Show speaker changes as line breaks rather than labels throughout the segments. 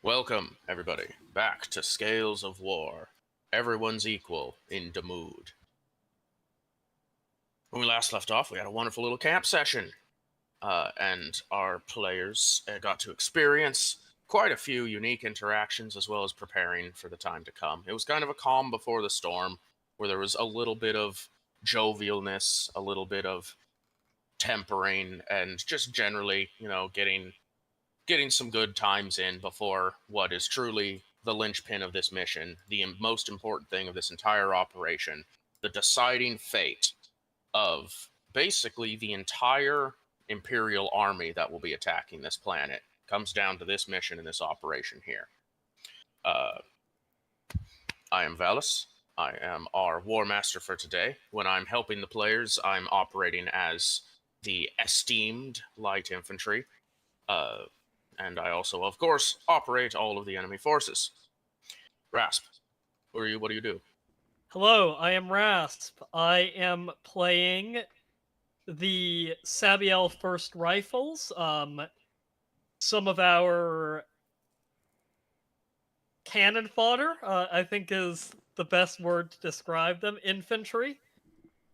Welcome, everybody, back to Scales of War. Everyone's equal in Demood. When we last left off, we had a wonderful little camp session, and our players got to experience quite a few unique interactions as well as preparing for the time to come. It was kind of a calm before the storm, where there was a little bit of jovialness, a little bit of tempering, and just generally, getting some good times in before what is truly the linchpin of this mission, the most important thing of this entire operation, the deciding fate of basically the entire Imperial army that will be attacking this planet comes down to this mission and this operation here. I am Valus. I am our War Master for today. When I'm helping the players, I'm operating as the esteemed Light Infantry. And I also, of course, operate all of the enemy forces. Rasp, who are you? What do you do?
Hello, I am Rasp. I am playing the Sabiel First Rifles. Some of our cannon fodder, I think is the best word to describe them. Infantry.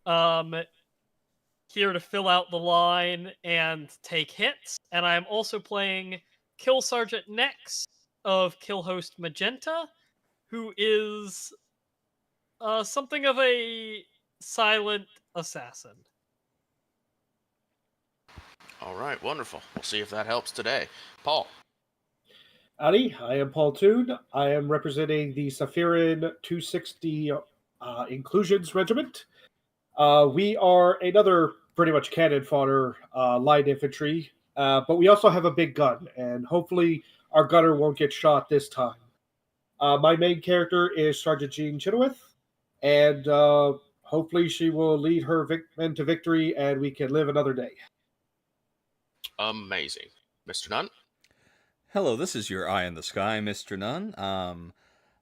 Here to fill out the line and take hits. And I'm also playing Kill Sergeant Nex of Kill Host Magenta, who is something of a silent assassin.
All right, wonderful. We'll see if that helps today. Paul.
Howdy, I am Paul Toon. I am representing the Saphirin 260 Inclusions Regiment. We are another pretty much cannon fodder light infantry, but we also have a big gun, and hopefully our gunner won't get shot this time. My main character is Sergeant Jean Chenoweth, and hopefully she will lead her men to victory and we can live another day.
Amazing. Mr. Nunn?
Hello, this is your eye in the sky, Mr. Nunn,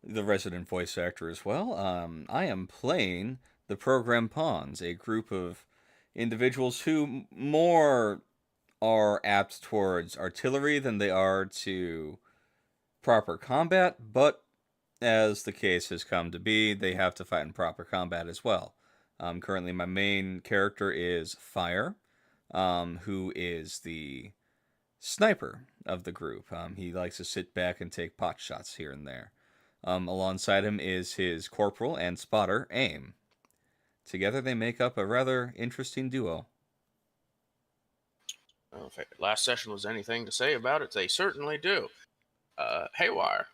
the resident voice actor as well. I am playing the Program Pawns, a group of individuals who more are apt towards artillery than they are to proper combat, but as the case has come to be, they have to fight in proper combat as well. Currently, my main character is Fire, who is the sniper of the group. He likes to sit back and take pot shots here and there. Alongside him is his corporal and spotter, Aim. Together they make up a rather interesting duo.
Well, if last session was anything to say about it, they certainly do. Haywire.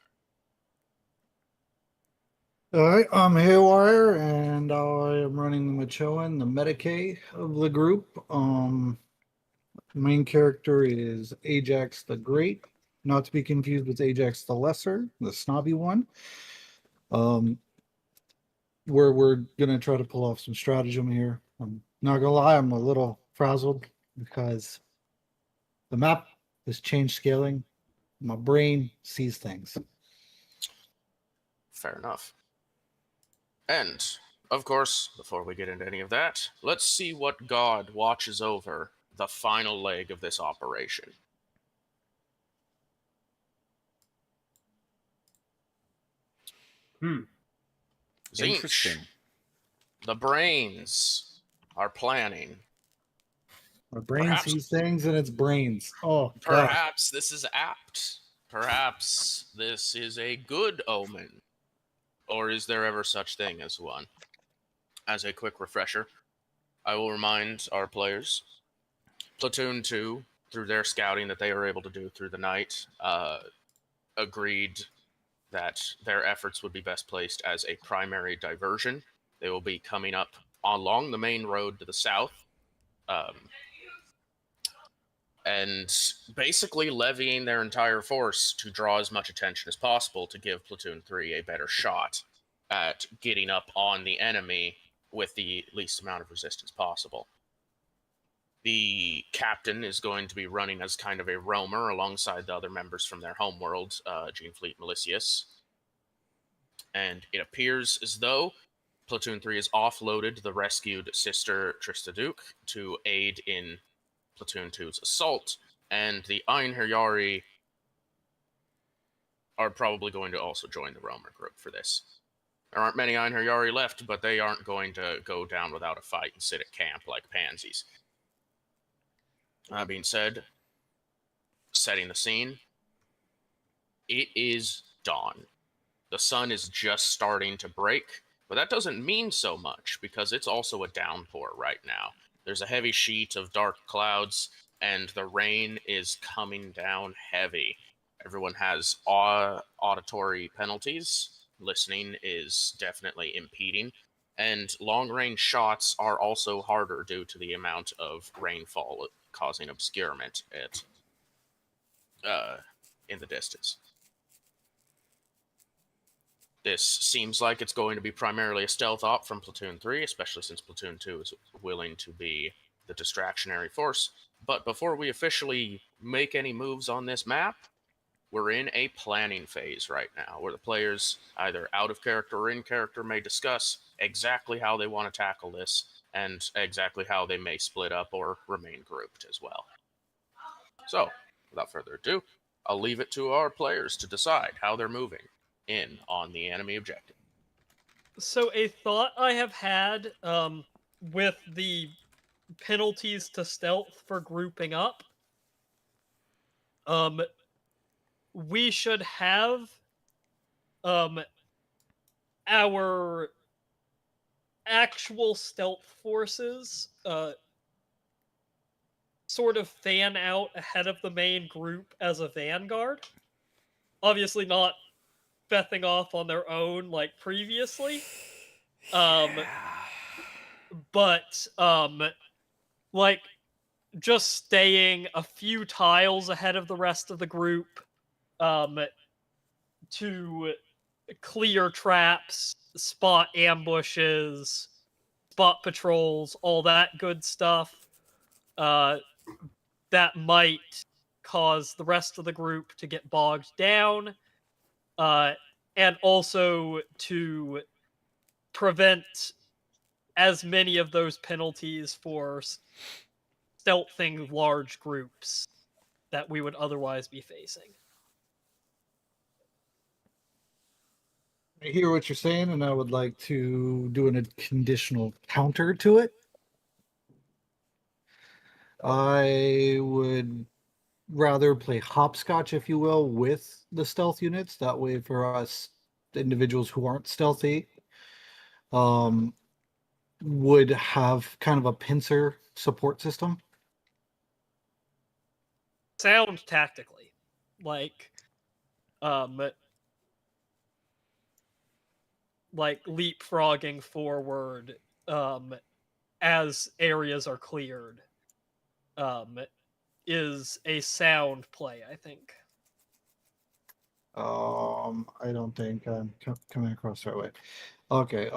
Alright, I'm Haywire, and I am running the Machoan, the Medicaid of the group. Main character is Ajax the Great, not to be confused with Ajax the Lesser, the snobby one. Where we're gonna try to pull off some stratagem here. I'm not gonna lie, I'm a little frazzled because the map has changed scaling. My brain sees things.
Fair enough. And, of course, before we get into any of that, let's see what god watches over the final leg of this operation. Zinch,
Interesting.
the brains are planning.
My brain sees things and it's brains. Oh,
perhaps this is apt. Perhaps this is a good omen. Or is there ever such thing as one? As a quick refresher, I will remind our players, Platoon 2, through their scouting that they were able to do through the night, agreed that their efforts would be best placed as a primary diversion. They will be coming up along the main road to the south, and basically levying their entire force to draw as much attention as possible to give Platoon 3 a better shot at getting up on the enemy with the least amount of resistance possible. The captain is going to be running as kind of a roamer alongside the other members from their homeworld, Genefleet Malicious. And it appears as though Platoon 3 has offloaded the rescued sister Trista Duke to aid in Platoon 2's assault, and the Einherjari are probably going to also join the Roamer group for this. There aren't many Einherjari left, but they aren't going to go down without a fight and sit at camp like pansies. That being said, setting the scene, it is dawn. The sun is just starting to break, but that doesn't mean so much because it's also a downpour right now. There's a heavy sheet of dark clouds, and the rain is coming down heavy. Everyone has auditory penalties. Listening is definitely impeding, and long-range shots are also harder due to the amount of rainfall causing obscurement in the distance. This seems like it's going to be primarily a stealth op from Platoon 3, especially since Platoon 2 is willing to be the distractionary force. But before we officially make any moves on this map, we're in a planning phase right now, where the players, either out of character or in character, may discuss exactly how they want to tackle this, and exactly how they may split up or remain grouped as well. So, without further ado, I'll leave it to our players to decide how they're moving in on the enemy objective.
So a thought I have had with the penalties to stealth for grouping up, we should have our actual stealth forces sort of fan out ahead of the main group as a vanguard. Obviously not fething off on their own like previously. But like just staying a few tiles ahead of the rest of the group to clear traps, spot ambushes, spot patrols, all that good stuff. That might cause the rest of the group to get bogged down, and also to prevent as many of those penalties for stealthing large groups that we would otherwise be facing.
I hear what you're saying, and I would like to do a conditional counter to it. I would rather play hopscotch, if you will, with the stealth units. That way, for us, the individuals who aren't stealthy, would have kind of a pincer support system.
Sound tactically, like leapfrogging forward as areas are cleared is a sound play, I think.
I don't think I'm coming across that way. Okay,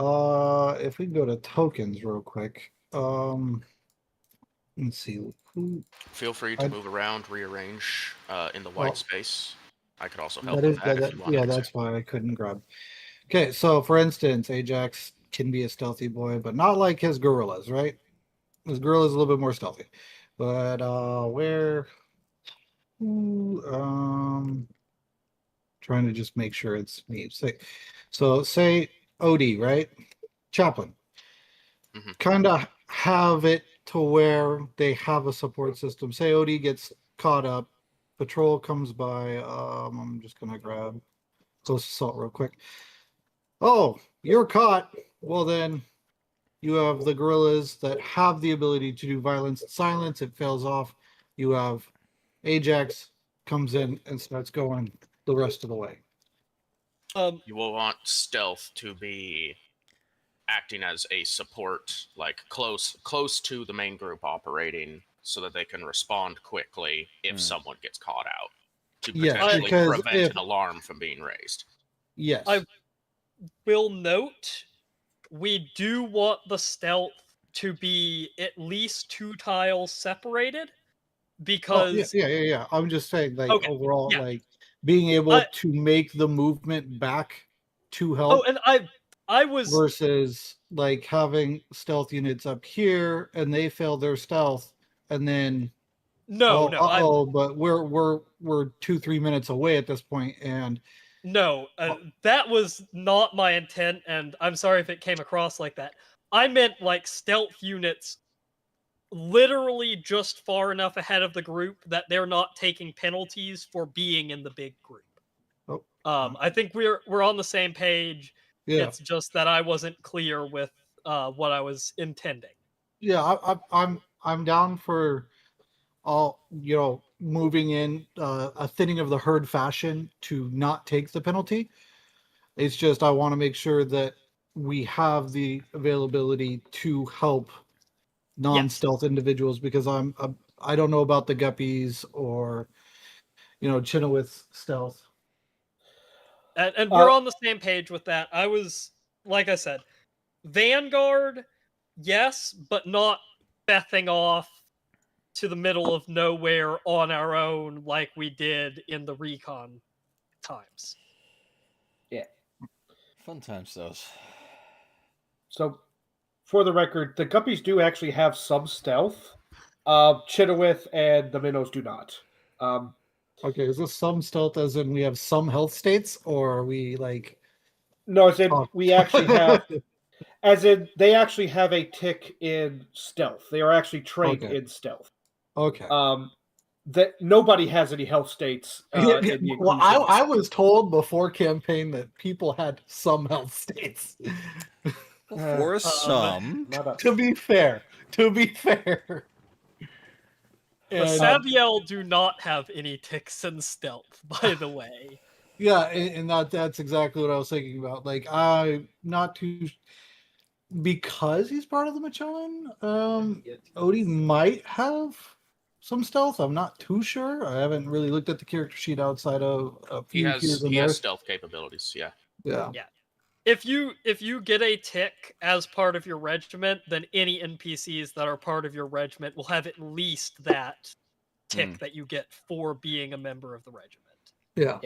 if we go to tokens real quick, let's see.
Feel free to move around, rearrange in the white space. I could also help
That
with
is
that if you want.
yeah, that's why I couldn't grab. Okay, so for instance, Ajax can be a stealthy boy, but not like his gorillas, right? His gorillas a little bit more stealthy. But where? Trying to just make sure it's me. So say OD, right? Chaplain.
Mm-hmm.
Kind of have it to where they have a support system. Say OD gets caught up, patrol comes by. I'm just gonna grab close assault real quick. Oh, you're caught. Well, then you have the guerrillas that have the ability to do violence and silence. It fails off. You have Ajax comes in and starts going the rest of the way.
You will want stealth to be acting as a support, like close to the main group operating, so that they can respond quickly if someone gets caught out, to potentially prevent an alarm from being raised.
Yes.
I will note, we do want the stealth to be at least 2 tiles separated, because
yeah. I'm just saying, like, overall, like being able to make the movement back to help.
Oh, and I was
versus like having stealth units up here and they fail their stealth, and then
but
but we're 2-3 minutes away at this point, and
No, that was not my intent, and I'm sorry if it came across like that. I meant like stealth units literally just far enough ahead of the group that they're not taking penalties for being in the big group.
Oh.
I think we're on the same page.
Yeah.
It's just that I wasn't clear with what I was intending.
Yeah, I'm down for all, moving in a thinning of the herd fashion to not take the penalty. It's just I want to make sure that we have the availability to help non-stealth individuals, because I don't know about the guppies or Chinowith's stealth.
And we're on the same page with that. I was, like I said, Vanguard, yes, but not bething off to the middle of nowhere on our own like we did in the recon times.
Yeah.
Fun times, those.
So, for the record, the Guppies do actually have some stealth. Chinowith and the Minnows do not.
Okay, is this some stealth as in we have some health states, or are we like...
No, as in we actually have... As in, they actually have a tick in stealth. They are actually trained in stealth.
Okay.
That nobody has any health states.
Well, I was told before campaign that people had some health states.
For some.
To be fair.
The Sabiel do not have any ticks in stealth, by the way.
Yeah, and that's exactly what I was thinking about. Like, I'm not too... Because he's part of the Magellan, Odie might have some stealth. I'm not too sure. I haven't really looked at the character sheet outside of a few.
He has stealth capabilities. Yeah.
If you get a tick as part of your regiment, then any NPCs that are part of your regiment will have at least that tick that you get for being a member of the regiment.
Yeah.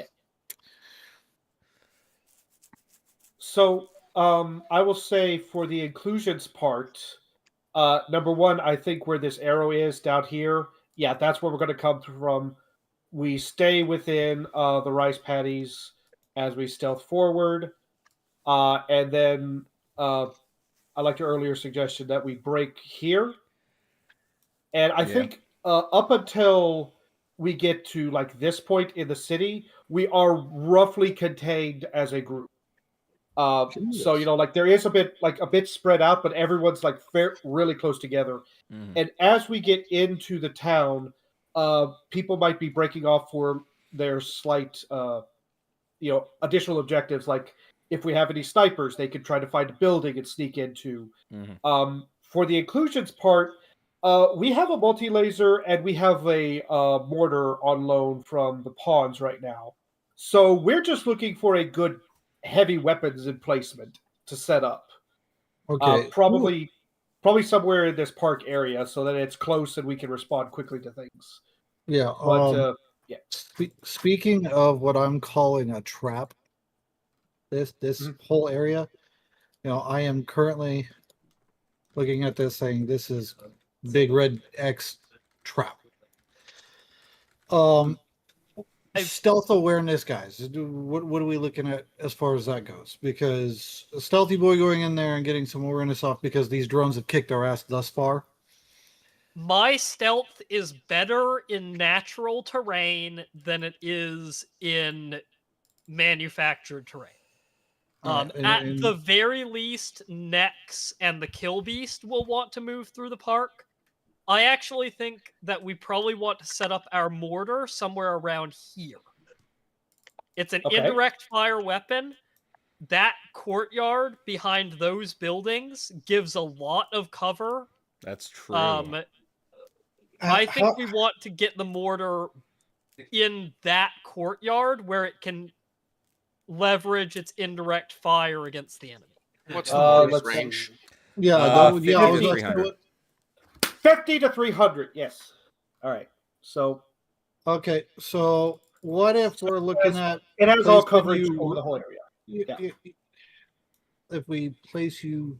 So, I will say for the inclusions part, number one, I think where this arrow is down here, yeah, that's where we're going to come from. We stay within the rice paddies as we stealth forward. And then I like your earlier suggestion that we break here. And I think up until we get to like this point in the city, we are roughly contained as a group. So like there is a bit spread out, but everyone's like really close together. And as we get into the town, people might be breaking off for their slight additional objectives. Like if we have any snipers, they could try to find a building and sneak into. For the inclusions part, we have a multi-laser and we have a mortar on loan from the pawns right now. So we're just looking for a good heavy weapons emplacement to set up.
Okay.
Probably somewhere in this park area so that it's close and we can respond quickly to things.
Yeah.
But
speaking of what I'm calling a trap, this whole area, I am currently looking at this saying this is big red X trap. Stealth awareness, guys. What are we looking at as far as that goes? Because a stealthy boy going in there and getting some awareness off because these drones have kicked our ass thus far.
My stealth is better in natural terrain than it is in manufactured terrain. At the very least, Nex and the Kill Beast will want to move through the park. I actually think that we probably want to set up our mortar somewhere around here. It's an indirect fire weapon. That courtyard behind those buildings gives a lot of cover.
That's true.
I think we want to get the mortar in that courtyard where it can leverage its indirect fire against the enemy.
What's the mortar's range?
50 to 300, yes. All right. So.
Okay, so what if we're looking at...
It has all coverage over the whole area. Yeah.
If we place you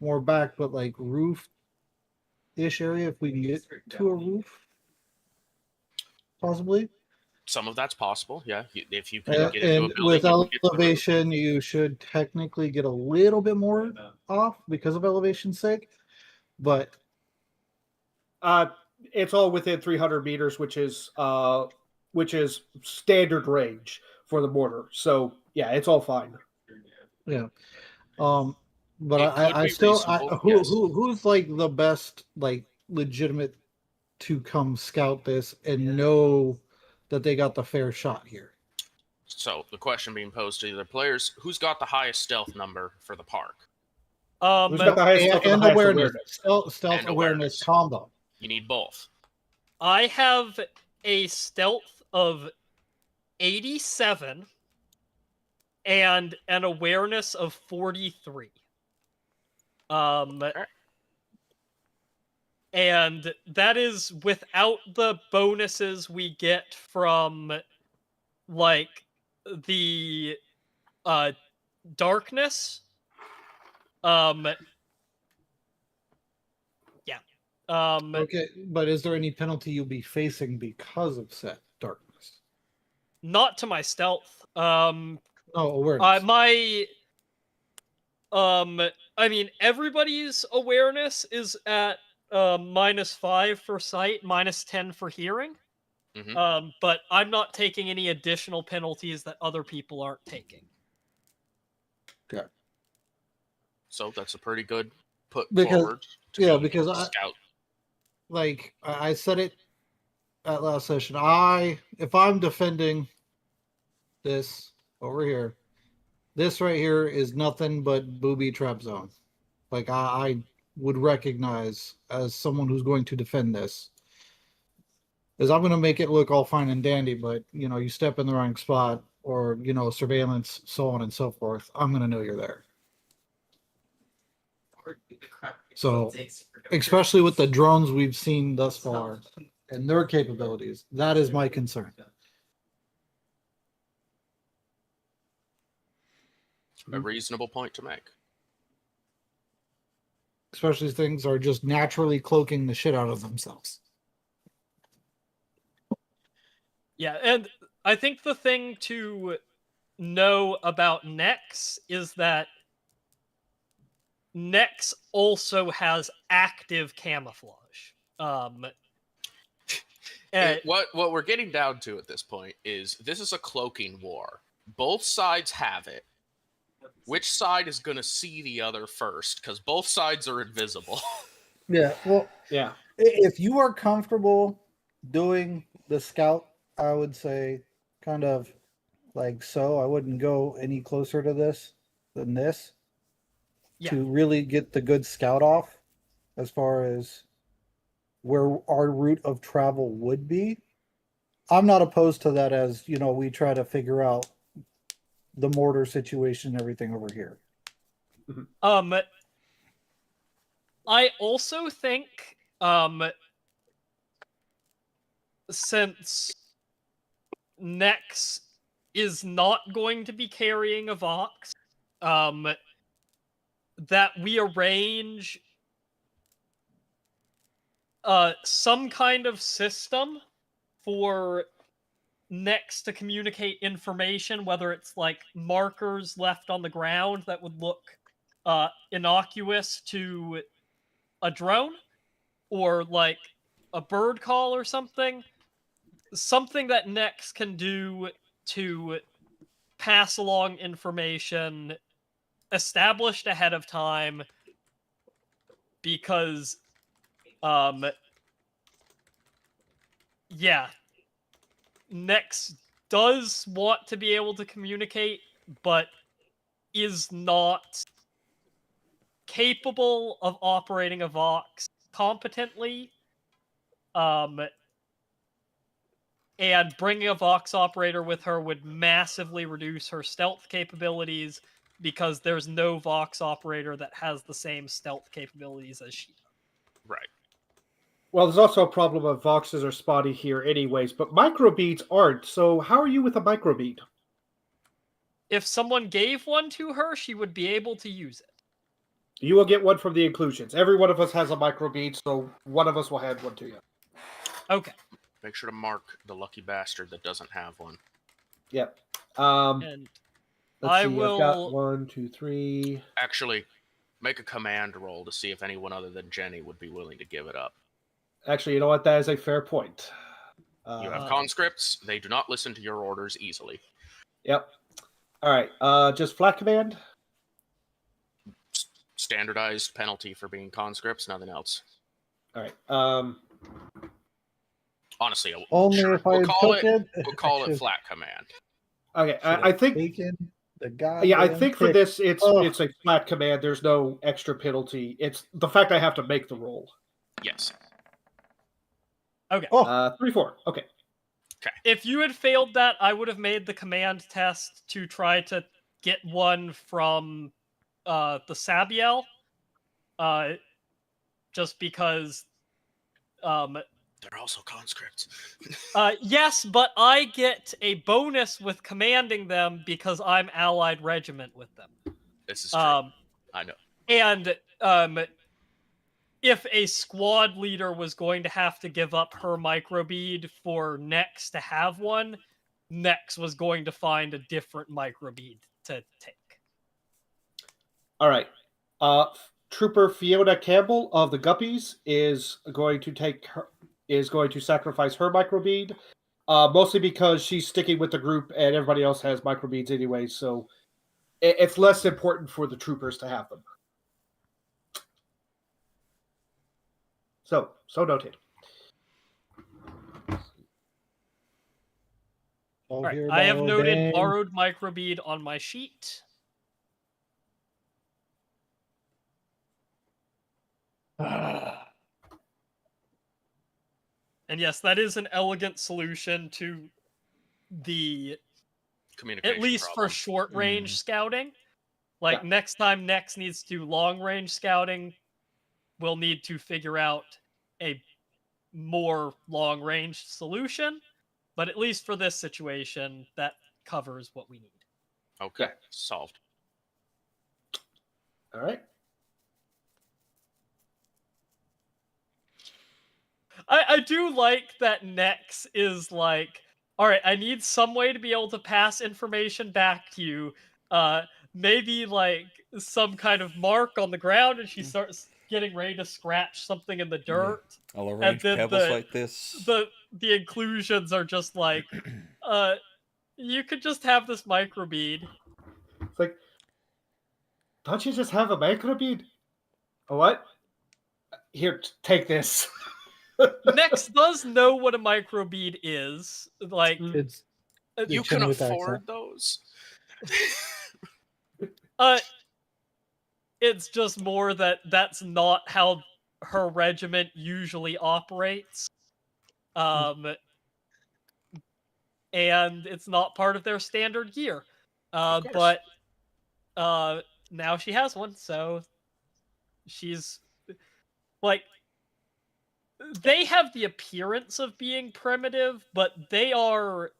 more back, but like roof-ish area, if we can get to a roof, possibly?
some of that's possible. Yeah, if you can
And,
get into a
and
building,
with
you can get to the roof.
elevation, you should technically get a little bit more off because of elevation's sake. But
It's all within 300 meters, which is standard range for the mortar. So yeah, it's all fine.
yeah, but
It could
I
be
still
reasonable,
who
yes.
who's like the best like legitimate to come scout this and know that they got the fair shot here.
So the question being posed to the other players: who's got the highest stealth number for the park?
Who's got the highest stealth and
And
the highest
awareness,
awareness?
stealth
And
awareness
awareness.
combo.
You need both.
I have a stealth of 87 and an awareness of 43. And that is without the bonuses we get from like the darkness.
Okay, but is there any penalty you'll be facing because of said darkness?
Not to my stealth.
No awareness.
I mean, everybody's awareness is at -5 for sight, -10 for hearing.
Mm-hmm.
But I'm not taking any additional penalties that other people aren't taking.
Okay.
So that's a pretty good put
Because-
forward.
yeah,
be
because
scout.
Like I said it at last session, if I'm defending this over here, this right here is nothing but booby trap zone. Like I would recognize as someone who's going to defend this, is I'm going to make it look all fine and dandy, but you step in the wrong spot or surveillance, so on and so forth. I'm going to know you're there. So, especially with the drones we've seen thus far and their capabilities, that is my concern.
A reasonable point to make.
Especially things are just naturally cloaking the shit out of themselves.
Yeah, and I think the thing to know about Nex is that Nex also has active camouflage.
What we're getting down to at this point is this is a cloaking war. Both sides have it. Which side is going to see the other first? Because both sides are invisible.
Yeah, well,
Yeah.
if you are comfortable doing the scout, I would say kind of like so. I wouldn't go any closer to this than this to really get the good scout off as far as where our route of travel would be. I'm not opposed to that as, we try to figure out the mortar situation and everything over here.
I also think since Nex is not going to be carrying a Vox, that we arrange some kind of system for Nex to communicate information, whether it's like markers left on the ground that would look innocuous to a drone, or like a bird call or something that Nex can do to pass along information established ahead of time, because Nex does want to be able to communicate, but is not capable of operating a Vox competently. And bringing a Vox operator with her would massively reduce her stealth capabilities, because there's no Vox operator that has the same stealth capabilities as she does.
Right.
Well, there's also a problem of Voxes are spotty here anyways, but microbeads aren't. So how are you with a microbead?
If someone gave one to her, she would be able to use it.
You will get one from the inclusions. Every one of us has a microbead, so one of us will hand one to you.
Okay.
Make sure to mark the lucky bastard that doesn't have one.
Yep.
And
Let's
I
see. I've got
will-
1, 2, 3.
Actually, make a command roll to see if anyone other than Jenny would be willing to give it up.
Actually, you know what? That is a fair point.
You have
Uh,
conscripts. They do not listen to your orders easily.
Yep. All right. Just flat command.
Standardized penalty for being conscripts, nothing else.
All right.
Honestly,
Only
sure,
if I
we'll call
took
it.
it.
We'll call
I
it
should-
flat command.
Okay.
should
I
have
think.
taken the guy.
Yeah, I think for this, it's
Oh.
it's a flat command. There's no extra penalty. It's the fact I have to make the roll.
Yes.
Okay.
Oh,
3, 4. Okay.
If you had failed that, I would have made the command test to try to get one from the Sabiel. Just because
They're also conscripts.
yes, but I get a bonus with commanding them because I'm allied regiment with them.
This is true. I know.
And if a squad leader was going to have to give up her microbead for Nex to have one, Nex was going to find a different microbead to take.
All right. Trooper Fiona Campbell of the Guppies is going to sacrifice her microbead, mostly because she's sticking with the group and everybody else has microbeads anyway. So it's less important for the troopers to have them. So noted.
All right, I have noted borrowed microbead on my sheet. And yes, that is an elegant solution to the,
Communication
at least
problem.
for short range scouting. Like next time Nex needs to do long range scouting, we'll need to figure out a more long range solution. But at least for this situation, that covers what we need.
Okay,
Yeah.
solved.
All right.
I do like that Nex is like, all right, I need some way to be able to pass information back to you. Maybe like some kind of mark on the ground, and she starts getting ready to scratch something in the dirt.
I'll arrange
then
pebbles like this.
The inclusions are just like, you could just have this microbead.
It's like, don't you just have a microbead? Oh, what? Here, take this.
Nex does know what a microbead is. Like,
It's
You
Jenny
can
with
afford
accent.
those.
it's just more that that's not how her regiment usually operates. And it's not part of their standard gear. But now she has one, so she's like, they have the appearance of being primitive, but they are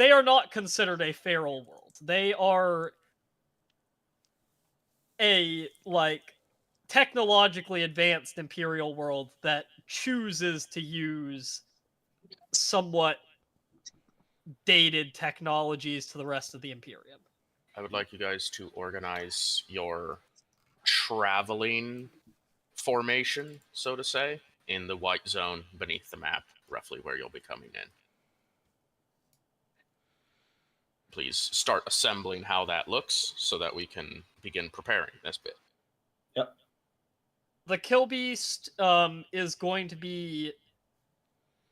not considered a feral world. They are a like technologically advanced imperial world that chooses to use somewhat dated technologies to the rest of the Imperium.
I would like you guys to organize your traveling formation, so to say, in the white zone beneath the map, roughly where you'll be coming in. Please start assembling how that looks so that we can begin preparing this bit.
Yep.
The Kill Beast is going to be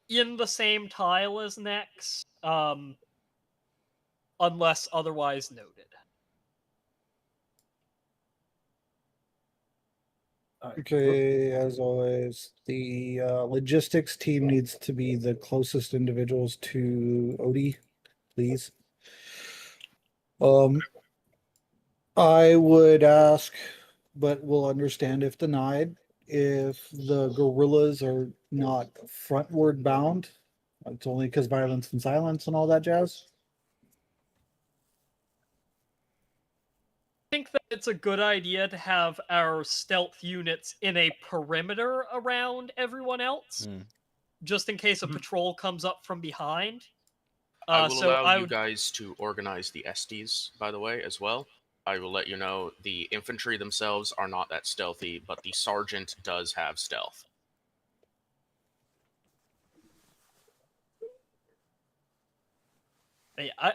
in the same tile as Nex, unless otherwise noted.
Okay, as always, the logistics team needs to be the closest individuals to Odie, please. I would ask, but we'll understand if denied, if the guerrillas are not frontward bound. It's only because violence and silence and all that jazz.
think that it's a good idea to have our stealth units in a perimeter around everyone else, just in case a patrol comes up from behind.
I will
so
allow
I
you
would,
guys to organize the SDs, by the way, as well. I will let you know the infantry themselves are not that stealthy, but the sergeant does have stealth.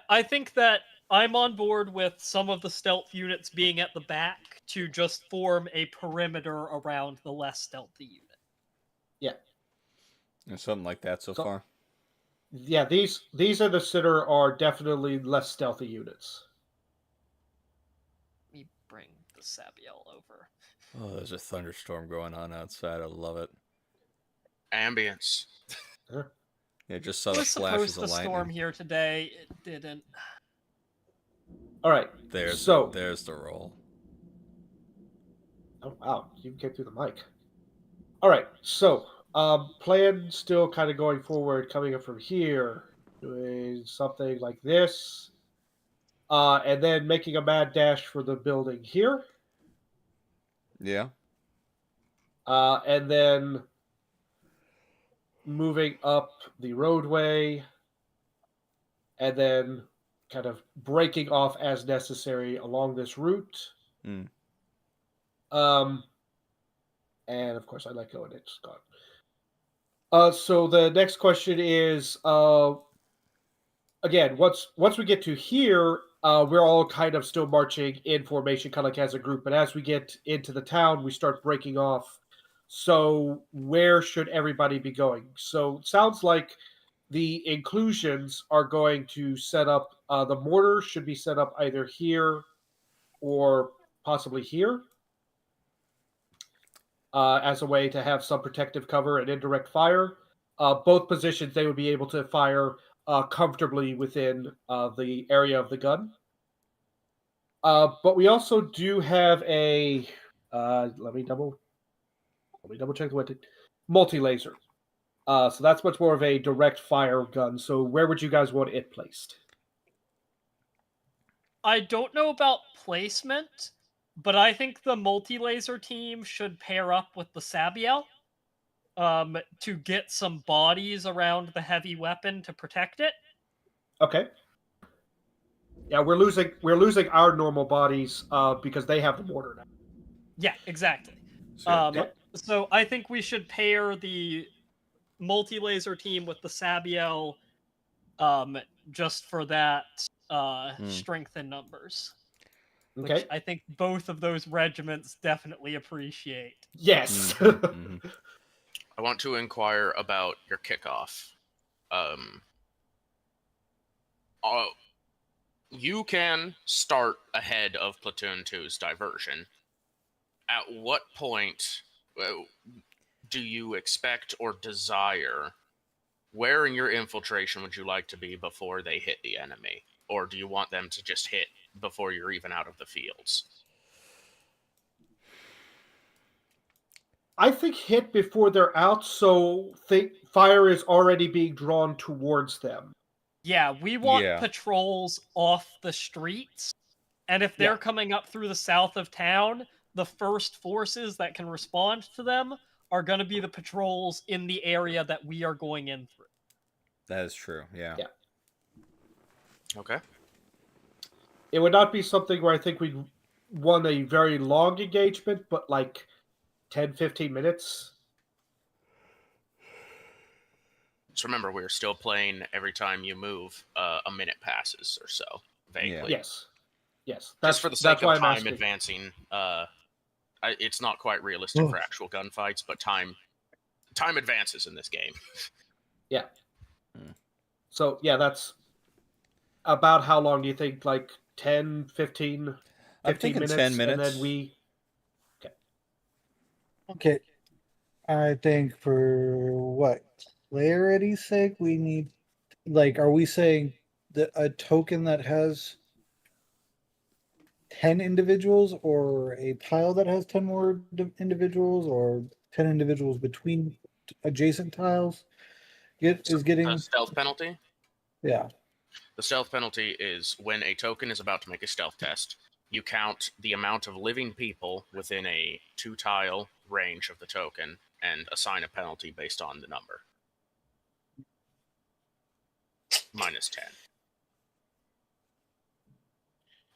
I think that I'm on board with some of the stealth units being at the back to just form a perimeter around the less stealthy unit.
And something like that so far.
Yeah, these are the Sitter are definitely less stealthy units.
Let me bring the Sabiel over.
Oh, there's a thunderstorm going on outside. I love it.
Ambience.
Yeah, just saw
It
the
was
flashes
supposed
of
to storm
lightning.
here today. It didn't.
All right.
There's the roll.
Oh wow, you came through the mic. All right, so plan still kind of going forward, coming up from here, doing something like this, and then making a mad dash for the building here,
Yeah.
and then moving up the roadway, and then kind of breaking off as necessary along this route. And of course, I let go and it's gone. So the next question is, again, once we get to here, we're all kind of still marching in formation, kind of like as a group. But as we get into the town, we start breaking off. So where should everybody be going? So it sounds like the inclusions are going to set up. The mortar should be set up either here or possibly here. As a way to have some protective cover and indirect fire. Both positions, they would be able to fire comfortably within the area of the gun. But we also do have a let me double check the multi-laser. So that's much more of a direct fire gun. So where would you guys want it placed?
I don't know about placement, but I think the multi-laser team should pair up with the Sabiel to get some bodies around the heavy weapon to protect it.
Okay. Yeah, we're losing our normal bodies because they have the mortar now.
Yeah, exactly.
So,
So I think we should pair the multi-laser team with the Sabiel just for that strength in numbers.
Okay.
Which I think both of those regiments definitely appreciate.
Yes.
I want to inquire about your kickoff. You can start ahead of Platoon 2's diversion. At what point do you expect or desire? Where in your infiltration would you like to be before they hit the enemy? Or do you want them to just hit before you're even out of the fields?
I think hit before they're out, so fire is already being drawn towards them.
Yeah, we want patrols off the streets, and if they're coming up through the south of town, the first forces that can respond to them are going to be the patrols in the area that we are going in through.
That is true, yeah.
Okay.
It would not be something where I think we'd want a very long engagement, but like 10, 15 minutes.
Just remember, we're still playing every time you move, a minute passes or so, vaguely.
Yes.
Just for the sake of time advancing, it's not quite realistic for actual gunfights, but time advances in this game.
Yeah. So, yeah, that's about how long do you think? Like 10, 15
I'm thinking
minutes?
10 minutes.
And then we...
Okay. I think for what? Clarity's sake, we need... Like, are we saying that a token that has 10 individuals, or a tile that has 10 more individuals, or 10 individuals between adjacent tiles is getting
a stealth penalty?
Yeah.
The stealth penalty is when a token is about to make a stealth test. you count the amount of living people within a 2-tile range of the token and assign a penalty based on the number. -10.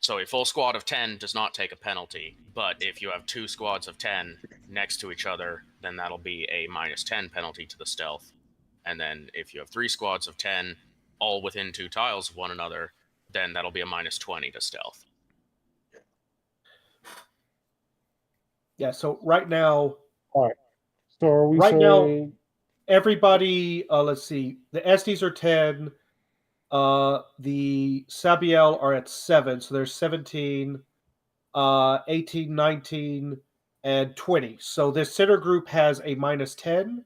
So a full squad of 10 does not take a penalty, but if you have 2 squads of 10 next to each other, then that'll be a -10 penalty to the stealth. And then if you have 3 squads of 10 all within 2 tiles of one another, then that'll be a -20 to stealth.
Yeah, so right now,
All right. So are we
Right now-
saying
everybody, let's see, the Estes are 10, the Sabiel are at 7, so there's 17, 18, 19, and 20. So this center group has a -10,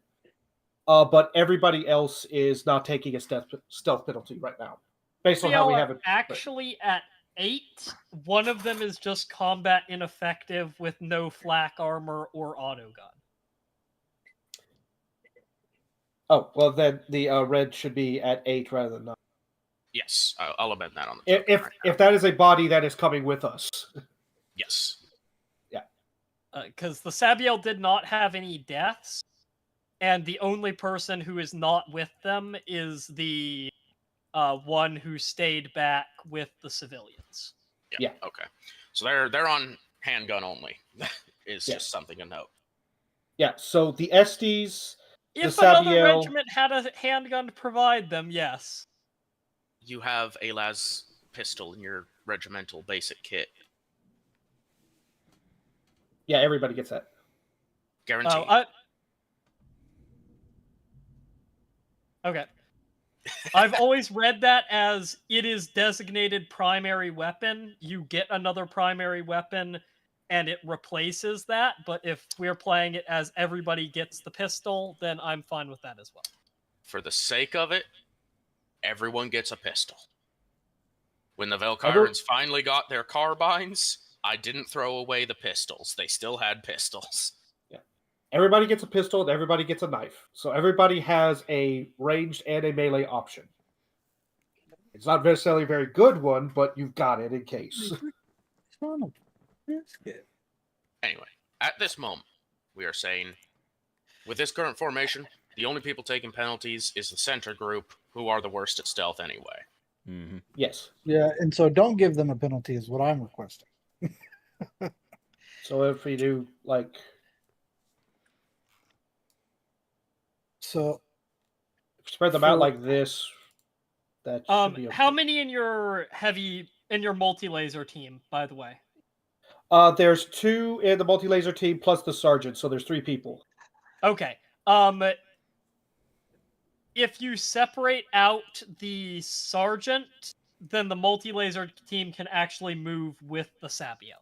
but everybody else is not taking a stealth penalty right now, based on how we
Sabiel
have
are
it.
actually at 8. One of them is just combat ineffective with no flak armor or autogun.
Oh, well, then the red should be at 8 rather than 9.
Yes, I'll amend that on the token
If
right now.
if that is a body that is coming with us.
Yes.
Because the Sabiel did not have any deaths, and the only person who is not with them is the one who stayed back with the civilians.
Yeah.
Okay. So they're on handgun only. Is
Yeah.
just something to note.
Yeah, so the Estes,
If
the
another
Sabiel,
regiment had a handgun to provide them, yes.
You have a las pistol in your regimental basic kit.
yeah, everybody gets that.
Guaranteed.
Okay. I've always read that as it is designated primary weapon. You get another primary weapon and it replaces that. But if we're playing it as everybody gets the pistol, then I'm fine with that as well.
For the sake of it, everyone gets a pistol. When the Velkyrans finally got their carbines, I didn't throw away the pistols. They still had pistols.
Everybody gets a pistol and everybody gets a knife. So everybody has a ranged and a melee option. It's not necessarily a very good one, but you've got it in case.
Anyway, at this moment, we are saying, with this current formation, the only people taking penalties is the center group, who are the worst at stealth anyway.
Mm-hmm.
Yes.
Yeah, and so don't give them a penalty is what I'm requesting.
So if we do like
So
spread them out like this, that should be okay.
How many in your multi-laser team, by the way?
There's 2 in the multi-laser team plus the sergeant, so there's 3 people.
Okay. If you separate out the sergeant, then the multi-laser team can actually move with the Sabiel.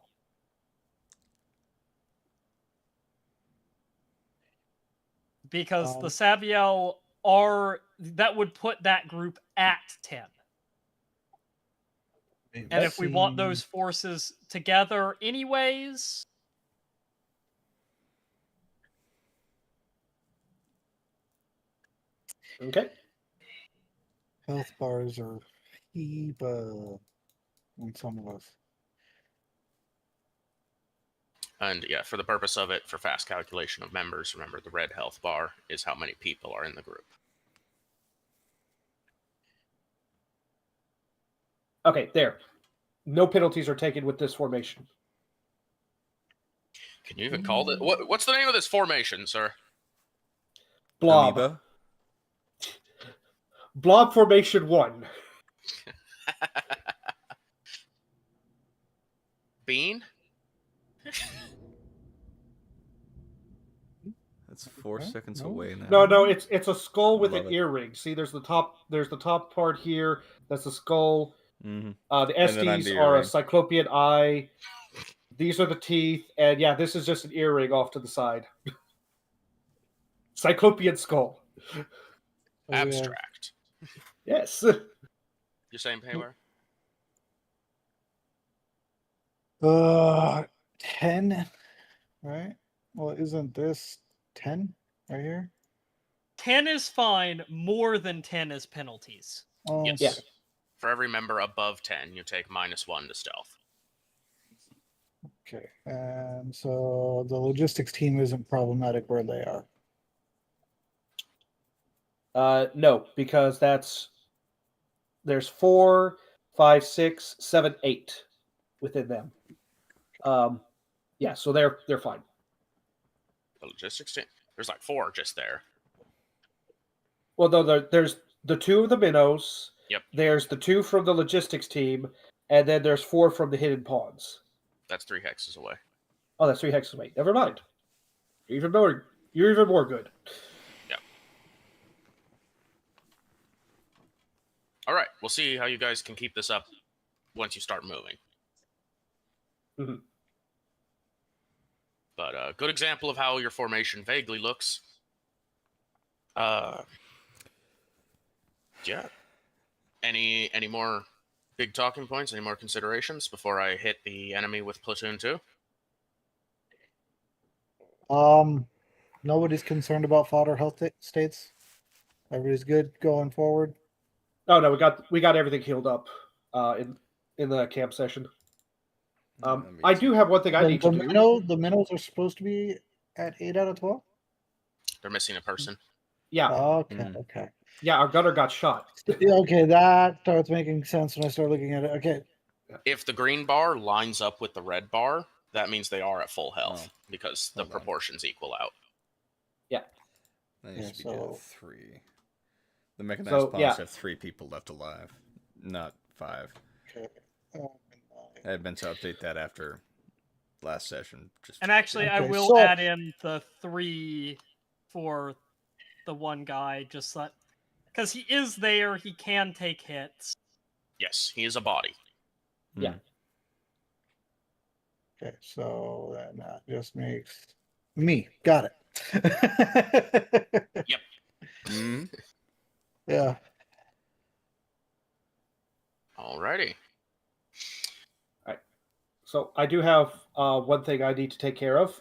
Because the Sabiel that would put that group at 10. And if we want those forces together anyways...
Okay.
health bars are heap on some of us.
And yeah, for the purpose of it, for fast calculation of members, remember the red health bar is how many people are in the group.
Okay, there. No penalties are taken with this formation.
Can you even call it? What's the name of this formation, sir?
Blob.
Amoeba?
Blob formation 1.
Bean?
That's 4 seconds away now.
No, it's a skull with
Love
an
it.
earring. See, there's the top part here. That's the skull.
Mm-hmm.
The
And then I'm
Estes
the
are a
earring.
cyclopean eye. These are the teeth, and yeah, this is just an earring off to the side. Cyclopean skull.
Abstract.
Yes.
You're saying, Payware?
10, right? Well, isn't this 10 right here?
10 is fine. More than 10 is penalties.
Yes.
Yeah.
For every member above 10, you take -1 to stealth.
Okay, and so the logistics team isn't problematic where they are.
No, because there's 4, 5, 6, 7, 8 within them. Yeah, so they're fine.
The logistics team. There's like 4 just there.
Well, no, there's the 2 of the minnows.
Yep.
There's the 2 from the logistics team, and then there's 4 from the hidden pawns.
That's 3 hexes away.
Oh, that's 3 hexes away. Never mind. You're even more good.
Yep. All right, we'll see how you guys can keep this up once you start moving.
Mhm.
But a good example of how your formation vaguely looks. Yeah. Any more big talking points? Any more considerations before I hit the enemy with platoon 2?
Nobody's concerned about fodder health states. Everybody's good going forward.
Oh no, we got everything healed up in the camp session. I do have one thing I need to do.
The minnows are supposed to be at 8 out of 12.
They're missing a person.
Yeah.
Okay. Okay.
Yeah, our gunner got shot.
Okay, that starts making sense when I start looking at it. Okay.
If the green bar lines up with the red bar, that means they are at full health because the proportions equal out.
Yeah.
That needs to be
so-
down 3. The mechanized pawns
yeah.
have 3 people left alive, not 5.
Okay.
I had meant to update that after last session.
And actually, I
Okay,
will
so-
add in the 3 for the one guy, just that because he is there, he can take hits.
Yes, he is a body.
Yeah.
Okay, so then that just makes me. Got it.
Yep.
Mm-hmm.
Yeah.
Alrighty.
So I do have one thing I need to take care of.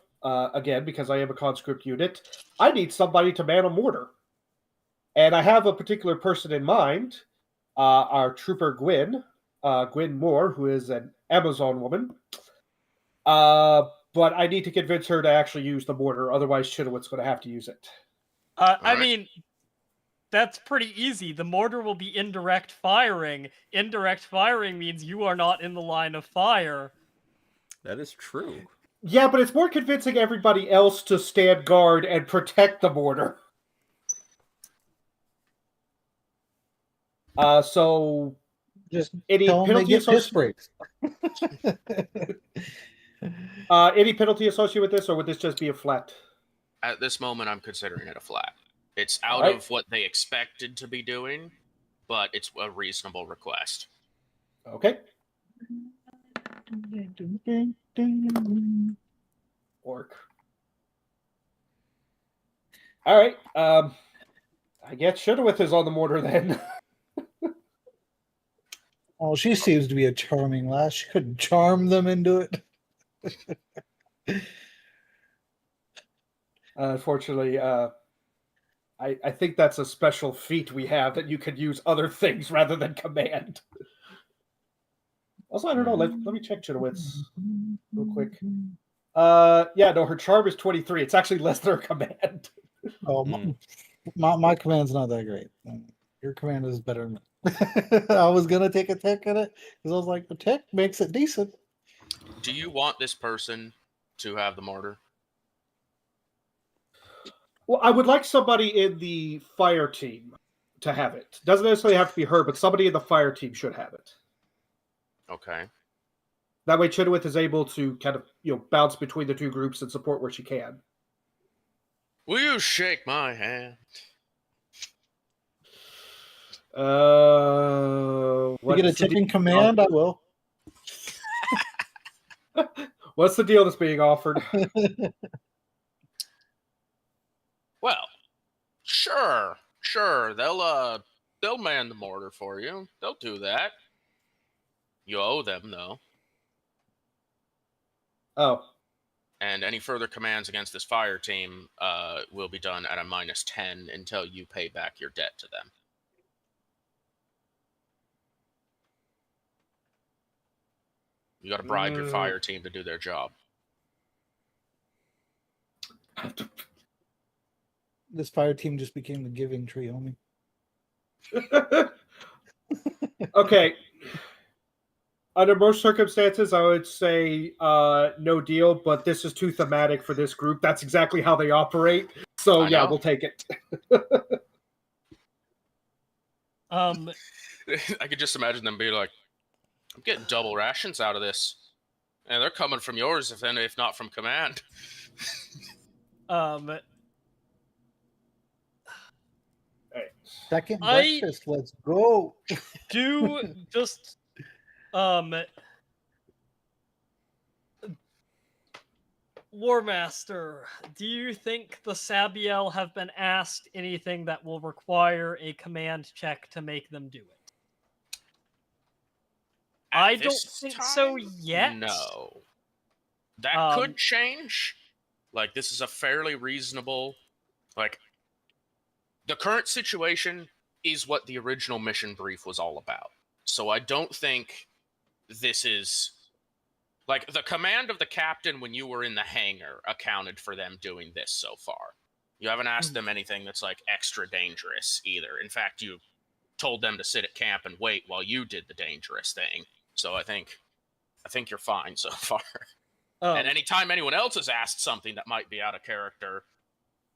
Again, because I am a conscript unit, I need somebody to man a mortar. And I have a particular person in mind, our trooper Gwyn Moore, who is an Amazon woman. But I need to convince her to actually use the mortar, otherwise Chidowit's going to have to use it.
I
Alright.
mean, that's pretty easy. The mortar will be indirect firing. Indirect firing means you are not in the line of fire.
That is true.
Yeah, but it's more convincing everybody else to stand guard and protect the mortar. So
Just
any
tell them they
penalty
get piss
associated?
breaks.
Any penalty associated with this, or would this just be a flat?
At this moment, I'm considering it a flat. It's out
Alright.
of what they expected to be doing, but it's a reasonable request.
Okay. Orc. All right. I guess Chidowith is on the mortar then.
Oh, she seems to be a charming lass. She could charm them into it.
Unfortunately, I think that's a special feat we have that you could use other things rather than command. Also, I don't know. Let me check Chidowith's real quick. Yeah, no, her charm is 23. It's actually less than her command.
Oh, my command's not that great. Your command is better than mine. I was gonna take a tick at it because I was like, the tick makes it decent.
Do you want this person to have the mortar?
Well, I would like somebody in the fire team to have it. Doesn't necessarily have to be her, but somebody in the fire team should have it.
Okay.
That way, Chidowith is able to kind of bounce between the two groups and support where she can.
Will you shake my hand?
You get a tick in command, I will.
What's the deal that's being offered?
Well, sure. They'll man the mortar for you. They'll do that. You owe them, though.
Oh,
And any further commands against this fire team will be done at a -10 until you pay back your debt to them. You got to bribe your fire team to do their job.
This fire team just became the giving tree, homie.
Okay. Under most circumstances, I would say no deal, but this is too thematic for this group. That's exactly how they operate. So, yeah, we'll take it.
I could just imagine them being like, I'm getting double rations out of this. And they're coming from yours, if not from command.
Second breakfast, let's go.
Do just Warmaster, do you think the Sabiel have been asked anything that will require a command check to make them do it? I don't think so yet.
No. That could change. Like, this is a fairly reasonable... Like, the current situation is what the original mission brief was all about. So I don't think this is... Like, the command of the captain when you were in the hangar accounted for them doing this so far. You haven't asked them anything that's, like, extra dangerous either. In fact, you told them to sit at camp and wait while you did the dangerous thing. So I think you're fine so far. And anytime anyone else has asked something that might be out of character,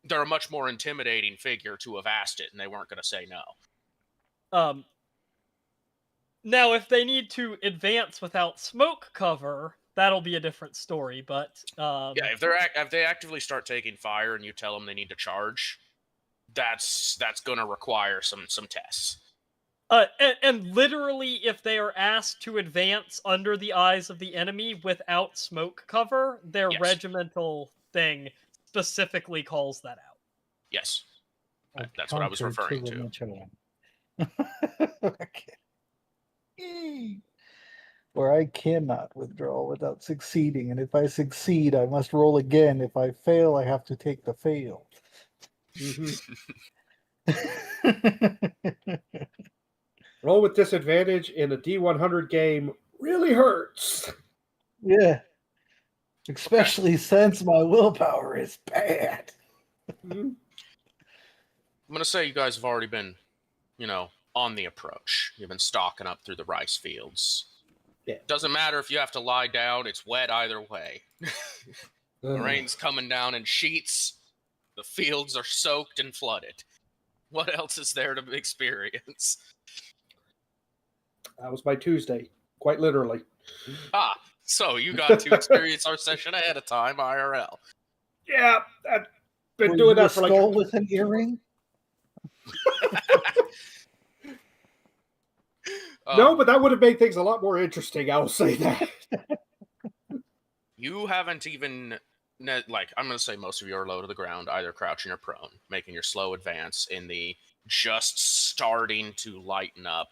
they're a much more intimidating figure to have asked it, and they weren't going to say no.
Now, if they need to advance without smoke cover, that'll be a different story. But
yeah, if they actively start taking fire and you tell them they need to charge, that's going to require some tests.
And literally, if they are asked to advance under the eyes of the enemy without smoke cover, their regimental thing specifically calls that out.
Yes. That's what I was referring to.
Okay. Where I cannot withdraw without succeeding, and if I succeed, I must roll again. If I fail, I have to take the fail.
Roll with disadvantage in a D100 game really hurts.
Yeah. Especially since my willpower is bad.
I'm going to say you guys have already been, on the approach. You've been stalking up through the rice fields.
Yeah.
Doesn't matter if you have to lie down, it's wet either way. The rain's coming down in sheets. The fields are soaked and flooded. What else is there to experience?
That was my Tuesday, quite literally.
So you got to experience our session ahead of time, IRL.
Yeah, I've been doing that for
skull with an earring?
No, but that would have made things a lot more interesting, I will say that.
You haven't even... I'm going to say most of you are low to the ground, either crouching or prone, making your slow advance in the just starting to lighten up,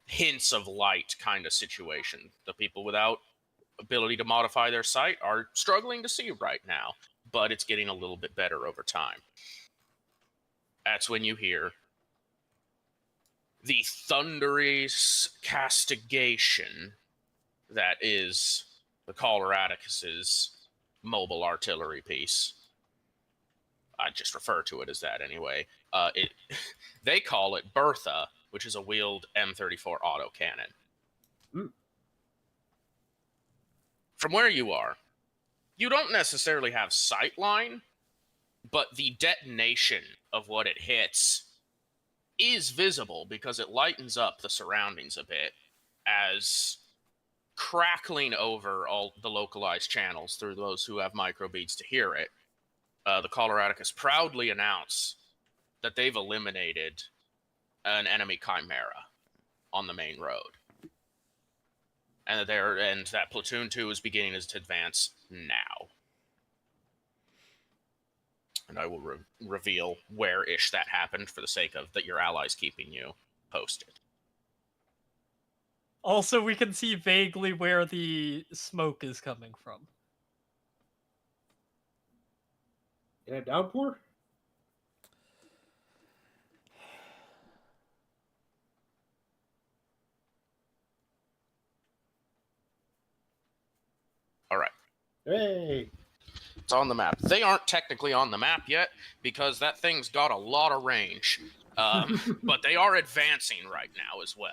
hints of light kind of situation. The people without ability to modify their sight are struggling to see right now, but it's getting a little bit better over time. That's when you hear the thunderous castigation that is the Coloradicus's mobile artillery piece. I just refer to it as that anyway. They call it Bertha, which is a wheeled M34 autocannon. From where you are, you don't necessarily have sightline, but the detonation of what it hits is visible because it lightens up the surroundings a bit as crackling over all the localized channels through those who have microbeads to hear it. The Coloradicus proudly announce that they've eliminated an enemy chimera on the main road, and that platoon 2 is beginning its advance now. And I will reveal where-ish that happened for the sake of that your allies keeping you posted.
Also, we can see vaguely where the smoke is coming from.
In a downpour? Hey.
It's on the map. They aren't technically on the map yet because that thing's got a lot of range. But they are advancing right now as well.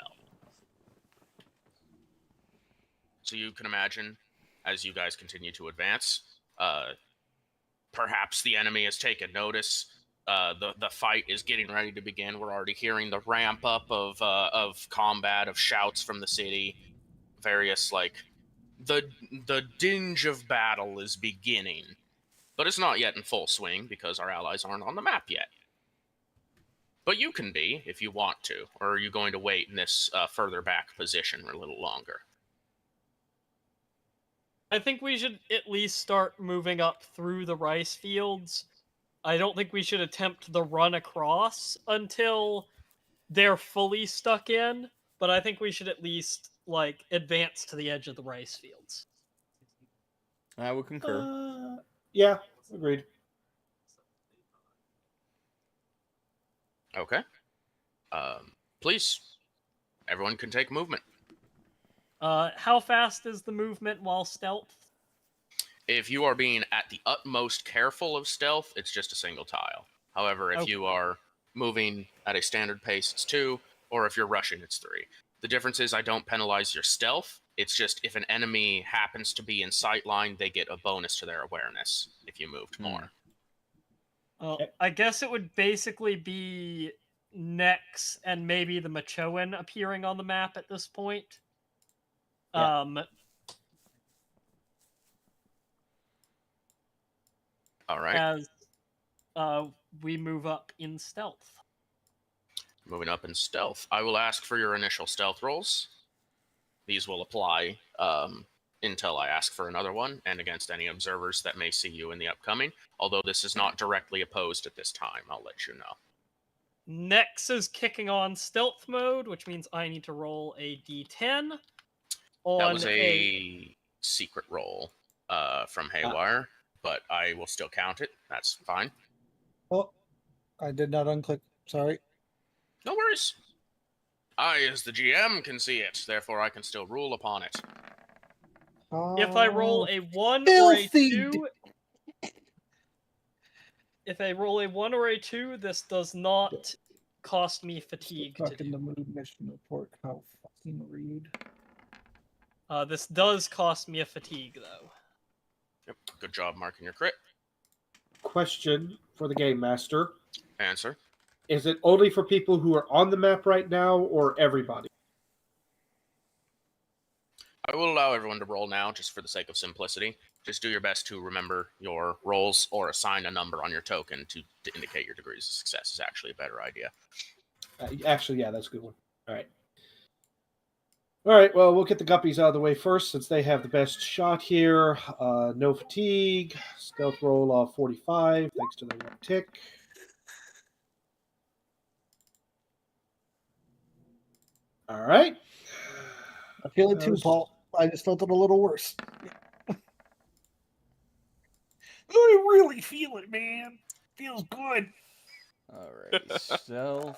So you can imagine, as you guys continue to advance, perhaps the enemy has taken notice. The fight is getting ready to begin. We're already hearing the ramp up of combat, of shouts from the city. Various, like, the dinge of battle is beginning. But it's not yet in full swing because our allies aren't on the map yet. But you can be if you want to, or are you going to wait in this further back position a little longer?
I think we should at least start moving up through the rice fields. I don't think we should attempt the run across until they're fully stuck in, but I think we should at least, like, advance to the edge of the rice fields.
I would concur.
Yeah, agreed.
Okay. Please, everyone can take movement.
How fast is the movement while stealth?
If you are being at the utmost careful of stealth, it's just a single tile. However, if you are moving at a standard pace, it's 2, or if you're rushing, it's 3. The difference is I don't penalize your stealth. It's just if an enemy happens to be in sight line, they get a bonus to their awareness if you moved more.
I guess it would basically be Nex and maybe the Machoan appearing on the map at this point.
Yeah.
All right.
As we move up in stealth.
Moving up in stealth. I will ask for your initial stealth rolls. These will apply until I ask for another one, and against any observers that may see you in the upcoming. Although this is not directly opposed at this time, I'll let you know.
Nex is kicking on stealth mode, which means I need to roll a d10.
That was a secret roll from Haywire, but I will still count it. That's fine.
Oh, I did not unclick. Sorry.
No worries. I, as the GM, can see it, therefore I can still rule upon it.
If I roll a 1 or a
filthy
2... If I roll a 1 or a 2, this does not cost me fatigue to
Fucking
do.
the mood mission report. How fucking rude.
This does cost me a fatigue, though.
Yep. Good job marking your crit.
Question for the game master.
Answer.
Is it only for people who are on the map right now, or everybody?
I will allow everyone to roll now, just for the sake of simplicity. Just do your best to remember your rolls or assign a number on your token to indicate your degrees of success is actually a better idea.
Actually, yeah, that's a good one. All right. All right, well, we'll get the guppies out of the way first, since they have the best shot here. No fatigue. Stealth roll of 45, thanks to the one tick. All right.
I feel it too, Paul. I just felt it a little worse. I really feel it, man. Feels good.
Alright, stealth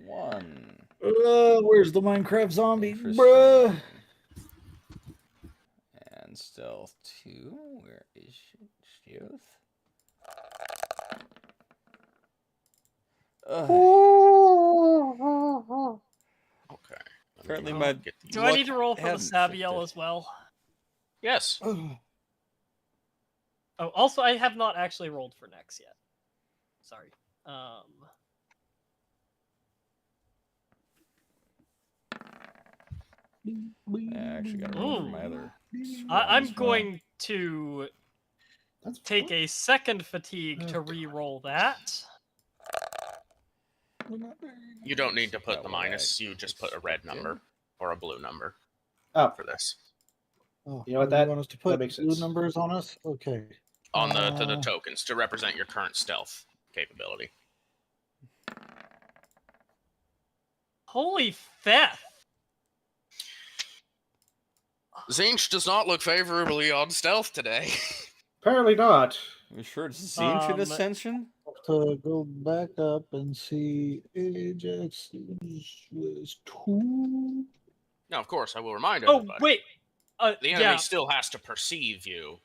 1.
Where's the Minecraft zombie,
Interesting.
bruh?
And stealth 2. Where is it? Stealth.
Okay.
Apparently my
Do I need to roll for the
hadn't
Sabiel
shifted.
as well?
Yes.
Oh, also, I have not actually rolled for Nex yet. Sorry.
I actually got to roll for my other.
I'm
as well.
going to
That's
take
fine.
a second fatigue to re-roll that.
You don't need to put
That
the
way
minus. You just put a red number or a blue number
Oh,
for this.
Oh,
You know what,
you want us to put
makes
blue
sense.
numbers on us? Okay.
On the tokens to represent your current stealth capability.
Holy Feth!
Zinch does not look favorably on stealth today.
apparently not.
Are you sure it's Zinch in Ascension?
To go back up and see Ajax was 2.
Now, of course, I will remind
Oh,
everybody.
wait!
The enemy
Yeah,
still has to perceive you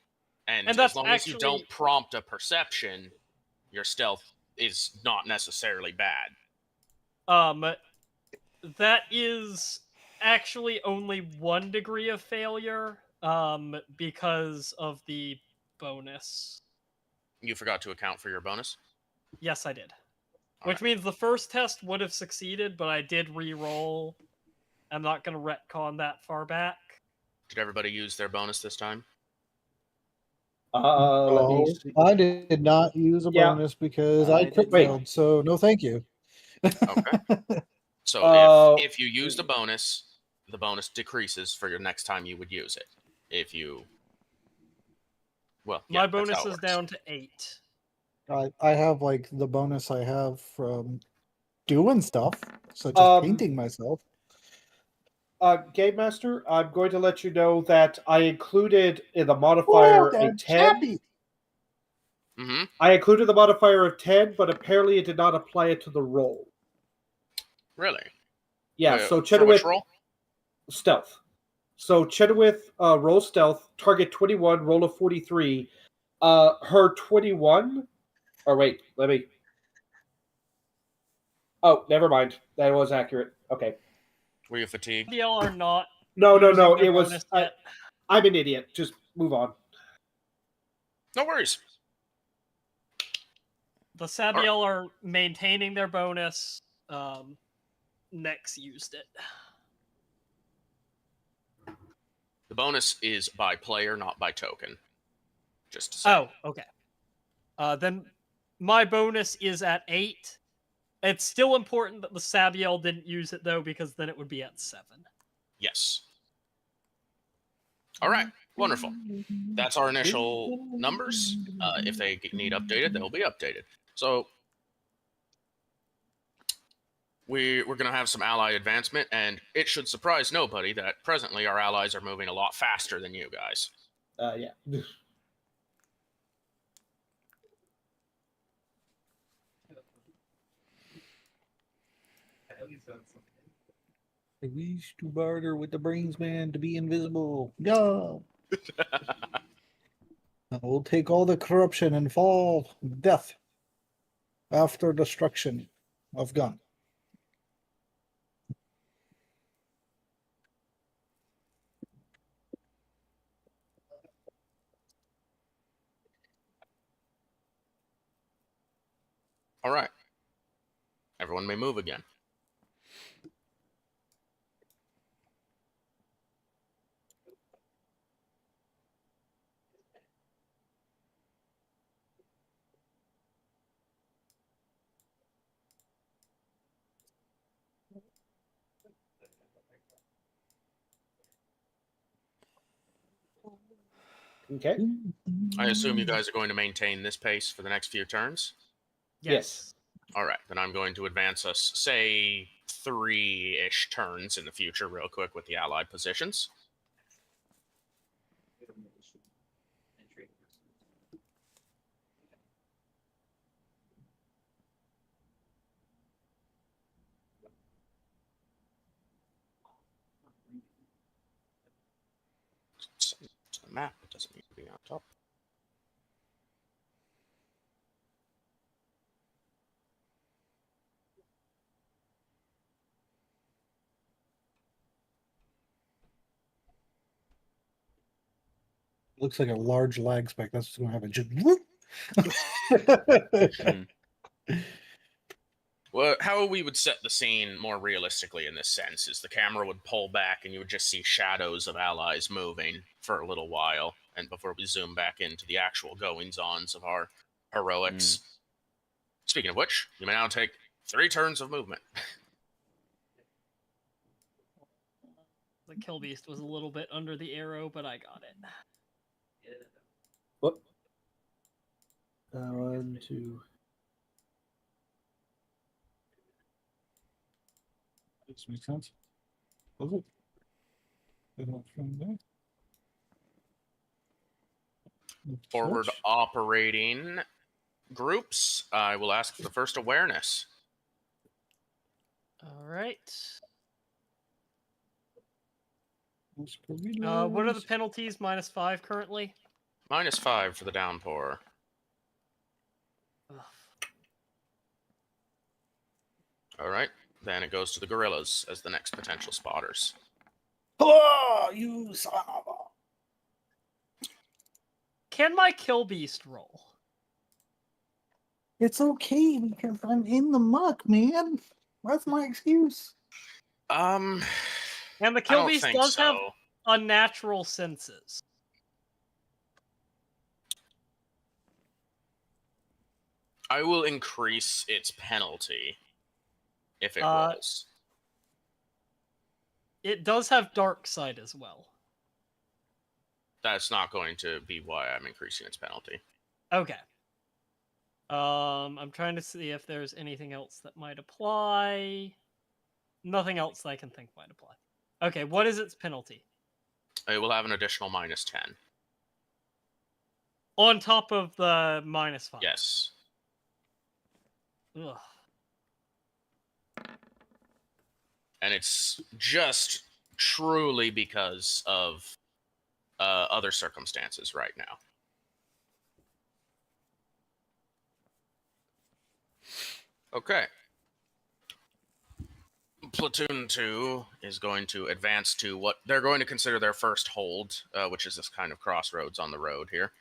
And
And
as
that's
long as you don't
actually-
prompt a perception, your stealth is not necessarily bad.
That is actually only 1 degree of failure, because of the bonus.
You forgot to account for your bonus?
Yes, I did.
All
Which
right.
means the first test would have succeeded, but I did re-roll. I'm not going to retcon that far back.
Did everybody use their bonus this time?
Let me
Oh,
see.
I did not use a
Yeah.
bonus because
I
I crit
did.
failed, so no thank you.
Okay. So if you used a bonus, the bonus decreases for your next time you would use it. If you... Well, yeah,
My
that's how
bonus
it
is
works.
down to 8.
I have like the bonus I have from doing stuff, such as painting myself.
Game Master, I'm going to let you know that I included in the modifier a 10.
Chappy.
Mm-hmm.
I included the modifier of 10, but apparently it did not apply it to the roll.
Really?
Yeah, so
For which
Chenoweth
roll?
stealth. So Chenoweth roll stealth, target 21, roll of 43. Her 21. Or wait, let me. Oh, never mind. That was accurate. Okay.
Were you fatigued?
DL are not.
No.
using their
It was.
bonus yet.
I'm an idiot. Just move on.
No worries.
The Sabiel are maintaining their bonus. Nex used it.
The bonus is by player, not by token. Just to say.
Oh, okay. Then my bonus is at 8. It's still important that the Sabiel didn't use it, though, because then it would be at 7.
Yes. All right. Wonderful. That's our initial numbers. If they need updated, they'll be updated. So we're going to have some ally advancement, and it should surprise nobody that presently our allies are moving a lot faster than you guys.
Yeah.
I wish to barter with the brains man to be invisible. Yeah. I will take all the corruption and fall, death, after destruction of gun.
All right. Everyone may move again.
Okay.
I assume you guys are going to maintain this pace for the next few turns?
Yes.
All right, then I'm going to advance us, say, 3-ish turns in the future real quick with the allied positions. It's the map, it doesn't need to be on top.
Looks like a large lag spike. That's what's going to happen. Just
Well, how we would set the scene more realistically in this sense is the camera would pull back and you would just see shadows of allies moving for a little while, and before we zoom back into the actual goings-ons of our heroics. Speaking of which, you may now take 3 turns of movement.
The Kill Beast was a little bit under the arrow, but I got it.
Whoop. 1, 2.
This makes sense. Does it?
Forward operating groups, I will ask for the first awareness.
All right. What are the penalties? -5 currently?
-5 for the downpour.
Ugh.
All right. Then it goes to the gorillas as the next potential spotters.
Oh, you son of a...
Can my kill beast roll?
It's okay because I'm in the muck, man. That's my excuse.
And the
I
kill
don't
beast
think
does have
so.
unnatural senses.
I will increase its penalty if it
Uh,
rolls.
It does have dark sight as well.
That's not going to be why I'm increasing its penalty.
Okay. I'm trying to see if there's anything else that might apply. Nothing else that I can think might apply. Okay, what is its penalty?
It will have an additional -10.
On top of the -5.
Yes.
Ugh.
And it's just truly because of other circumstances right now. Okay. Platoon 2 is going to advance to what they're going to consider their first hold, which is this kind of crossroads on the road here.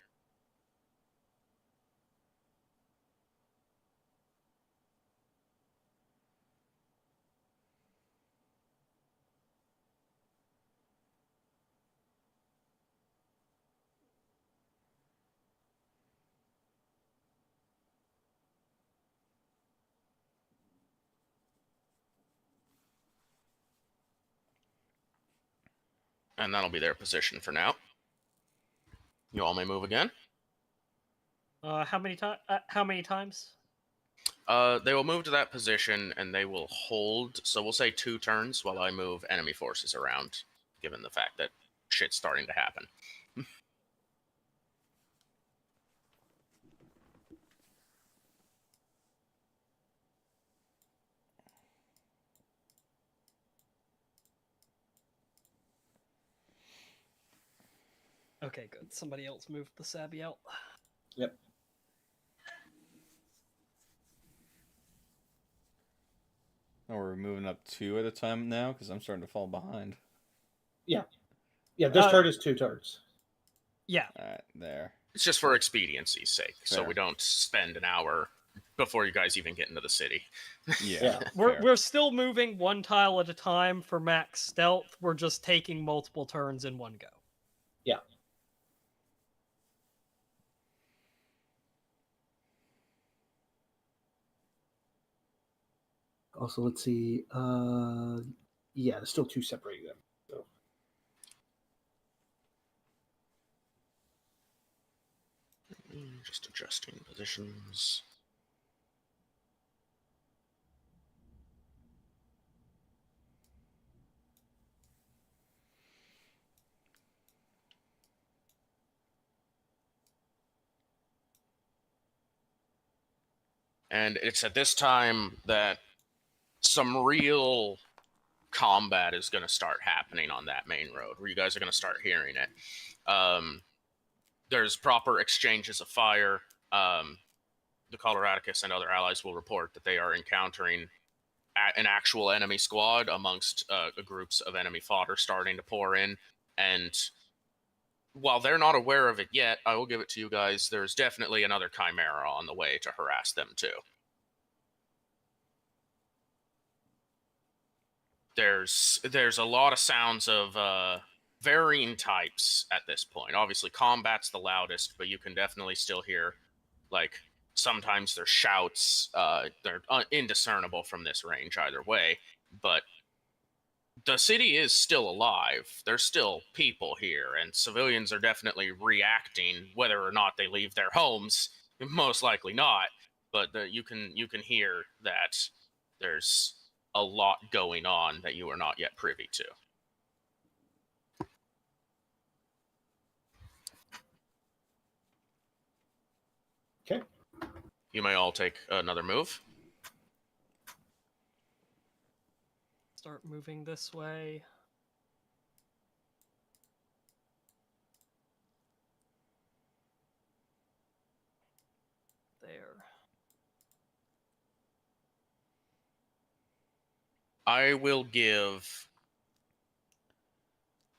And that'll be their position for now. You all may move again.
How many times?
They will move to that position and they will hold. So we'll say 2 turns while I move enemy forces around, given the fact that shit's starting to happen.
Okay, good. Somebody else moved the Sabby out.
Yep.
Oh, we're moving up 2 at a time now because I'm starting to fall behind.
Yeah. Yeah, this turn is 2 turns.
Yeah.
All right, there.
It's just for expediency's sake, so
Fair.
we don't spend an hour before you guys even get into the city.
Yeah.
Yeah.
We're still moving one tile at a time for max stealth. We're just taking multiple turns in one go.
Yeah. Also, let's see. Yeah, there's still 2 separating them. So.
Just adjusting positions. And it's at this time that some real combat is going to start happening on that main road, where you guys are going to start hearing it. There's proper exchanges of fire. The Coloradicus and other allies will report that they are encountering an actual enemy squad amongst groups of enemy fodder starting to pour in. And while they're not aware of it yet, I will give it to you guys, there's definitely another Chimera on the way to harass them too. There's a lot of sounds of varying types at this point. Obviously, combat's the loudest, but you can definitely still hear, like, sometimes there's shouts. They're indiscernible from this range either way, but the city is still alive. There's still people here, and civilians are definitely reacting, whether or not they leave their homes. Most likely not, but you can hear that there's a lot going on that you are not yet privy to.
Okay.
You may all take another move.
Start moving this way.
I will give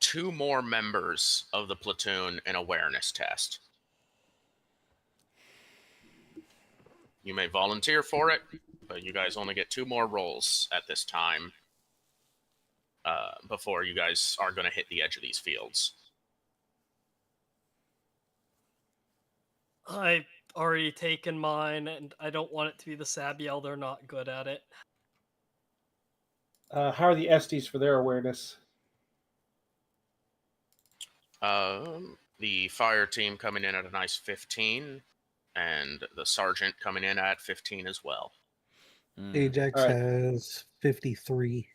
2 more members of the platoon an awareness test. You may volunteer for it, but you guys only get 2 more rolls at this time before you guys are going to hit the edge of these fields.
I've already taken mine, and I don't want it to be the Sabiel. They're not good at it.
How are the Estes for their awareness?
The fire team coming in at a nice 15, and the sergeant coming in at 15 as well.
Ajax
All right.
has 53.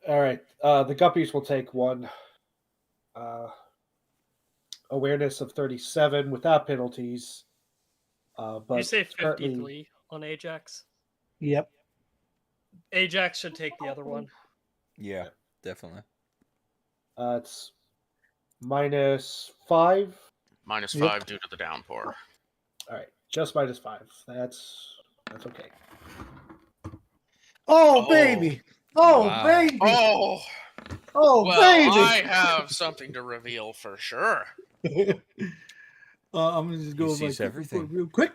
All right. The Guppies will take 1. Awareness of 37 without penalties. But
You say
currently,
53 on Ajax?
Yep.
Ajax should take the other one.
Yeah, definitely.
It's -5.
-5 due to the downpour.
All right, just -5. That's okay.
Oh,
Oh.
baby! Oh,
Wow.
baby!
Oh,
Oh,
well,
baby!
I have something to reveal for sure.
I'm gonna just go
He
with my
sees
quick
everything.
report real quick.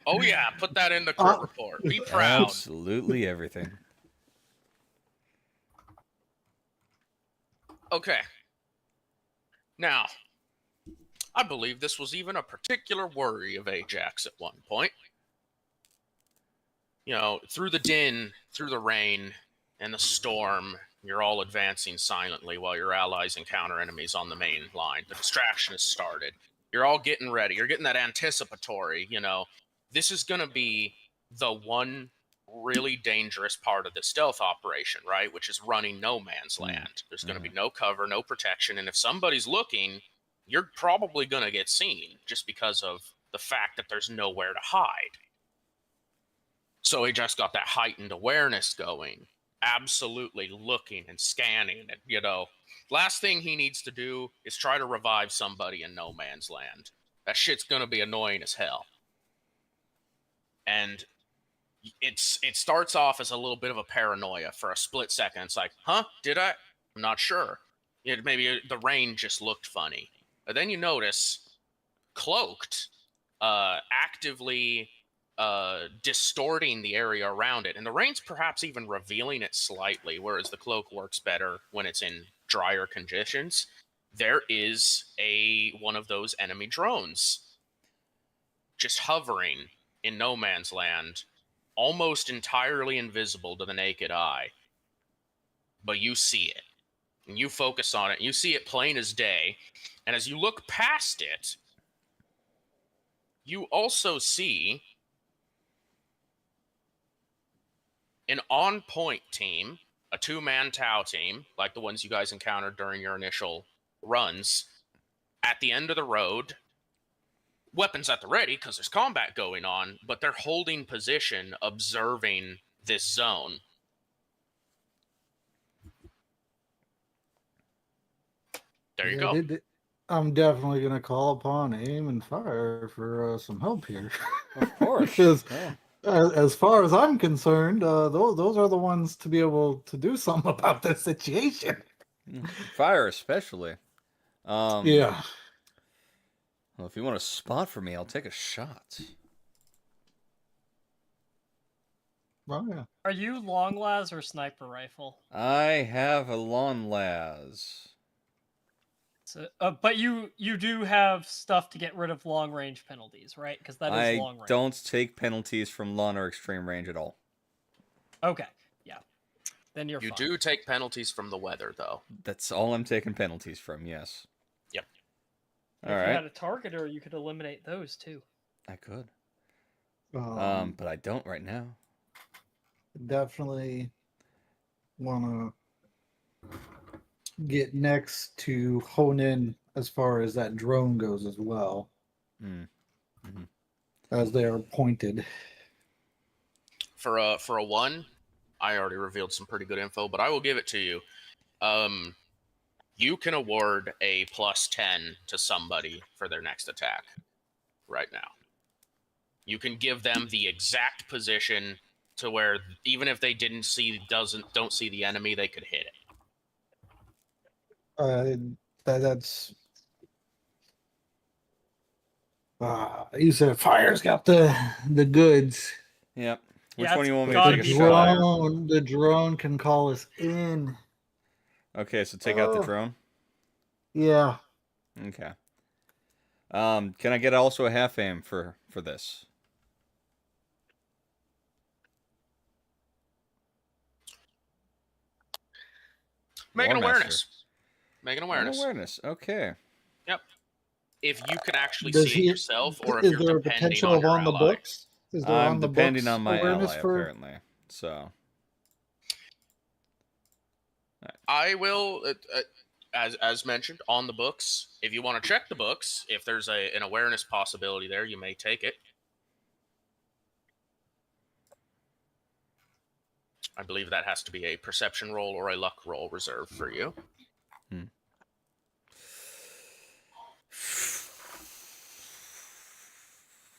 Oh yeah, put that in the crit report. Be proud.
Absolutely everything.
Okay. Now, I believe this was even a particular worry of Ajax at one point. You know, through the din, through the rain, and the storm, you're all advancing silently while your allies encounter enemies on the main line. The distraction has started. You're all getting ready. You're getting that anticipatory, this is going to be the one really dangerous part of the stealth operation, right? Which is running no man's land. There's going to be no cover, no protection. And if somebody's looking, you're probably going to get seen just because of the fact that there's nowhere to hide. So he just got that heightened awareness going, absolutely looking and scanning. And, last thing he needs to do is try to revive somebody in no man's land. That shit's going to be annoying as hell. And it starts off as a little bit of a paranoia for a split second. It's like, huh? Did I? I'm not sure. Maybe the rain just looked funny. But then you notice Cloaked actively distorting the area around it. And the rain's perhaps even revealing it slightly, whereas the cloak works better when it's in drier conditions. There is one of those enemy drones just hovering in no man's land, almost entirely invisible to the naked eye. But you see it, and you focus on it, and you see it plain as day. And as you look past it, you also see an on-point team, a 2-man Tau team, like the ones you guys encountered during your initial runs, at the end of the road, weapons at the ready because there's combat going on, but they're holding position, observing this zone. There you go.
I'm definitely gonna call upon aim and fire for some help here.
Of course.
Because
Yeah.
as far as I'm concerned, those are the ones to be able to do something about this situation.
Fire especially.
Yeah.
Well, if you want a spot for me, I'll take a shot.
Well, yeah.
Are you long las or sniper rifle?
I have a lawn las.
So, but you do have stuff to get rid of long range penalties, right? Because that is long range.
I don't take penalties from lawn or extreme range at all.
Okay, yeah. Then you're
You
fine.
do take penalties from the weather, though.
That's all I'm taking penalties from, yes.
Yep.
If
All
you
right.
had a targeter, you could eliminate those too.
I could.
Um,
But I don't right now.
Definitely want to get next to hone in as far as that drone goes as well, as they are pointed.
For a 1, I already revealed some pretty good info, but I will give it to you. You can award a +10 to somebody for their next attack right now. You can give them the exact position to where even if they don't see the enemy, they could hit it.
That's. You said fire's got the goods.
Yep. Which
Yeah,
one do you want me
it's
to
gotta
take a
be
shot at?
The drone can call us in.
Okay, so take out the drone.
Yeah.
Okay. Can I get also a half aim for this?
Make an
Warmaster.
awareness. Make an awareness.
An awareness. Okay.
Yep. If you can actually
Does
see it
he-
yourself, or if
Is
you're
there a
depending
potential
on
of
your
on the
ally.
books? Is there
I'm
on the
depending
books
on my
awareness
ally,
for?
apparently. So.
I will, as mentioned, on the books. If you want to check the books, if there's an awareness possibility there, you may take it. I believe that has to be a perception roll or a luck roll reserved for you.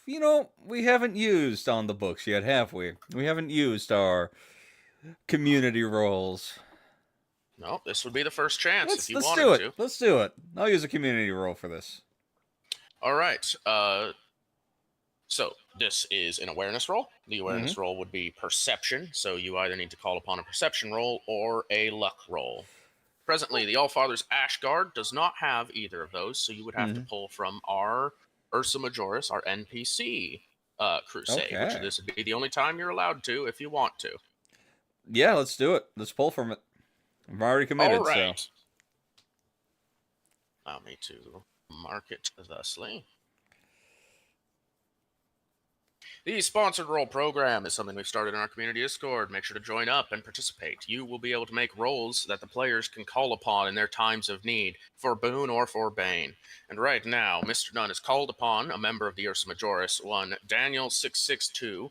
You know, we haven't used on the books yet, have we? We haven't used our community rolls.
No, this would be the first chance if you
Let's
wanted
do it.
to.
Let's do it. I'll use a community roll for this.
All right. So this is an awareness roll. The awareness roll would be perception. So you either need to call upon a perception roll or a luck roll. Presently, the Allfather's Ashguard does not have either of those, so you would have to pull from our Ursa Majoris, our NPC crusade, which
Okay.
this would be the only time you're allowed to if you want to.
Yeah, let's do it. Let's pull from it. I'm already committed,
All right.
so.
Allow me to mark it thusly. The sponsored roll program is something we've started in our community Discord. Make sure to join up and participate. You will be able to make rolls that the players can call upon in their times of need, for boon or for bane. And right now, Mr. Nunn has called upon a member of the Ursa Majoris, one Daniel662,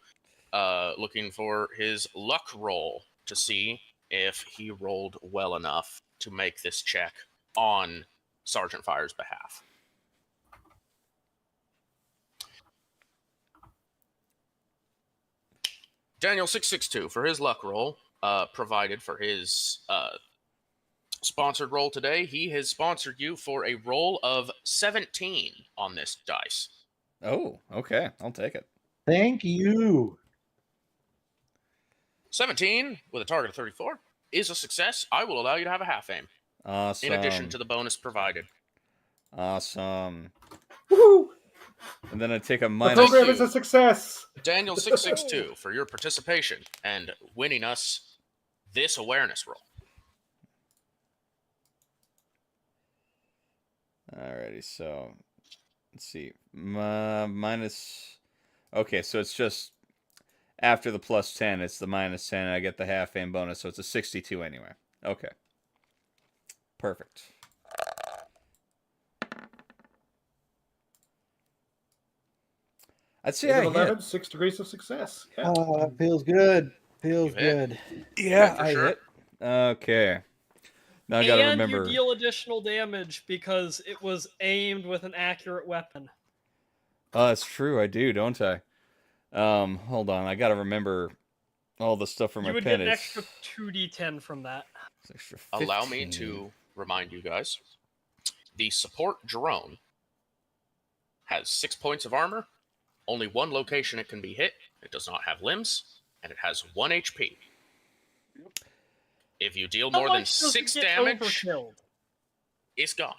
looking for his luck roll to see if he rolled well enough to make this check on Sergeant Fire's behalf. Daniel662, for his luck roll, provided for his sponsored roll today, he has sponsored you for a roll of 17 on this dice.
Oh, okay. I'll take it.
Thank you.
17 with a target of 34 is a success. I will allow you to have a half aim,
Awesome.
in addition to the bonus provided.
Awesome.
Woohoo!
And then I take a
The
minus.
program
you.
is a success.
Daniel662 for your participation and winning us this awareness roll.
Alrighty, so let's see. Minus. Okay, so it's just after the plus 10, it's the minus 10, and I get the half aim bonus, so it's a 62 anyway. Okay. Perfect. I'd say I
11,
hit.
6 degrees of success. Yeah.
Feels good. Feels
You hit.
good.
Yeah,
for
I
sure.
hit. Okay. Now I gotta
And
remember.
you deal additional damage because it was aimed with an accurate weapon.
Oh, that's true. I do, don't I? Hold on. I gotta remember all the stuff for my
You would get an
penance.
extra 2d10 from that.
It's extra
Allow me
15.
to remind you guys. The support drone has 6 points of armor, only one location it can be hit, it does not have limbs, and it has 1 HP. If you deal more
How
than
much does it
6
get
damage,
overkilled?
it's gone.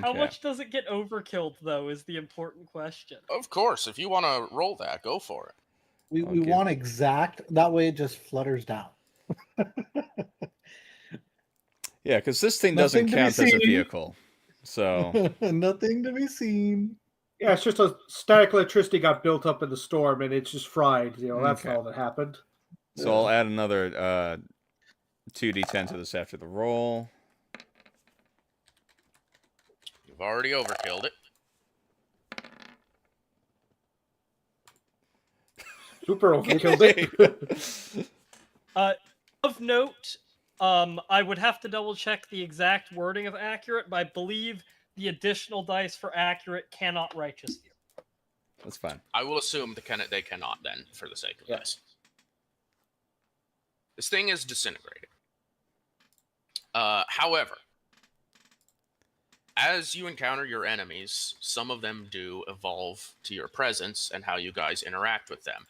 How
Okay.
much does it get overkilled, though, is the important question.
Of course, if you want to roll that, go for it.
We
Okay.
want exact. That way it just flutters down.
Yeah, because this thing
Nothing
doesn't
to be
count as a
seen.
vehicle. So,
Nothing to be seen.
Yeah, it's just a static electricity got built up in the storm and it's just fried. You know, that's
Okay.
all that happened.
so I'll add another 2d10 to this after the roll.
You've already overkilled it.
Super overkilled it.
Of note, I would have to double check the exact wording of accurate, but I believe the additional dice for accurate cannot righteous you.
That's fine.
I will assume they cannot then, for the sake of this. This thing is disintegrated. However, as you encounter your enemies, some of them do evolve to your presence and how you guys interact with them.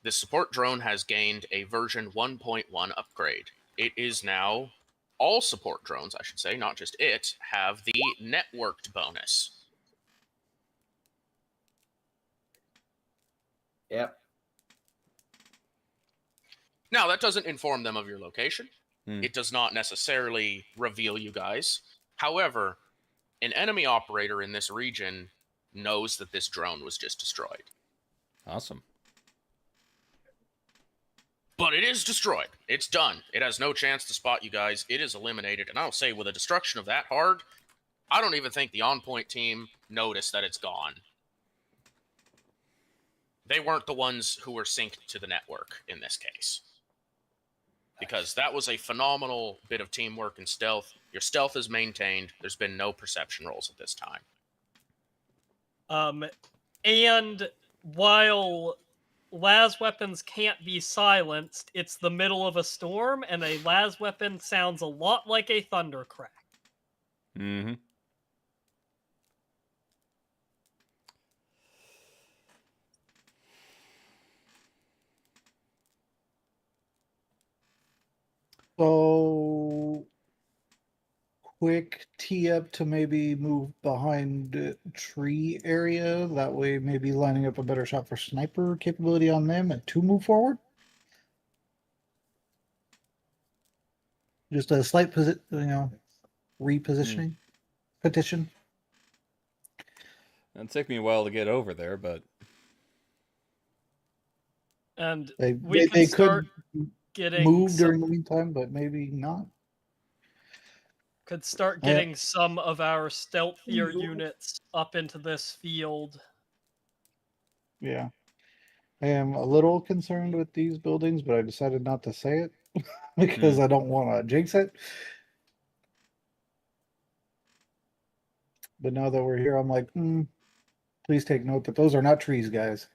This support drone has gained a version 1.1 upgrade. It is now, all support drones, I should say, not just it, have the networked bonus.
Yep.
Now, that doesn't inform them of your location.
Hmm.
It does not necessarily reveal you guys. However, an enemy operator in this region knows that this drone was just destroyed.
Awesome.
But it is destroyed. It's done. It has no chance to spot you guys. It is eliminated. And I'll say, with a destruction of that hard, I don't even think the on-point team noticed that it's gone. They weren't the ones who were synced to the network in this case. Because that was a phenomenal bit of teamwork and stealth. Your stealth is maintained. There's been no perception rolls at this time.
And while las weapons can't be silenced, it's the middle of a storm, and a las weapon sounds a lot like a thundercrack.
Mm-hmm.
So, quick tee up to maybe move behind tree area. That way, maybe lining up a better shot for sniper capability on them and to move forward. Just a slight repositioning. Petition.
It'll take me a while to get over there, but
And
They
could start
could
getting
move
some,
during the meantime, but maybe not.
could start getting some of our stealthier units up into this field.
Yeah. I am a little concerned with these buildings, but I decided not to say it because I don't want to jinx it. But now that we're here, I'm like, please take note that those are not trees, guys.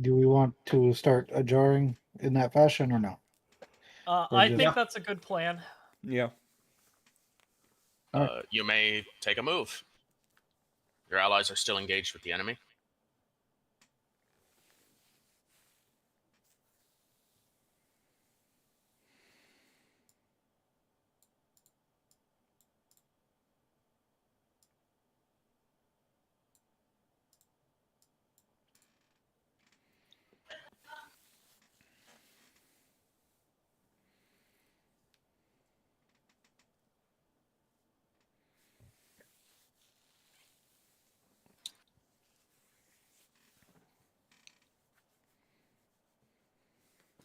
Do we want to start jarring in that fashion or no?
I
just-
think that's a good plan.
yeah.
You may take a move. Your allies are still engaged with the enemy.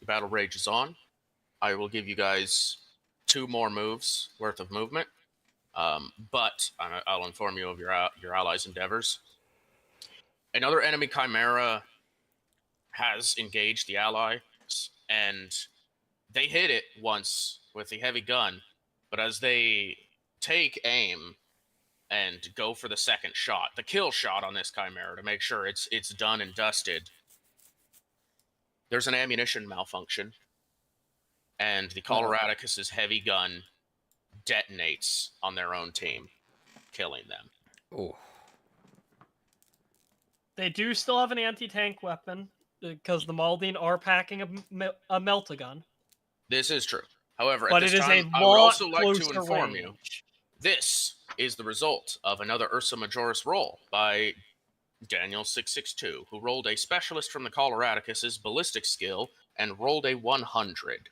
The battle rages on. I will give you guys 2 more moves worth of movement, but I'll inform you of your allies' endeavors. Another enemy chimera has engaged the allies, and they hit it once with the heavy gun, but as they take aim and go for the second shot, the kill shot on this chimera to make sure it's done and dusted, there's an ammunition malfunction, and the Coloradicus's heavy gun detonates on their own team, killing them.
Oh.
They do still have an anti-tank weapon, because the Maldine are packing a melt-a-gun.
This is true. However,
But
at this
it is
time,
a
I would
lot
also like to
closer
inform
range.
you, this is the result of another Ursa Majoris roll by Daniel 662, who rolled a specialist from the Coloradicus's ballistic skill and rolled a 100.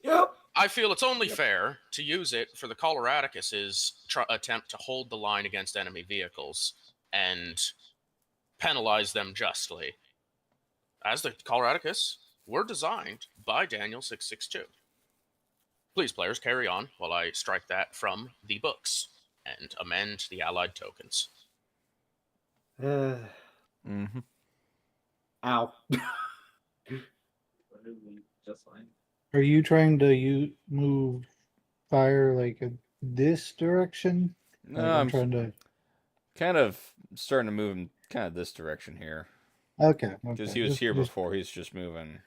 Yep.
I feel it's only fair to use it for the Coloradicus's attempt to hold the line against enemy vehicles and penalize them justly, as the Coloradicus were designed by Daniel 662. Please, players, carry on while I strike that from the books and amend the allied tokens.
Mm-hmm.
Ow.
Are you trying to move fire like this direction?
No,
Like, I'm
I'm
trying to.
kind of starting to move in kind of this direction here.
Okay.
Because
Okay.
he was here
just-
before, he's just moving.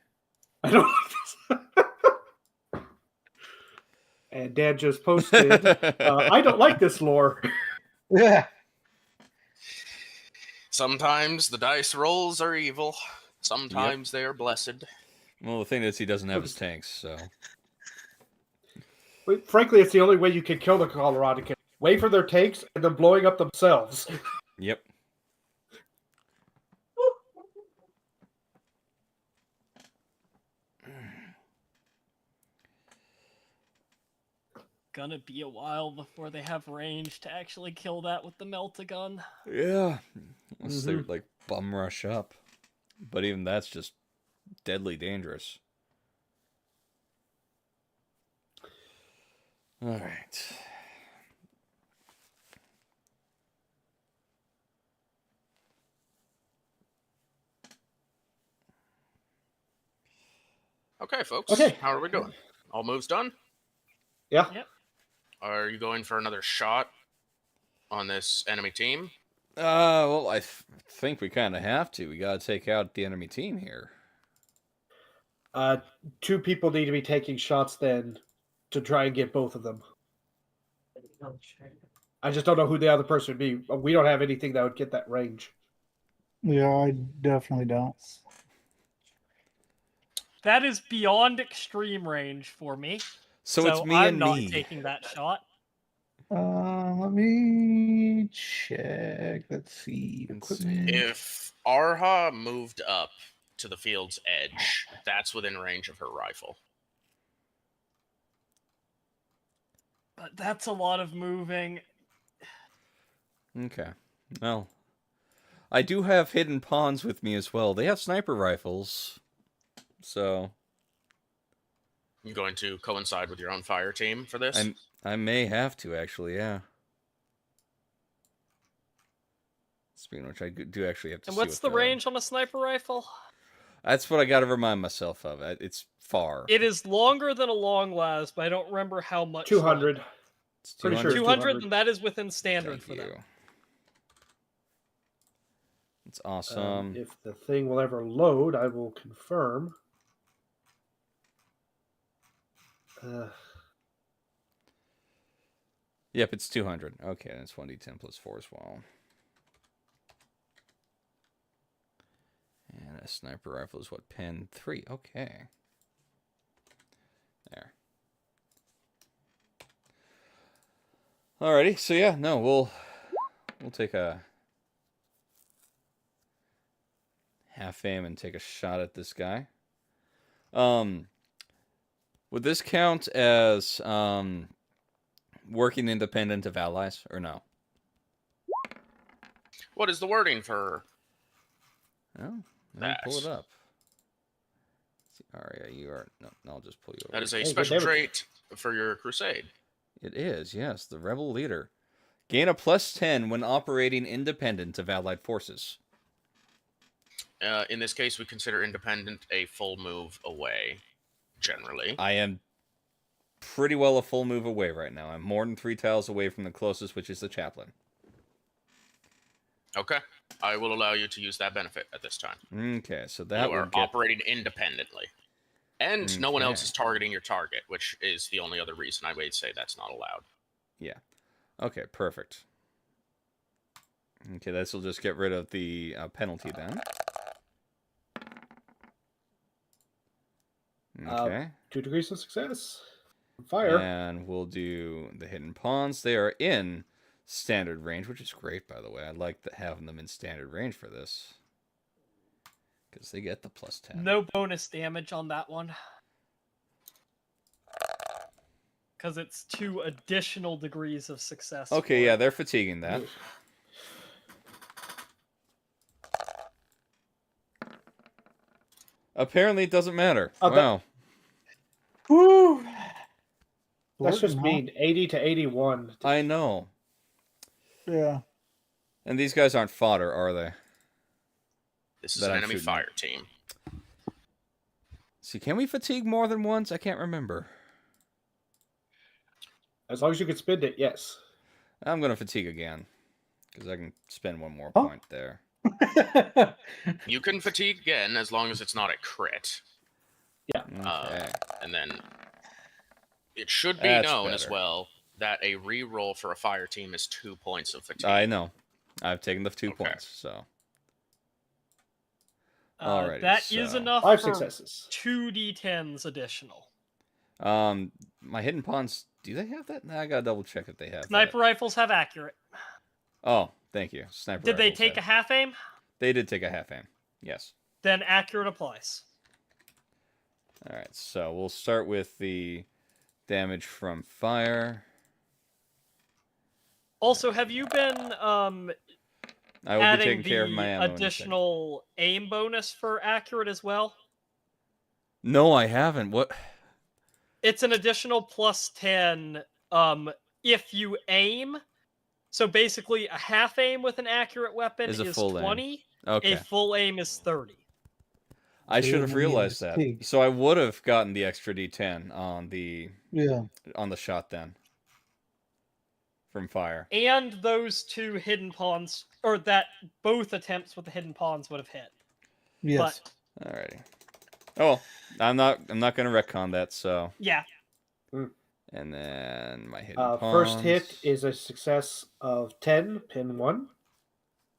I don't like this. And Dad just posted, I don't like this lore.
Yeah.
Sometimes the dice rolls are evil. Sometimes they are blessed.
Well, the thing is, he doesn't have his tanks, so.
But frankly, it's the only way you can kill the Colorado kids. Wait for their tanks and then blowing up themselves.
Yep.
Gonna be a while before they have range to actually kill that with the melt-a-gun.
Yeah. Unless they, like, bum rush up. But even that's just deadly dangerous. Alright.
Okay, folks.
Okay.
How are we doing? All moves done?
Yeah.
Yep.
Are you going for another shot on this enemy team?
Well, I think we kind of have to. We gotta take out the enemy team here.
2 people need to be taking shots then to try and get both of them. I just don't know who the other person would be. We don't have anything that would get that range.
Yeah, I definitely don't.
That is beyond extreme range for me.
So it's me
I'm
and
not
me.
taking that shot.
Let me check. Let's see.
Let's see.
Equipment.
If Arha moved up to the field's edge, that's within range of her rifle.
But that's a lot of moving.
Okay. Well, I do have hidden pawns with me as well. They have sniper rifles. So
You going to coincide with your own fire team for this?
I may have to, actually, yeah. Speaking of which, I do actually have to
And
see
what's
what
the range on a sniper rifle?
That's what I gotta remind myself of. It's far.
It is longer than a long las, but I don't remember how much.
200.
It's
Pretty sure it's
200, and that is within standard
Thank
for
you.
them.
It's awesome.
If the thing will ever load, I will confirm.
Yep, it's 200. Okay, that's 1d10 plus 4 as well. And a sniper rifle is what? Pen 3. Okay. There. Alrighty, so yeah, no, we'll take a half aim and take a shot at this guy. Would this count as working independent of allies or no?
What is the wording for?
Oh, let me pull it
That.
up. See, Aria, you are no. I'll just pull you over.
That is a
Hey,
special
good
trait for your crusade.
It is, yes, the rebel leader. Gain a +10 when operating independent of allied forces.
In this case, we consider independent a full move away, generally.
I am pretty well a full move away right now. I'm more than 3 tiles away from the closest, which is the chaplain.
Okay. I will allow you to use that benefit at this time.
Okay, so that
You
will
are
get...
operating independently. And no one else
Okay.
is targeting your target, which is the only other reason I would say that's not allowed.
Yeah. Okay, perfect. Okay, this will just get rid of the penalty then. Okay.
2 degrees of success. Fire.
And we'll do the hidden pawns. They are in standard range, which is great, by the way. I like having them in standard range for this. Because they get the +10.
No bonus damage on that one. Because it's 2 additional degrees of success.
Okay,
for
yeah,
it.
they're fatiguing that. Apparently it doesn't matter.
Oh, that-
Wow.
Woo!
That's just
Working,
mean 80 to 81.
I know.
huh? Yeah.
And these guys aren't fodder, are they?
This is
That
an
I'm
enemy
shooting
fire team.
See, can we fatigue more than once? I can't remember.
As long as you can spend it, yes.
I'm going to fatigue again, because I can spend one more
Oh.
point there.
You can fatigue again as long as it's not a crit.
Okay.
And then it should be
That's
known as
better.
well that a re-roll for a fire team is 2 points of fatigue.
I know. I've taken the 2
Okay.
points, so. Alrighty,
That is
so-
enough
5
for
successes.
2d10s additional.
My hidden pawns, do they have that? Nah, I gotta double check if they have
Sniper
that.
rifles have accurate.
Oh, thank you. Sniper
Did they
rifles
take a
have-
half aim?
They did take a half aim. Yes.
Then accurate applies.
Alright, so we'll start with the damage from fire.
Also, have you been
I will be
adding
taking care of my
the
ammo in a second.
additional aim bonus for accurate as well?
No, I haven't. What?
It's an additional +10 if you aim. So basically, a half aim with an accurate weapon
Is
is
a full aim.
20.
Okay.
A full aim is 30.
I
So
should
you're
have
gonna need a
realized that.
fatigue.
So I would have gotten the extra D10 on the
Yeah.
shot then. From fire.
And those 2 hidden pawns, or that both attempts with the hidden pawns would have hit.
Yes.
But
Alrighty. Oh, I'm not gonna retcon that, so.
yeah,
And then my hidden pawns.
First hit is a success of 10, pin 1.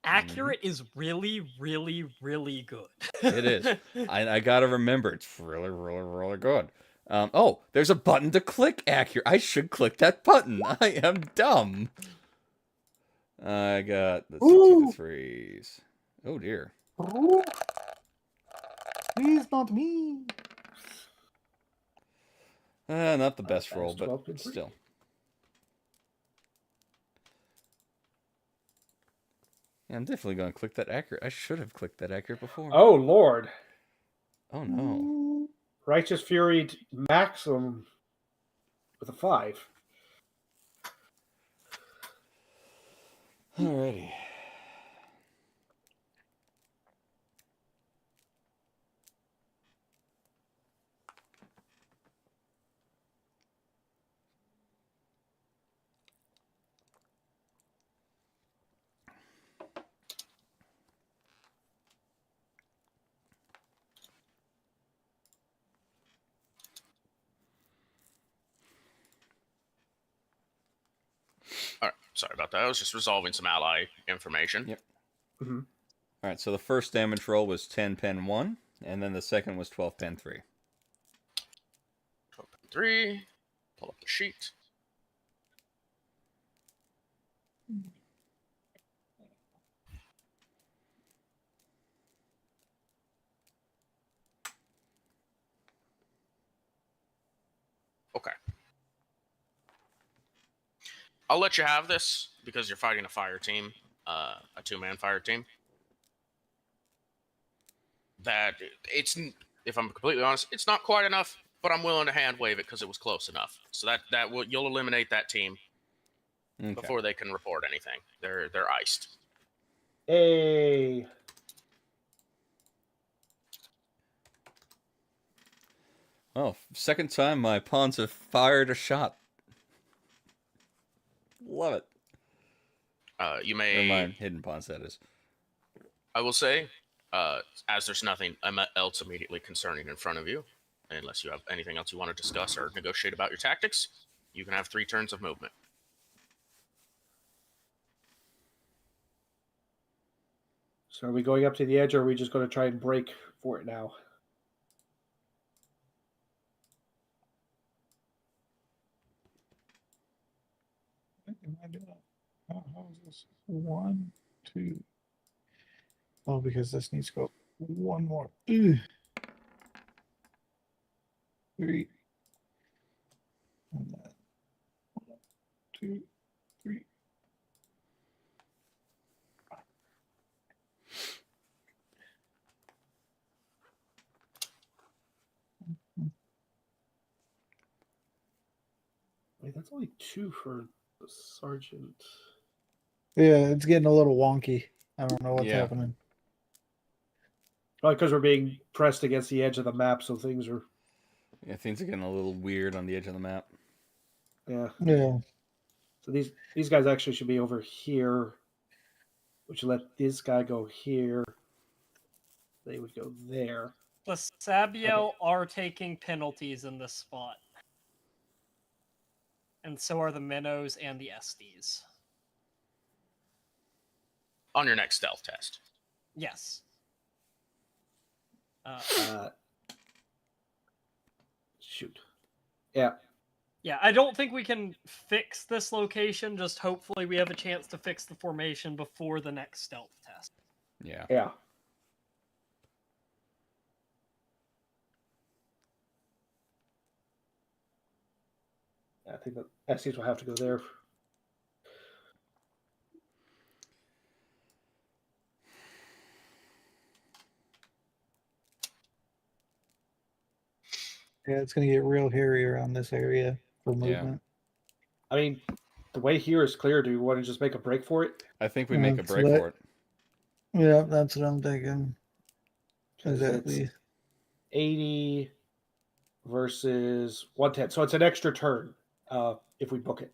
accurate is really, really, really good.
It is. I gotta remember, it's really, really, really good. Oh, there's a button to click accurate. I should click that button. I am dumb. I got the 2 to 3s. Oh dear.
Ooh. Please, not me.
Not the best
That
roll,
is
but
12 to 3.
still. Yeah, I'm definitely going to click that accurate. I should have clicked that accurate before.
Oh, Lord.
Oh no.
Righteous Fury maximum with a 5.
Alrighty.
All right, sorry about that. I was just resolving some ally information.
Yep.
Mm-hmm.
Alright, so the first damage roll was 10 pen 1, and then the second was 12 pen 3.
12 pen 3. Pull up the sheet. Okay. I'll let you have this because you're fighting a fire team, a 2-man fire team. That it's, if I'm completely honest, it's not quite enough, but I'm willing to hand wave it because it was close enough. So that will, you'll eliminate that team
Okay.
before they can report anything. They're iced.
Hey.
Oh, second time my pawns have fired a shot. Love it.
You
Or
may.
my hidden pawns, that is.
I will say, as there's nothing else immediately concerning in front of you, unless you have anything else you want to discuss or negotiate about your tactics, you can have 3 turns of movement.
So are we going up to the edge, or are we just going to try and break for it now?
What am I doing? How is this? 1, 2. Oh, because this needs to go one more. Ugh. 3. And then 1, 2, 3.
Wait, that's only 2 for the sergeant.
Yeah, it's getting a little wonky. I don't know what's
Yeah.
happening.
Probably because we're being pressed against the edge of the map, so things are.
Yeah, things are getting a little weird on the edge of the map.
Yeah.
Yeah.
So these guys actually should be over here. Which let this guy go here. They would go there.
The Sabiel are taking penalties in this spot. And so are the Minnows and the Estes.
On your next stealth test.
Yes.
Shoot. Yeah.
Yeah, I don't think we can fix this location. Just hopefully we have a chance to fix the formation before the next stealth test.
Yeah.
Yeah. I think the Estes will have to go there.
Yeah, it's gonna get real hairy around this area for movement.
I mean, the way here is clear. Do you want to just make a break for it?
I think we make a
That's
break
what-
for it.
Yeah, that's what I'm thinking.
'Cause
Exactly.
it's 80 versus 110. So it's an extra turn if we book it.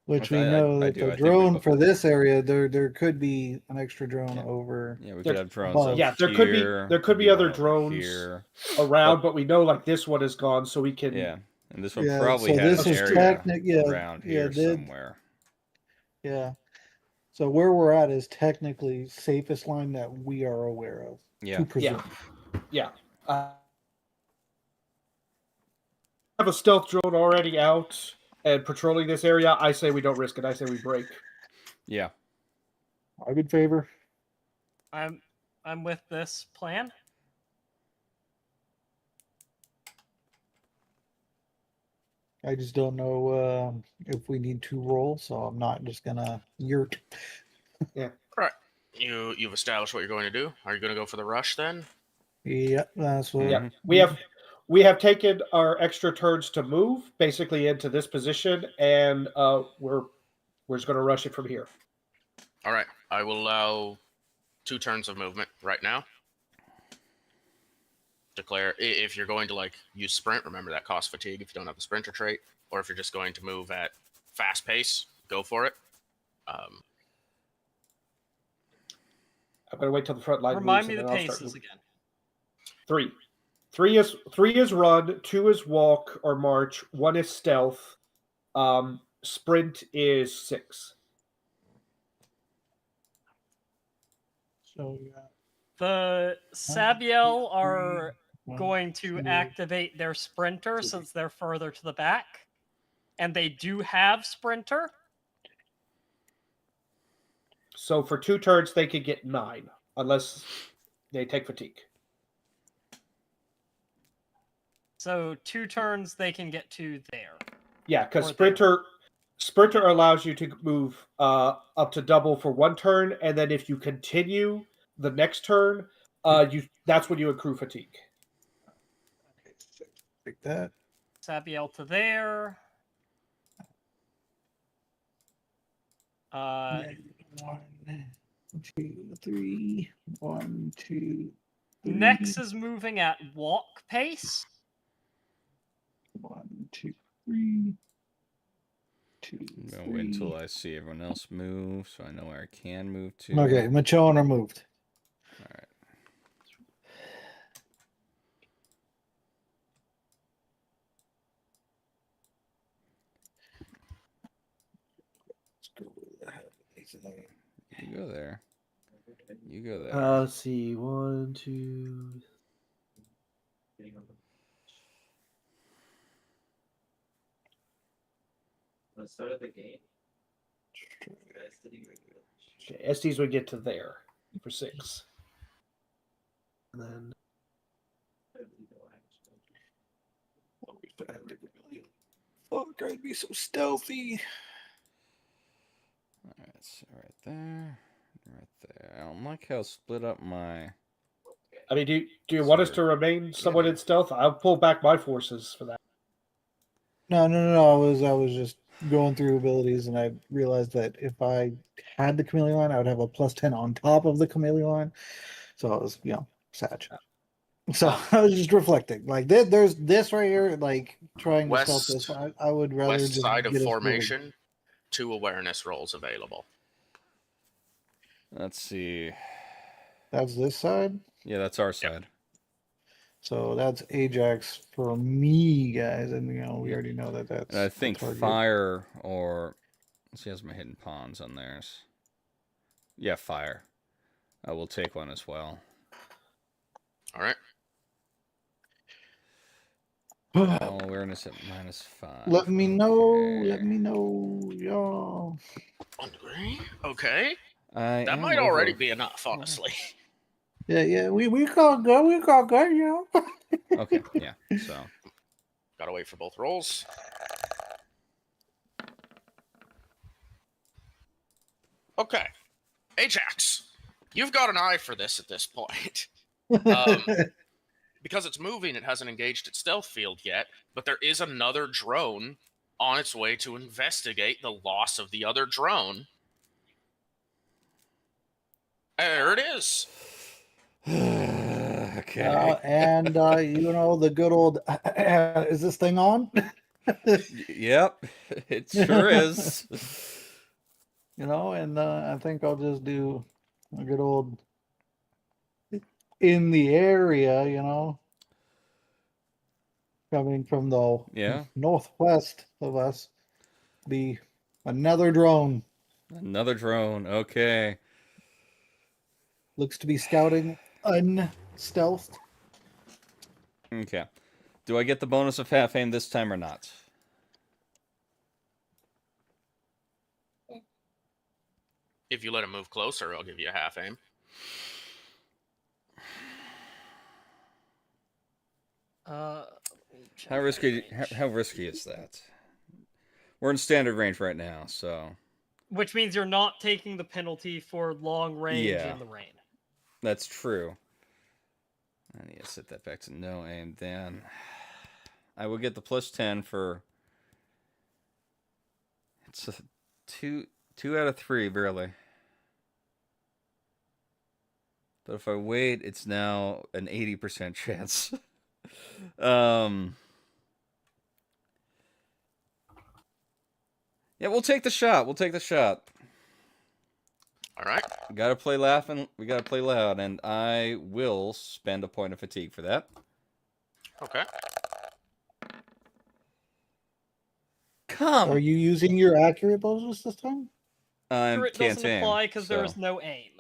Which
I-
we
I-
know
I
that
do. I
the
think we
drone
book
for
it.
this area, there could be an extra drone
Yeah.
over.
Yeah, we
There-
could have drones
above.
over
Yeah, there
here,
could be other
one over
drones
here.
around, but we know like this one is gone, so we can.
Yeah, and this one
Yeah,
probably
so
has
this
an
is
area
yeah,
around
yeah,
here somewhere.
Yeah. So where we're at is technically safest line that we are aware of.
Yeah.
To presume.
Yeah. I have a stealth drone already out and patrolling this area. I say we don't risk it. I say we break.
Yeah.
I'm in favor.
I'm with this plan.
I just don't know if we need to roll, so I'm not just gonna yurt.
You've established what you're going to do. Are you going to go for the rush then?
Yep, that's what.
Yeah, we have taken our extra turns to move basically into this position, and we're just going to rush it from here.
All right. I will allow 2 turns of movement right now. Declare if you're going to like use sprint. Remember that costs fatigue if you don't have the sprinter trait, or if you're just going to move at fast pace, go for it.
I'm going to wait till the front line
Remind
moves,
me
and
the
then I'll start
paces
moving.
again.
3 is run, 2 is walk or march, 1 is stealth, sprint is 6.
So yeah.
The Sabiel are
One,
going to
two,
activate their sprinter since they're further to the back. And they do have sprinter.
So for 2 turns, they could get 9, unless they take fatigue.
So 2 turns they can get to there.
Yeah, because
Or there.
sprinter allows you to move up to double for 1 turn, and then if you continue the next turn, that's when you accrue fatigue.
like that.
Sabiel to there.
1, 2, 3. 1, 2, 3.
Nex is moving at walk pace.
1, 2, 3. 2,
I'm gonna
3.
wait until I see everyone else move, so I know where I can move to.
Okay, Machon are moved.
All right.
Let's go with that.
You go there. You go there.
Let's see. 1, 2.
Let's start at the game.
Okay, Estes would get to there for 6. And then
Fuck, I'd be so stealthy.
All right, so right there, right there. I don't like how split up my.
I mean, do you want us to remain somewhat in stealth? I'll pull back my forces for that.
No. I was just going through abilities, and I realized that if I had the chameleon, I would have a +10 on top of the chameleon. So I was, Sag. So I was just reflecting. Like there's this right here, like trying to stealth
West-
this. I would rather
West
just
side of
get us moving.
formation, 2 awareness rolls available.
Let's see.
That's this side.
Yeah, that's our side.
So that's Ajax for me, guys, and we already know that that's.
And I
the
think
target.
fire or let's see, has my hidden pawns on theirs. Yeah, fire. I will take one as well.
All right.
All awareness at -5.
Let me know.
Okay.
Let me know, y'all.
1 degree. Okay.
I
That
am
might
over-
already be enough, honestly.
Yeah. We got good. We got good,
Okay, yeah. So
Gotta wait for both rolls. Okay. Ajax, you've got an eye for this at this point. Because it's moving, it hasn't engaged its stealth field yet, but there is another drone on its way to investigate the loss of the other drone. There it is.
okay.
And the good old. Is this thing on?
Yep, it sure is.
And I think I'll just do a good old in the area, coming from the northwest of us, be another drone.
Another drone. Okay.
Looks to be scouting unstealthed.
Okay. Do I get the bonus of half aim this time or not?
If you let him move closer, I'll give you a half aim.
How risky? How risky is that? We're in standard range right now, so.
Which means you're not taking the penalty for long range
Yeah.
in the rain.
That's true. I need to set that back to no aim. Then I will get the +10 for. It's a two out of 3, barely. But if I wait, it's now an 80% chance. Yeah, we'll take the shot. We'll take the shot.
All right.
We gotta play laughing. We gotta play loud, and I will spend a point of fatigue for that.
Okay.
Are you using your accurate bonus this time?
It
Can't
doesn't
aim.
apply because there is
so-
no aim.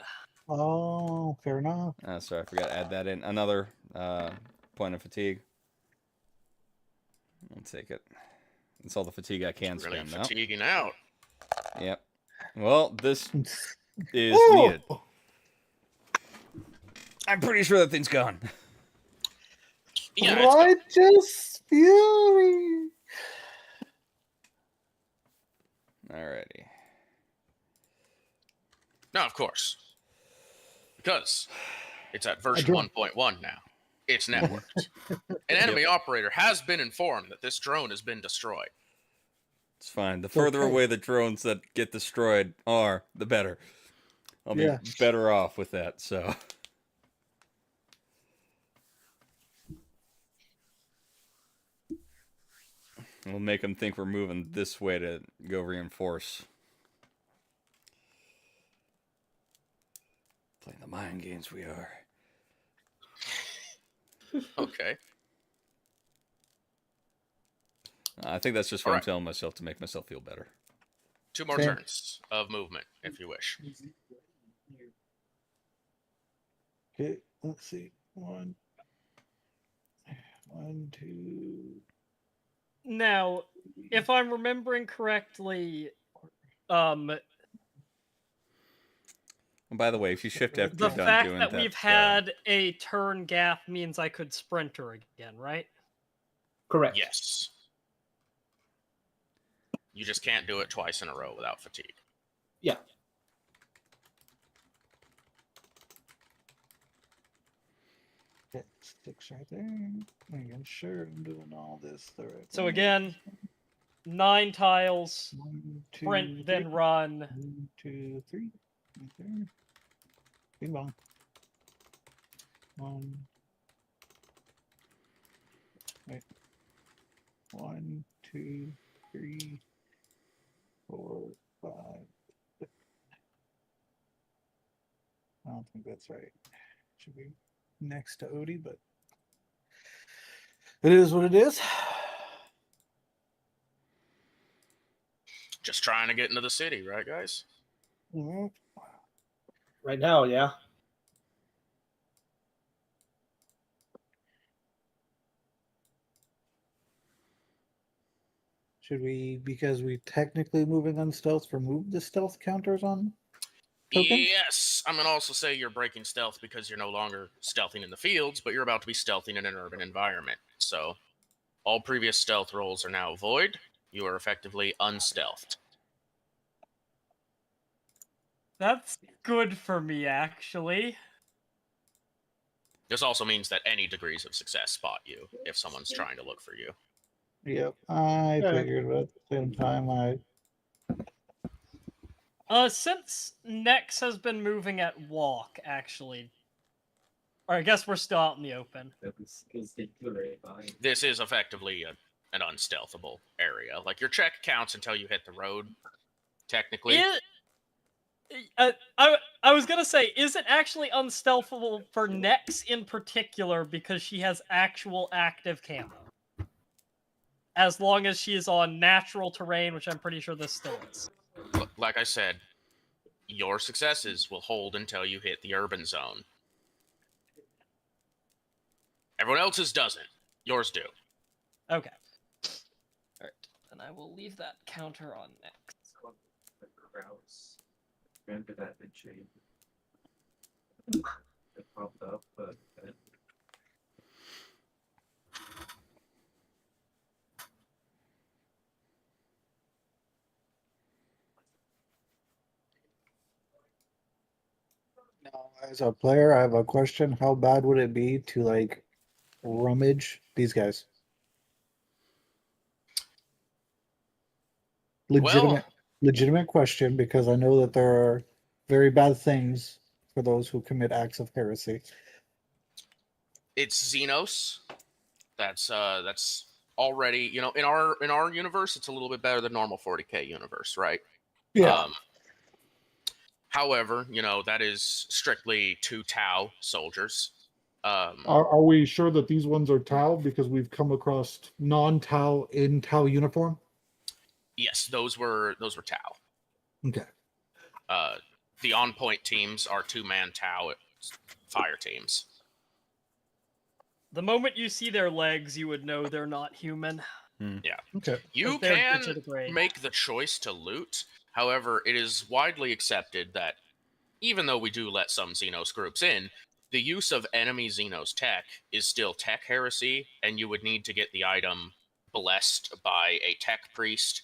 Oh, fair enough.
Sorry, I forgot to add that in. Another point of fatigue. I'll take it. It's all the fatigue I can
Really
spend now.
fatiguing out.
Yep. Well, this is
Ooh!
needed. I'm pretty sure that thing's gone.
Yeah. It's
Righteous fury.
Alrighty.
Now, of course, because it's at version 1.1 now, it's networked. An enemy operator has been informed that this drone has been destroyed.
It's fine. The further away the drones that get destroyed are, the better. I'll be better off with that, so. We'll make them think we're moving this way to go reinforce. Playing the mind games we are.
Okay.
I think that's just what I'm telling myself to make myself feel better.
2 more turns of movement, if you wish.
Okay, let's see. 1, 2.
Now, if I'm remembering correctly,
And by the way, if you shift after
the
you're done
fact
doing
that we've had a turn gap means I could sprinter again, right?
Correct.
Yes. You just can't do it twice in a row without fatigue.
Yeah.
Okay, 6 right there. Making sure I'm doing all this the right
So
way.
again, 9 tiles,
1, 2,
sprint, then
3.
run.
1, 2, 3. Right there. Bing bong. 1, Wait. 1, 2, 3, 4, 5. I don't think that's right. Should be next to Odie, but it is what it is.
Just trying to get into the city, right, guys?
Mhm.
Right now, yeah.
Should we, because we technically moving on stealth, remove the stealth counters on tokens?
Yes, I'm gonna also say you're breaking stealth because you're no longer stealthing in the fields, but you're about to be stealthing in an urban environment. So all previous stealth rolls are now void. You are effectively unstealthed.
That's good for me, actually.
This also means that any degrees of success spot you if someone's trying to look for you.
Yep, I
Yeah.
figured, but at the same time,
Since Nex has been moving at walk, actually. Or I guess we're still out in the open.
This is effectively an unstealthable area. Like, your check counts until you hit the road, technically.
I was gonna say, is it actually unstealthable for Nex in particular because she has actual active camo? As long as she is on natural terrain, which I'm pretty sure this still is.
Like I said, your successes will hold until you hit the urban zone. Everyone else's doesn't. Yours do.
Okay. Alright, then I will leave that counter on Nex.
Remember that big chain? It popped up, but
now, as a player, I have a question. How bad would it be to, like, rummage these guys? Legitimate question, because I know that there are very bad things for those who commit acts of heresy.
It's Xenos. That's already, in our universe, it's a little bit better than normal 40k universe, right?
Yeah.
However, that is strictly 2 Tau soldiers.
Are we sure that these ones are Tau? Because we've come across non-Tau in Tau uniform.
Yes, those were Tau.
Okay.
The on-point teams are 2-man Tau fire teams.
The moment you see their legs, you would know they're not human.
Yeah.
Okay.
You
They're
can
digitigrade.
make the choice to loot. However, it is widely accepted that even though we do let some Xenos groups in, the use of enemy Xenos tech is still tech heresy, and you would need to get the item blessed by a tech priest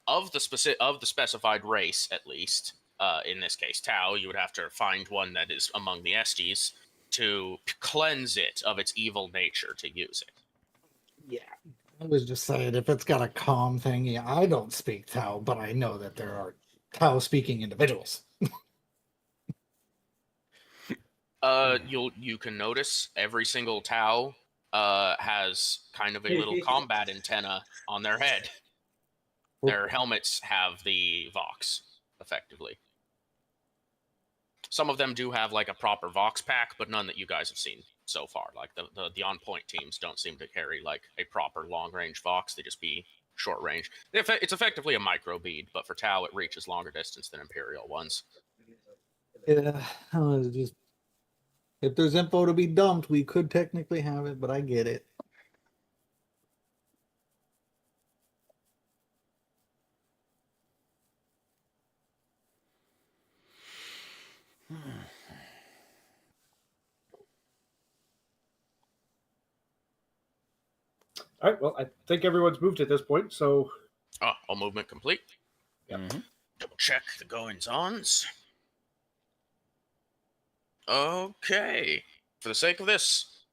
of the specified race, at least. In this case, Tau. You would have to find one that is among the Estes to cleanse it of its evil nature to use it.
Yeah. I was just saying, if it's got a calm thing, yeah, I don't speak Tau, but I know that there are Tau-speaking individuals.
You can notice every single Tau has kind of a little combat antenna on their head. Their helmets have the Vox, effectively. Some of them do have like a proper Vox pack, but none that you guys have seen so far. Like the on-point teams don't seem to carry like a proper long-range Vox. They just be short range. It's effectively a micro bead, but for Tau it reaches longer distance than Imperial ones.
Yeah, I was just, if there's info to be dumped, we could technically have it, but I get it.
All right. Well, I think everyone's moved at this point, so
All movement complete.
Yep.
Mhm.
Double check the goings-ons. Okay. For the sake of this,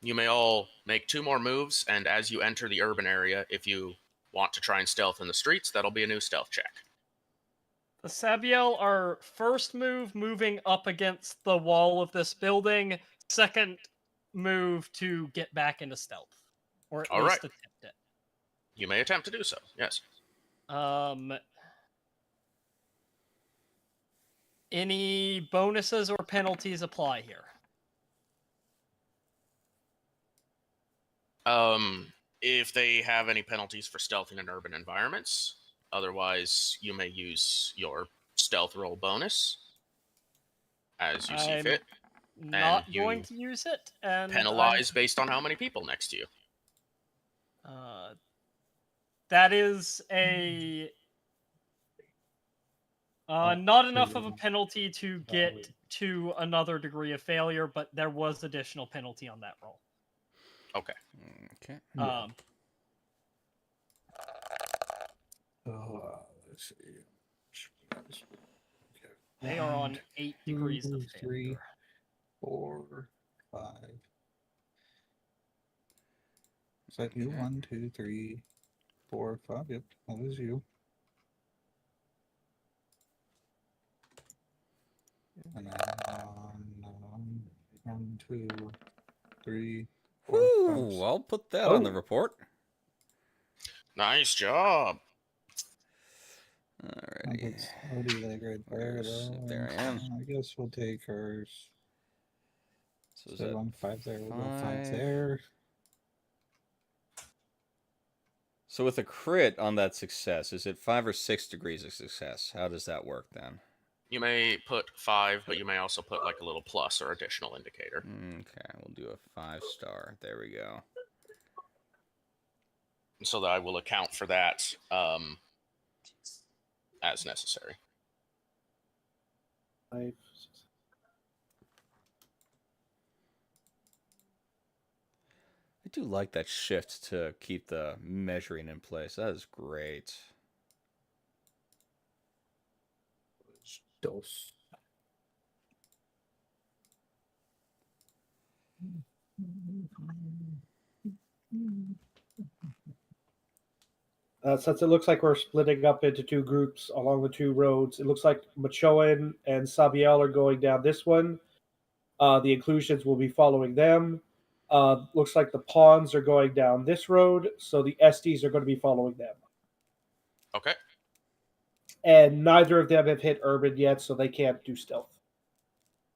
you may all make 2 more moves, and as you enter the urban area, if you want to try and stealth in the streets, that'll be a new stealth check.
The Sabiel are first move moving up against the wall of this building, second move to get back into stealth. or at
All
least
right.
attempt it.
You may attempt to do so. Yes.
Any bonuses or penalties apply here?
If they have any penalties for stealthing in urban environments, otherwise you may use your stealth roll bonus as you see
I'm
fit.
not
you
going to use it, and
Penalize based on how many people next to you.
that is a not enough of a penalty to get to another degree of failure, but there was additional penalty on that roll.
Okay.
Okay.
Let's see.
They are on 8 degrees of
3,
failure.
4, 5. Is that you? 1, 2, 3, 4, 5. Yep, that is you. And then 1, 2, 3, 4, 5.
Ooh, I'll put that on the report.
Nice job.
Alrighty.
It's already like right there, though.
There I am.
I guess we'll take hers.
So is
So
that
1, 5 there. We'll go 5
5?
there.
So with a crit on that success, is it 5 or 6 degrees of success? How does that work then?
You may put 5, but you may also put like a little plus or additional indicator.
Okay, we'll do a 5-star. There we go.
So that I will account for that as necessary.
5, 6.
I do like that shift to keep the measuring in place. That is great.
Dos.
Since it looks like we're splitting up into 2 groups along the 2 roads, it looks like Machoan and Sabiel are going down this one. The inclusions will be following them. Looks like the pawns are going down this road, so the SDs are going to be following them.
Okay.
And neither of them have hit urban yet, so they can't do stealth.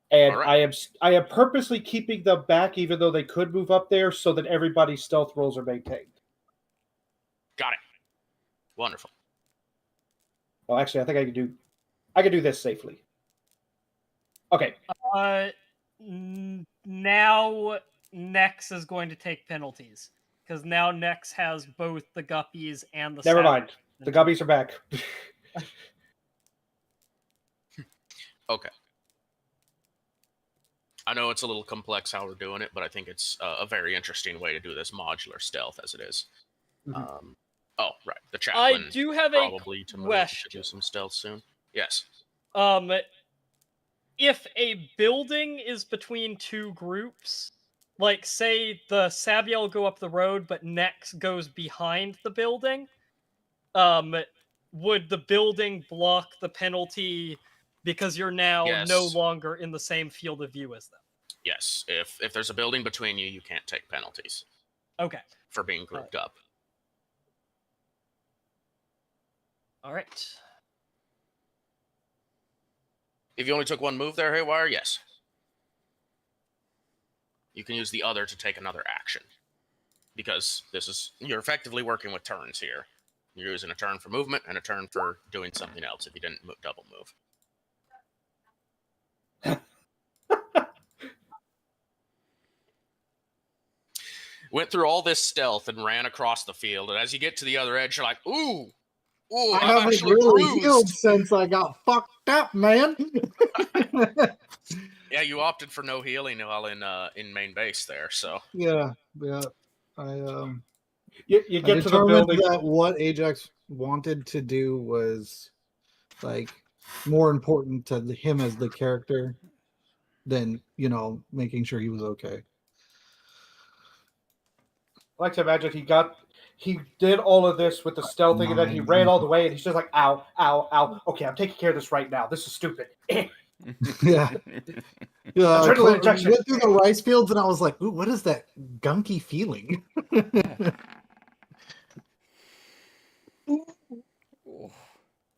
And
Alright.
I am purposely keeping them back, even though they could move up there, so that everybody's stealth rolls are maintained.
Got it. Wonderful.
Well, actually, I think I can do this safely. Okay.
Now Nex is going to take penalties because now Nex has both the guppies and the.
Never mind. The guppies are back.
Okay. I know it's a little complex how we're doing it, but I think it's a very interesting way to do this modular stealth as it is.
Mhm.
Oh, right. The chaplain
I do have
probably
a
to move
question.
to do some stealth soon. Yes.
If a building is between 2 groups, like say the Sabiel go up the road, but Nex goes behind the building, would the building block the penalty because you're now no
Yes.
longer in the same field of view as them?
Yes. If there's a building between you, you can't take penalties
Okay.
for being grouped up.
All right.
If you only took 1 move there, Haywire, yes. You can use the other to take another action. Because you're effectively working with turns here. You're using a turn for movement and a turn for doing something else if you didn't double move. Went through all this stealth and ran across the field, and as you get to the other edge, you're like, ooh,
I
I'm
haven't
actually
really
bruised.
healed since I got fucked up, man.
Yeah, you opted for no healing while in main base there, so.
yeah.
You
I
get to the
determined
building.
that what Ajax wanted to do was like more important to him as the character than making sure he was okay.
I like to imagine he did all of this with the stealthing, and then he ran all the way, and he's just like, ow, ow, ow. Okay, I'm taking care of this right now. This is stupid.
Yeah. Yeah,
Adrenaline injection.
went through the rice fields and I was like, "Ooh, what is that gunky feeling?"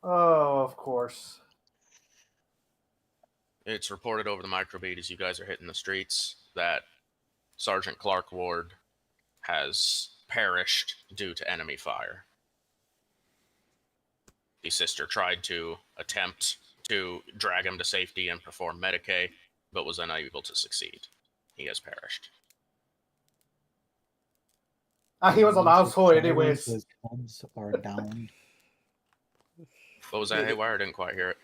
Oh, of course.
It's reported over the microbeat as you guys are hitting the streets that Sergeant Clark Ward has perished due to enemy fire. The sister tried to attempt to drag him to safety and perform Medicae, but was unable to succeed. He has perished.
He was an asshole anyways.
His heads are down.
What was that, Haywire? I didn't quite hear it.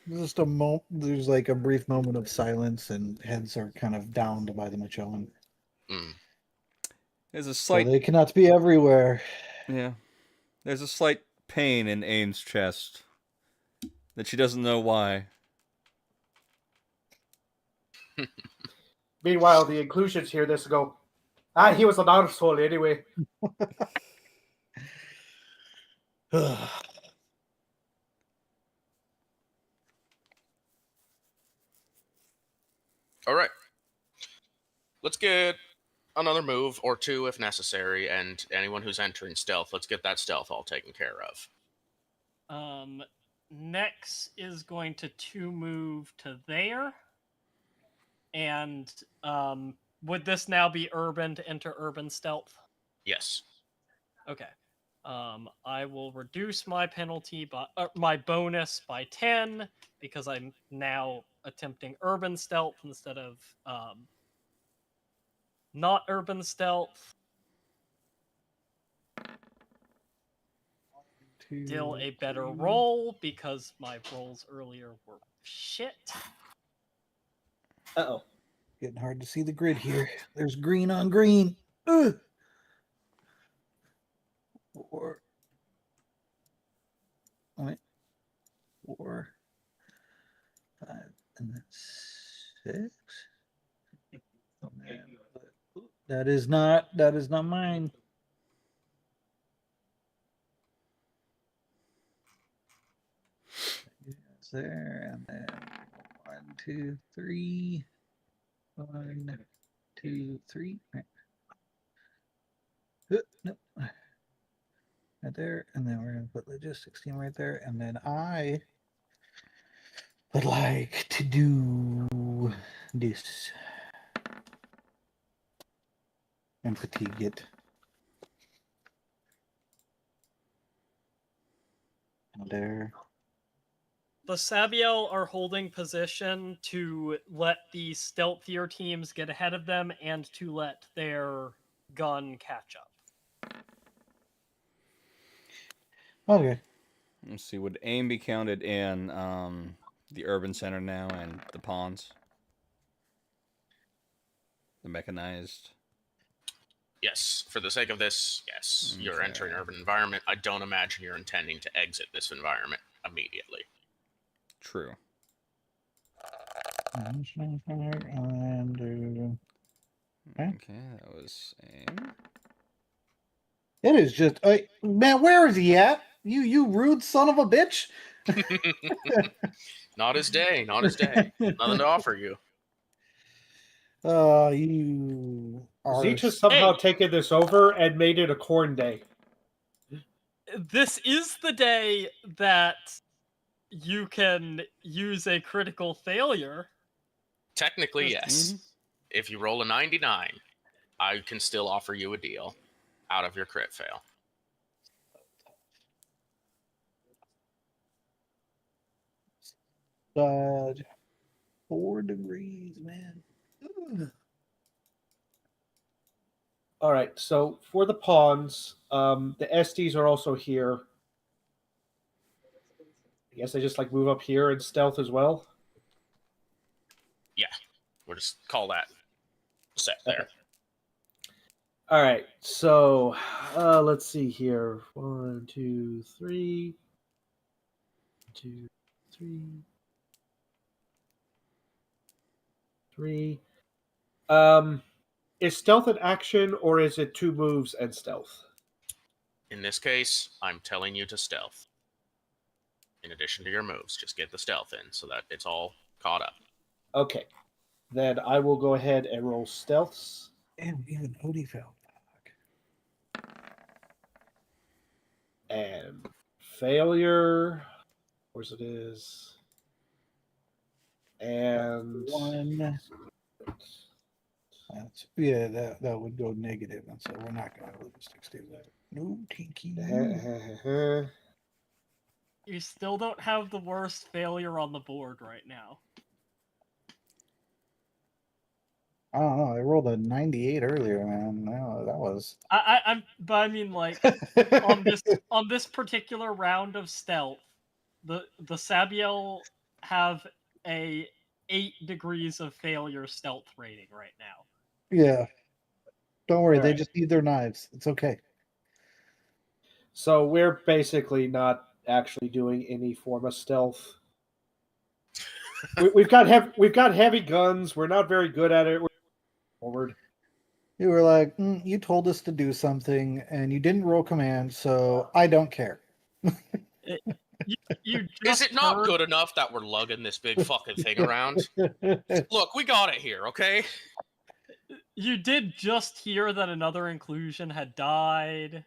Just a moment. There's like a brief moment of silence, and heads are kind of downed by the Magellan.
Mm.
There's a
So
slight
they cannot be everywhere.
Yeah. There's a slight pain in Aim's chest that she doesn't know why.
Meanwhile, the inclusions hear this and go, he was an asshole anyway.
All right. Let's get another move or two if necessary, and anyone who's entering stealth, let's get that stealth all taken care of.
Nex is going to move to there. And would this now be urban to enter urban stealth?
Yes.
Okay. I will reduce my penalty by my bonus by 10 because I'm now attempting urban stealth instead of not urban stealth. Still a better roll because my rolls earlier were shit.
Uh-oh.
Getting hard to see the grid here. There's green on green. Ugh. 4. Wait. 4, 5, and then 6. Oh, man. That is not mine. It's there, and then 1, 2, 3. 1, 2, 3. Nope. Right there, and then we're gonna put logistics team right there, and then I would like to do this and fatigue it. And there.
The Sabiel are holding position to let the stealthier teams get ahead of them and to let their gun catch up.
Okay.
Let's see, would Aim be counted in the urban center now and the pawns? The mechanized?
Yes. For the sake of this, yes. You're entering urban environment. I don't imagine you're intending to exit this environment immediately.
True.
And
Okay, that was Aim.
it is just man, where is he at? You rude son of a bitch.
Not his day. Not his day. Nothing to offer you.
You are
Zeech has somehow taken this over and made it a corn day.
This is the day that you can use a critical failure.
Technically, yes. If you roll a 99, I can still offer you a deal out of your crit fail.
dodge 4 degrees, man. Ugh.
All right, so for the pawns, the SDs are also here. I guess I just like move up here and stealth as well.
Yeah, we'll just call that set there.
Okay. All right, so let's see here. 1, 2, 3. 2, 3. 3. Is stealth an action or is it 2 moves and stealth?
In this case, I'm telling you to stealth. In addition to your moves, just get the stealth in so that it's all caught up.
Okay. Then I will go ahead and roll stealths.
And even Odie failed.
And failure. Of course it is. And
1. That would go negative, and so we're not going to logistics do that. No, Tinky.
You still don't have the worst failure on the board right now.
I don't know. I rolled a 98 earlier, man. No, that was.
But I mean, like on this particular round of stealth, the Sabiel have a 8 degrees of failure stealth rating right now.
Yeah. Don't worry.
All
They
right.
just need their knives. It's okay.
So we're basically not actually doing any form of stealth. We've got heavy guns. We're not very good at it. We're forward.
You were like, you told us to do something, and you didn't roll command, so I don't care.
You
Is it not
heard-
good enough that we're lugging this big fucking thing around? Look, we got it here, okay?
You did just hear that another inclusion had died.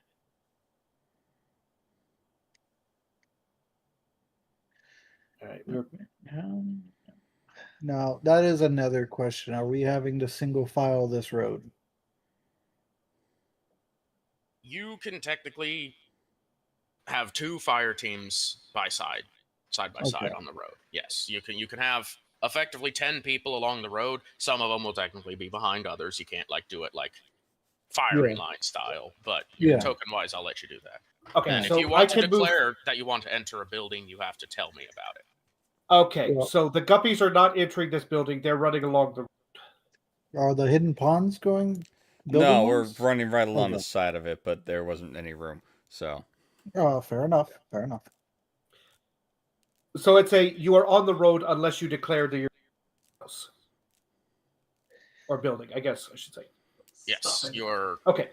All right.
Now, that is another question. Are we having to single file this road?
You can technically have 2 fire teams side by side
Okay.
on the road. Yes, you can have effectively 10 people along the road. Some of them will technically be behind others. You can't like do it like firing line style, but token wise, I'll let you do that.
Okay.
And
So
if you want to
I can move.
declare that you want to enter a building, you have to tell me about it.
Okay.
Well-
So the guppies are not entering this building. They're running along the.
Are the hidden pawns going?
No, we're
ones?
running right along
Okay.
the side of it, but there wasn't any room. So
Oh, fair enough. Fair enough.
So it's you are on the road unless you declare that you're house or building. I guess I should say.
Yes, you're
Okay.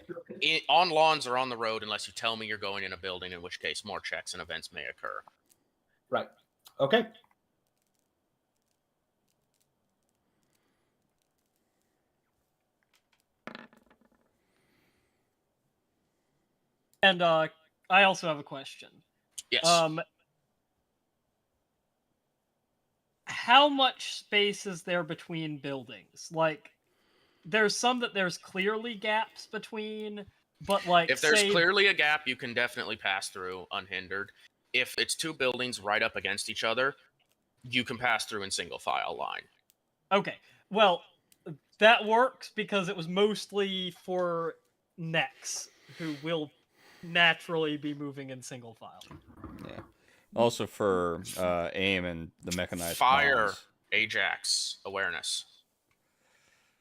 on lawns or on the road unless you tell me you're going in a building, in which case more checks and events may occur.
Right. Okay.
And I also have a question.
Yes.
How much space is there between buildings? Like, there's some that there's clearly gaps between, but like,
if there's
say,
clearly a gap, you can definitely pass through unhindered. If it's 2 buildings right up against each other, you can pass through in single file line.
okay, well, that works because it was mostly for Nex, who will naturally be moving in single file.
yeah. Also for aim and the mechanized
Fire,
pawns.
Ajax, awareness.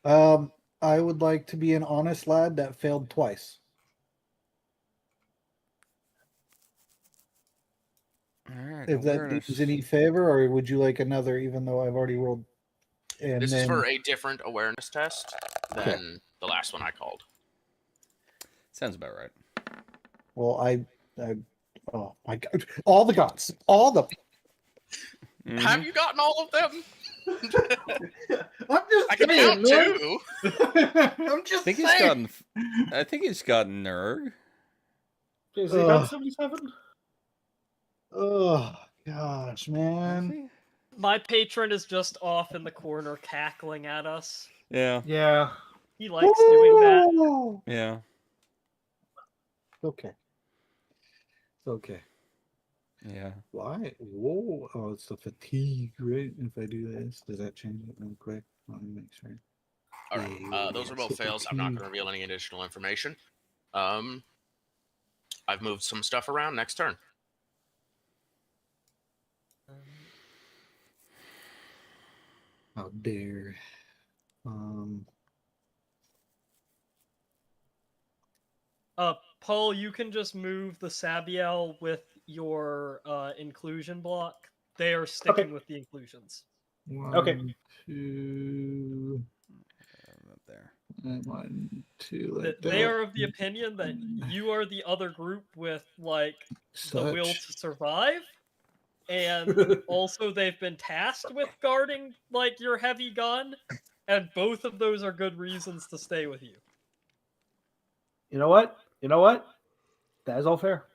I would like to be an honest lad that failed twice.
All right.
If that needs any favor, or would you like another, even though I've already rolled? And
This
then,
is for a different awareness test than the last one I called.
Sounds about right.
well, I oh my god, all the gods, all the.
Have you gotten all of them?
I'm just
I can
saying,
count
man.
2.
I'm
I
just
think
saying.
he's gotten. I think he's gotten Nurg.
Is it about 77?
Oh gosh,
Has
man.
he?
My patron is just off in the corner cackling at us.
Yeah.
Yeah.
He likes doing that.
Woo!
Yeah.
Okay. It's okay.
Yeah.
Why? Whoa! Oh, it's the fatigue, right? If I do this, does that change it real quick? Let me make sure.
All right. Those are both fails. I'm not going to reveal any additional information. I've moved some stuff around. Next turn.
How dare?
Paul, you can just move the Sabiel with your inclusion block. They are sticking with the inclusions.
Okay.
1, 2,
Up there.
and 1, 2. Like
They
that.
are of the opinion that you are the other group with like the will
Such.
to survive. and also they've been tasked with guarding like your heavy gun, and both of those are good reasons to stay with you.
You know what? You know what? That is all fair.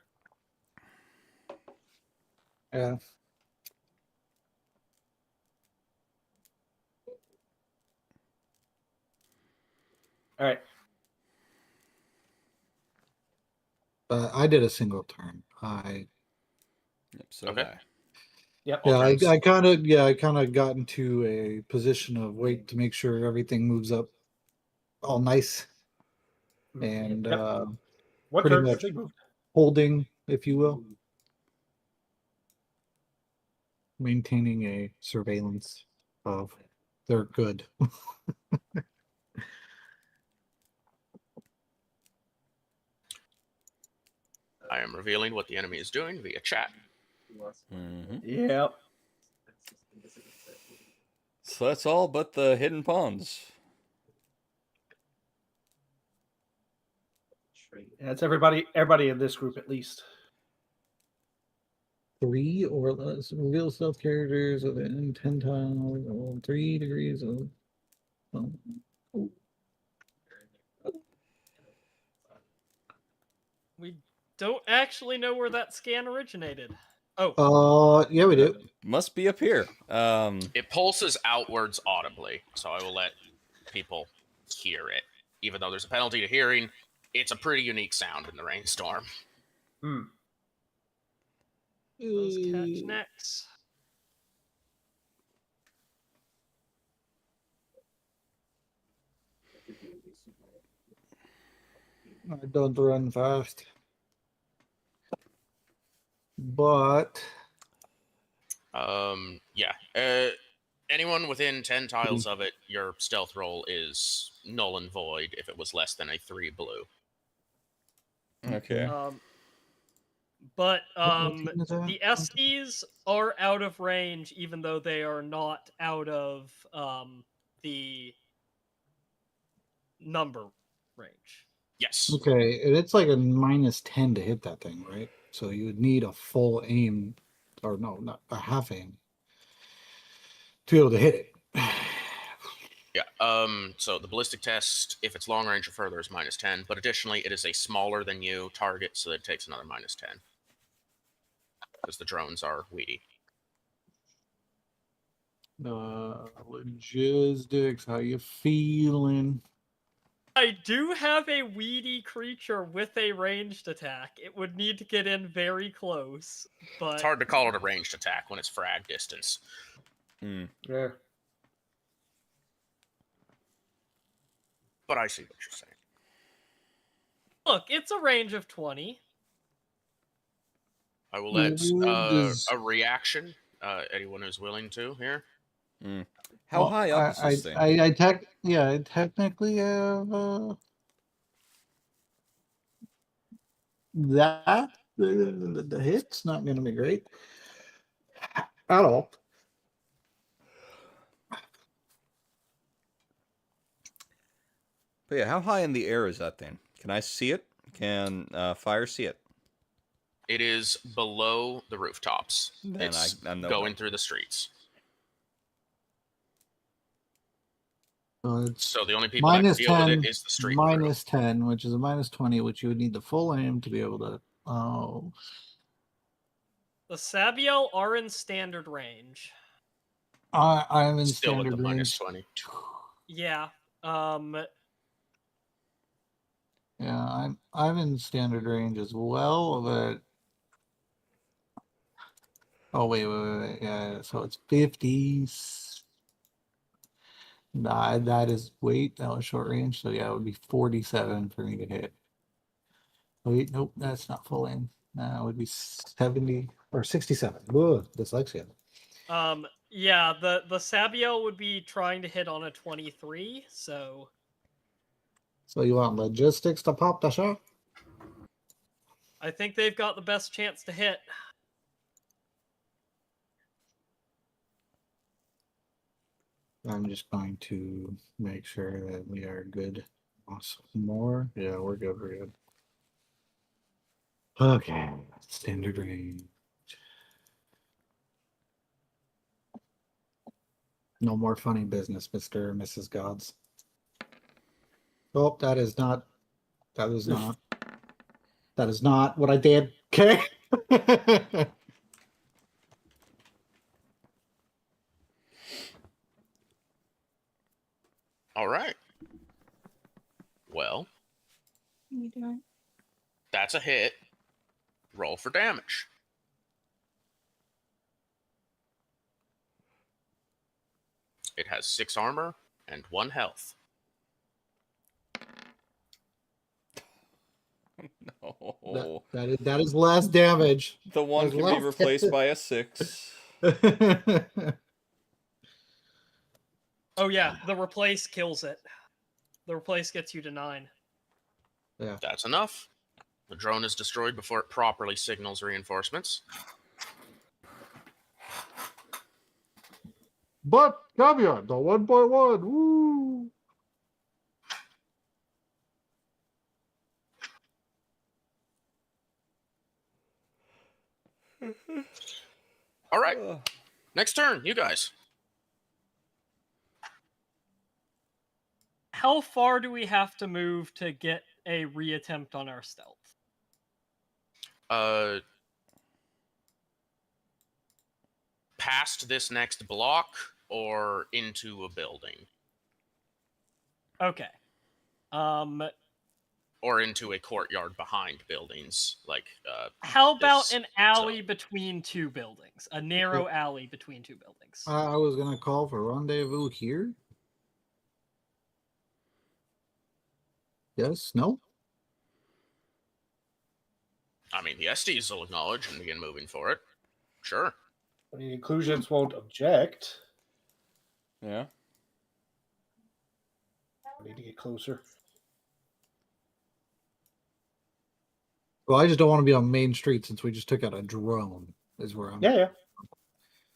Yeah.
All right.
But I did a single turn. I
Yep, so
Okay.
did I.
Yep.
yeah,
turns.
I kind of got into a position of wait to make sure everything moves up all nice and
Yep. What
pretty
turns
much
they moved?
holding, if you will, maintaining a surveillance of their good.
I am revealing what the enemy is doing via chat.
Mm-hmm.
Yep.
So that's all but the hidden pawns.
That's everybody. Everybody in this group, at least.
3 or less reveal stealth characters within 10 tiles or 3 degrees of.
We don't actually know where that scan originated. Oh,
Yeah, we do.
Must be up here.
It pulses outwards audibly, so I will let people hear it. Even though there's a penalty to hearing, it's a pretty unique sound in the rainstorm.
Hmm.
let's catch next.
I don't run fast. But
Yeah. Anyone within 10 tiles of it, your stealth roll is null and void if it was less than a 3 blue.
Okay.
But
What team is that?
the Estes are out of range, even though they are not out of the number range.
Yes.
Okay, and it's like a -10 to hit that thing, right? So you would need a full aim, or no, not a half aim, to be able to hit it.
Yeah. So the ballistic test, if it's long range or further, is -10. But additionally, it is a smaller than you target, so it takes another -10. Because the drones are weedy.
Logistics, how you feeling?
I do have a weedy creature with a ranged attack. It would need to get in very close, but
It's hard to call it a ranged attack when it's frag distance.
Yeah.
But I see what you're saying.
look, it's a range of 20.
I will let
Does-
a reaction, anyone who's willing to here.
How
Well,
high up is this thing?
I technically have that. The hit's not going to be great at all.
But yeah, how high in the air is that thing? Can I see it? Can fire see it?
It is below the rooftops.
Then
It's
I know
going
that.
through the streets.
It's
So the only people that can
minus
deal with
10,
it is the street
minus 10, which is a -20, which you would need the full aim to be able to. Oh,
The Sabiel are in standard range.
I'm in
crew. Still with
standard
the
range.
-20.
Yeah.
Yeah, I'm in standard range as well, but oh wait, yeah, so it's 50s. Nah, that is wait, that was short range, so yeah, it would be 47 for me to hit. Wait, nope, that's not full aim. Nah, it would be 70 or 67. Whoa, dyslexia.
Yeah, the Sabiel would be trying to hit on a 23, so
So you want logistics to pop the shot?
I think they've got the best chance to hit.
I'm just going to make sure that we are good. Awesome. More? Yeah, we're good. We're good. Okay. Standard range. No more funny business, Mr. and Mrs. Gods. Oh, that is not what I did. Okay.
All right. Well,
What are you doing?
that's a hit. Roll for damage. It has 6 armor and 1 health.
No.
That is less damage.
The 1
That's
can be
less
replaced by a 6.
Oh yeah, the replace kills it. The replace gets you to 9.
Yeah.
That's enough. The drone is destroyed before it properly signals reinforcements.
But caveat, the 1.1. Woo!
All right. Next turn, you guys.
How far do we have to move to get a reattempt on our stealth?
Past this next block or into a building
Okay.
or into a courtyard behind buildings, like
How about
this
an alley between 2 buildings? A narrow alley between 2 buildings.
I was gonna call for rendezvous here. Yes? No?
I mean, the SDs will acknowledge and begin moving for it. Sure.
The inclusions won't object.
Yeah.
I need to get closer.
Well, I just don't want to be on Main Street since we just took out a drone. Is where I'm.
Yeah.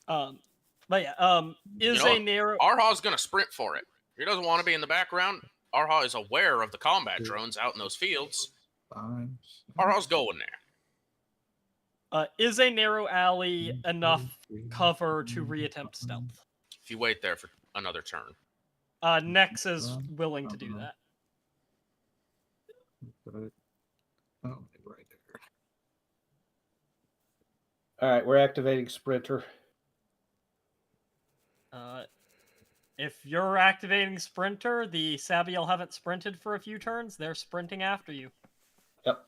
But yeah, is
You know,
a narrow.
Arha's gonna sprint for it. He doesn't want to be in the background. Arha is aware of the combat drones out in those fields.
Fine.
Arha's going there.
Is a narrow alley enough cover to reattempt stealth?
If you wait there for another turn.
Nex is willing to do that.
Oh, right there.
All right, we're activating Sprinter.
If you're activating Sprinter, the Sabiel haven't sprinted for a few turns. They're sprinting after you.
Yep.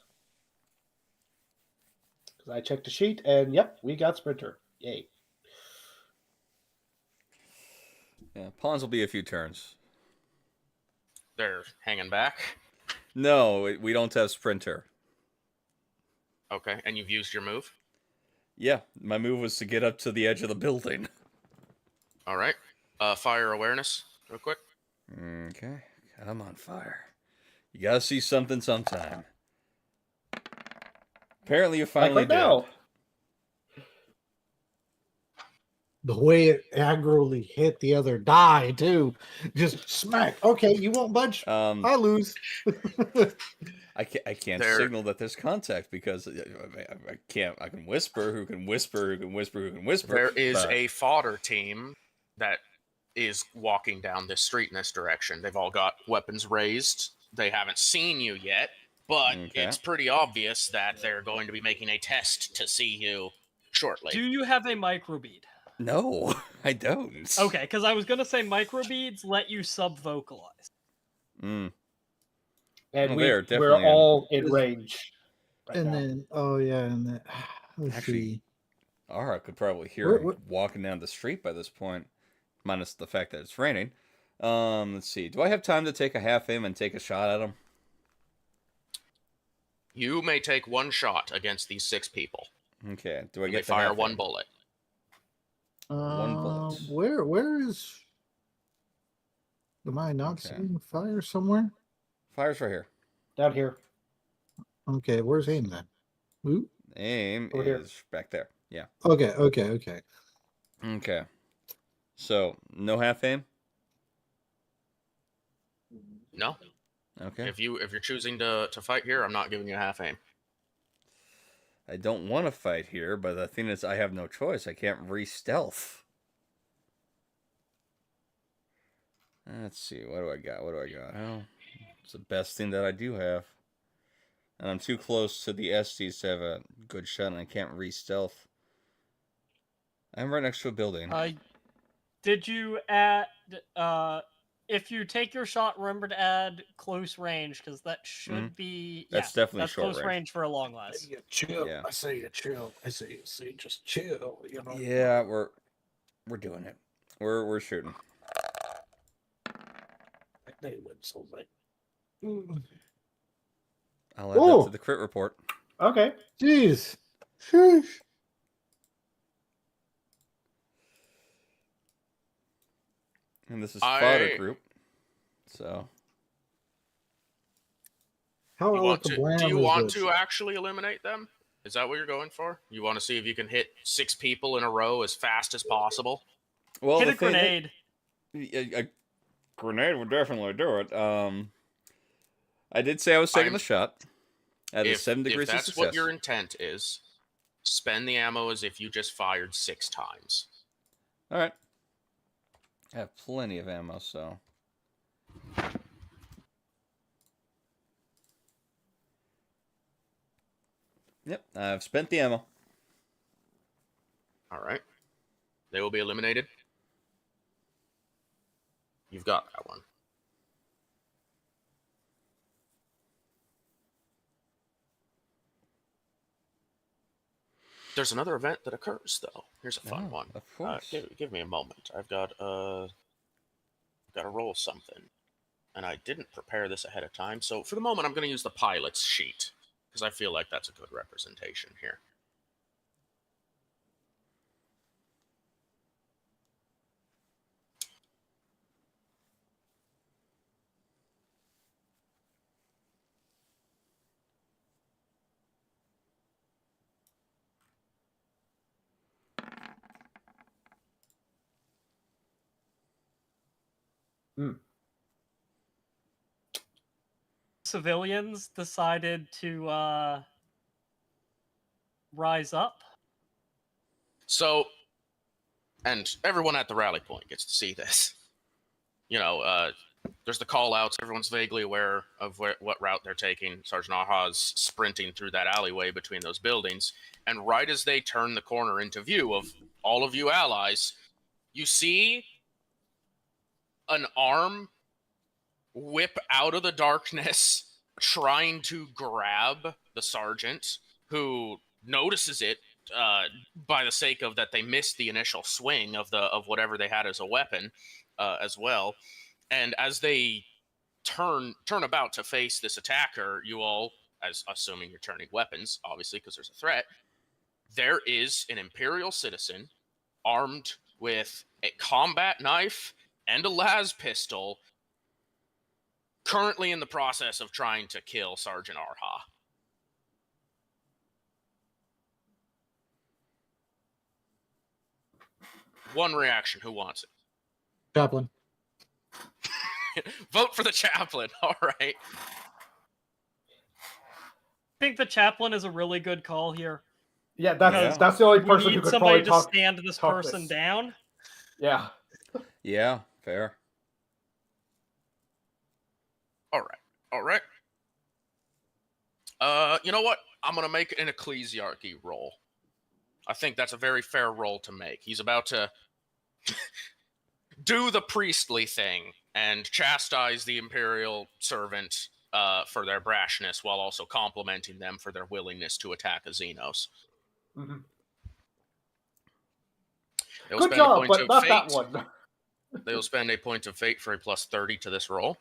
Because I checked the sheet, and yep, we got Sprinter. Yay.
Yeah, pawns will be a few turns.
They're hanging back.
No, we don't have sprinter.
Okay, and you've used your move?
Yeah, my move was to get up to the edge of the building.
All right. Fire awareness, real quick.
Okay, I'm on fire. You gotta see something sometime. Apparently you finally
Like right now.
The way it aggressively hit the other die too, just smack. Okay, you won't budge. I lose.
I can't
There-
signal that there's contact because I can't. I can whisper. Who can whisper? Who can whisper? Who can whisper?
There is
but-
a fodder team that is walking down this street in this direction. They've all got weapons raised. They haven't seen you yet, but
Okay.
it's pretty obvious that they're going to be making a test to see you shortly.
Do you have a microbead?
No, I don't.
Okay, because I was gonna say microbeads let you sub-vocalize.
Mm.
And
Well,
we're
they're definitely
all in range. Right
And
now.
then, oh yeah, and then let's
Actually,
see.
Ara could probably hear him
What-
walking down the street by this point, minus the fact that it's raining. Let's see. Do I have time to take a half aim and take a shot at him?
You may take one shot against these 6 people.
Okay. Do I
They
get the
fire
half
one
aim?
bullet.
One bullet.
Where is? Am I not
Okay.
seeing fire somewhere?
Fire's right here.
Down here.
Okay, where's aim then? Ooh.
Aim
Over here.
is back there. Yeah.
Okay.
Okay. So no half aim.
No.
Okay.
If you're choosing to fight here, I'm not giving you a half aim.
I don't want to fight here, but the thing is, I have no choice. I can't re-stealth. Let's see. What do I got? Oh, it's the best thing that I do have. And I'm too close to the Estes to have a good shot, and I can't re-stealth. I'm right next to a building.
Did you add? If you take your shot, remember to add close range, because that should be.
That's definitely
that's
short
close range for a long last.
You chill.
Yeah.
I say you chill. I say just chill. You know.
Yeah, we're doing it. We're shooting.
They would so like.
I'll add that
Ooh.
to the crit report.
Okay.
Jeez. Sheesh.
And this is fodder group. So.
How
Do you want to actually eliminate them? Is that what you're going for? You want to see if you can hit 6 people in a row as fast as possible?
Well,
hit a grenade.
A grenade would definitely do it. I did say I was taking the shot. At a 7 degrees of success.
If that's what your intent is, spend the ammo as if you just fired 6 times.
All right. I have plenty of ammo, so. Yep, I've spent the ammo.
All right. They will be eliminated. You've got that one. There's another event that occurs, though. Here's a fun one.
Of course.
Give me a moment. I've got to roll something, and I didn't prepare this ahead of time. So for the moment, I'm going to use the pilot's sheet because I feel like that's a good representation here.
Civilians decided to rise up.
So, and everyone at the rally point gets to see this. You know, there's the call-outs. Everyone's vaguely aware of what route they're taking. Sergeant Aha's sprinting through that alleyway between those buildings. And right as they turn the corner into view of all of you allies, you see an arm whip out of the darkness, trying to grab the sergeant, who notices it by the sake of that they missed the initial swing of whatever they had as a weapon as well. And as they turn about to face this attacker, you all, as assuming you're turning weapons, obviously, because there's a threat, there is an Imperial citizen armed with a combat knife and a las pistol, currently in the process of trying to kill Sergeant Arha. One reaction. Who wants it?
Chaplain.
Vote for the chaplain. All right.
I think the chaplain is a really good call here.
Yeah, that's the only person
we
who
need
could
somebody
probably
to stand this person down.
Yeah.
Yeah, fair.
All right. You know what? I'm going to make an ecclesiarchy roll. I think that's a very fair roll to make. He's about to do the priestly thing and chastise the Imperial servant for their brashness while also complimenting them for their willingness to attack a Xenos.
Mm-hmm.
Good
job, but not that one.
They'll spend a point of fate for a plus 30 to this roll.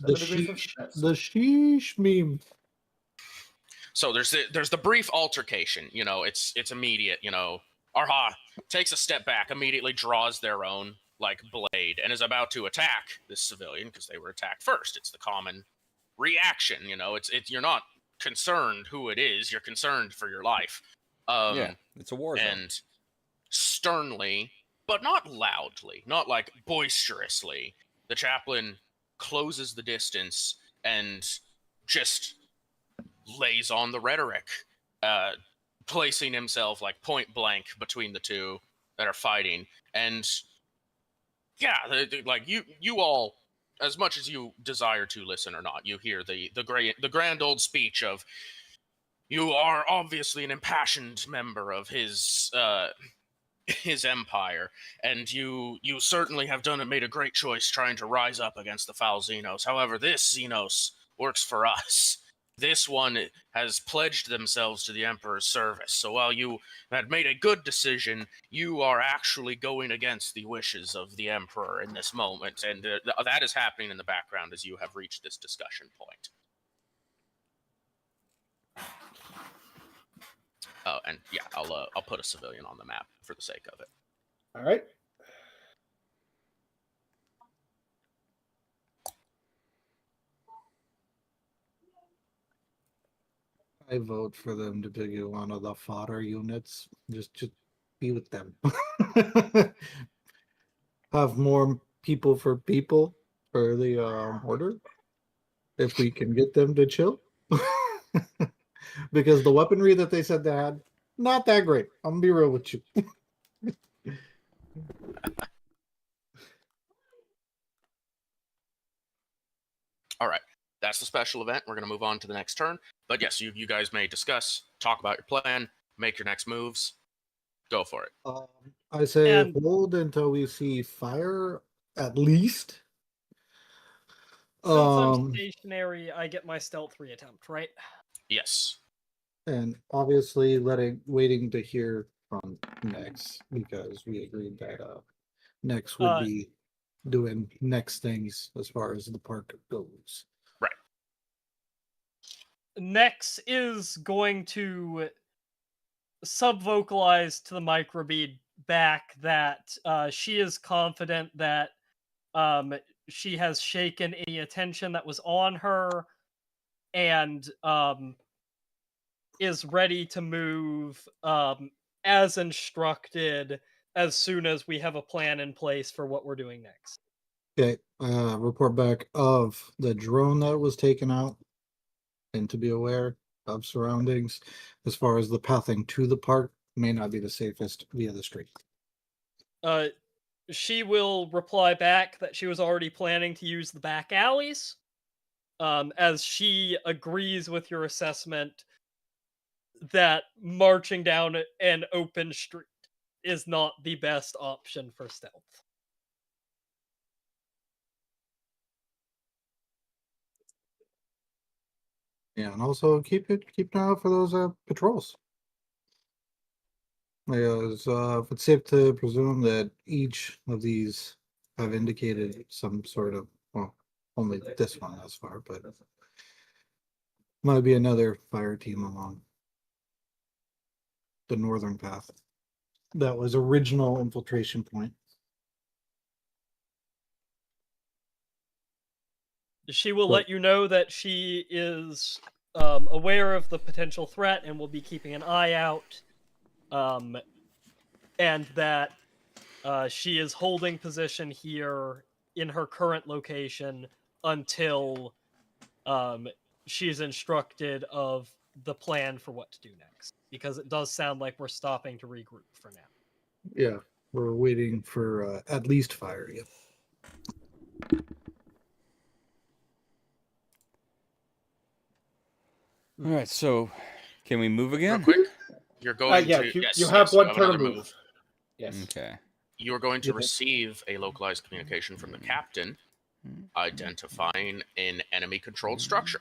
The sheesh meme.
So there's the brief altercation. You know, it's immediate. You know, Arha takes a step back, immediately draws their own blade, and is about to attack this civilian because they were attacked first. It's the common reaction. You know, it's you're not concerned who it is. You're concerned for your life.
Yeah, it's a war zone.
And sternly, but not loudly, not boisterously, the chaplain closes the distance and just lays on the rhetoric, placing himself like point blank between the two that are fighting. And yeah, like you all, as much as you desire to listen or not, you hear the grand old speech of, you are obviously an impassioned member of his empire, and you certainly have made a great choice trying to rise up against the foul Xenos. However, this Xenos works for us. This one has pledged themselves to the Emperor's service. So while you had made a good decision, you are actually going against the wishes of the Emperor in this moment, and that is happening in the background as you have reached this discussion point. And yeah, I'll put a civilian on the map for the sake of it.
All right.
I vote for them to pick one of the fodder units. Just be with them. Have more people for the order. If we can get them to chill. Because the weaponry that they said they had, not that great. I'm gonna be real with you.
All right. That's the special event. We're going to move on to the next turn. But yes, you guys may discuss, talk about your plan, make your next moves. Go for it.
I say
And-
hold until we see fire, at least.
Since I'm stationary, I get my stealth reattempt, right?
Yes.
And obviously waiting to hear from Nex, because we agreed that Nex would be doing next things as far as the park goes.
Right.
Nex is going to sub-vocalize to the microbead back that she is confident that she has shaken any attention that was on her, and is ready to move as instructed as soon as we have a plan in place for what we're doing next.
Okay, report back of the drone that was taken out, and to be aware of surroundings as far as the pathing to the park may not be the safest via the street.
She will reply back that she was already planning to use the back alleys, as she agrees with your assessment that marching down an open street is not the best option for stealth.
Yeah, and also keep an eye out for those patrols. Because it's safe to presume that each of these have indicated some sort of, well, only this one thus far, but might be another fire team along the northern path. That was original infiltration point.
She will let you know that she is aware of the potential threat and will be keeping an eye out, and that she is holding position here in her current location until she's instructed of the plan for what to do next. Because it does sound like we're stopping to regroup for now.
Yeah, we're waiting for at least fire. Yep.
All right, so can we move again?
Real quick, you're going
yeah,
to...
you have one
another
turn move. Yes.
Okay.
You're going to
Yeah.
receive a localized communication from the captain identifying an enemy-controlled structure.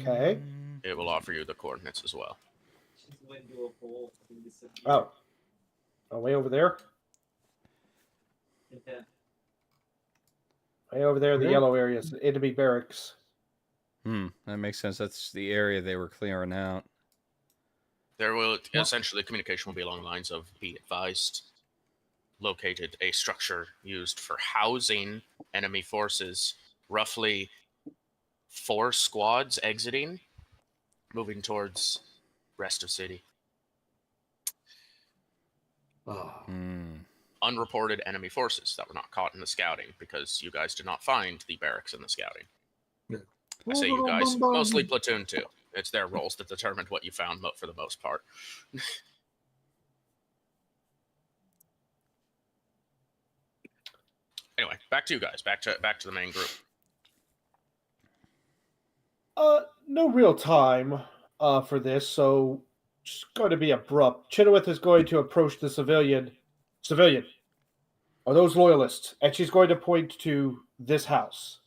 Okay.
It will offer you the coordinates as well.
Oh. Oh, way over there? Way over there, the
Where?
yellow area is enemy barracks.
That makes sense. That's the area they were clearing out.
There will essentially communication will be along the lines of, be advised, located a structure used for housing enemy forces, roughly 4 squads exiting, moving towards rest of city.
Oh.
unreported enemy forces that were not caught in the scouting, because you guys did not find the barracks in the scouting.
Yeah.
I say you guys, mostly Platoon 2. It's their roles that determined what you found for the most part. Anyway, back to you guys. Back to the main group.
No real time for this, so it's going to be abrupt. Chenoweth is going to approach the civilian. Civilian, are those loyalists? And she's going to point to this house.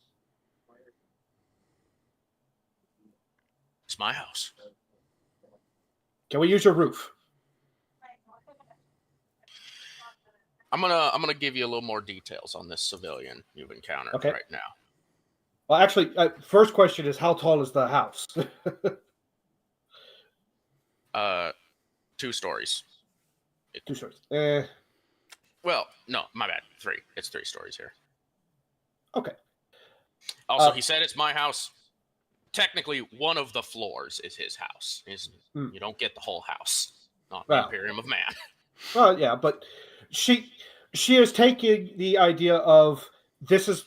It's my house.
Can we use your roof?
I'm gonna give you a little more details on this civilian you've encountered right now.
Well, actually, first question is, how tall is the house?
2 stories.
2 stories.
Well, no, my bad. 3. It's 3 stories here.
Okay.
Also, he said it's my house. Technically, one of the floors is his house. You don't get the whole house. Not the Imperium of Man.
Well, yeah, but she is taking the idea of, this is,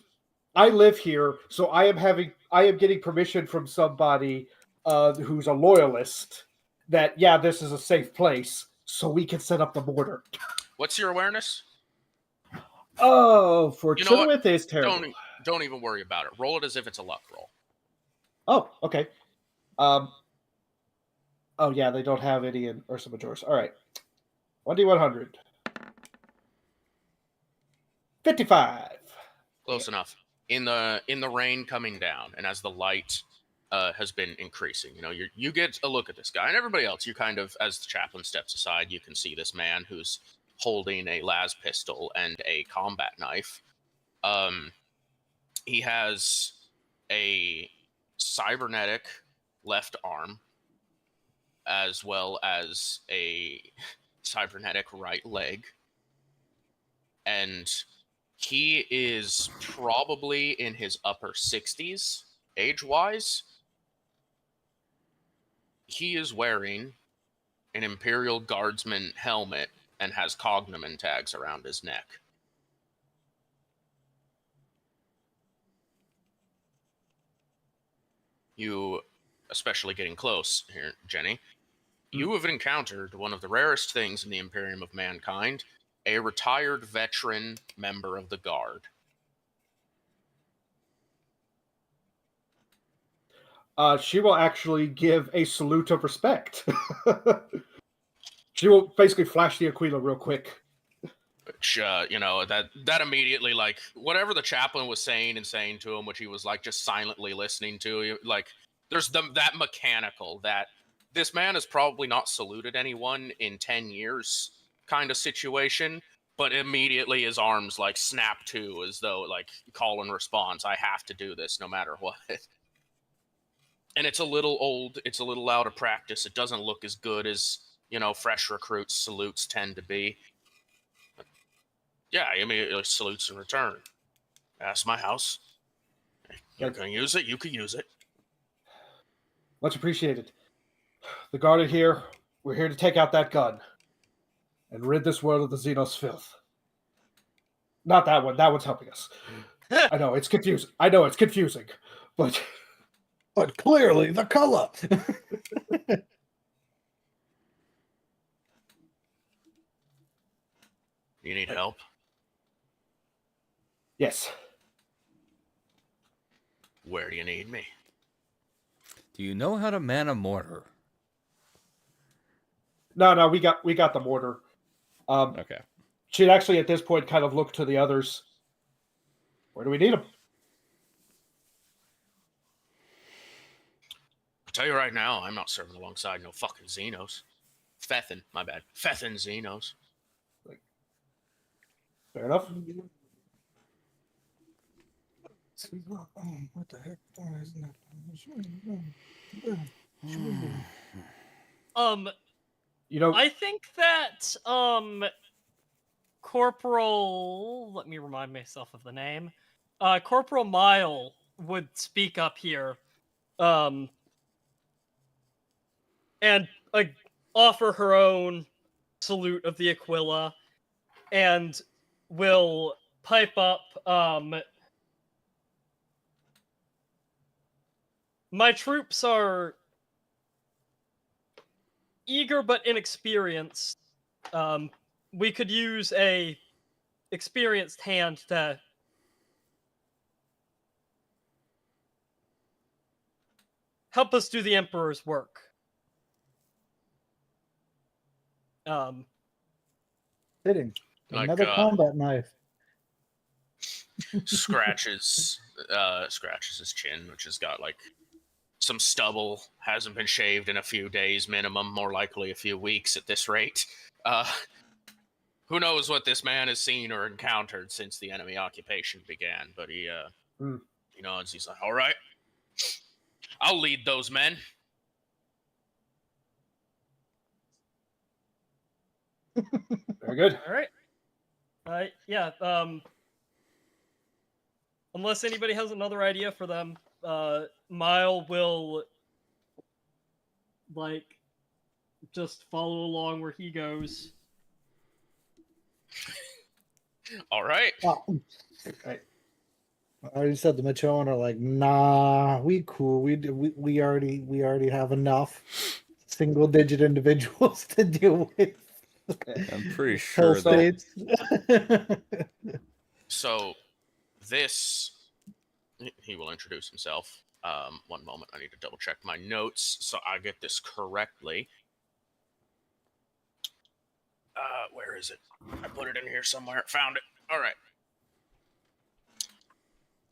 I live here, so I am getting permission from somebody who's a loyalist that, yeah, this is a safe place, so we can set up the border.
What's your awareness?
Oh, for Chenoweth is terrible.
Don't even worry about it. Roll it as if it's a luck roll.
Oh, okay. Oh yeah, they don't have any in Ursa Majoris. All right. 1d100. 55.
Close enough. In the rain coming down, and as the light has been increasing, you get a look at this guy, and everybody else. You kind of, as the chaplain steps aside, you can see this man who's holding a las pistol and a combat knife. He has a cybernetic left arm, as well as a cybernetic right leg, and he is probably in his upper 60s, age-wise. He is wearing an Imperial Guardsman helmet and has cognomen tags around his neck. You, especially getting close here, Jenny, you have encountered one of the rarest things in the Imperium of Mankind, a retired veteran member of the Guard.
She will actually give a salute of respect. She will basically flash the Aquila real quick.
Which, that immediately, like, whatever the chaplain was saying to him, which he was, like, just silently listening to, like, there's that mechanical, that this man has probably not saluted anyone in 10 years kind of situation, but immediately his arms, like, snap to, as though, like, call and response, I have to do this no matter what. And it's a little old, it's a little out of practice, it doesn't look as good as, fresh recruits' salutes tend to be. Yeah, I mean, it salutes in return. That's my house. You're going to use it, you can use it.
Much appreciated. The Guard are here. We're here to take out that gun and rid this world of the Xenos filth. Not that one. That one's helping us. I know, it's confusing. But
clearly the color.
You need help?
Yes.
Where do you need me?
Do you know how to man a mortar?
No, we got the mortar.
Okay.
She'd actually, at this point, kind of look to the others. Where do we need them?
I'll tell you right now, I'm not serving alongside no fucking Xenos. Fethin, my bad. Fethin Xenos.
Fair enough.
What the heck?
I think that Corporal, let me remind myself of the name. Corporal Mile would speak up here, and offer her own salute of the Aquila, and will pipe up. My troops are eager but inexperienced. We could use a experienced hand to help us do the Emperor's work.
Fitting.
Like,
Another combat knife.
scratches his chin, which has got like some stubble, hasn't been shaved in a few days minimum, more likely a few weeks at this rate. Who knows what this man has seen or encountered since the enemy occupation began, but he nods. He's like, all right, I'll lead those men.
Very good.
All right. Yeah. Unless anybody has another idea for them, Mile will just follow along where he goes.
All right.
Right.
I already said the Machoan are like, nah, we cool. We already have enough single digit individuals to deal with.
I'm pretty sure
Whole
that
states.
So this, he will introduce himself. One moment, I need to double check my notes so I get this correctly. Where is it? I put it in here somewhere. Found it. All right.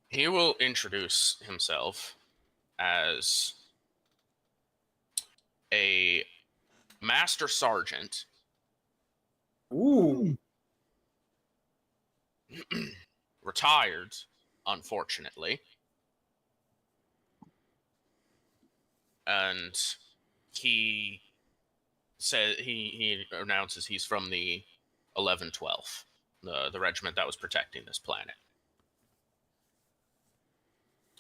He will introduce himself as a master sergeant.
Ooh.
Retired, unfortunately. And he said he announces he's from the 1112th, the regiment that was protecting this planet.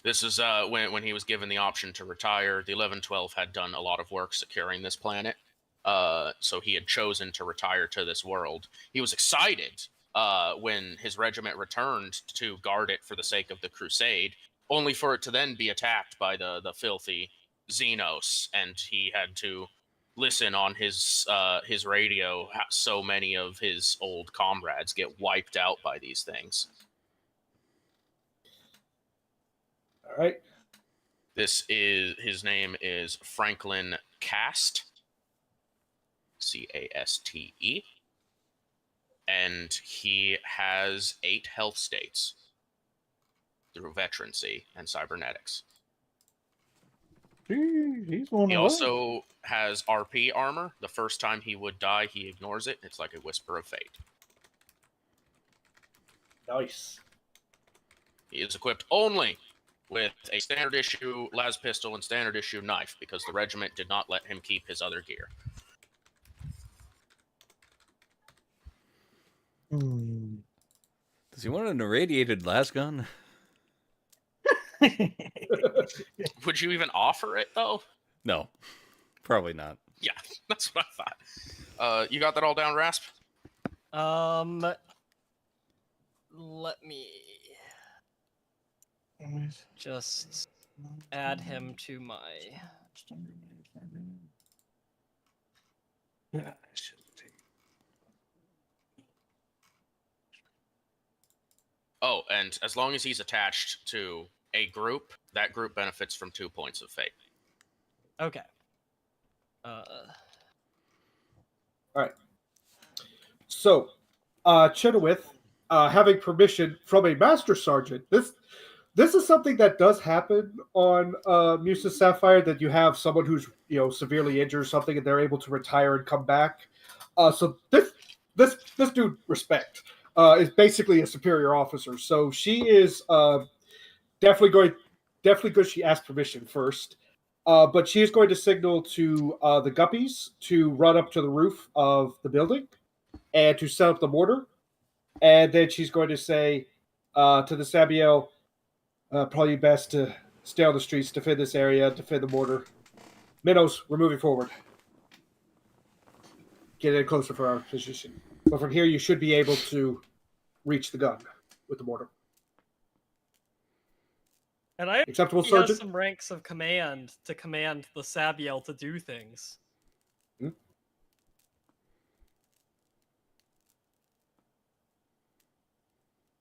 This is when he was given the option to retire. The 1112 had done a lot of work securing this planet, so he had chosen to retire to this world. He was excited when his regiment returned to guard it for the sake of the crusade, only for it to then be attacked by the filthy Xenos, and he had to listen on his radio how so many of his old comrades get wiped out by these things.
All right.
His name is Franklin Caste, Caste, and he has 8 health states through veterancy and cybernetics.
He's one
He
of
also has RP armor. The first time he would die, he ignores it. It's like a whisper of fate.
Nice.
He is equipped only with a standard issue las pistol and standard issue knife because the regiment did not let him keep his other gear.
Does he want an irradiated lasgun?
Would you even offer it, though?
No, probably not.
Yeah, that's what I thought. You got that all down, Rasp?
Let me just add him to my...
Oh, and as long as he's attached to a group, that group benefits from 2 points of fate.
Okay.
All right. So, Chenoweth, having permission from a master sergeant, this is something that does happen on Musa Sapphire, that you have someone who's severely injured or something, and they're able to retire and come back. So this dude, respect, is basically a superior officer. So she is definitely good. She asked permission first. But she is going to signal to the Guppies to run up to the roof of the building and to set up the mortar. And then she's going to say to the Sabiel, probably best to stay on the streets, defend this area, defend the mortar. Minnows, we're moving forward. Get in closer for our position. But from here, you should be able to reach the gun with the mortar.
And I
Acceptable,
he
Sergeant?
has some ranks of command to command the Sabiel to do things.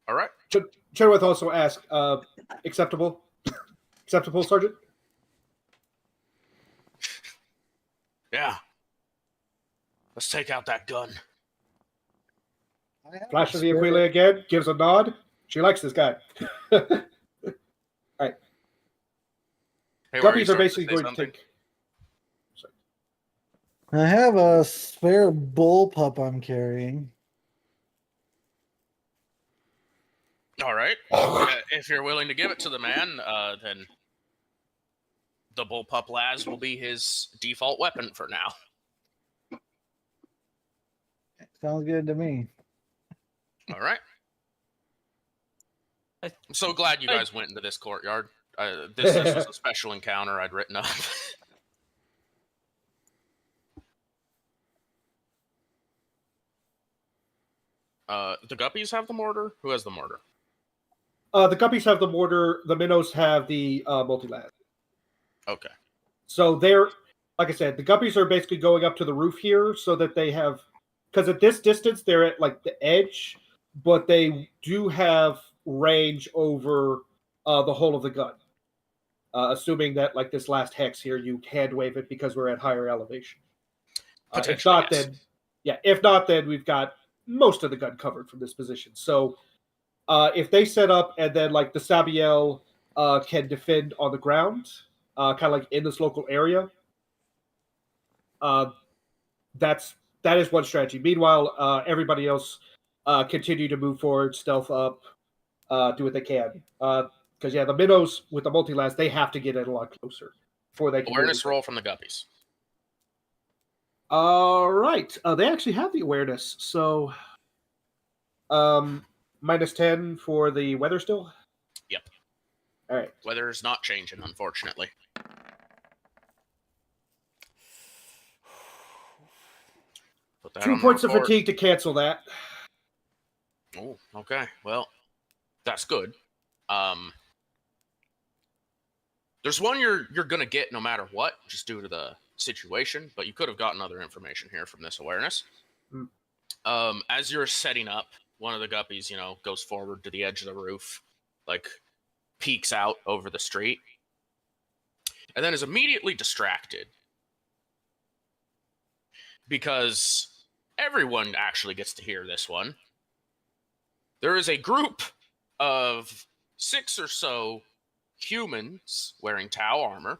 All right.
Chenoweth also asked, acceptable? Acceptable, Sergeant?
Yeah. Let's take out that gun.
I have
Flash
a
of the
spare-
Aquila again, gives a nod. She likes this guy. Alright.
Hey, were you
Guppies are
starting
basically
say
going to
something?
take...
I have a spare bullpup I'm carrying.
All right. If you're willing to give it to the man, then the bullpup las will be his default weapon for now.
Sounds good to me.
All right. I'm so glad you guys went into this courtyard. This was a special encounter I'd written up. The Guppies have the mortar? Who has the mortar?
The Guppies have the mortar. The Minnows have the multi-las.
Okay.
So they're, like I said, the Guppies are basically going up to the roof here so that they have, because at this distance they're at like the edge, but they do have range over the whole of the gun. Assuming that like this last hex here, you hand wave it because we're at higher elevation. If
Potentially,
not,
yes.
then if not, then we've got most of the gun covered from this position. So if they set up and then like the Sabiel can defend on the ground, kind of like in this local area, that is one strategy. Meanwhile, everybody else continue to move forward, stealth up, do what they can. Because the minnows with the multi-las, they have to get in a lot closer before they can
Awareness roll from the Guppies.
All right, they actually have the awareness, so -10 for the weather still.
Yep.
All right.
Weather's not changing, unfortunately. Put that
2
on the
points of
report.
fatigue to cancel that.
Oh, okay. Well, that's good. There's one you're gonna get no matter what, just due to the situation, but you could have gotten other information here from this awareness. As you're setting up, one of the Guppies, goes forward to the edge of the roof, like peeks out over the street, and then is immediately distracted because everyone actually gets to hear this one. There is a group of 6 or so humans wearing Tau armor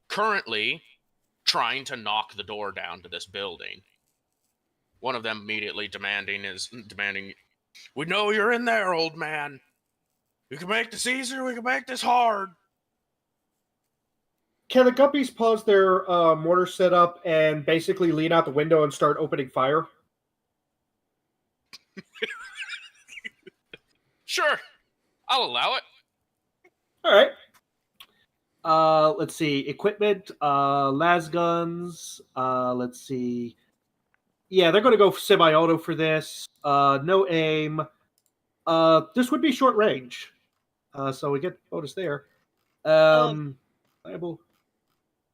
currently trying to knock the door down to this building. One of them immediately demanding, "We know you're in there, old man. We can make this easier, we can make this hard."
Can the Guppies pause their mortar setup and basically lean out the window and start opening fire?
Sure, I'll allow it.
All right. Let's see. Equipment, las guns. Let's see. Yeah, they're going to go semi-auto for this. No aim. This would be short range. So we get bonus there. Liable.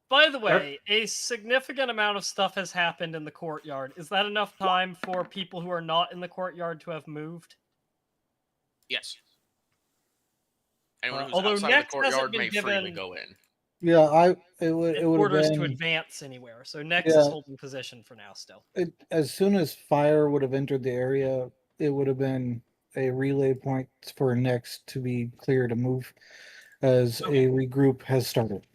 By the way, a significant amount of stuff has happened in the courtyard. Is that enough time for people who are not in the courtyard to have moved?
Yes. Anyone who's
although
outside
Nex
of the
hasn't
courtyard
been
may freely
given-
go in.
Yeah, it would have
orders to
been
advance anywhere. So Nex
Yeah.
is holding position for now still.
as soon as fire would have entered the area, it would have been a relay point for next to be clear to move as a regroup has started.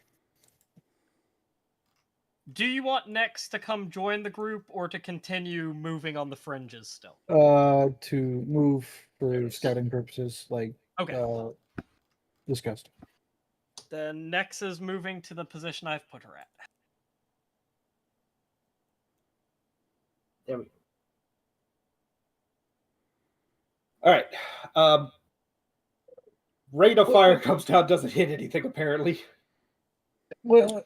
Do you want Nex to come join the group or to continue moving on the fringes still?
To move for scouting purposes, like
Okay.
discussed.
Then Nex is moving to the position I've put her at.
There we go. All right. Rate of fire comes down, doesn't hit anything apparently.
Well,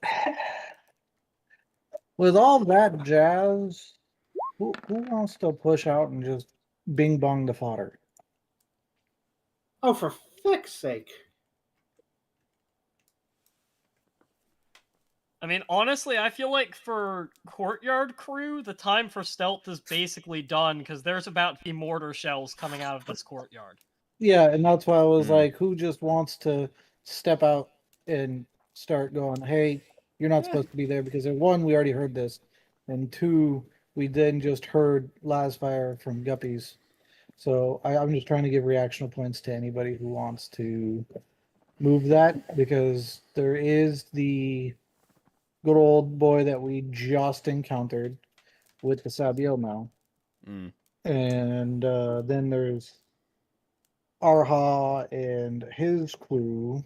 with all that jazz, who wants to push out and just bing bong the fodder?
Oh, for feck's sake.
I mean, honestly, I feel like for Courtyard Crew, the time for stealth is basically done because there's about to be mortar shells coming out of this courtyard.
Yeah, and that's why I was
Mm.
like, who just wants to step out and start going, hey, you're not supposed to be there because one, we already heard this, and two, we then just heard Lasfire from Guppies. So I'm just trying to give reactional points to anybody who wants to move that because there is the good old boy that we just encountered with the Sabiel now.
Mm.
And then there's Arha and his crew.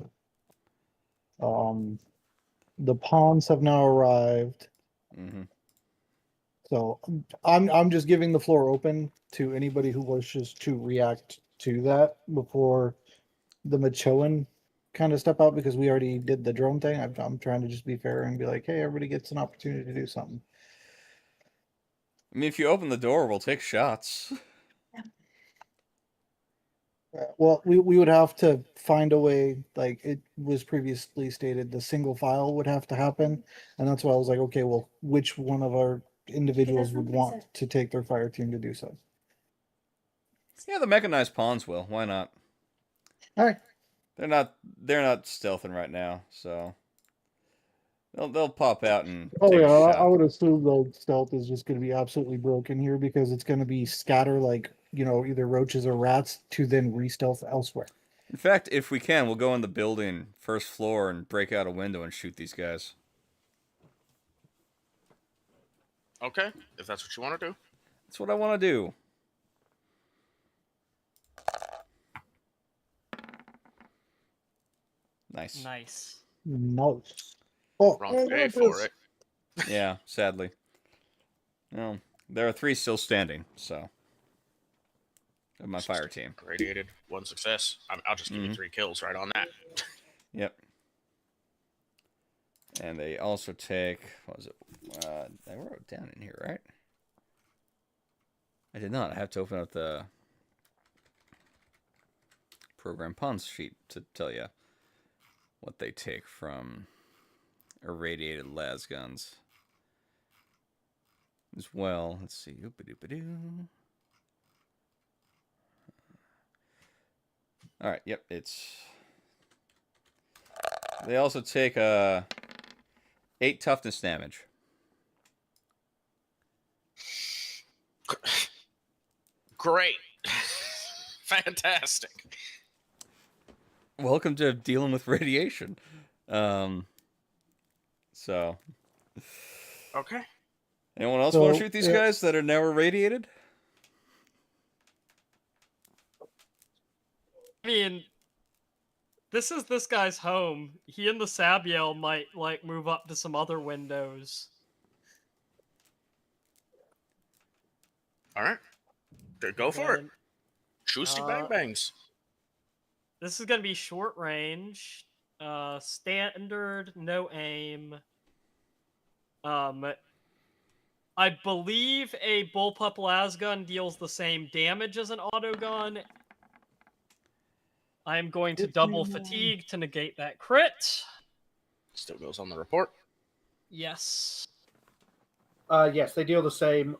The pawns have now arrived.
Mm-hmm.
So I'm just giving the floor open to anybody who wishes to react to that before the Machoan kind of step out because we already did the drone thing. I'm trying to just be fair and be like, hey, everybody gets an opportunity to do something.
I mean, if you open the door, we'll take shots.
Well, we would have to find a way, like it was previously stated, the single file would have to happen. And that's why I was like, okay, well, which one of our individuals would want to take their fire team to do so?
Yeah, the mechanized pawns will. Why not?
All right.
They're not stealthing right now, so they'll pop out and
Oh
take
yeah,
a
I
shot.
would assume the stealth is just going to be absolutely broken here because it's going to be scatter like either roaches or rats to then re-stealth elsewhere.
In fact, if we can, we'll go in the building, first floor, and break out a window and shoot these guys.
Okay, if that's what you want to do.
That's what I want to do. Nice.
Nice.
Nice. Oh,
Wrong day for it.
Yeah, sadly. Well, there are 3 still standing, so. Of my fire team.
Radiated, 1 success. I'll just give you 3 kills right on that.
Yep. And they also take, what was it? I wrote it down in here, right? I did not. I have to open up the program pawns sheet to tell you what they take from irradiated las guns. As well, let's see. Oop-a-doop-a-doo. All right, yep, it's... They also take 8 toughness damage.
Great. Fantastic.
Welcome to dealing with radiation. So...
Okay.
Anyone else want to shoot these guys that are now irradiated?
I mean, this is this guy's home. He and the Sabiel might, like, move up to some other windows.
Alright. Go for it. Shoosty bang bangs.
This is gonna be short range. Standard, no aim. I believe a bullpup lasgun deals the same damage as an autogun. I am going to double fatigue to negate that crit.
Still goes on the report.
Yes.
Yes, they deal the same.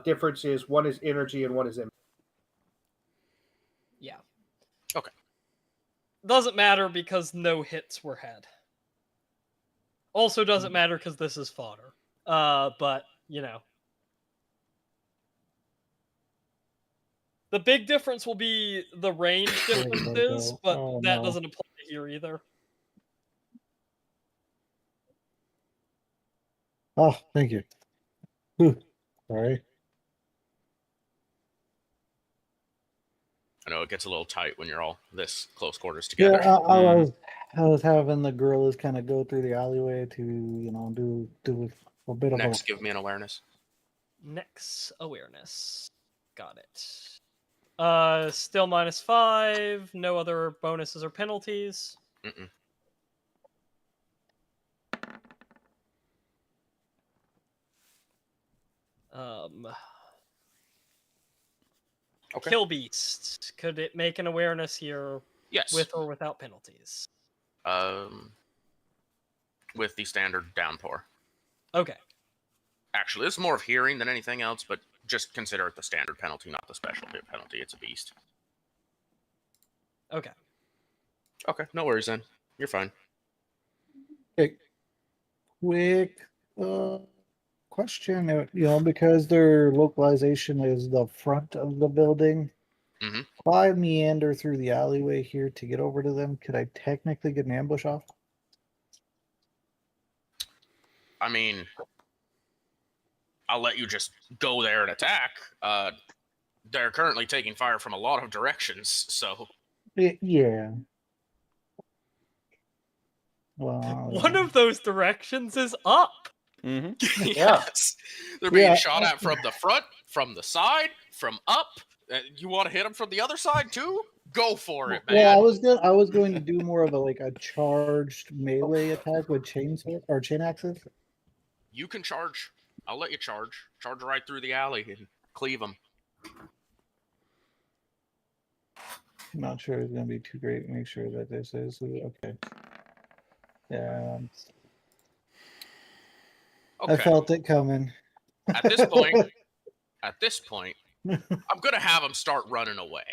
Difference is one is energy and one is impact.
Yeah.
Okay.
Doesn't matter because no hits were had. Also doesn't matter because this is fodder. But, you know. The big difference will be the range differences, but that doesn't apply here either.
Oh, thank you. Sorry.
I know it gets a little tight when you're all this close quarters together.
Yeah, I was having the gorillas kind of go through the alleyway to do a bit of
Next, give me an awareness.
Next awareness. Got it. Still -5. No other bonuses or penalties.
Mm-mm. Okay.
Kill Beast. Could it make an awareness here
Yes.
with or without penalties?
With the standard downpour.
Okay.
Actually, it's more of hearing than anything else, but just consider it the standard penalty, not the special penalty. It's a beast.
Okay.
Okay, no worries then. You're fine.
Okay. Quick question, because their localization is the front of the building.
Mhm.
If I meander through the alleyway here to get over to them, could I technically get an ambush off?
I mean, I'll let you just go there and attack. They're currently taking fire from a lot of directions, so
Yeah. Well,
One of those directions is up.
Mm-hmm.
yes, they're being
Yeah.
shot at from the front, from the side, from up. You want to hit them from the other side too? Go for it, man.
Well, I was going to do more of a charged melee attack with chainsaw or chain axes.
You can charge. I'll let you charge. Charge right through the alley and cleave them.
I'm not sure it's going to be too great. Make sure that this is okay. Yeah,
Okay.
I felt it coming.
At this point, I'm gonna have them start running away.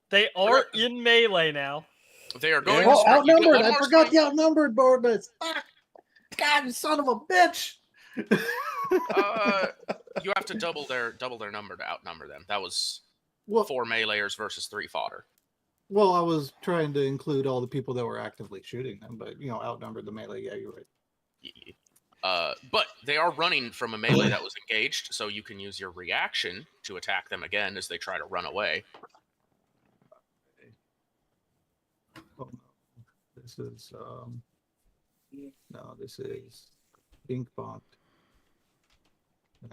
They are in melee now.
They are going.
Oh,
to sprint. You get
outnumbered!
one
I
more
forgot
sprint.
the outnumbered bonus. Ah, God, you son of a bitch!
You have to double their number to outnumber them. That was
Well,
4 meleeers versus 3 fodder.
well, I was trying to include all the people that were actively shooting them, but outnumbered the melee. Yeah, you're right.
But they are running from a melee that was engaged, so you can use your reaction to attack them again as they try to run away.
Oh, no. This is no, this is ink bond.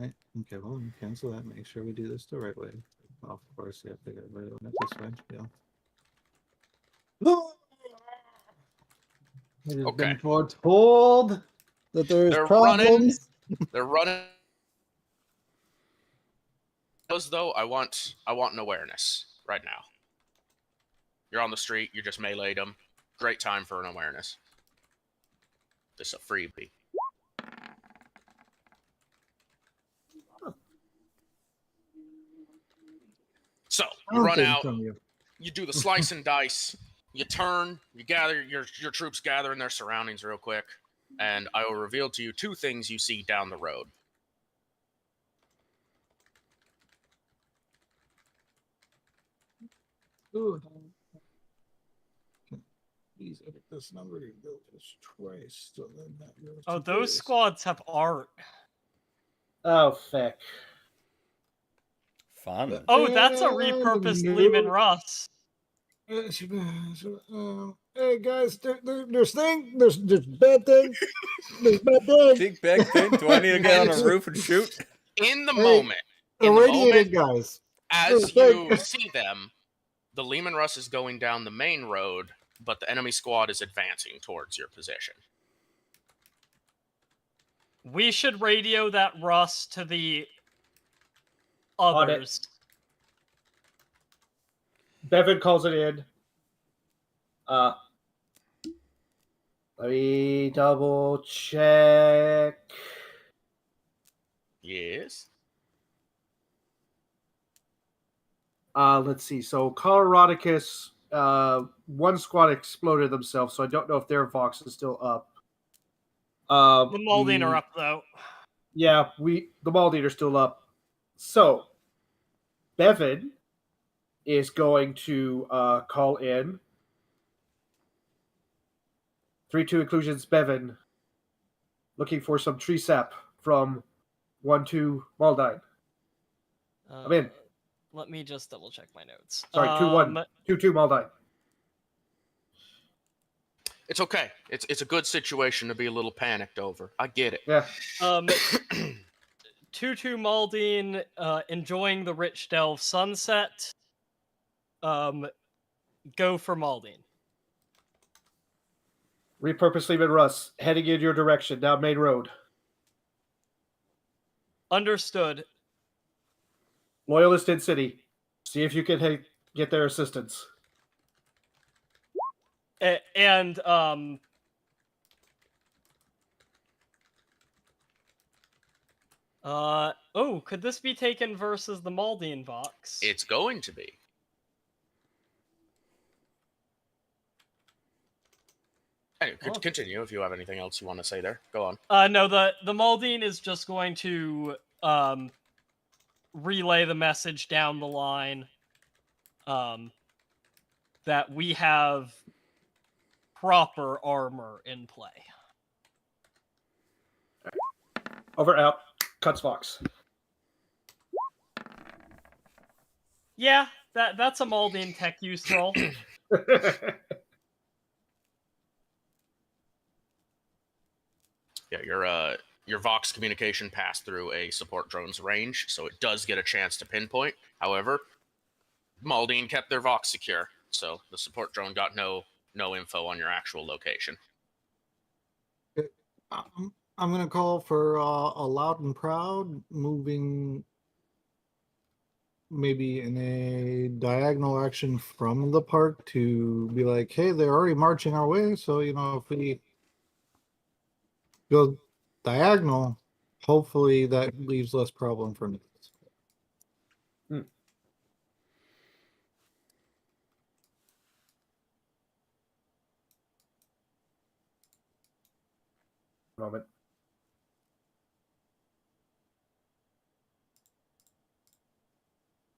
Right? Okay, well, cancel that. Make sure we do this the right way. Of course, you have to get rid of it this way. Yeah. It has
Okay.
been foretold that there's
They're
problems.
They're running. As though I want an awareness right now. You're on the street. You just meleeed them. Great time for an awareness. This is a freebie. So you run out. You do the slice and dice. You turn. You gather your troops gather in their surroundings real quick, and I will reveal to you 2 things you see down the road.
Please edit this number to go this twice. So then that goes
Oh,
to
those
this.
squads have art.
Oh, feck.
Fun.
Oh, that's a repurposed
no.
Lehman Russ.
Hey guys, there's bad thing. There's bad thing.
Big bag thing. Do I need to get on a roof and shoot?
In the
Hey,
moment, in the
Irradiated
moment,
guys.
as
Thank-
you see them, the Lehman Russ is going down the main road, but the enemy squad is advancing towards your position.
We should radio that Russ to the
On it.
others.
Bevan calls it in. Let me double check.
Yes.
Let's see. So Coloradicus, one squad exploded themselves, so I don't know if their Vox is still up.
The Maldine are up though.
Yeah, the Maldine are still up. So Bevan is going to call in 3-2 inclusions. Bevan looking for some tree sap from 1-2 Maldine. I'm in.
Let me just double check my notes.
Sorry, 2-1. 2-2 Maldine.
It's okay. It's a good situation to be a little panicked over. I get it.
Yeah.
2-2 Maldine, enjoying the rich delve sunset. Go for Maldine.
Repurpose Lehman Russ heading in your direction down main road.
Understood.
Loyalist in city. See if you can get their assistance.
And oh, could this be taken versus the Maldine Vox?
It's going to be. Anyway,
Oh.
continue if you have anything else you want to say there. Go on.
No, the Maldine is just going to relay the message down the line that we have proper armor in play.
Over out. Cuts Fox.
Yeah, that's a Maldine tech use roll.
Yeah, your Vox communication passed through a support drone's range, so it does get a chance to pinpoint. However, Maldine kept their Vox secure, so the support drone got no info on your actual location.
I'm going to call for a loud and proud, moving maybe in a diagonal action from the park to be like, hey, they're already marching our way. So, if we go diagonal, hopefully that leaves less problem for me.
Moment.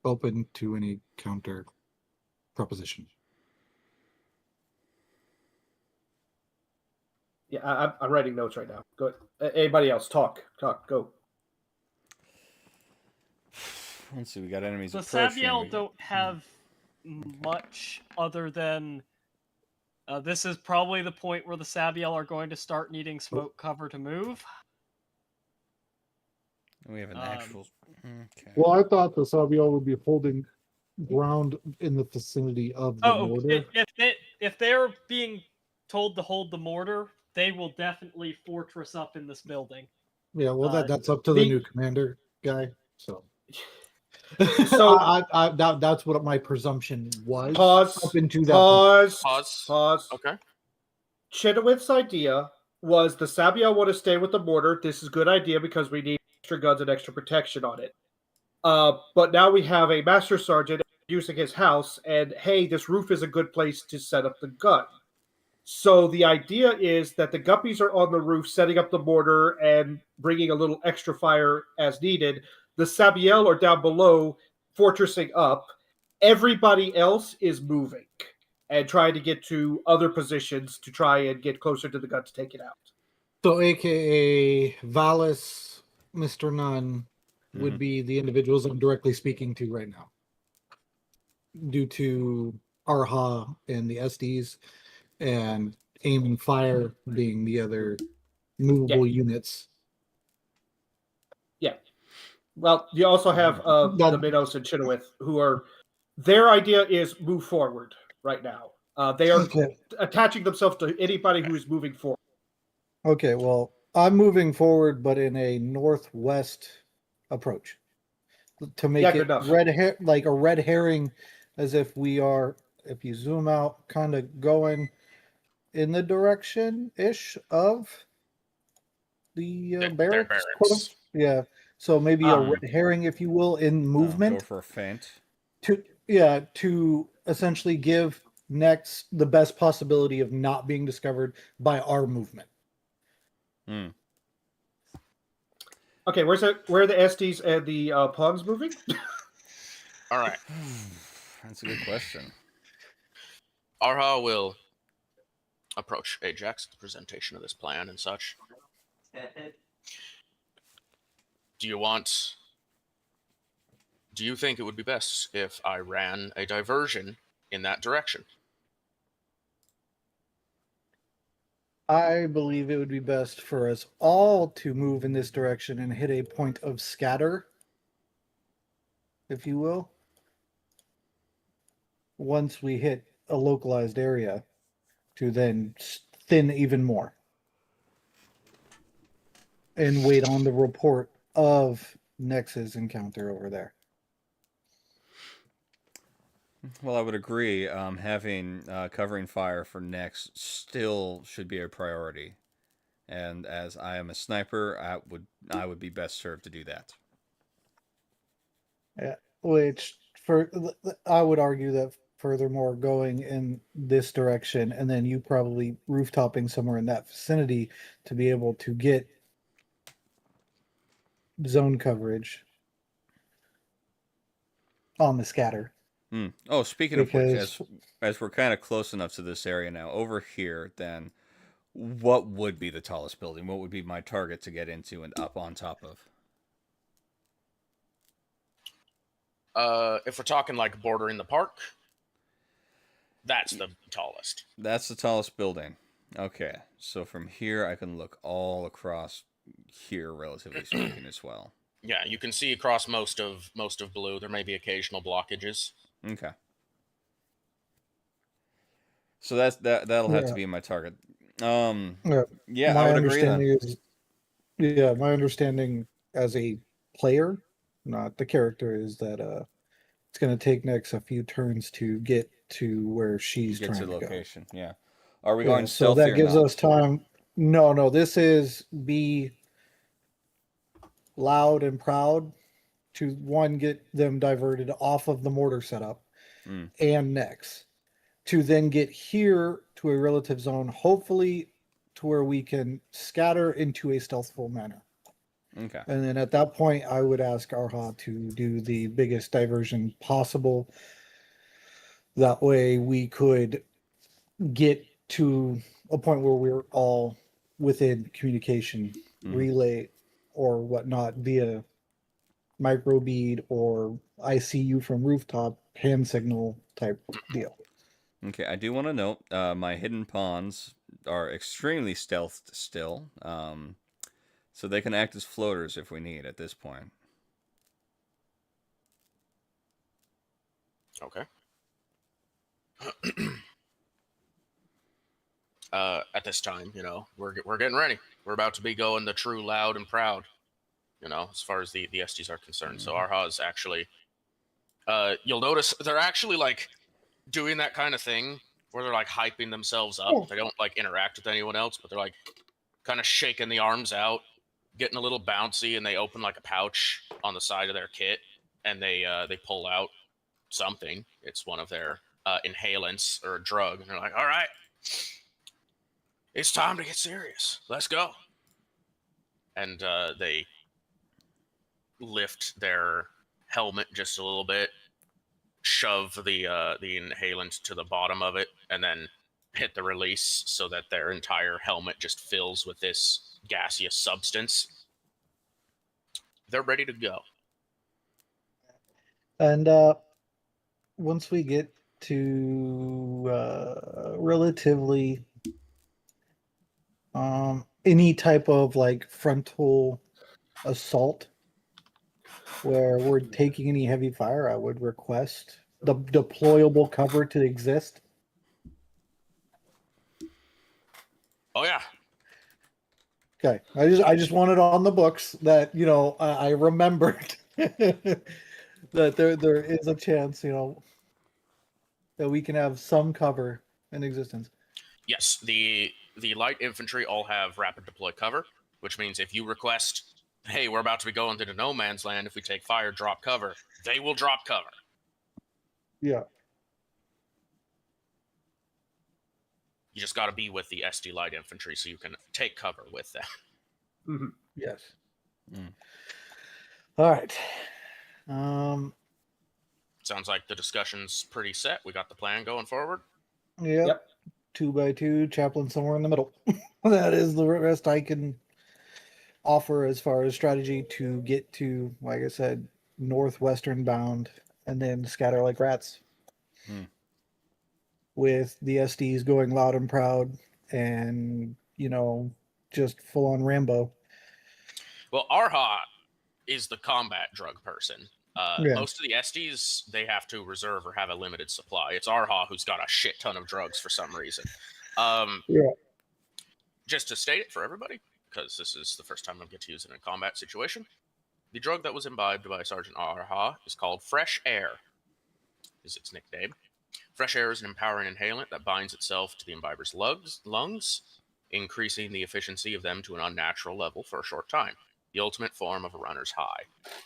Open to any counter proposition.
Yeah, I'm writing notes right now. Go. Anybody else? Talk. Go.
Let's see. We got enemies
The
approaching.
Sabiel don't have much other than this is probably the point where the Sabiel are going to start needing smoke cover to move.
We have an actual. Okay.
Well, I thought the Sabiel would be holding ground in the vicinity of the mortar.
If they're being told to hold the mortar, they will definitely fortress up in this building.
Yeah, well, that's up to the new commander guy. So,
So
that's what my presumption was.
Pause.
Up into that.
Pause.
Okay.
Chenoweth's idea was the Sabiel want to stay with the mortar. This is a good idea because we need extra guns and extra protection on it. But now we have a master sergeant using his house, and hey, this roof is a good place to set up the gun. So the idea is that the guppies are on the roof setting up the mortar and bringing a little extra fire as needed. The Sabiel are down below fortressing up. Everybody else is moving and trying to get to other positions to try and get closer to the gun to take it out.
So, AKA Valis, Mr. Nunn, would be the individuals I'm directly speaking to right now. Due to Arha and the SDs, and aim and fire being the other movable units.
Yeah. Well, you also have the Minos and Chenoweth, who are, their idea is move forward right now. They are attaching themselves to anybody who is moving forward.
Okay, well, I'm moving forward, but in a northwest approach to make it like a red herring, as if we are, if you zoom out, kind of going in the direction ish of the barracks. Yeah, so maybe a red herring, if you will, in movement.
Go for a feint.
To essentially give Nex the best possibility of not being discovered by our movement.
Okay, where are the SDs and the pawns moving?
All right.
That's a good question.
Arha will approach Ajax at the presentation of this plan and such. Do you think it would be best if I ran a diversion in that direction?
I believe it would be best for us all to move in this direction and hit a point of scatter, if you will. Once we hit a localized area, to then thin even more. And wait on the report of Nex's encounter over there.
Well, I would agree. Having covering fire for next still should be a priority, and as I am a sniper, I would be best served to do that.
Yeah, which for I would argue that furthermore going in this direction and then you probably rooftopping somewhere in that vicinity to be able to get zone coverage on the scatter.
Oh, speaking of which,
Because
as we're kind of close enough to this area now, over here, then what would be the tallest building? What would be my target to get into and up on top of?
If we're talking like bordering the park, that's the tallest.
That's the tallest building. Okay, so from here I can look all across here, relatively speaking, as well.
Yeah, you can see across most of blue. There may be occasional blockages.
Okay. So that'll have to
Yeah.
be my target.
Yeah,
Yeah,
my
I would agree then.
understanding is my understanding as a player, not the character, is that it's going to take Nex a few turns to get to where she's
Get
trying
to
to
the
go.
location. Yeah. Are we
Yeah,
going
so
stealthy
that
or
gives
not?
us time. No, this is be loud and proud to one get them diverted off of the mortar setup
Mm.
and Nex to then get here to a relative zone, hopefully to where we can scatter into a stealthful manner.
Okay.
And then at that point, I would ask Arha to do the biggest diversion possible. That way we could get to a point where we're all within communication, relay or whatnot via microbead or I see you from rooftop hand signal type deal.
Okay, I do want to note my hidden pawns are extremely stealthed still, so they can act as floaters if we need at this point.
Okay. At this time, we're getting ready. We're about to be going the true loud and proud. As far as the SDs are concerned. So Arha is actually. You'll notice they're actually like doing that kind of thing where they're like hyping themselves up. They don't like interact with anyone else, but they're like kind of shaking the arms out, getting a little bouncy, and they open like a pouch on the side of their kit, and they pull out something. It's one of their inhalants or a drug, and they're like, "All right, it's time to get serious. Let's go." And they lift their helmet just a little bit, shove the inhalant to the bottom of it, and then hit the release so that their entire helmet just fills with this gaseous substance. They're ready to go.
And once we get to relatively any type of like frontal assault where we're taking any heavy fire, I would request the deployable cover to exist.
Oh yeah.
Okay, I just wanted on the books that I remembered that there is a chance that we can have some cover in existence.
Yes, the light infantry all have rapid deploy cover, which means if you request, hey, we're about to be going into no man's land, if we take fire, drop cover, they will drop cover.
Yeah.
You just got to be with the SD light infantry so you can take cover with them.
Mm-hmm.
Yes. All right.
Sounds like the discussion's pretty set. We got the plan going forward.
Yep. 2x2, chaplain somewhere in the middle. That is the rest I can offer as far as strategy to get to, like I said, northwestern bound and then scatter like rats. With the SDs going loud and proud and, just full on Rambo.
Well, Arha is the combat drug person.
Yeah.
Most of the SDs, they have to reserve or have a limited supply. It's Arha who's got a shit ton of drugs for some reason.
Yeah.
Just to state it for everybody, because this is the first time I get to use it in a combat situation, the drug that was imbibed by Sergeant Arha is called Fresh Air. is its nickname. Fresh air is an empowering inhalant that binds itself to the imbiber's lungs, increasing the efficiency of them to an unnatural level for a short time. The ultimate form of a runner's high.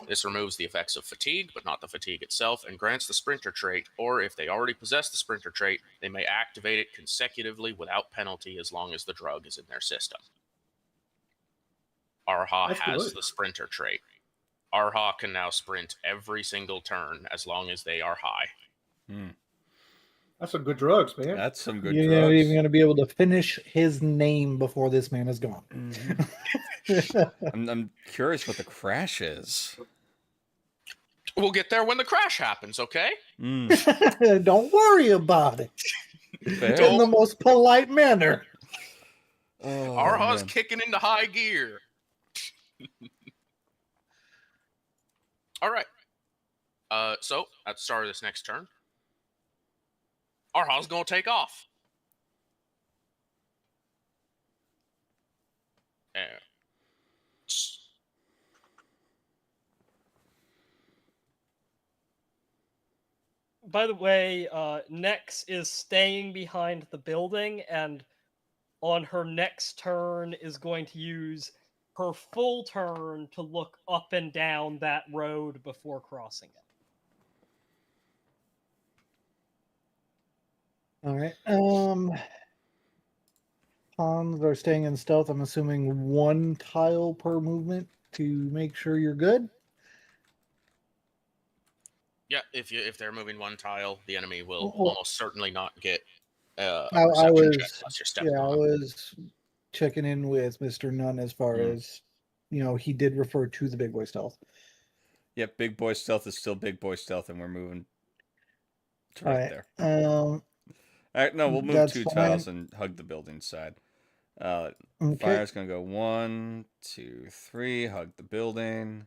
This removes the effects of fatigue, but not the fatigue itself, and grants the sprinter trait, or if they already possess the sprinter trait, they may activate it consecutively without penalty as long as the drug is in their system. Arha
That's
has
good.
the sprinter trait. Arha can now sprint every single turn as long as they are high.
That's some good drugs, man.
That's some good
You're
drugs.
not even going to be able to finish his name before this man is gone.
I'm curious what the crash is.
We'll get there when the crash happens, okay?
Don't worry about it.
Fair.
In the most polite manner.
Oh,
Arha's
man.
kicking into high gear. All right. So at the start of this next turn, Arha's gonna take off.
By the way, Nex is staying behind the building, and on her next turn is going to use her full turn to look up and down that road before crossing it.
All right. Pawns are staying in stealth. I'm assuming 1 tile per movement to make sure you're good.
Yeah, if they're moving 1 tile, the enemy will
Well,
almost certainly not get a
I
perception check
was,
unless you're stepping
I
on.
was checking in with Mr. Nunn as far as, he did refer to the big boy stealth.
Yep, big boy stealth is still big boy stealth, and we're moving to
All
right
right.
there.
Um,
All right, no, we'll move
that's
2
fine.
tiles and hug the building side.
Okay.
Fire's gonna go 1, 2, 3. Hug the building.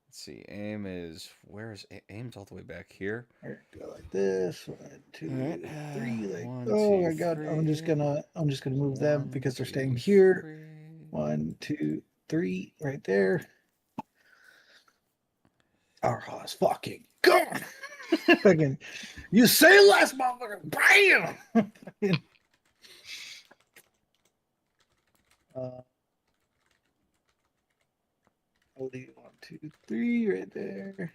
Let's see. Aim is aim's all the way back here.
All right, go like this. 1, 2,
All right.
3. Like,
1,
oh
2,
my god! I'm just
3.
gonna move them
1,
because they're
2,
staying here.
3.
1, 2, 3, right there. Arha's fucking gone. Fucking, you say less, motherfucker. Bam. I'll leave 1, 2, 3 right there.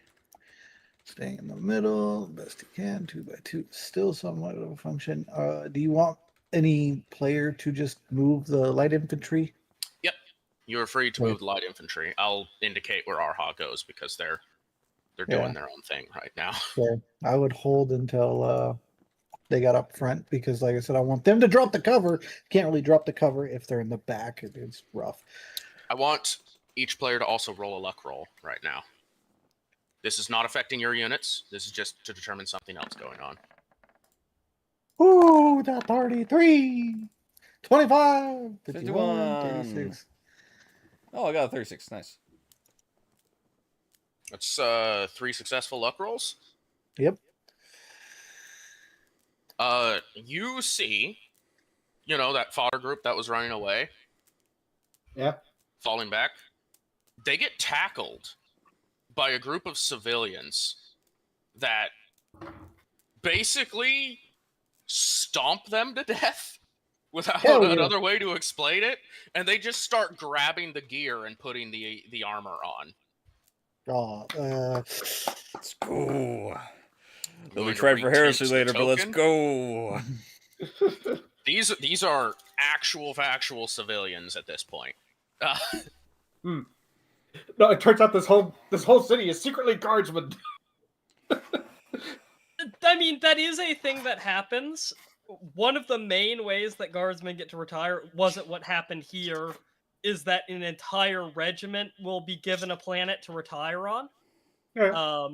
Staying in the middle, best you can. 2 by 2, still somewhat of a function. Do you want any player to just move the light infantry?
Yep, you are free to
Okay.
move the light infantry. I'll indicate where Arha goes because they're doing their own thing right now.
So I would hold until they got up front because, like I said, I want them to drop the cover. Can't really drop the cover if they're in the back. It's rough.
I want each player to also roll a luck roll right now. This is not affecting your units. This is just to determine something else going on.
Ooh, that 33, 25, 51,
51.
36.
Oh, I got a 36. Nice.
That's 3 successful luck rolls.
Yep.
You see, that fodder group that was running away,
Yeah.
falling back. They get tackled by a group of civilians that basically stomp them to death without another way to explain it, and they just start grabbing the gear and putting the armor on.
Let's go. They'll be
Going to
tried for heresy
reteach the
later, but let's
token.
go.
These are actual factual civilians at this point.
No, it turns out this whole city is secretly guardsmen.
I mean, that is a thing that happens. One of the main ways that guardsmen get to retire wasn't what happened here, is that an entire regiment will be given a planet to retire on.
Yeah.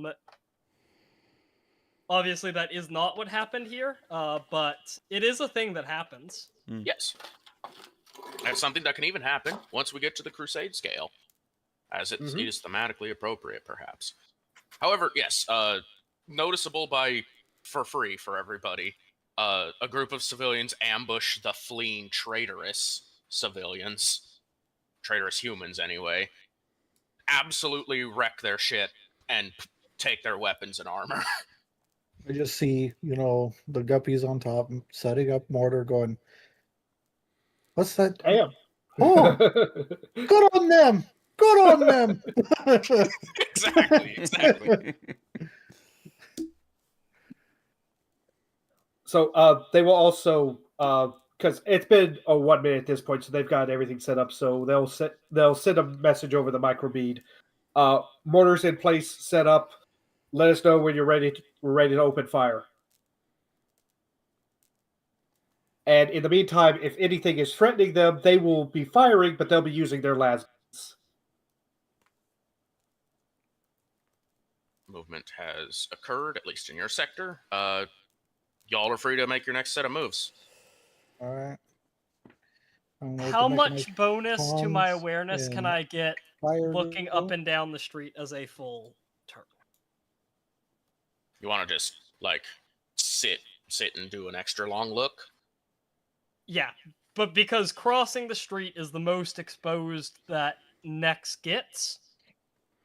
Obviously, that is not what happened here, but it is a thing that happens.
Yes. That's something that can even happen once we get to the Crusade scale, as it is thematically appropriate, perhaps. However, yes, noticeable for free for everybody, a group of civilians ambush the fleeing traitorous humans anyway, absolutely wreck their shit and take their weapons and armor.
I just see, the guppies on top setting up mortar going, what's that?
Damn.
Oh, good on them. Good on them.
Exactly.
So they will also, because it's been 1 minute at this point, so they've got everything set up. So they'll send a message over the microbead. Mortars in place, set up. Let us know when we're ready to open fire. And in the meantime, if anything is threatening them, they will be firing, but they'll be using their lasers.
Movement has occurred, at least in your sector. Y'all are free to make your next set of moves.
All right.
How much bonus to my
pawns
awareness can
and
I get
fire
looking
go?
up and down the street as a full turn?
You want to just, like, sit and do an extra long look?
Yeah, but because crossing the street is the most exposed that Nex gets,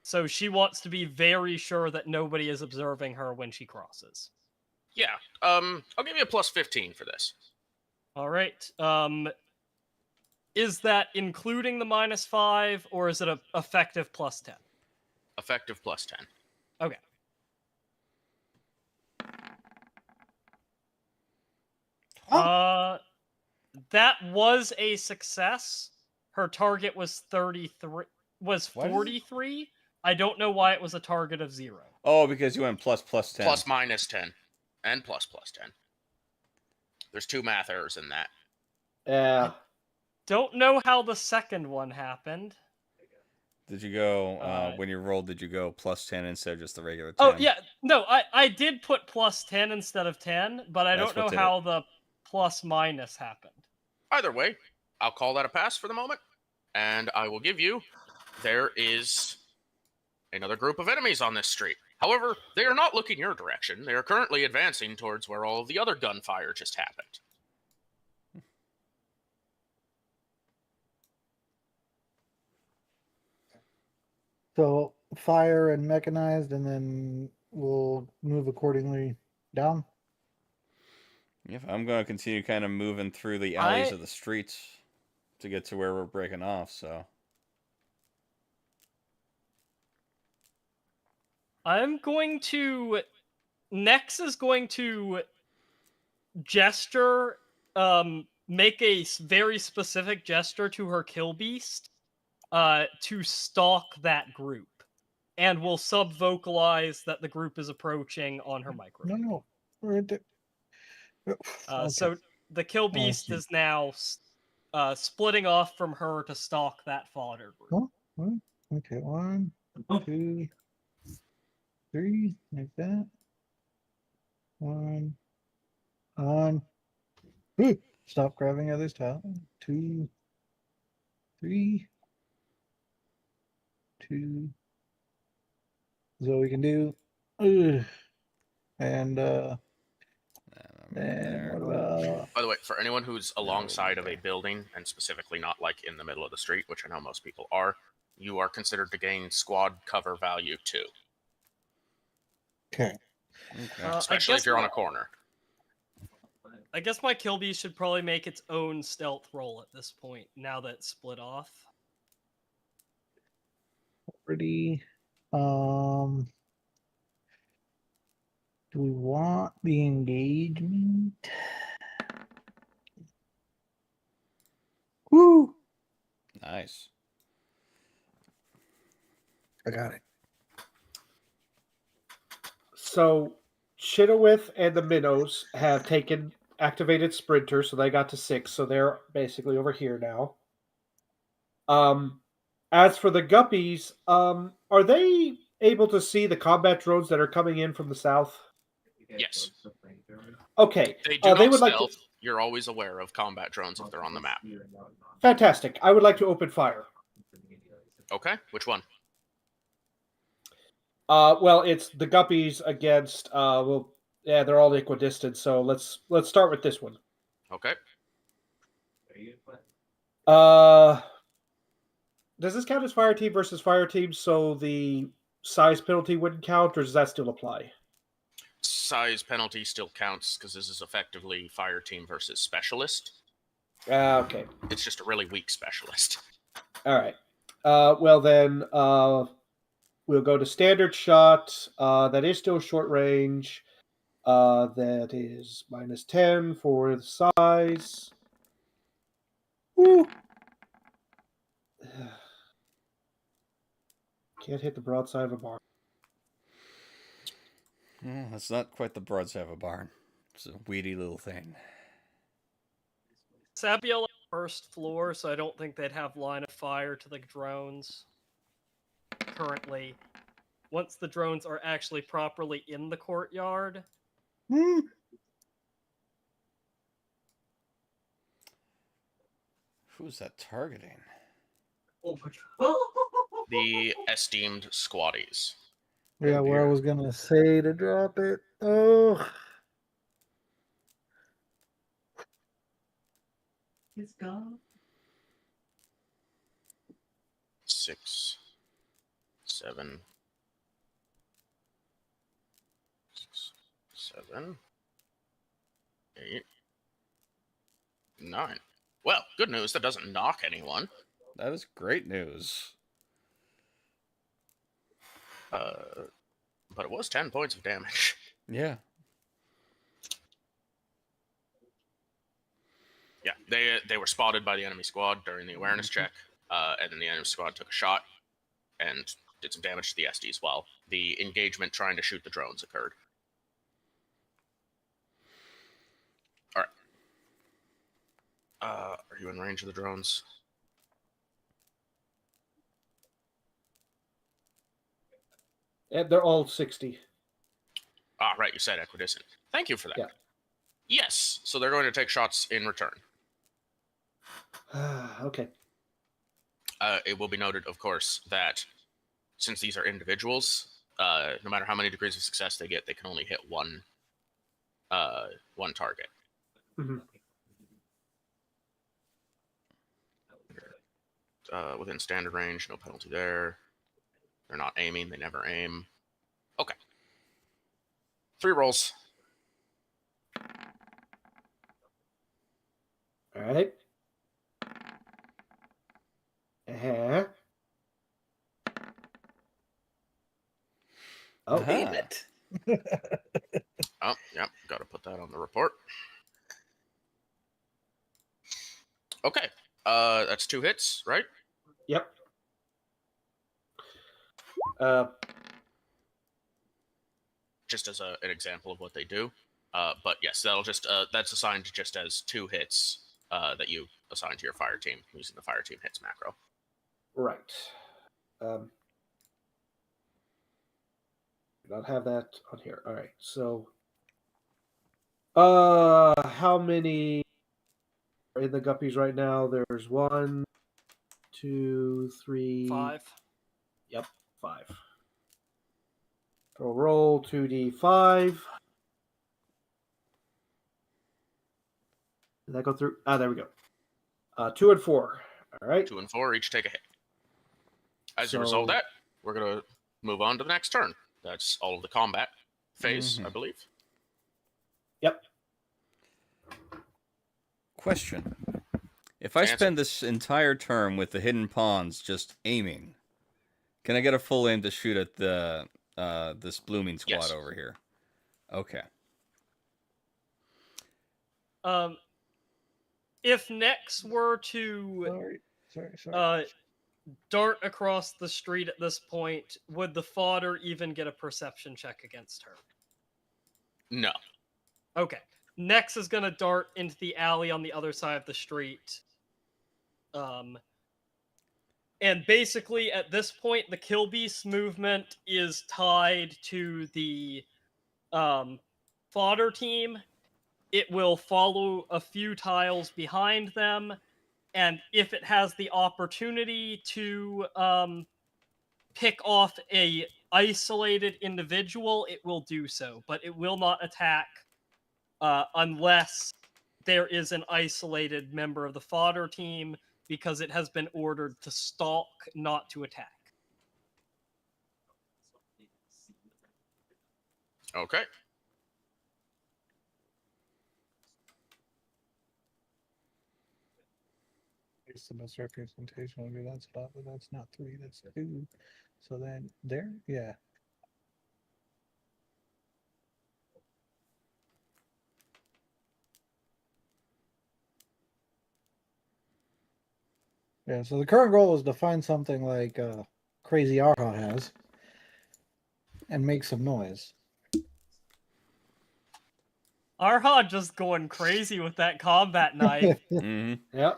so she wants to be very sure that nobody is observing her when she crosses.
Yeah, I'll give you a plus 15 for this.
All right. Is that including the -5, or is it a effective plus 10?
Effective plus 10.
Okay. That was a success. Her target was 33. Was 43. I don't know why it was a target of 0.
Oh, because you went plus 10.
Plus -10. And plus 10. There's 2 math errors in that.
Yeah.
Don't know how the second one happened.
Did you go, when you rolled, did you go plus 10 instead of just the regular 10?
Oh, yeah. No, I did put plus 10 instead of 10, but I
That's
don't know
what did
how the plus-minus happened.
Either way, I'll call that a pass for the moment. And I will give you, there is another group of enemies on this street. However, they are not looking your direction. They are currently advancing towards where all of the other gunfire just happened.
So fire and mechanized, and then we'll move accordingly down.
Yep, I'm going to continue kind of moving through the alleys of the streets to get to where we're breaking off, so.
I'm going to... Nex is going to gesture, make a very specific gesture to her kill beast to stalk that group. And will sub-vocalize that the group is approaching on her microphone.
No. We're at okay.
So the kill beast is now splitting off from her to stalk that fodder group.
Okay, 1, 2, 3, like that. 1. Stop grabbing others' tile. 2, 3, 2. So we can do. And what about...
By the way, for anyone who's alongside of a building, and specifically not like in the middle of the street, which I know most people are, you are considered to gain squad cover value too.
Okay.
Especially if you're on a corner.
I guess my kill beast should probably make its own stealth roll at this point, now that it's split off.
Pretty. Do we want the engagement? Woo!
Nice.
I got it.
So Chitowith and the Minnows have taken activated Sprinter, so they got to 6, so they're basically over here now. As for the Guppies, are they able to see the combat drones that are coming in from the south?
Yes.
Okay.
They do not
would
stealth.
like to...
You're always aware of combat drones if they're on the map.
Fantastic. I would like to open fire.
Okay, which one?
Well, it's the Guppies against they're all equidistant, so let's start with this one.
Okay.
Does this count as fire team versus fire team, so the size penalty wouldn't count, or does that still apply?
size penalty still counts because this is effectively fire team versus specialist.
Okay.
It's just a really weak specialist.
All right. Well then, we'll go to standard shot. That is still short range. That is -10 for the size. Woo. Can't hit the broadside of a barn.
Yeah, that's not quite the broadside of a barn. It's a weedy little thing.
Sabiel first floor, so I don't think they'd have line of fire to the drones currently. Once the drones are actually properly in the courtyard.
Who's that targeting?
Oh my god.
The esteemed squaddies.
Yeah,
Oh,
where I
dear.
was gonna say to drop it. Oh,
It's gone.
6, 7, 6, 7, 8, 9. Well, good news. That doesn't knock anyone.
That is great news.
But it was 10 points of damage.
Yeah.
Yeah, they were spotted by the enemy squad during the awareness check, and then the enemy squad took a shot and did some damage to the SDs while the engagement trying to shoot the drones occurred. All right. Are you in range of the drones?
And they're all 60.
Ah, right, you said equidistant. Thank you for that.
Yeah.
Yes, so they're going to take shots in return.
Okay.
It will be noted, of course, that since these are individuals, no matter how many degrees of success they get, they can only hit one target.
Mhm.
Within standard range, no penalty there. They're not aiming, they never aim. Okay. 3 rolls.
All right. Oh,
Aha.
damn it.
Oh, yep, gotta put that on the report. Okay, that's 2 hits, right?
yep.
Just as an example of what they do. But yes, that'll just that's assigned just as 2 hits that you assign to your fire team using the fire team hits macro.
Right. Not have that on here. All right. So, how many are in the guppies right now? There's 1, 2, 3,
5.
Yep, 5. So roll 2d5. Did that go through? Ah, there we go. 2 and 4. All right.
2 and 4 each take a hit. As a
So-
result of that, we're gonna move on to the next turn. That's all of the combat phase,
Mhm.
I believe.
Yep.
Question. If I
Answer.
spend this entire turn with the hidden pawns just aiming, can I get a full aim to shoot at the this blooming squad
Yes.
over here? Okay.
If Nex were to
Sorry.
dart across the street at this point, would the fodder even get a perception check against her?
No.
Okay. Nex is gonna dart into the alley on the other side of the street. And basically at this point, the Kill Beast movement is tied to the fodder team. It will follow a few tiles behind them, and if it has the opportunity to pick off a isolated individual, it will do so, but it will not attack unless there is an isolated member of the fodder team, because it has been ordered to stalk, not to attack.
Okay.
It's the best representation. Okay, that's about, but that's not 3, that's 2. So then there, yeah. Yeah, so the current goal is to find something like Crazy Arha has and make some noise.
Arha just going crazy with that combat knife.
Hmm.
Yep.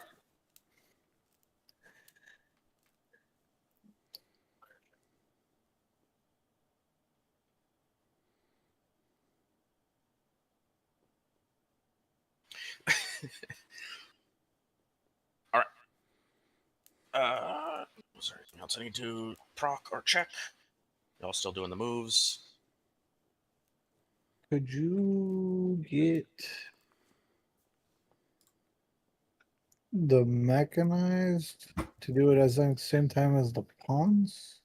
Was there anything else I need to proc or check? Y'all still doing the moves?
Could you get the mechanized to do it at the same time as the pawns?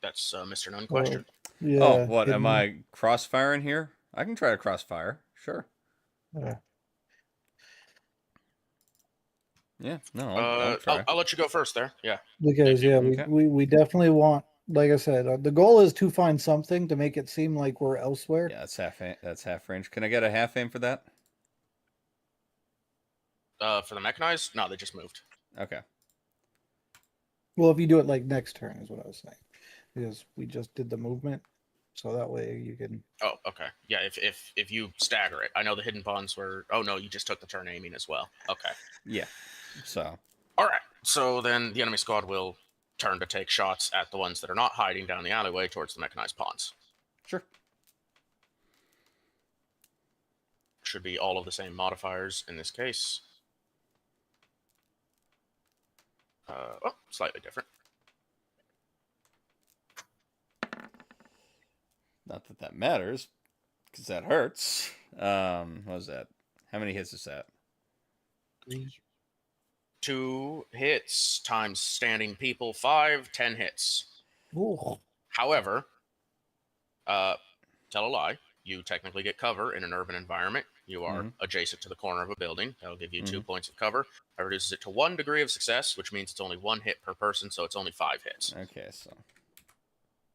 That's Mr. Nunn
Or-
question.
Yeah.
Oh, what? Am
hidden-
I crossfiring here? I can try to crossfire. Sure.
Yeah.
Yeah. No, I'll try.
I'll let you go first there. Yeah.
Because yeah,
Okay.
we definitely want, like I said, the goal is to find something to make it seem like we're elsewhere.
Yeah, that's half range. Can I get a half aim for that?
For the mechanized? No, they just moved.
Okay.
Well, if you do it like next turn is what I was saying, because we just did the movement, so that way you can.
Oh, okay. Yeah, if you stagger it. I know the hidden pawns were... Oh, no, you just took the turn aiming as well. Okay.
Yeah. So.
All right. So then the enemy squad will turn to take shots at the ones that are not hiding down the alleyway towards the mechanized pawns.
Sure.
Should be all of the same modifiers in this case. Slightly different.
Not that that matters, because that hurts. What was that? How many hits is that?
2 hits times standing people, 5, 10 hits.
Ooh.
However, tell a lie. You technically get cover in an urban environment. You are adjacent to the corner of a building. That'll give you 2 points of cover. That reduces it to 1 degree of success, which means it's only 1 hit per person, so it's only 5 hits.
Okay, so.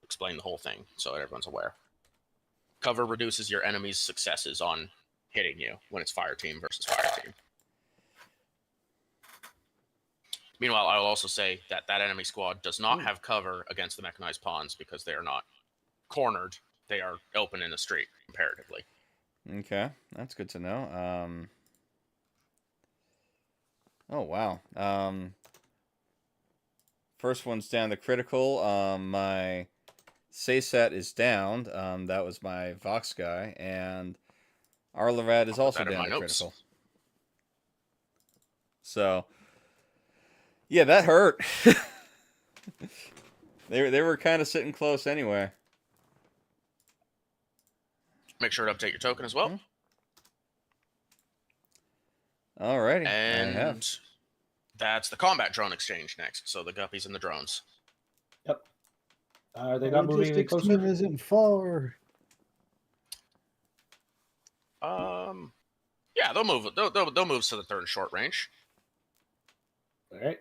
Explain the whole thing so that everyone's aware. Cover reduces your enemy's successes on hitting you when it's fire team versus fire team. Meanwhile, I will also say that that enemy squad does not have cover against the mechanized pawns because they are not cornered. They are open in the street, comparatively.
Okay, that's good to know. Oh, wow. First one's down to critical. My Saysat is downed. That was my Vox guy. And Arlarad is also down to critical. So, yeah, that hurt. They were kind of sitting close anyway.
Make sure to update your token as well.
Alrighty.
And that's the combat drone exchange next. So the guppies and the drones.
Yep. Are they not moving any
Logistics team
closer?
isn't far.
Yeah, they'll move. They'll move so that they're in short range.
All right.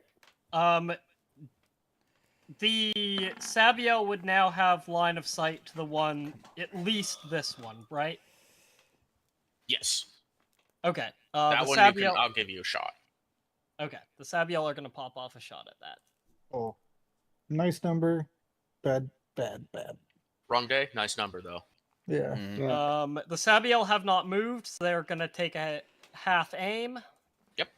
The Sabiel would now have line of sight to the one, at least this one, right?
Yes.
Okay.
That
the
one
Sabiel...
I'll give you a shot.
Okay. The Sabiel are going to pop off a shot at that.
Oh, nice number. Bad.
Wrong day. Nice number though.
Yeah.
Yeah.
The Sabiel have not moved, so they're going to take a half aim.
Yep.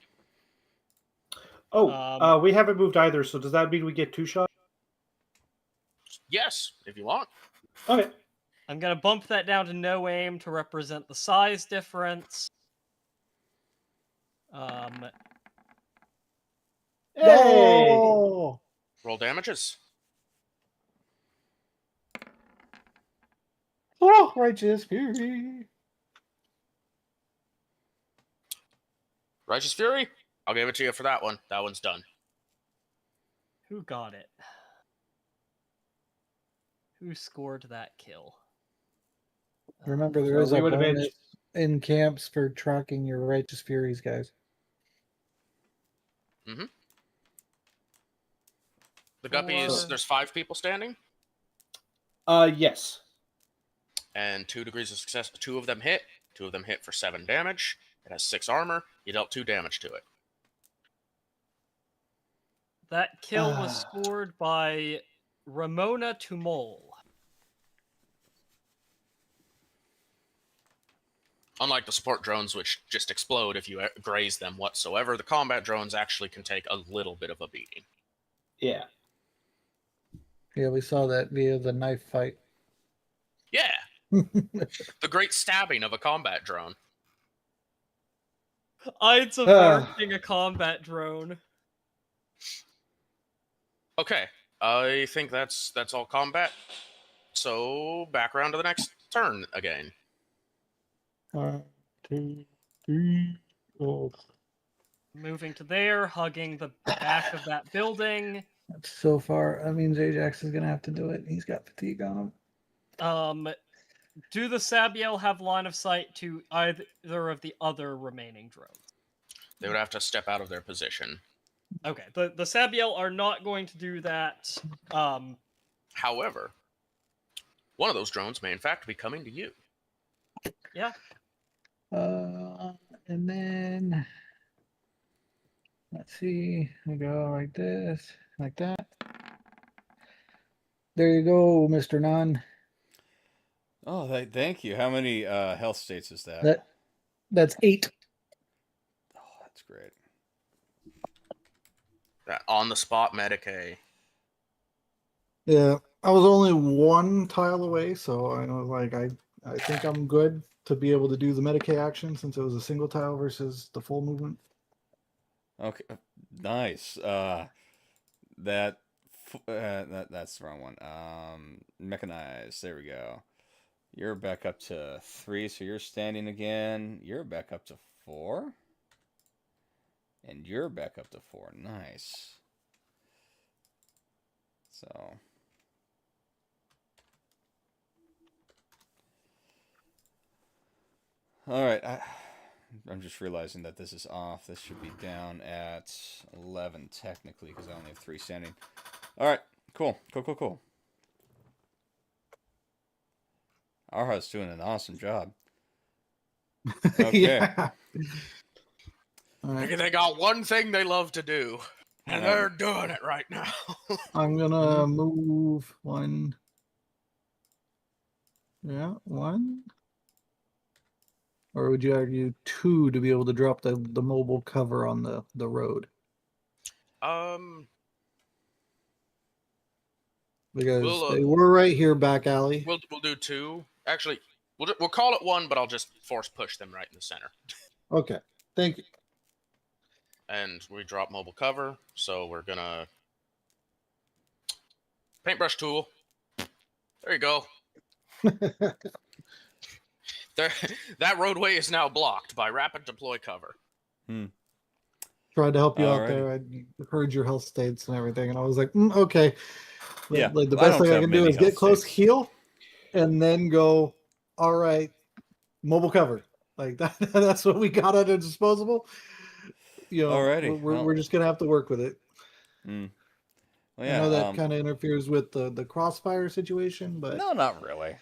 Oh, we haven't moved either. So does that mean we get 2 shots?
Yes, if you want.
Okay.
I'm going to bump that down to no aim to represent the size difference.
Hey!
Oh!
Roll damages.
Oh, righteous fury.
Righteous Fury. I'll give it to you for that one. That one's done.
Who got it? Who scored that kill?
Remember, there
So
is
we
a
would have been-
bonus in camps for tracking your righteous furies, guys.
The guppy is
Four.
there's 5 people standing,
Yes.
and 2 degrees of success. 2 of them hit. 2 of them hit for 7 damage. It has 6 armor. You dealt 2 damage to it.
That kill was scored by Ramona Tumol.
Unlike the support drones, which just explode if you graze them whatsoever, the combat drones actually can take a little bit of a beating.
Yeah.
Yeah, we saw that via the knife fight.
Yeah, the great stabbing of a combat drone.
Ides of marking a combat drone.
Okay, I think that's all combat. So back around to the next turn again.
1, 2, 3, 4.
Moving to there, hugging the back of that building.
So far, that means Ajax is gonna have to do it. He's got fatigue on him.
Do the Sabiel have line of sight to either of the other remaining drones?
They would have to step out of their position.
Okay, the Sabiel are not going to do that.
However, one of those drones may in fact be coming to you.
Yeah.
And then let's see. We go like this, like that. There you go, Mr. Nun.
Oh, thank you. How many health states is that?
That's 8.
Oh, that's great.
That on the spot Medicaid.
Yeah, I was only 1 tile away, so I was like, I think I'm good to be able to do the Medicaid action since it was a single tile versus the full movement.
Okay, nice. That's the wrong one. Mechanized. There we go. You're back up to 3, so you're standing again. You're back up to 4. And you're back up to 4. Nice. So. Alright, I'm just realizing that this is off. This should be down at 11 technically, because I only have 3 standing. Alright, cool. Arha's doing an awesome job. Okay.
Yeah. All right.
They got one thing they love to do, and they're doing it right now.
I'm gonna move 1. Yeah, 1. Or would you argue 2 to be able to drop the mobile cover on the road? Because they were right here, back alley.
We'll do 2. Actually, we'll call it 1, but I'll just force push them right in the center.
Okay, thank you.
And we drop mobile cover, so we're gonna paintbrush tool. There you go. There, that roadway is now blocked by rapid deploy cover.
Tried to help you out
Alrighty.
there. I heard your health states and everything, and I was like, okay.
Yeah,
Like the
I
best
don't
thing I
have
can do
many
is get
health
close,
states.
heal, and then go. All right, mobile cover. Like that. That's what we got at a disposable. You know,
Alrighty,
we're
well-
just gonna have to work with it.
Well,
I
yeah,
know that kind of interferes with the crossfire situation, but
no, not really.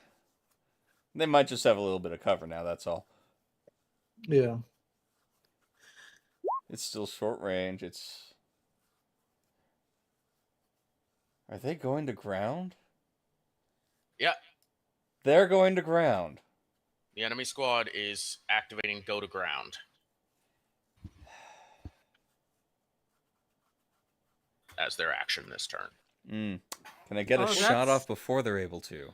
They might just have a little bit of cover now, that's all.
yeah.
It's still short range. Are they going to ground?
Yeah,
They're going to ground.
the enemy squad is activating go to ground. As their action this turn.
Can I get a
Oh,
shot
that's-
off before they're able to?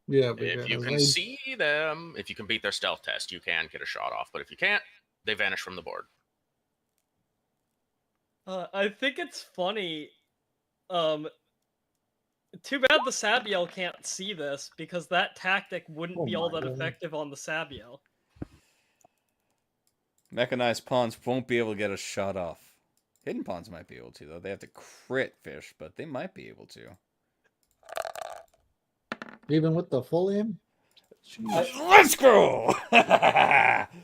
Yeah,
If you can see them, if you can beat their stealth test, you can get a shot off. But if you can't, they vanish from the board.
I think it's funny. Too bad the Sabiel can't see this, because that tactic wouldn't
Oh
be all
my
that
God.
effective on the Sabiel.
Mechanized pawns won't be able to get a shot off. Hidden pawns might be able to, though. They have to crit fish, but they might be able to.
even with the full aim. Jeez.
Let's go!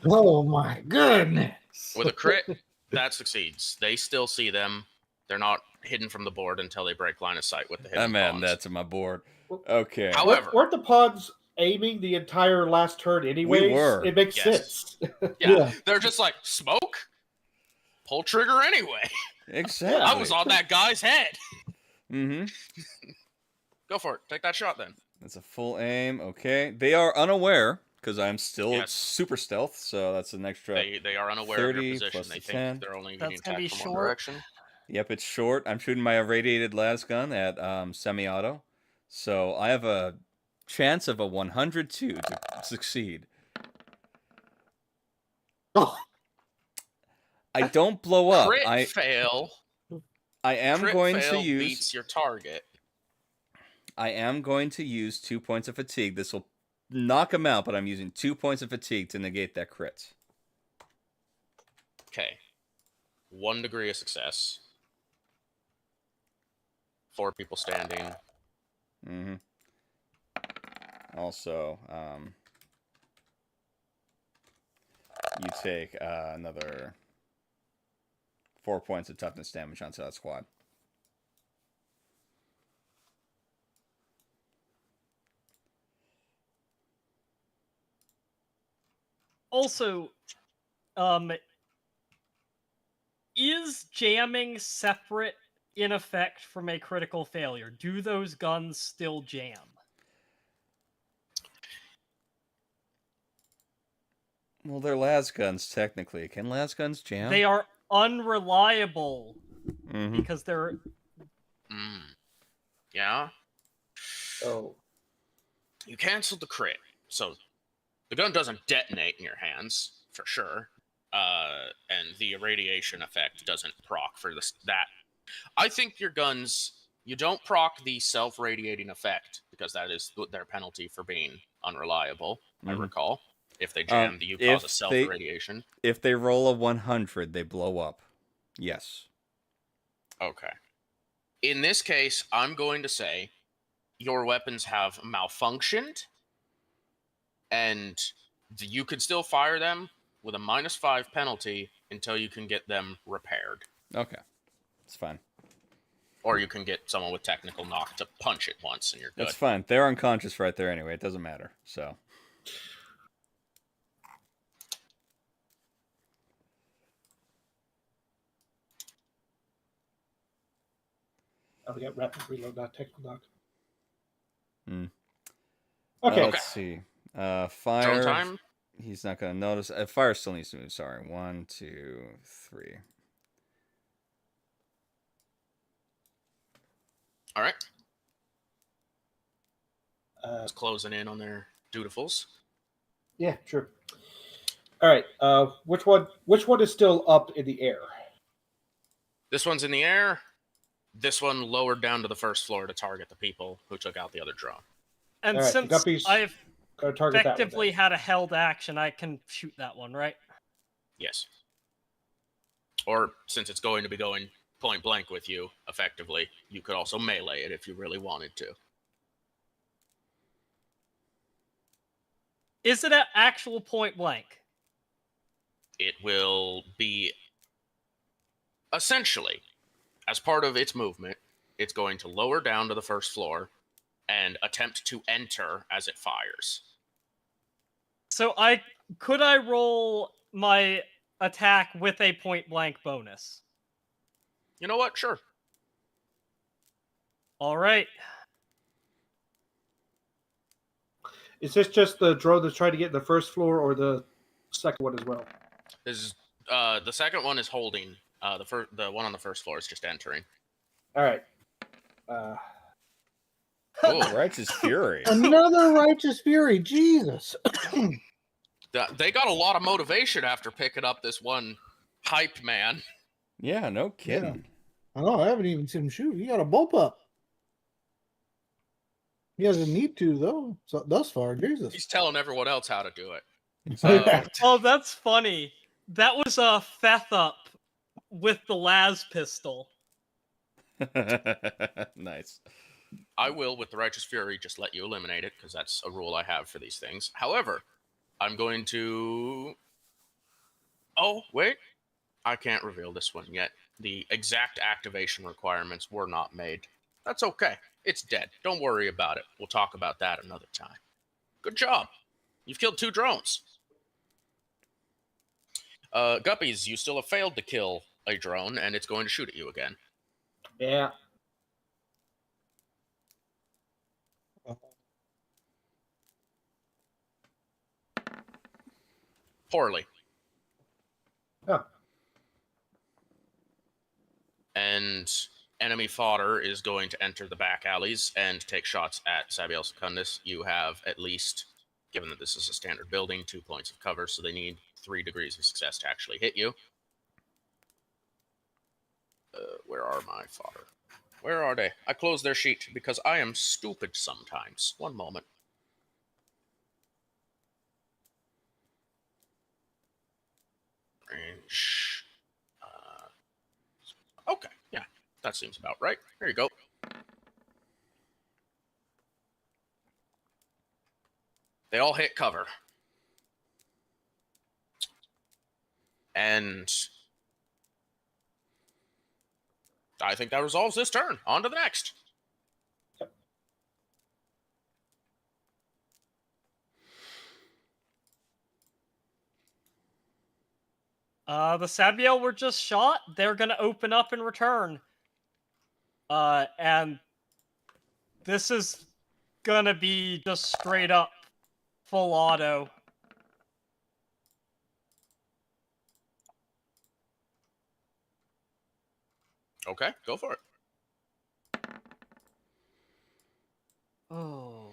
Oh my goodness.
With a crit, that succeeds. They still see them. They're not hidden from the board until they break line of sight with the hidden
I'm adding
pawns.
that to my board. Okay.
However-
Weren't the pawns aiming the entire last turn anyways?
were.
It makes
Yes.
sense.
Yeah, they're just like, smoke? Pull trigger anyway.
Exactly.
I was on that guy's head.
Mm-hmm.
Go for it. Take that shot then.
That's a full aim. Okay. They are unaware, because I'm still
Yes.
super stealth, so that's an extra.
They are unaware of
30
your position.
plus
They
the
think
10.
they're only
That's
being
gonna be
attacked from one
short.
direction.
Yep, it's short. I'm shooting my irradiated las gun at semi-auto, so I have a chance of a 102 to succeed.
Oh,
I don't blow up.
Crit fail.
I am
Crit
going
fail
to use.
beats your target.
I am going to use 2 points of fatigue. This will knock him out, but I'm using 2 points of fatigue to negate that crit.
Okay. 1 degree of success. 4 people standing.
Mm-hmm. Also, you take another 4 points of toughness damage onto that squad.
Also, is jamming separate in effect from a critical failure? Do those guns still jam?
Well, they're las guns, technically. Can las guns jam?
They are unreliable
Mm-hmm.
because they're
Yeah.
Oh,
You canceled the crit. So the gun doesn't detonate in your hands, for sure. And the irradiation effect doesn't proc for that. I think your guns, you don't proc the self-radiating effect, because that is their penalty for being unreliable, I
Mhm.
recall. If they jam, you cause a
if
self-irradiation.
If they roll a 100, they blow up. Yes.
Okay. In this case, I'm going to say your weapons have malfunctioned, and you could still fire them with a -5 penalty until you can get them repaired.
Okay. It's fine.
Or you can get someone with technical knock to punch it once and you're good.
That's fine. They're unconscious right there anyway. It doesn't matter. So.
oh, we got rapid reload, not technical knock.
Hmm.
Okay.
Let's see.
Drone
Fire.
time?
He's not going to notice. Fire still needs to move. Sorry. 1, 2, 3.
All right.
Uh,
It's closing in on their dutifuls.
yeah, sure. All right. Which one is still up in the air?
This one's in the air. This one lowered down to the first floor to target the people who took out the other drone.
and
All right, the
since
guppies
I've
Gotta target that one
effectively
then.
had a held action, I can shoot that one, right?
Yes. Or since it's going to be going point blank with you, effectively, you could also melee it if you really wanted to.
Is it at actual point blank?
It will be essentially, as part of its movement, it's going to lower down to the first floor and attempt to enter as it fires.
So could I roll my attack with a point blank bonus?
You know what? Sure.
All right.
Is this just the drone that's trying to get in the first floor, or the second one as well?
This is the second one is holding. The one on the first floor is just entering.
All right.
Ooh.
Righteous Fury.
another righteous fury. Jesus.
They got a lot of motivation after picking up this one hype man.
Yeah, no kidding.
I know. I haven't even seen him shoot. He got a bulb up. He doesn't need to though. So thus far, Jesus.
He's telling everyone else how to do it.
Oh, that's funny. That was a Feth up with the las pistol.
Nice.
I will, with the Righteous Fury, just let you eliminate it, because that's a rule I have for these things. However, I'm going to... Oh, wait. I can't reveal this one yet. The exact activation requirements were not made. That's okay. It's dead. Don't worry about it. We'll talk about that another time. Good job. You've killed 2 drones. Guppies, you still have failed to kill a drone, and it's going to shoot at you again.
Yeah.
Poorly.
Oh.
And enemy fodder is going to enter the back alleys and take shots at Sabiel Secundus. You have at least, given that this is a standard building, 2 points of cover, so they need 3 degrees of success to actually hit you. Where are my fodder? Where are they? I closed their sheet because I am stupid sometimes. One moment. Range. Okay, yeah, that seems about right. There you go. They all hit cover. And I think that resolves this turn. On to the next.
The Sabiel were just shot. They're gonna open up and return. And this is gonna be just straight up full auto.
Okay, go for it.
Oh.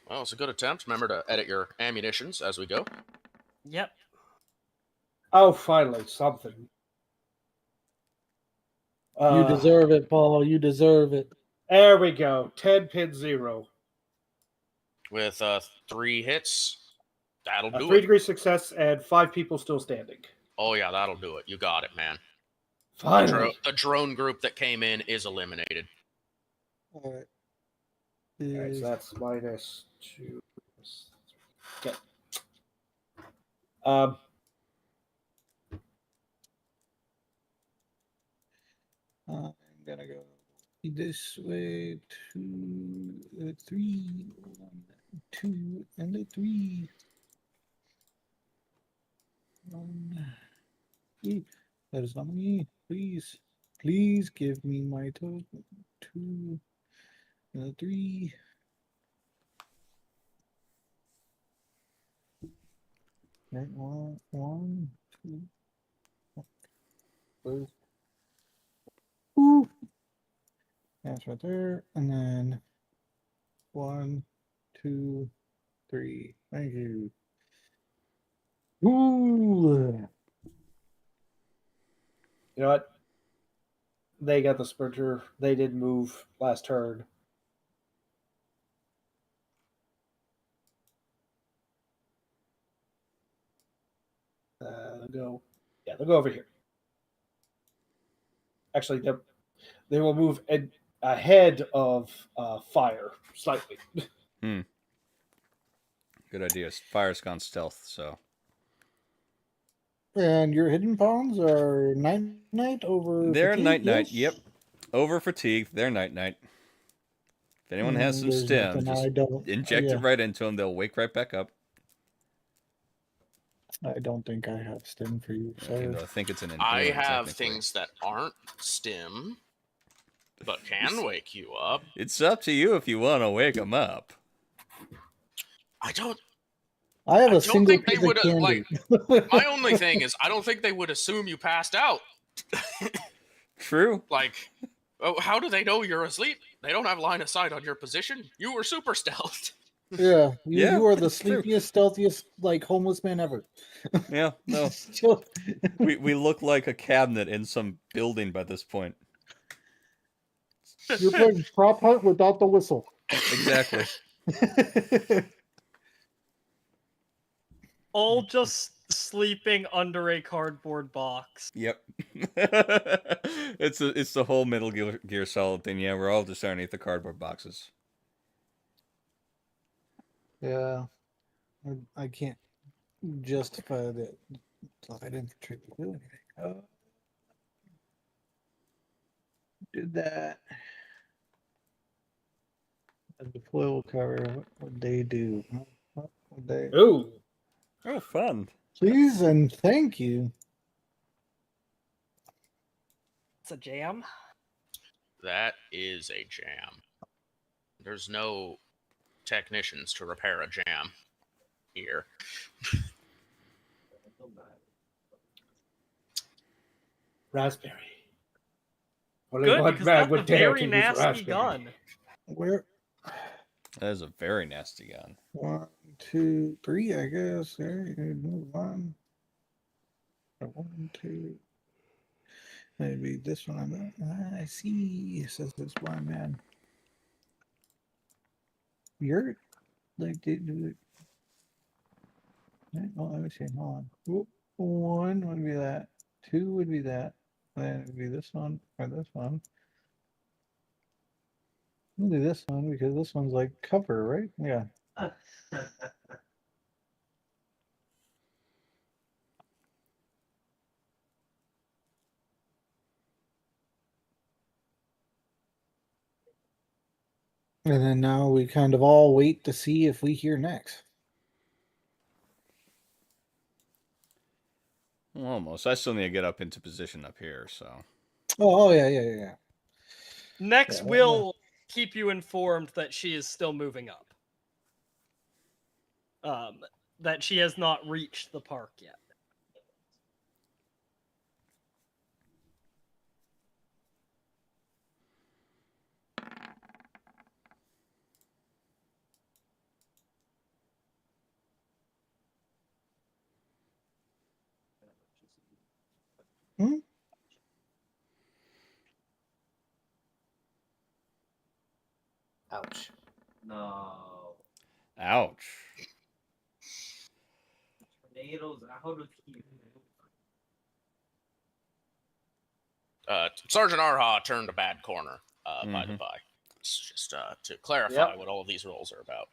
Well, it's a good attempt. Remember to edit your ammunitions as we go.
Yep.
Oh, finally, something.
You deserve it, Paul. You deserve it.
There we go. 10 pin 0.
With 3 hits, that'll do
3
it.
degree success and 5 people still standing.
Oh yeah, that'll do it. You got it, man.
Finally.
The drone group that came in is eliminated.
All right.
Alright, so that's -2. Okay.
I'm gonna go this way. 2, 3, 1, 2, and a 3. 1, 3. That is not me. Please, please give me my total. 2, and a 3. Right, 1, 2. Ooh. That's right there. And then 1, 2, 3. Thank you. Ooh.
You know what? They got the sprinter. They didn't move last turn. They'll go. Yeah, they'll go over here. Actually, they will move ahead of fire slightly.
Good idea. Fire's gone stealth, so.
And your hidden pawns are night over.
They're
fatigue,
night.
yes?
Yep. Over fatigue. They're night. If anyone has some
There's
stim,
nothing
just
I don't.
inject it right into them. They'll wake right back up.
I don't think I have stim for you,
Okay,
sir.
though I think it's an
I
inhaler,
have
technically.
things that aren't stim, but can wake you up.
It's up to you if you want to wake them up.
I don't
I have a
don't
single
think they
piece of
would
candy.
my only thing is I don't think they would assume you passed out.
True.
Like, oh, how do they know you're asleep? They don't have line of sight on your position. You were super stealthed.
Yeah,
Yeah,
you are the
it's true.
sleepiest, stealthiest, like homeless man ever.
Yeah, no.
Still-
we look like a cabinet in some building by this point.
You're playing prop hunt without the whistle.
Exactly.
all just sleeping under a cardboard box.
Yep. It's the whole Metal Gear Solid thing. Yeah, we're all just underneath the cardboard boxes.
Yeah. I can't justify that light infantry to do anything. Oh. Did that. And the foil cover, what would they do? What would they?
Ooh.
Oh, fun.
Please and thank you.
It's a jam.
That is a jam. There's no technicians to repair a jam here.
Raspberry. Only
Good,
one
because
man
that's a
would dare
very
to use
nasty
raspberry.
gun.
Where?
That is a very nasty gun.
1, 2, 3, I guess. There you move on. 1, 2. Maybe this one. I see. Says this blind man. You're like, dude. Oh, let me see. Hold on. Whoop. 1 would be that. 2 would be that. Then it would be this one or this one. I'll do this one because this one's like cover, right? Yeah. And then now we kind of all wait to see if we hear next.
Almost. I still need to get up into position up here, so.
Oh yeah.
Next,
Yeah,
we'll keep you informed that she is still moving up. That she has not reached the park yet.
Hmm?
Ouch.
No.
Ouch.
Tornadoes out of here.
Sergeant Arha turned a bad corner, by the
Mhm.
by. It's just to clarify
Yep.
what all of these rolls are about.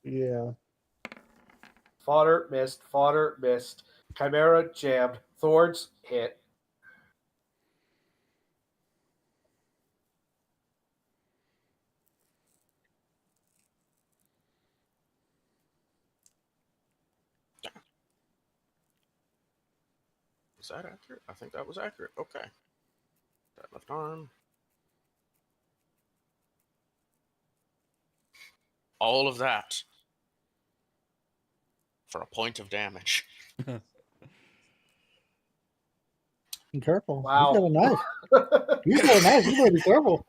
Yeah.
Fodder missed. Fodder missed. Chimera jammed. Thorns hit.
Is that accurate? I think that was accurate. Okay. That left arm. All of that for a point of damage.
Be careful.
Wow.
He's got a knife. He's got a knife. You better be careful.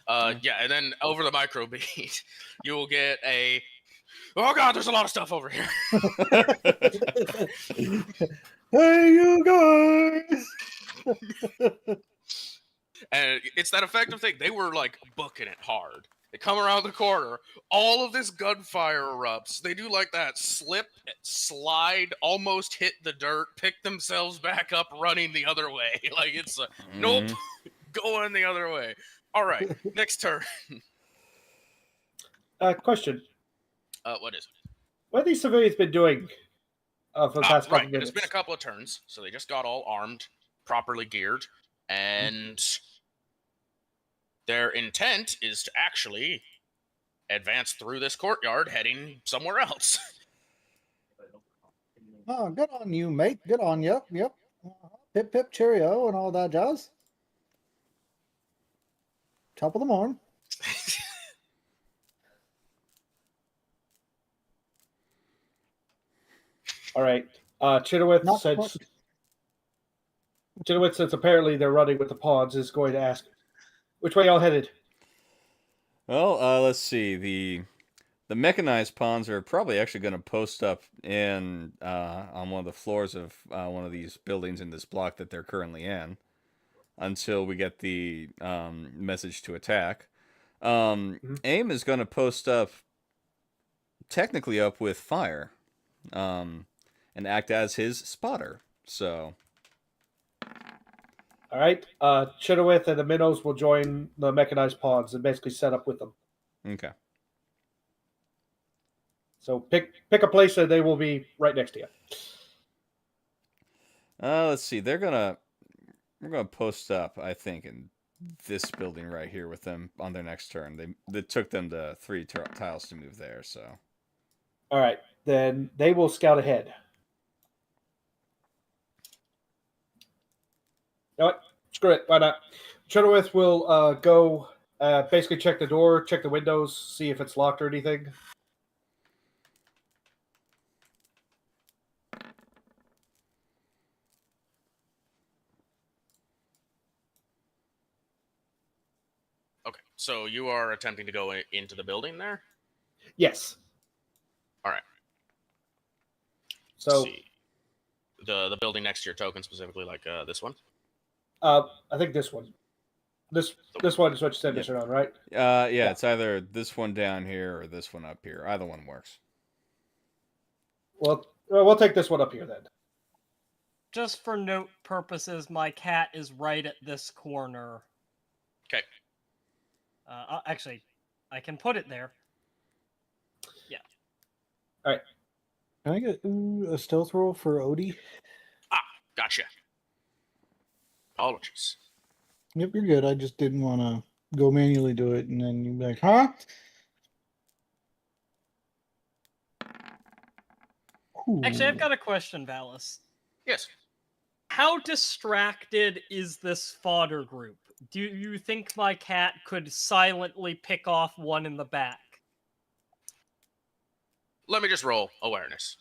Yeah, and then over the micro beat, you will get a. Oh god, there's a lot of stuff over here.
Hey, you guys!
And it's that effective thing. They were like booking it hard. They come around the corner, all of this gunfire erupts. They do like that slip, slide, almost hit the dirt, pick themselves back up, running the other way. Like it's nope, going the other way. All right, next turn.
Question.
What is it?
What have these civilians been doing for the past couple
Right,
minutes?
it's been a couple of turns, so they just got all armed, properly geared, and their intent is to actually advance through this courtyard, heading somewhere else.
Oh, good on you, mate. Good on you. Yep. Pip, pip, cheerio, and all that jazz. Top of the morning.
All right. Chitowith
Not
said.
much.
Chitowith, since apparently they're running with the pawns, is going to ask, which way y'all headed?
Well, let's see. The mechanized pawns are probably actually going to post up in on one of the floors of one of these buildings in this block that they're currently in, until we get the message to attack. AIM is going to post up, technically up with fire, and act as his spotter. So,
All right. Chenoweth and the Minnows will join the mechanized pawns and basically set up with them.
okay.
So pick a place and they will be right next to you.
Let's see. We're gonna post up, I think, in this building right here with them on their next turn. They took them to 3 tiles to move there, so.
All right. Then they will scout ahead. You know what? Screw it. Why not? Chenoweth will go basically check the door, check the windows, see if it's locked or anything.
Okay, so you are attempting to go into the building there?
Yes.
All right.
So
Let's see. The building next to your token, specifically, like this one?
I think this one. This one is what you said,
Yeah.
Mr. Nunn, right?
Yeah, it's either this one down here or this one up here. Either one works.
Well, we'll take this one up here then.
Just for note purposes, my cat is right at this corner.
Okay.
Actually, I can put it there. Yeah.
All right.
Can I get a stealth roll for Odie?
Gotcha. Apologies.
Yep, you're good. I just didn't want to go manually do it, and then you'd be like, huh?
Actually, I've
Ooh.
got a question, Valis.
Yes.
How distracted is this fodder group? Do you think my cat could silently pick off one in the back?
Let me just roll awareness.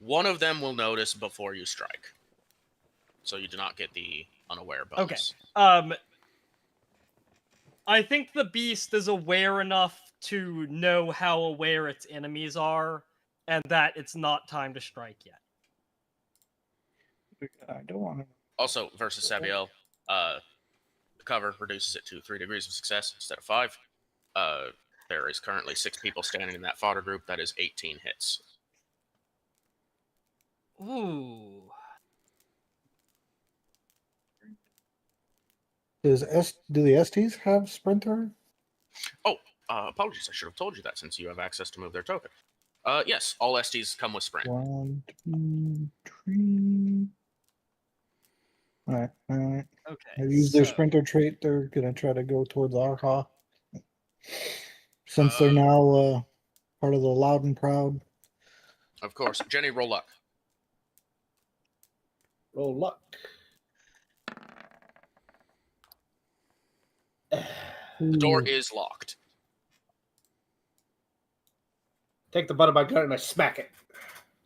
One of them will notice before you strike. So you do not get the unaware bonus.
Okay. I think the beast is aware enough to know how aware its enemies are, and that it's not time to strike yet.
I don't want to.
Also, versus Saviel, the cover reduces it to 3 degrees of success instead of 5. There is currently 6 people standing in that fodder group. That is 18 hits.
Ooh.
Do the STs have sprinter?
Apologies, I should have told you that since you have access to move their token. Yes, all STs come with sprint.
1, 2, 3. All right.
Okay.
They use their
so-
sprinter trait. They're gonna try to go towards Arha. Since they're now part of the loud and proud.
Of course. Jenny, roll luck.
Roll luck.
The door is locked.
Take the butt of my gun and I smack it.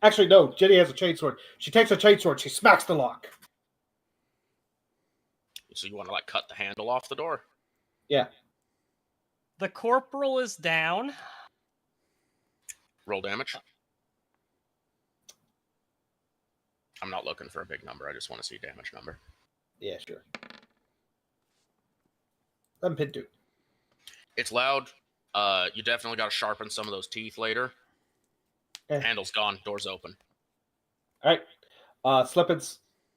Actually, no. Jenny has a chainsword. She takes a chainsword. She smacks the lock.
So you want to, cut the handle off the door?
Yeah.
The corporal is down.
Roll damage. I'm not looking for a big number. I just want to see damage number.
Yeah, sure. 11.2.
It's loud. You definitely got to sharpen some of those teeth later. Handle's gone. Door's open.
All right.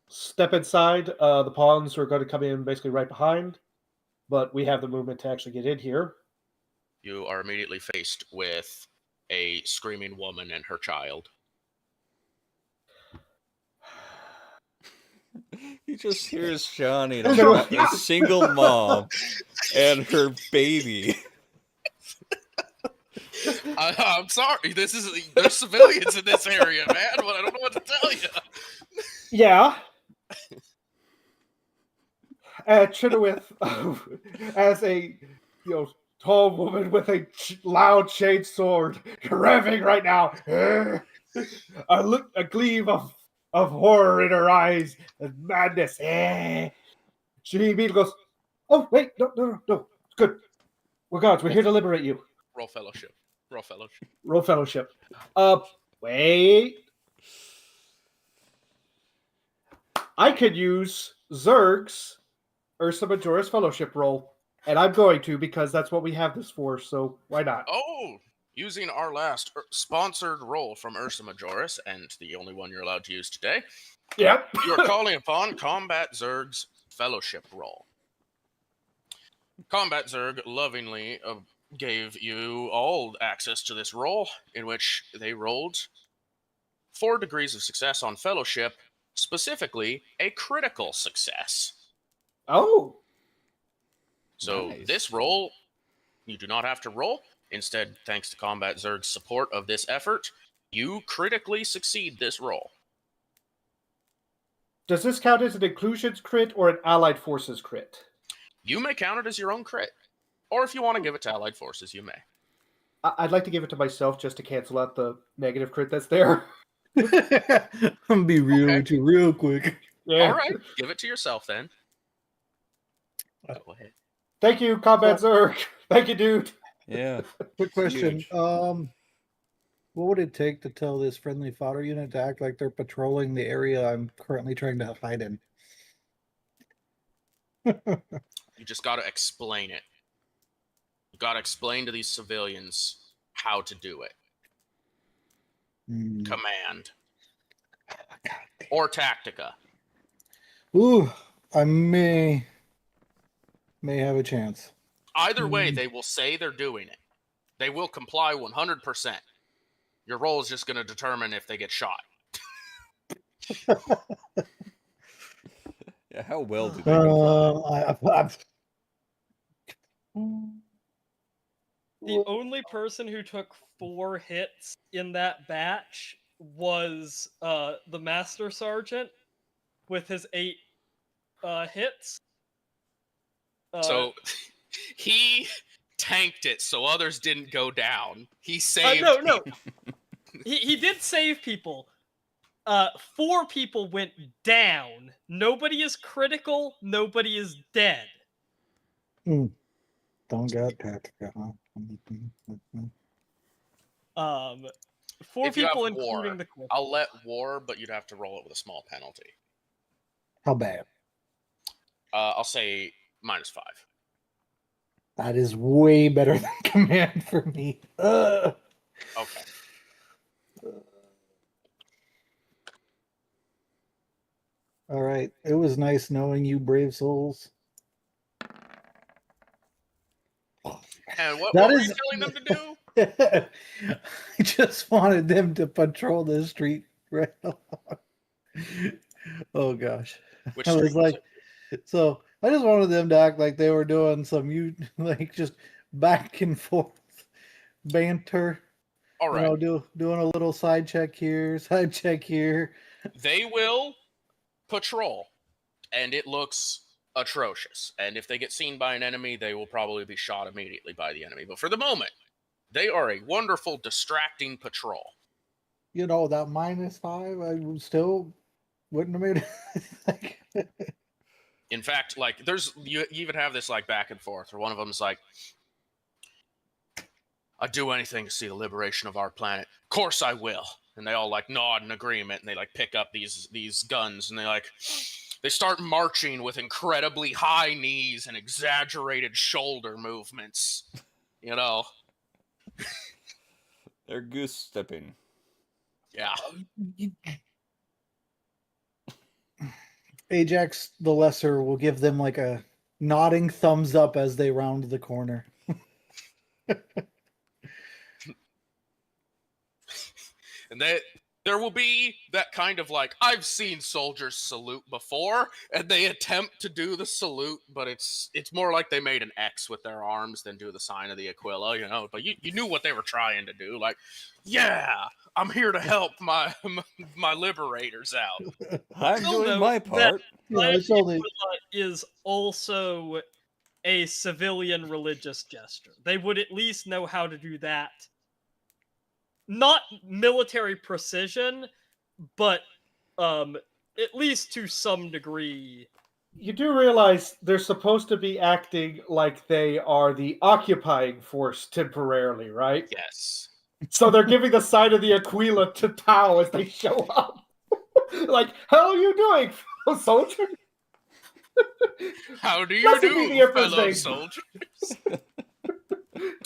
Step inside. The pawns are going to come in basically right behind, but we have the movement to actually get in here.
You are immediately faced with a screaming woman and her child.
You just hear Johnny, a single mom, and her baby.
I'm sorry. There's civilians in this area, man. But I don't know what to tell you.
Yeah. Chenoweth, as a tall woman with a loud shade sword, revving right now, a gleam of horror in her eyes and madness. She immediately goes, "Oh wait, no, it's good. We're gods. We're here to liberate you."
Roll fellowship. Roll fellowship.
Roll fellowship. Wait. I could use Zerg's Ursa Majora's Fellowship roll. And I'm going to, because that's what we have this for, so why not?
Oh, using our last sponsored roll from Ursa Majoris, and the only one you're allowed to use today,
Yep.
you are calling upon Combat Zerg's Fellowship roll. Combat Zerg lovingly gave you all access to this roll, in which they rolled 4 degrees of success on Fellowship, specifically a critical success.
Oh.
So
Nice.
this roll, you do not have to roll. Instead, thanks to Combat Zerg's support of this effort, you critically succeed this roll.
Does this count as an inclusions crit or an allied forces crit?
You may count it as your own crit. Or if you want to give it to Allied Forces, you may.
I'd like to give it to myself just to cancel out the negative crit that's there.
I'm gonna be real
Okay.
with you real quick.
Yeah.
All right, give it to yourself then. Go ahead.
Thank you, Combat Zerg. Thank you, dude.
Yeah.
Quick question.
Huge.
What would it take to tell this friendly fodder unit to act like they're patrolling the area I'm currently trying to hide in?
You just got to explain it. You got to explain to these civilians how to do it. Command. Or Tactica.
Ooh, I may have a chance.
Either way, they will say they're doing it. They will comply 100%. Your role is just going to determine if they get shot.
Yeah, how well do they comply?
The only person who took 4 hits in that batch was the Master Sergeant with his 8 hits.
So he tanked it so others didn't go down. He saved
no.
people.
He did save people. 4 people went down. Nobody is critical. Nobody is dead.
Don't got Tactica, huh?
4
If you have
people,
war,
including the corporal.
I'll let war, but you'd have to roll it with a small penalty.
How bad?
I'll say -5.
That is way better than command for me.
Okay.
All right. It was nice knowing you, brave souls.
And what
That
were
is-
you telling them to do?
I just wanted them to patrol the street right along. Oh gosh.
Which
I
street
was like, so I just wanted them to act like they were doing some like just back and forth banter.
All right.
You know, doing a little side check here, side check here.
They will patrol, and it looks atrocious. And if they get seen by an enemy, they will probably be shot immediately by the enemy. But for the moment, they are a wonderful, distracting patrol.
You know, that -5, I still wouldn't have made it.
In fact, like, you even have this, like, back and forth, where one of them's like, I'd do anything to see the liberation of our planet. Of course I will. And they all, like, nod in agreement, and they, like, pick up these guns, and they start marching with incredibly high knees and exaggerated shoulder movements. You know?
They're goose stepping.
Yeah.
Ajax the Lesser will give them like a nodding thumbs up as they round the corner.
And there will be that kind of, like, I've seen soldiers salute before, and they attempt to do the salute, but it's more like they made an X with their arms than do the sign of the Aquila, you know? But you knew what they were trying to do. Like, yeah, I'm here to help my liberators out.
I'm
Still
doing
note
my
that
part.
Yeah, it's only
is also a civilian religious gesture. They would at least know how to do that. Not military precision, but at least to some degree.
You do realize they're supposed to be acting like they are the occupying force temporarily, right?
Yes.
So they're giving the sign of the Aquila to Tau as they show up. Like, how are you doing, fellow soldier?
How do you
Blessed
do,
be the Emperor's
fellow
name.
soldiers?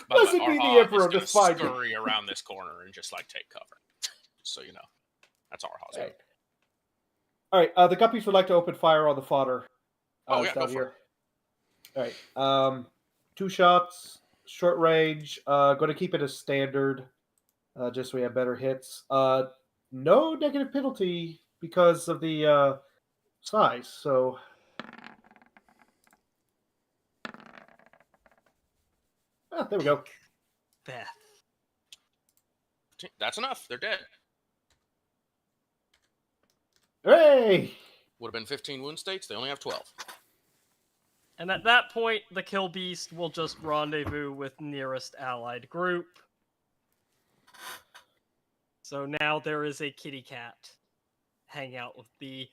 Blessed be the Emperor
just
this fine day.
scurry around this corner and just like take cover. So you know, that's our hospital.
All right. The guppies would like to open fire on the fodder.
Oh, yeah,
down
go for
here. All right. 2 shots, short range. Going to keep it as standard, just so we have better hits. No negative penalty because of the size. So. There we go.
Beth.
That's enough. They're dead.
Hooray!
Would have been 15 wound states. They only have 12.
And at that point, the kill beast will just rendezvous with nearest allied group. So now there is a kitty cat hanging out with the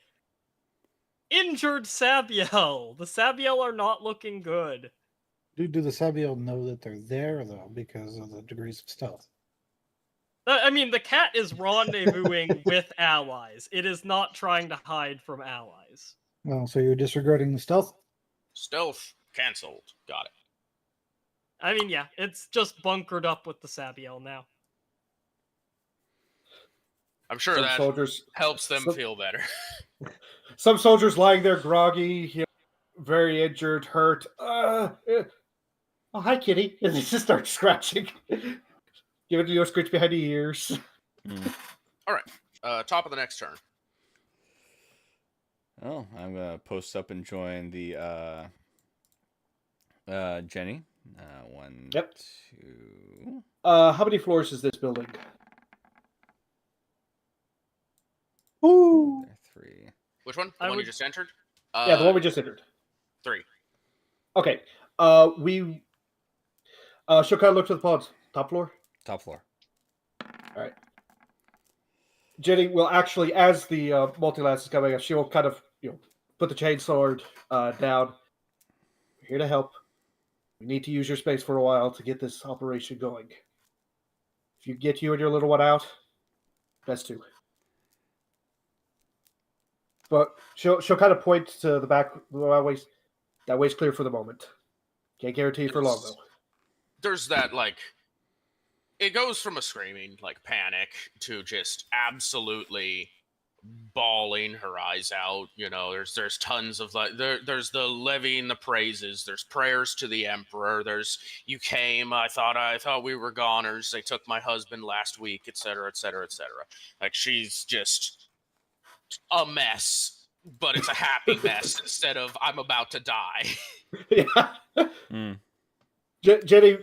injured Sabiel. The Sabiel are not looking good.
Do the Sabiel know that they're there, though, because of the degrees of stealth?
I mean, the cat is rendezvousing with allies. It is not trying to hide from allies.
Well, so you're disregarding the stealth?
Stealth canceled. Got it.
I mean, yeah, it's just bunkered up with the Sabiel now.
I'm sure
Some
that
soldiers
helps them feel better.
Some soldiers lying there groggy, very injured, hurt. Oh, hi, kitty. And they just start scratching. Give it a scratch behind the ears.
All right. Top of the next turn.
Oh, I'm going to post up and join the Jenny. 1,
Yep.
2.
How many floors is this building?
Ooh.
3.
Which one? The
I
one
would-
you just entered?
Yeah, the one we just entered.
3.
Okay. We she'll kind of look to the pods. Top floor.
Top floor.
All right. Jenny will actually, as the multi-lance is coming up, she'll kind of put the chainsword down. We're here to help. We need to use your space for a while to get this operation going. If you get you and your little one out, best to. But she'll kind of point to the back. That way's clear for the moment. Can't guarantee for long though.
There's that it goes from a screaming panic to just absolutely bawling her eyes out. There's tons of there's the levying the praises. There's prayers to the emperor. There's you came. I thought we were goners. They took my husband last week, etc., etc., etc. She's just a mess, but it's a happy mess instead of I'm about to die.
Yeah. Jenny,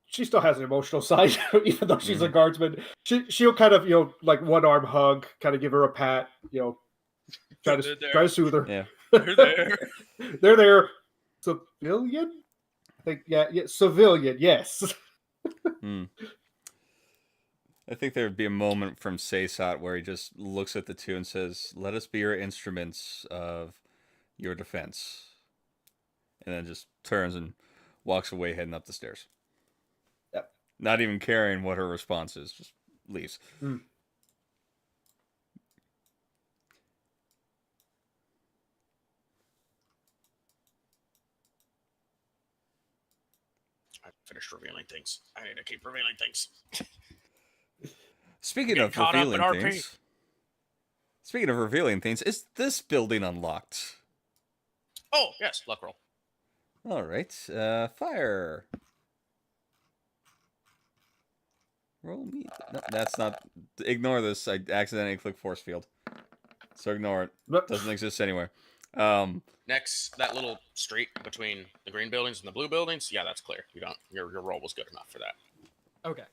she still has an emotional side, even though she's a guardsman. She'll kind of, one arm hug, kind of give her a pat, try to soothe her.
Yeah.
They're there.
They're there. Civilian? I think, yeah, civilian, yes.
I think there would be a moment from Saysat where he just looks at the two and says, "Let us be your instruments of your defense." And then just turns and walks away, heading up the stairs.
Yep.
Not even caring what her response is, just leaves.
I finished revealing things. I need to keep revealing things.
Speaking of
caught up in
revealing
RP.
things, is this building unlocked?
Oh, yes, luck roll.
All right, fire. Roll me. No, that's not. Ignore this. I accidentally clicked force field, so ignore it. Doesn't exist anywhere.
Next, that little street between the green buildings and the blue buildings. Yeah, that's clear. You don't. Your roll was good enough for that.
Okay.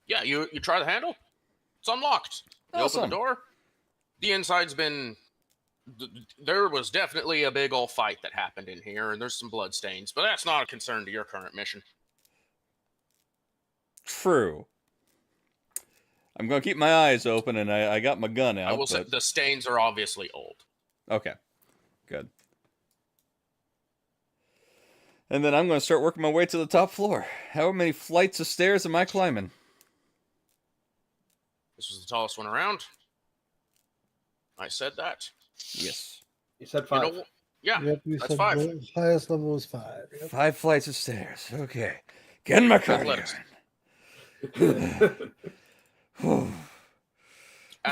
Yeah, you try the handle. It's unlocked. You open the door. The inside's been. There was definitely a big old fight that happened in here, and there's some blood stains, but that's not a concern to your current mission.
True. I'm gonna keep my eyes open, and I got my gun out.
I will say the stains are obviously old.
Okay, good. And then I'm gonna start working my way to the top floor. How many flights of stairs am I climbing?
This was the tallest one around. I said that.
Yes.
You said
You
5.
know, yeah,
Yep, you
that's
said
5.
the highest level was 5. Yep.
5 flights of stairs. Okay. Getting my cardio
Athletics.
in.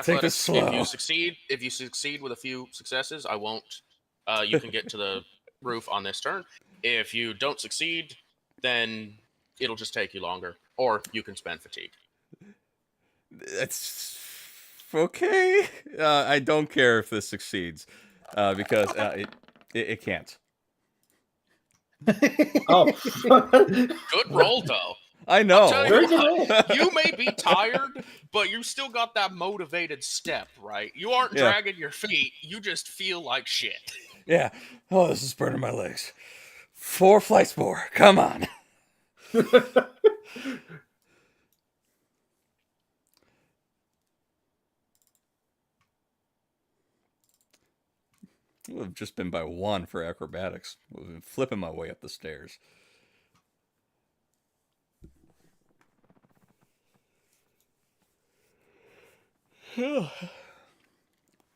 Take this
Athletics.
slow.
If you succeed with a few successes, I won't. You can get to the roof on this turn. If you don't succeed, then it'll just take you longer, or you can spend fatigue.
That's okay. I don't care if this succeeds, because it can't.
Oh.
Good roll, though.
I know.
I'll tell
Very
you
good
what,
roll.
you may be tired, but you still got that motivated step, right? You aren't
Yeah.
dragging your feet. You just feel like shit.
Yeah. Oh, this is burning my legs. 4 flights more. Come on. It would have just been by 1 for acrobatics. I would have been flipping my way up the stairs.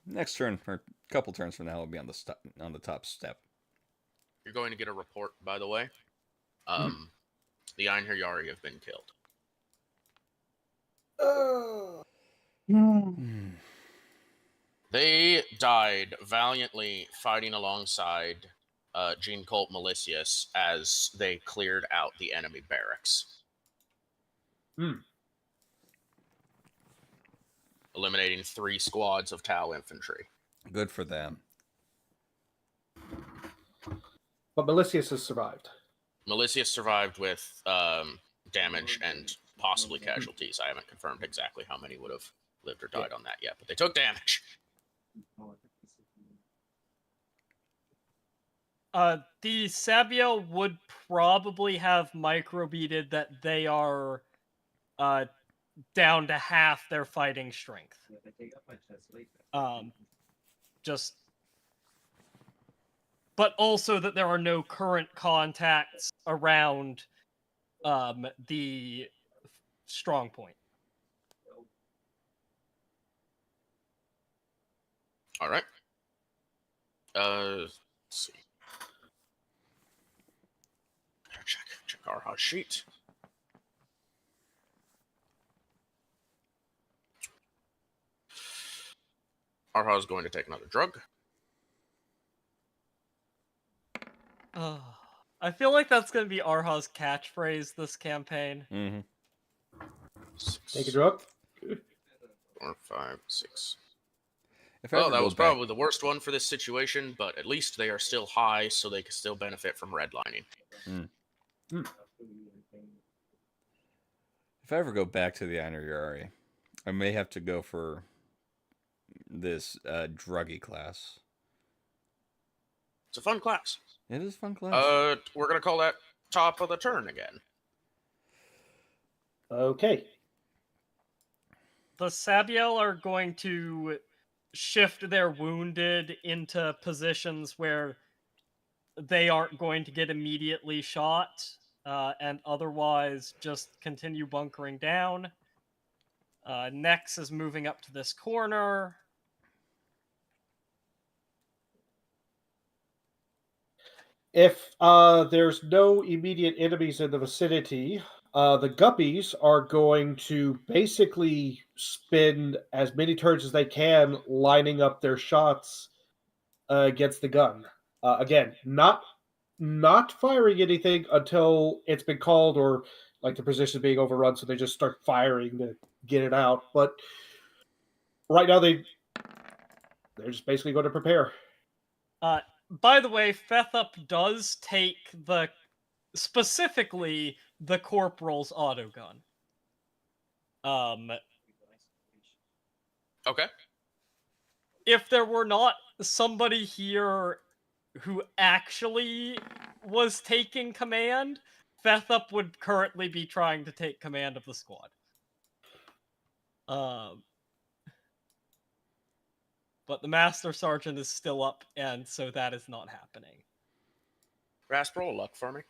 Next turn, or a couple turns from now, will be on the top step.
You're going to get a report, by the way. The Einherjari have been killed. They died valiantly fighting alongside Gene Colt Militius as they cleared out the enemy barracks. Eliminating 3 squads of Tau infantry.
Good for them.
But Militius has survived.
Militius survived with damage and possibly casualties. I haven't confirmed exactly how many would have lived or died on that yet, but they took damage.
The Sabiel would probably have microbeaded that they are down to half their fighting strength. But also that there are no current contacts around the strong point.
All right. Let's see. Check our hot sheet. Arha is going to take another drug.
I feel like that's going to be Arha's catchphrase this campaign.
Mm-hmm.
6,
Take a drug.
4, 5, 6.
If I
Well,
ever
that
go
was
back-
probably the worst one for this situation, but at least they are still high, so they can still benefit from redlining.
If I ever go back to the Einherjari, I may have to go for this druggy class.
It's a fun class.
It is a fun class.
We're gonna call that top of the turn again.
Okay.
The Sabiel are going to shift their wounded into positions where they aren't going to get immediately shot, and otherwise just continue bunkering down. Nex is moving up to this corner.
If there's no immediate enemies in the vicinity, the Guppies are going to basically spend as many turns as they can lining up their shots against the gun. Again, not firing anything until it's been called or like the position being overrun, so they just start firing to get it out. But right now they're just basically going to prepare.
By the way, Fethup does take specifically the Corporal's autogun.
Okay.
If there were not somebody here who actually was taking command, Fethup would currently be trying to take command of the squad. But the Master Sergeant is still up, and so that is not happening.
Rasp, roll a luck for me.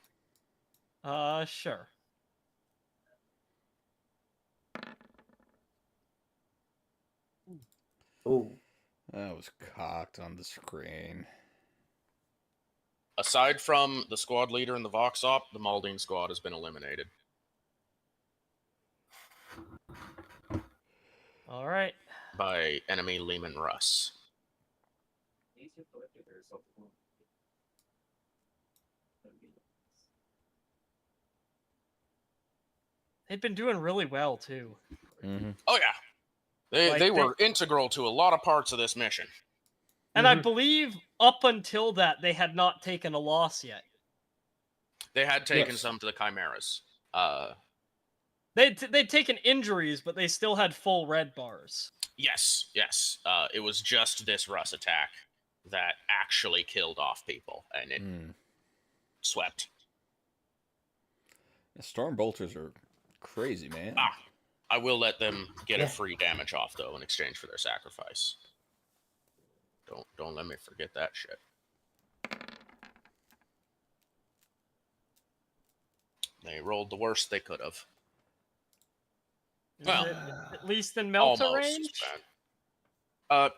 Sure.
Oh.
That was cocked on the screen.
Aside from the squad leader and the Vox Op, the Maldine squad has been eliminated.
All right.
By enemy Lehman Russ.
They've been doing really well too.
Mm-hmm.
Oh yeah,
Like,
they were integral to a lot of parts of this mission.
And I believe up until that, they had not taken a loss yet.
They had taken
Yes.
some to the Chimeras.
They'd taken injuries, but they still had full red bars.
Yes. It was just this Russ attack that actually killed off people, and it swept.
The Storm Bolters are crazy, man.
I will let them get a free damage off, though, in exchange for their sacrifice. Don't let me forget that shit. They rolled the worst they could have.
Is
Well,
it at least in Melta
almost
range.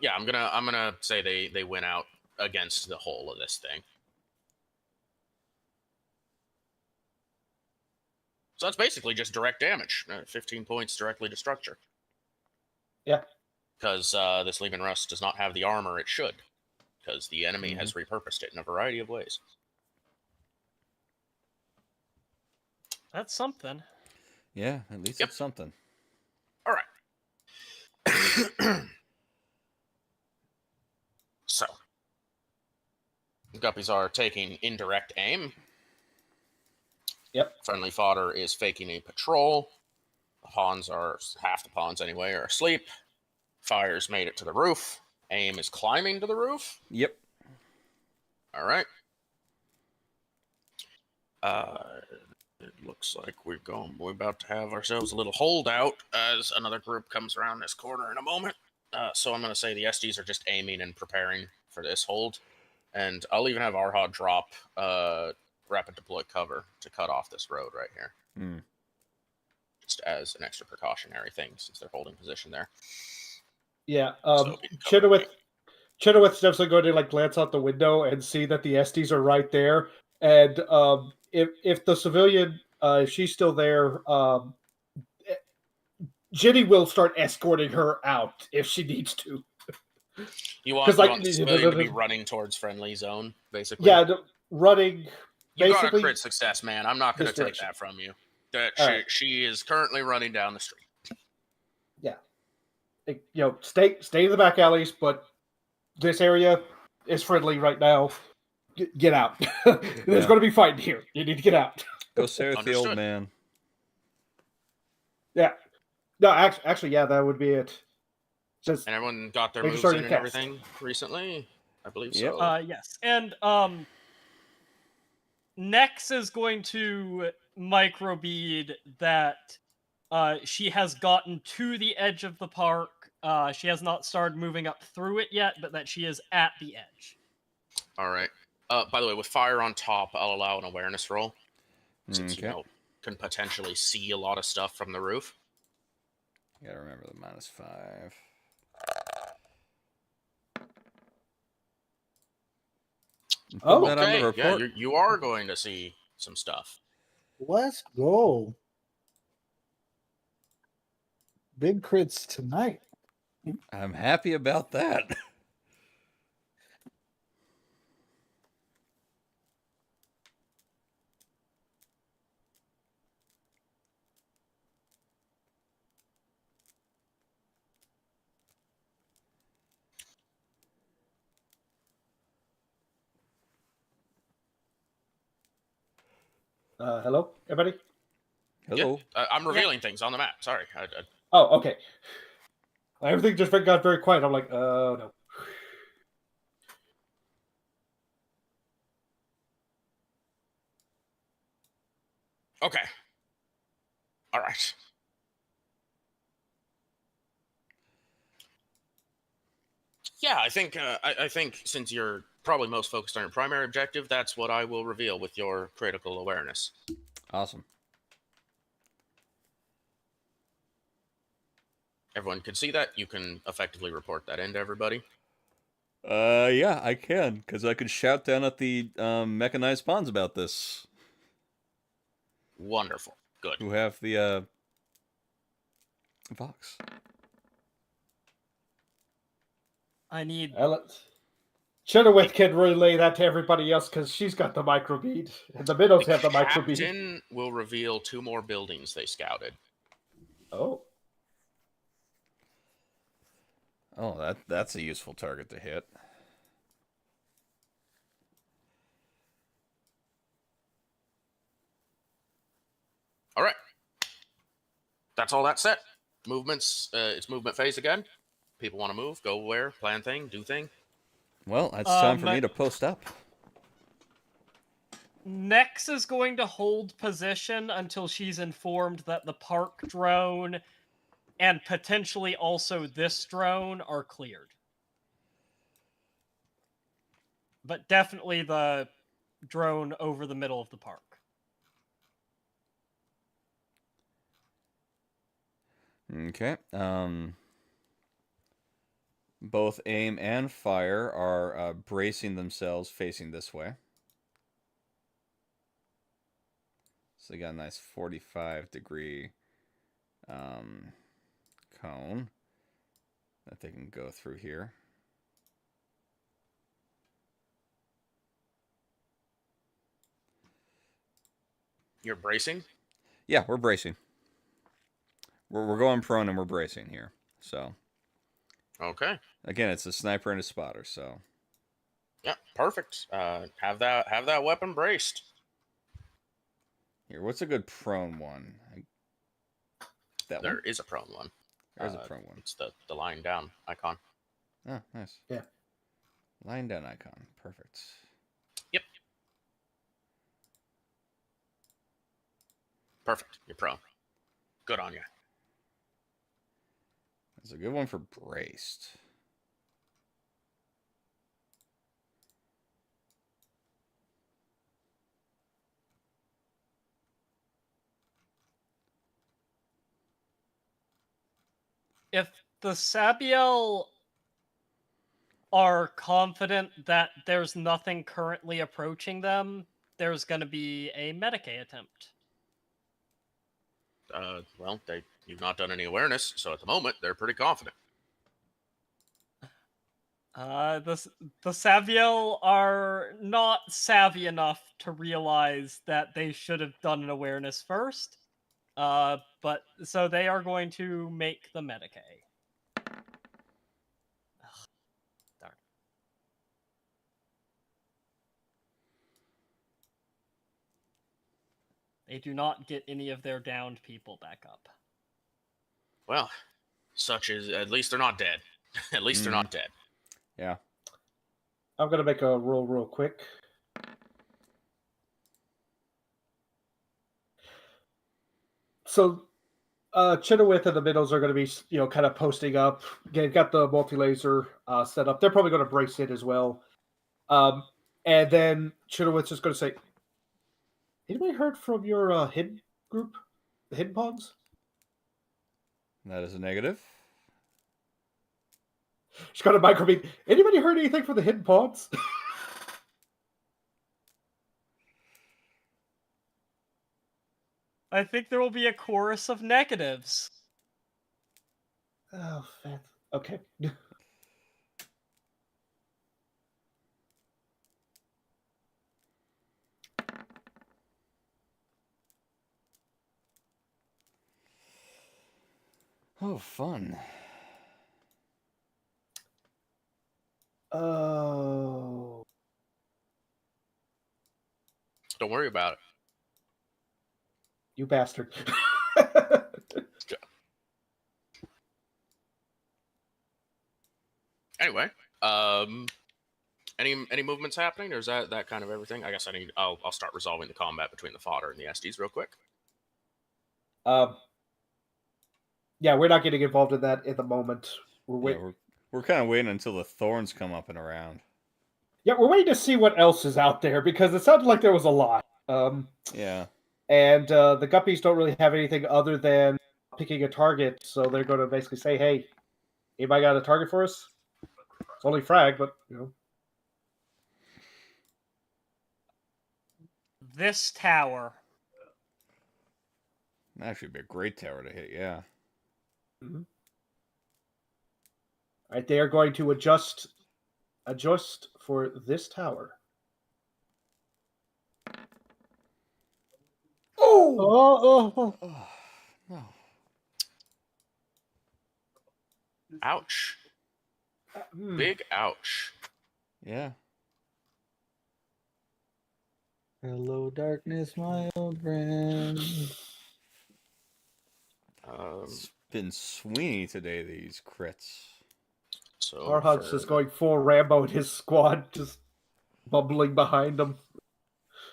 Yeah, I'm gonna say they went out against the whole of this thing. So that's basically just direct damage. 15 points directly to structure.
Yeah.
Because this Lehman Russ does not have the armor it should. Because the enemy has repurposed it in a variety of ways.
That's something.
Yeah, at least it's something.
All right. So, Guppies are taking indirect aim.
Yep.
Friendly fodder is faking a patrol. The pawns are, half the pawns anyway, are asleep. Fire's made it to the roof. Aim is climbing to the roof.
Yep.
All right. It looks like we're about to have ourselves a little holdout as another group comes around this corner in a moment. So I'm going to say the SDs are just aiming and preparing for this hold. And I'll even have Arhad drop rapid deploy cover to cut off this road right here. Just as an extra precautionary thing, since they're holding position there.
Yeah,
So
Chenoweth's definitely going to glance out the window and see that the SDs are right there. And if the civilian, if she's still there, Jenny will start escorting her out if she needs to.
You want the civilian to be running towards friendly zone, basically?
Yeah, running.
You got a crit success, man. I'm not going to take
direction.
that from you. She is currently running down the street.
Yeah. Stay in the back alleys, but this area is friendly right now. Get out. There's going to be fighting here. You need to get out.
Go Sarah the old man.
Yeah. No, actually, yeah, that would be it.
And everyone got their moves in and everything recently? I believe so.
Yes. And Nex is going to microbead that she has gotten to the edge of the park. She has not started moving up through it yet, but that she is at the edge.
All right. By the way, with fire on top, I'll allow an awareness roll. Since you can potentially see a lot of stuff from the roof.
You gotta remember the -5.
Oh,
okay. Yeah, you are going to see some stuff.
Let's go. Big crits tonight.
I'm happy about that.
Hello, everybody?
Hello.
Yeah, I'm revealing things on the map. Sorry.
Oh, okay. Everything just got very quiet. I'm like, oh, no.
Okay. All right. Yeah, I think since you're probably most focused on your primary objective, that's what I will reveal with your critical awareness.
Awesome.
Everyone can see that. You can effectively report that in to everybody.
Yeah, I can, because I could shout down at the mechanized pawns about this,
Wonderful. Good.
who have the Vox.
I need.
Chenoweth can relay that to everybody else because she's got the microbead, and the minnows have the microbead.
Captain will reveal 2 more buildings they scouted.
Oh.
Oh, that's a useful target to hit.
All right. That's all that's set. Movements. It's movement phase again. People want to move, go where, plan thing, do thing.
Well, it's time for me to post up.
Nex is going to hold position until she's informed that the park drone and potentially also this drone are cleared. But definitely the drone over the middle of the park.
Okay. Both aim and fire are bracing themselves facing this way. So they got a nice 45-degree cone that they can go through here.
You're bracing?
Yeah, we're bracing. We're going prone and we're bracing here. So.
Okay.
Again, it's a sniper and a spotter, so.
Yeah, perfect. Have that weapon braced.
Here, what's a good prone one? That
There
one?
is a prone one.
There's a prone one.
It's the lying down icon.
Oh, nice.
Yeah.
Lying down icon. Perfect.
Yep. Perfect. You're prone. Good on you.
That's a good one for braced.
If the Sabiel are confident that there's nothing currently approaching them, there's going to be a Medicae attempt.
Well, you've not done any awareness, so at the moment they're pretty confident.
The Saviel are not savvy enough to realize that they should have done an awareness first. But so they are going to make the Medicae. Darn. They do not get any of their downed people back up.
Well, at least they're not dead. At least they're not dead.
Yeah.
I'm going to make a roll real quick. So, Chenoweth and the Minnows are going to be, kind of posting up. They've got the multi-laser set up. They're probably going to brace it as well. And then Chenoweth's just going to say, anybody heard from your hidden group? The Hidden Pawns?
That is a negative.
She's got a microbeat. Anybody heard anything from the Hidden Pawns?
I think there will be a chorus of negatives.
Oh, okay.
Oh, fun.
Oh.
Don't worry about it.
You bastard.
Anyway, any movements happening, or is that kind of everything? I guess I'll start resolving the combat between the fodder and the SDs real quick.
Yeah, we're not getting involved in that at the moment.
We're kind of waiting until the thorns come up and around.
Yeah, we're waiting to see what else is out there because it sounded like there was a lot.
Yeah.
And the guppies don't really have anything other than picking a target, so they're going to basically say, "Hey, anybody got a target for us?" It's only frag, but
This tower.
Actually, be a great tower to hit. Yeah.
All right, they are going to adjust for this tower. Oh!
Oh no.
Ouch. Big ouch.
Yeah.
Hello, darkness, my old friend.
It's been Sweeney today, these crits.
So
Arhunts is going full Rambo in his squad, just bumbling behind him.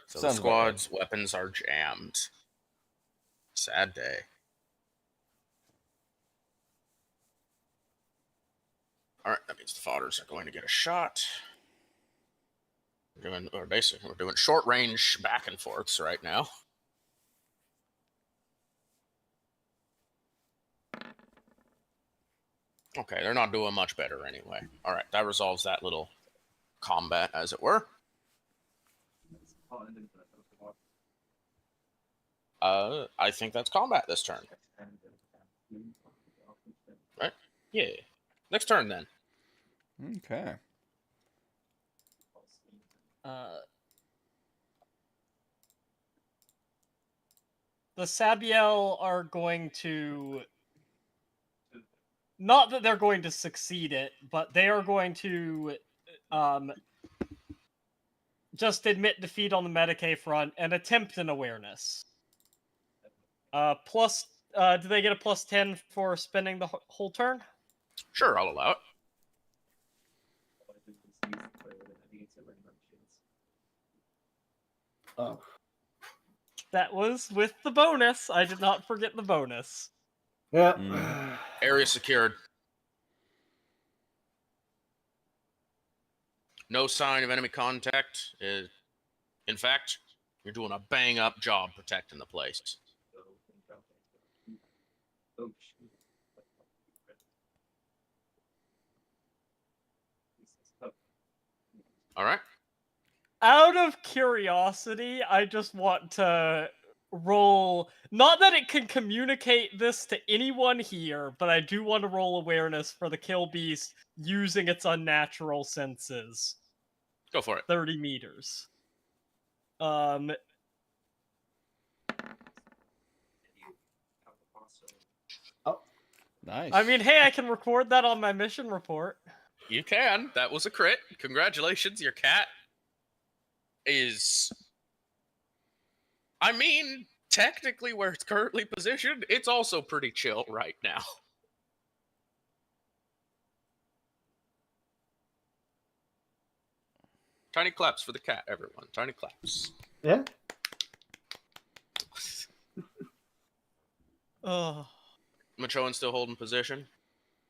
So the
Sounds about right.
squad's weapons are jammed. Sad day. Alright, that means the fodders are going to get a shot. We're doing short range back and forths right now. Okay, they're not doing much better anyway. Alright, that resolves that little combat, as it were. I think that's combat this turn. Right? Yeah. Next turn, then.
Okay.
The Sabiel are going to... Not that they're going to succeed it, but they are going to just admit defeat on the Medicae front and attempt an awareness. Do they get a +10 for spending the whole turn?
Sure, I'll allow it.
Oh.
That was with the bonus. I did not forget the bonus.
Yeah.
Area secured. No sign of enemy contact. In fact, you're doing a bang-up job protecting the place. All right.
Out of curiosity, I just want to roll... Not that it can communicate this to anyone here, but I do want to roll awareness for the kill beast using its unnatural senses.
Go for it.
30 meters.
Nice.
I mean, hey, I can record that on my mission report.
You can. That was a crit. Congratulations. Your cat is... I mean, technically where it's currently positioned, it's also pretty chill right now. Tiny claps for the cat, everyone. Tiny claps.
Yeah.
Oh.
Machoan still holding position.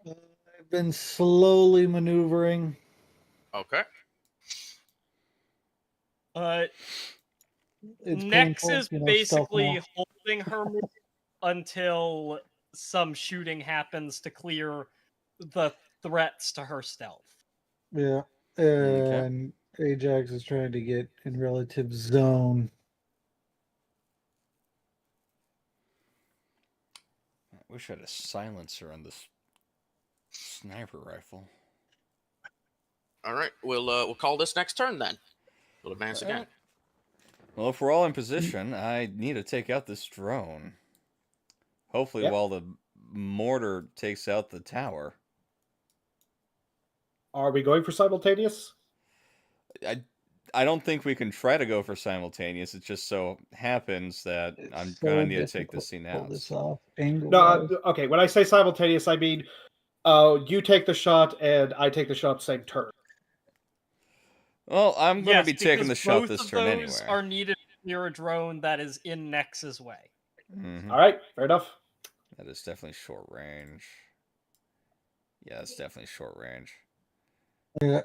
I've been slowly maneuvering.
Okay.
It's
Nex
painful,
is
stealth
basically
now.
holding her move until some shooting happens to clear the threats to her stealth.
Yeah,
Okay.
and Ajax is trying to get in relative zone.
I wish I had a silencer on this sniper rifle.
All right. We'll call this next turn then. We'll advance again.
Alright. Well, if we're all in position, I need to take out this drone. Hopefully,
Yep.
while the mortar takes out the tower.
Are we going for simultaneous?
I don't think we can try to go for simultaneous. It just so happens that
It's
I'm
so
going to need to take
difficult
this scene
to pull
out.
this off. Angle
No. Okay. When I say simultaneous, I mean you take the shot and I take the shot same turn.
Well, I'm going to be taking
because
the shot
both
this
of
turn
those
anyway.
are needed near a drone that is in Nex's way.
Mhm.
All right. Fair enough.
That is definitely short range. Yeah, it's definitely short range.
Yeah.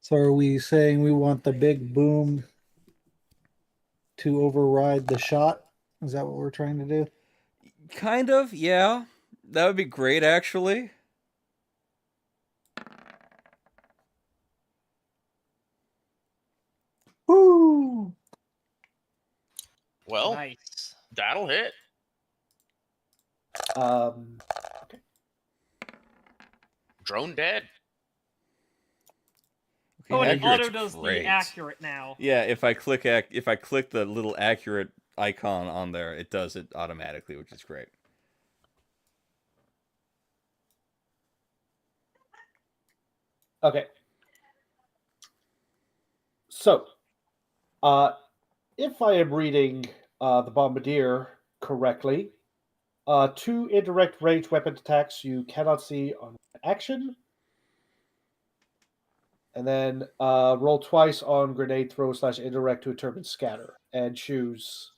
So are we saying we want the big boom to override the shot? Is that what we're trying to do?
Kind of, yeah. That would be great, actually.
Woo!
Well,
Nice.
that'll hit. Drone dead.
Okay,
Oh, and it auto
accurate's
does
great.
the accurate now.
Yeah, if I click the little accurate icon on there, it does it automatically, which is great.
Okay. So, if I am reading the Bombardier correctly, 2 indirect range weapon attacks you cannot see on action. And then roll twice on grenade throw / indirect to determine scatter and choose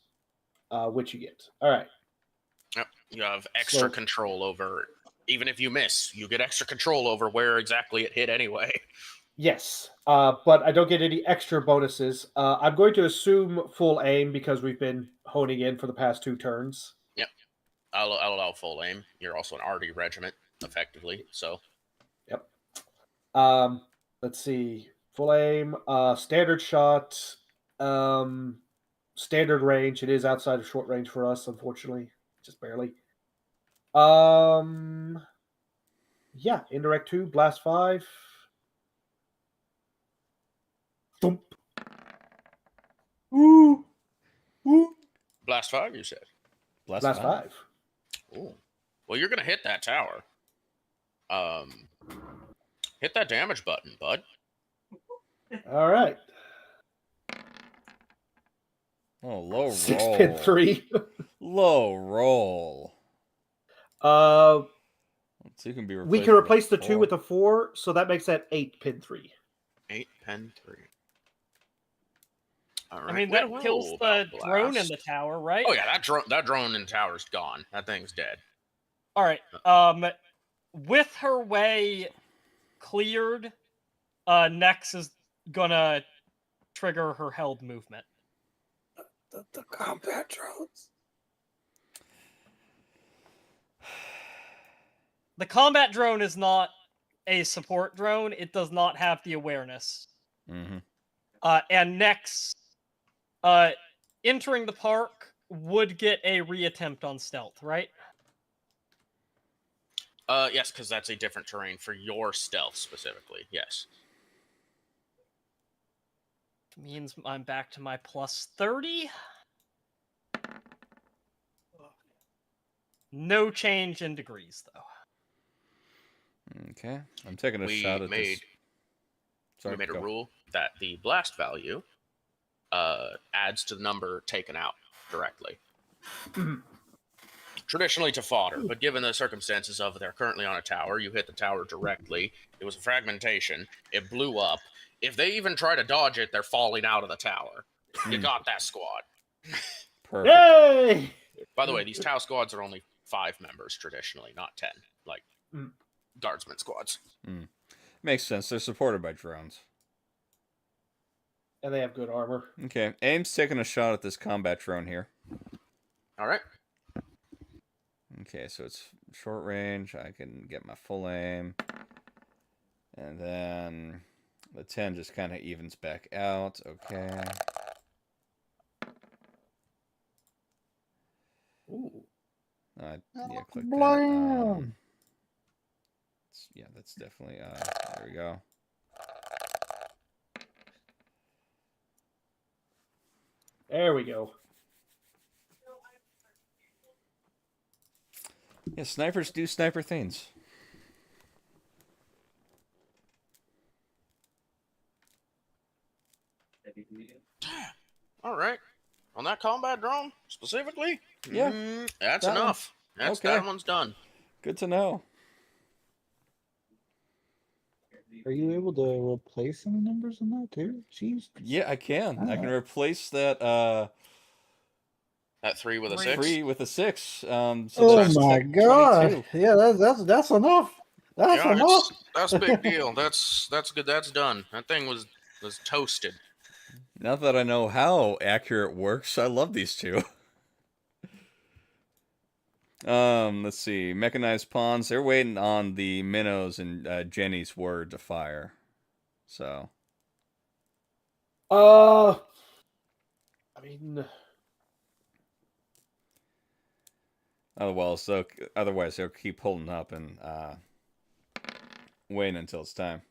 which you get. All right.
Yep. You have extra
So-
control over. Even if you miss, you get extra control over where exactly it hit anyway.
Yes, but I don't get any extra bonuses. I'm going to assume full aim because we've been honing in for the past 2 turns.
Yep. I'll allow full aim. You're also an arty regiment, effectively. So.
Yep. Let's see. Full aim, standard shot, standard range. It is outside of short range for us, unfortunately, just barely. Yeah, indirect 2, blast 5. Thump.
Woo! Woo!
Blast 5, you said?
Blast
5.
Ooh. Well, you're going to hit that tower. Hit that damage button, bud.
All right.
Oh, low
6
roll.
pin 3.
Low roll.
So
you can be
we can replace the 2 with a 4, so that makes that 8 pin 3.
8 pin 3. All right.
I mean,
way
that
to
kills
roll,
the
Blast.
drone in the tower, right?
Oh yeah, that drone in the tower's gone. That thing's dead.
All right. With her way cleared, Nex is gonna trigger her held movement.
The combat drones.
The combat drone is not a support drone. It does not have the awareness.
Mm-hmm.
And Nex, entering the park would get a reattempt on stealth, right?
Yes, because that's a different terrain for your stealth specifically. Yes.
Means I'm back to my plus 30. No change in degrees, though.
Okay, I'm taking a
We
shot at
made-
this. Sorry,
We made a
go.
rule that the blast value adds to the number taken out directly. Traditionally to fodder, but given the circumstances of they're currently on a tower, you hit the tower directly. It was a fragmentation. It blew up. If they even try to dodge it, they're falling out of the tower. You got that squad.
Perfect.
Yay!
By the way, these Tau squads are only 5 members traditionally, not 10, like
Mm.
guardsman squads.
Makes sense. They're supported by drones.
And they have good armor.
Okay, Aim's taking a shot at this combat drone here.
All right.
Okay, so it's short range. I can get my full aim. And then the 10 just kind of evens back out. Okay.
Ooh.
Yeah, click that.
Blam!
Yeah, that's definitely, there we go.
There we go.
Yeah, snipers do sniper things.
All right. On that combat drone specifically?
Yeah.
That's
that one.
enough.
Okay.
That one's done.
Good to know.
Are you able to replace any numbers in that too? Jeez.
Yeah, I can. I can
Alright.
replace that
That 3 with a 6.
3 with a 6. So
Oh
that's
my
22.
god! Yeah, that's enough. That's
Yeah,
enough.
that's a big deal. That's good. That's done. That thing was toasted.
Now that I know how accurate works, I love these two. Let's see. Mechanized pawns. They're waiting on the minnows and Jenny's word to fire. So.
I mean,
Otherwise, they'll keep holding up and waiting until it's time.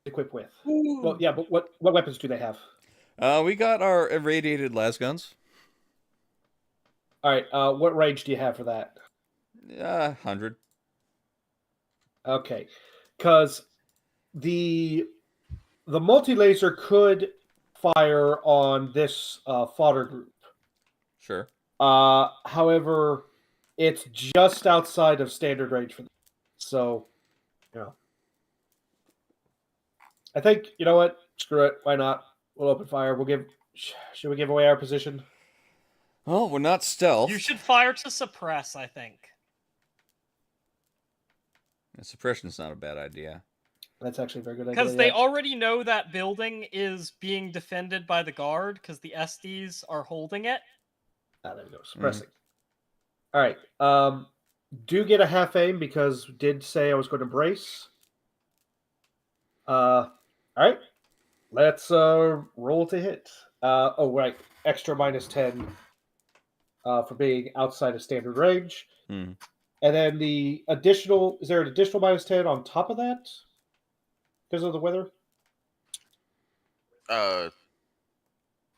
equip with. Well, yeah, but what weapons do they have?
We got our irradiated las guns.
All right. What range do you have for that?
100.
Okay, because the multi-laser could fire on this fodder group.
Sure.
However, it's just outside of standard range for them. So, I think, you know what? Screw it. Why not? We'll open fire. Should we give away our position?
Oh, we're not stealth.
You should fire to suppress, I think.
Suppression's not a bad idea.
That's actually a very good idea.
Because they already know that building is being defended by the guard, because the SDs are holding it.
There we go. Suppressing. All right. Do get a half aim because did say I was going to brace. All right. Let's roll to hit. Oh, right. Extra -10 for being outside of standard range. And then the additional, is there an additional -10 on top of that? Because of the weather?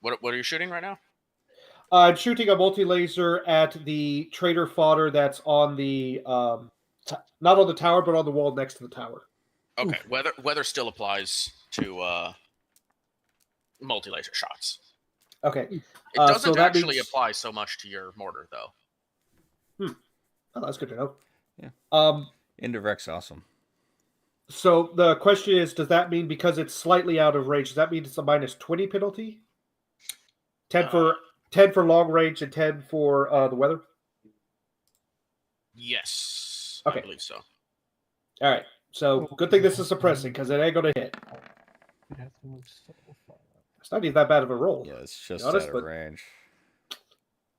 What are you shooting right now?
I'm shooting a multi-laser at the trader fodder that's on the, not on the tower, but on the wall next to the tower.
Okay, weather still applies to multi-laser shots.
Okay.
It doesn't
so that
actually
means...
apply so much to your mortar, though.
Oh, that's good to know.
Yeah. Indirect's awesome.
So the question is, does that mean because it's slightly out of range, does that mean it's a -20 penalty? 10 for long range and 10 for the weather?
Yes.
Okay.
I believe so.
All right. So good thing this is suppressing because it ain't going to hit. It's not even that bad of a roll.
Yeah, it's just
honest,
out of range.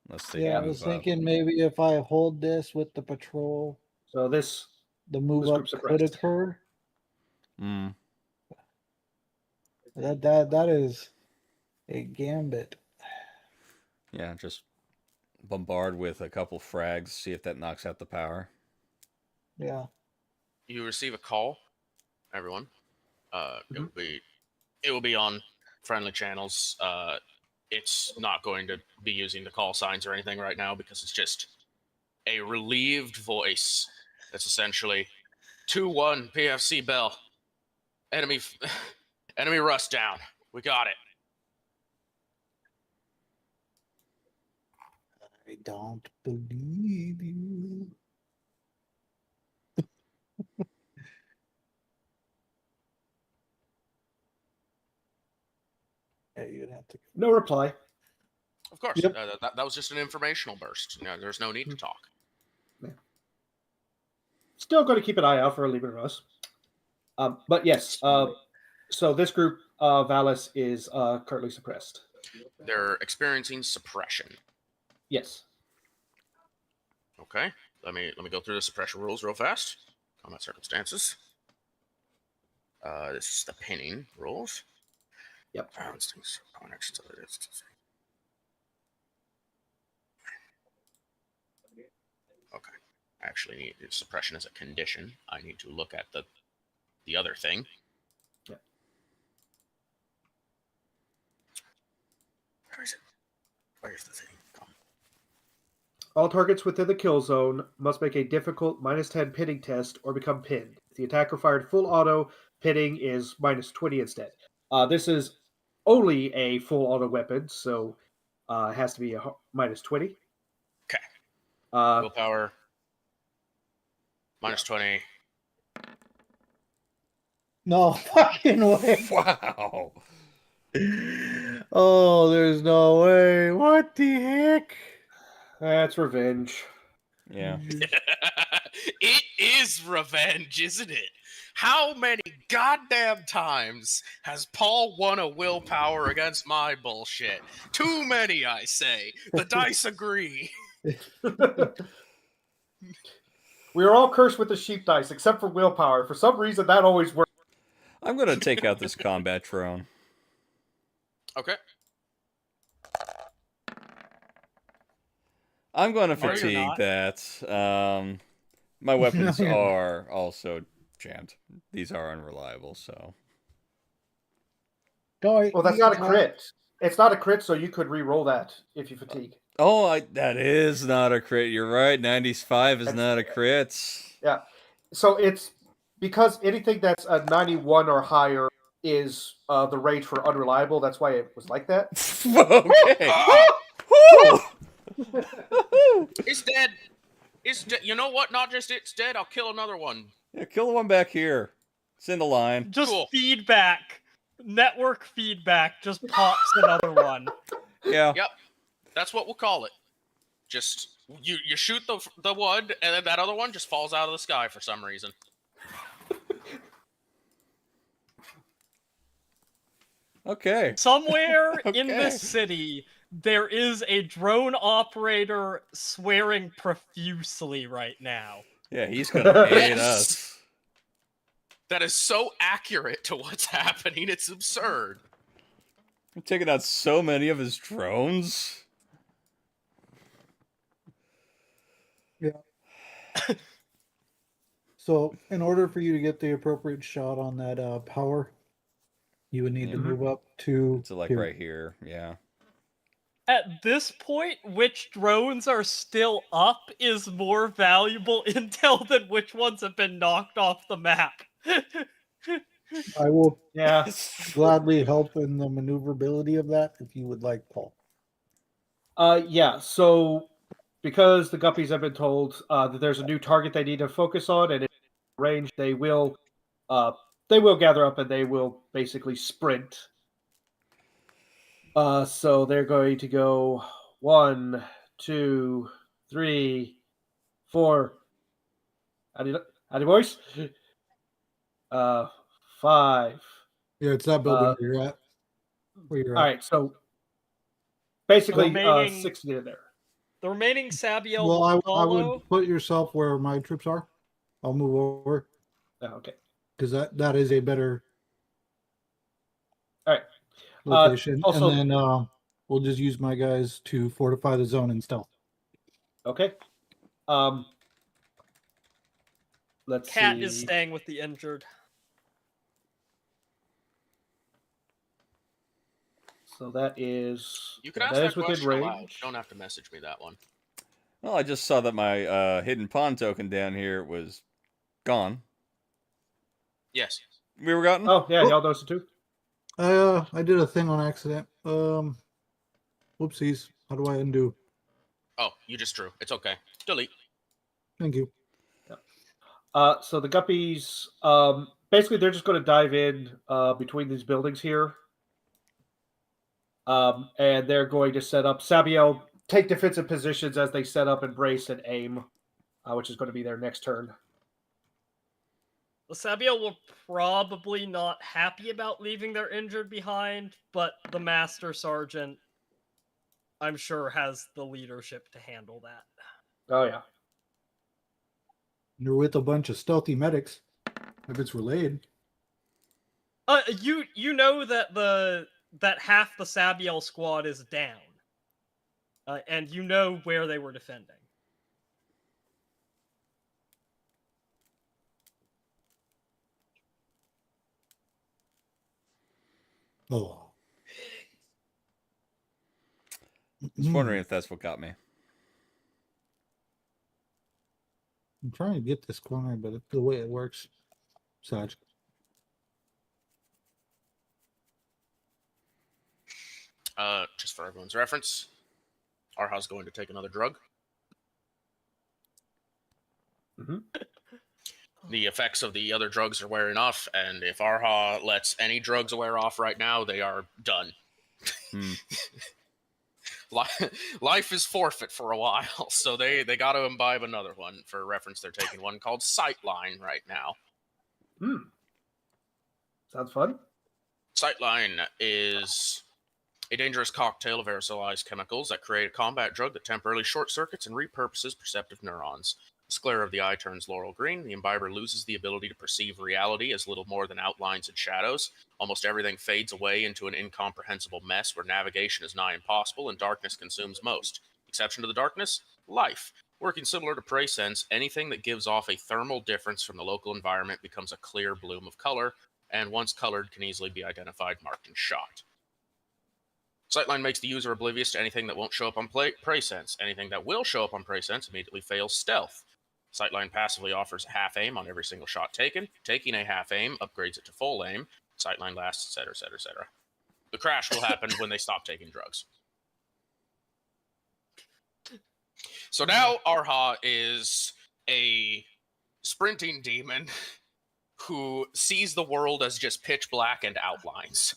Let's see.
Yeah, I was thinking maybe if I hold this with the patrol,
so the
move up could occur. That is a gambit.
Yeah, just bombard with a couple frags, see if that knocks out the power.
Yeah.
You receive a call, everyone. It will be on friendly channels. It's not going to be using the call signs or anything right now because it's just a relieved voice that's essentially 2-1 PFC Bell. Enemy rust down. We got it.
I don't believe you. Yeah, you'd have to.
No reply.
Of course.
Yep.
That was just an informational burst. There's no need to talk.
Yeah. Still going to keep an eye out for a Lieber Russ. But yes, so this group, Valis, is currently suppressed.
They're experiencing suppression.
Yes.
Okay. Let me go through the suppression rules real fast. Combat circumstances. This is the pinning rules.
Yep.
Okay. I actually need suppression as a condition. I need to look at the other thing.
Yep.
Where is it? Where's the thing? Come.
All targets within the kill zone must make a difficult -10 pinning test or become pinned. If the attacker fired full auto, pinning is -20 instead. This is only a full auto weapon, so it has to be a -20.
Okay. Willpower. -20.
No fucking way.
Wow.
Oh, there's no way. What the heck?
That's revenge.
Yeah.
It is revenge, isn't it? How many goddamn times has Paul won a willpower against my bullshit? Too many, I say. The dice agree.
We are all cursed with the sheep dice, except for willpower. For some reason, that always works.
I'm gonna take out this combat drone.
Okay.
I'm gonna
No, you're
fatigue
not.
that. My weapons
No, you're not.
are also jammed. These are unreliable, so.
Don't
Well, that's not a crit. It's not a crit, so you could re-roll that if you fatigue.
Oh, that is not a crit. You're right. 95 is
That's-
not a crit.
Yeah. So it's because anything that's a 91 or higher is the range for unreliable. That's why it was like that.
Okay. Woo!
It's dead. It's dead. You know what? Not just it's dead. I'll kill another one.
Yeah, kill the one back here. It's in the line.
Just
Cool.
feedback. Network feedback just pops another one.
Yeah.
Yep. That's what we'll call it. Just you shoot the one, and then that other one just falls out of the sky for some reason.
Okay.
Somewhere in
Okay.
this city, there is a drone operator swearing profusely right now.
Yeah, he's gonna hate
Yes.
us.
That is so accurate to what's happening. It's absurd.
We're taking out so many of his drones.
So, in order for you to get the appropriate shot on that power, you would need
Yeah.
to move up to
So like
here.
right here. Yeah.
At this point, which drones are still up is more valuable intel than which ones have been knocked off the map.
I will
Yeah.
gladly help in the maneuverability of that if you would like, Paul.
Yeah. So because the guppies have been told that there's a new target they need to focus on, and in range, they will gather up and they will basically sprint. So they're going to go 1, 2, 3, 4. Howdy, boys. 5.
Yeah, it's that building
Uh,
where you're at. Where you're
All
at.
right. So basically,
Remaining-
6 near there.
The remaining Sabiel
Well,
will
I
follow.
would put yourself where my troops are. I'll move over
Oh, okay.
because that is a better
All right.
location.
Also-
and then we'll just use my guys to fortify the zone and stealth.
Okay. Let's
Cat
see.
is staying with the injured.
So that is
You can ask
that
that
is within
question aloud.
range.
You don't have to message me that one.
Well, I just saw that my hidden pawn token down here was gone.
Yes.
We were gotten?
Oh yeah, y'all noticed it too.
I did a thing on accident. Whoopsies. How do I undo?
Oh, you just drew. It's okay. Delete.
Thank you.
So the guppies, basically, they're just going to dive in between these buildings here, and they're going to set up. Sabiel take defensive positions as they set up and brace and aim, which is going to be their next turn.
The Sabiel will probably not happy about leaving their injured behind, but the Master Sergeant, I'm sure, has the leadership to handle that.
Oh yeah.
You're with a bunch of stealthy medics. If it's relayed.
You know that that half the Sabiel squad is down, and you know where they were defending.
Oh.
Just wondering if that's what got me.
I'm trying to get this corner, but the way it works, Saj.
Just for everyone's reference, Arha's going to take another drug.
Mhm.
The effects of the other drugs are wearing off, and if Arha lets any drugs wear off right now, they are done.
Hmm.
Life is forfeit for a while, so they got to imbibe another one. For reference, they're taking one called Sightline right now.
Sounds fun.
Sightline is A dangerous cocktail of aerosolized chemicals that create a combat drug that temporarily short circuits and repurposes perceptive neurons. The sclera of the eye turns laurel green. The imbiber loses the ability to perceive reality as little more than outlines and shadows. Almost everything fades away into an incomprehensible mess where navigation is nigh impossible and darkness consumes most. Exception to the darkness? Life. Working similar to Prey Sense, anything that gives off a thermal difference from the local environment becomes a clear bloom of color, and once colored can easily be identified, marked, and shot. Sightline makes the user oblivious to anything that won't show up on Prey Sense. Anything that will show up on Prey Sense immediately fails stealth. Sightline passively offers half aim on every single shot taken. Taking a half aim upgrades it to full aim. Sightline lasts, etc., etc., etc. The crash will happen when they stop taking drugs. So now Arha is a sprinting demon who sees the world as just pitch black and outlines.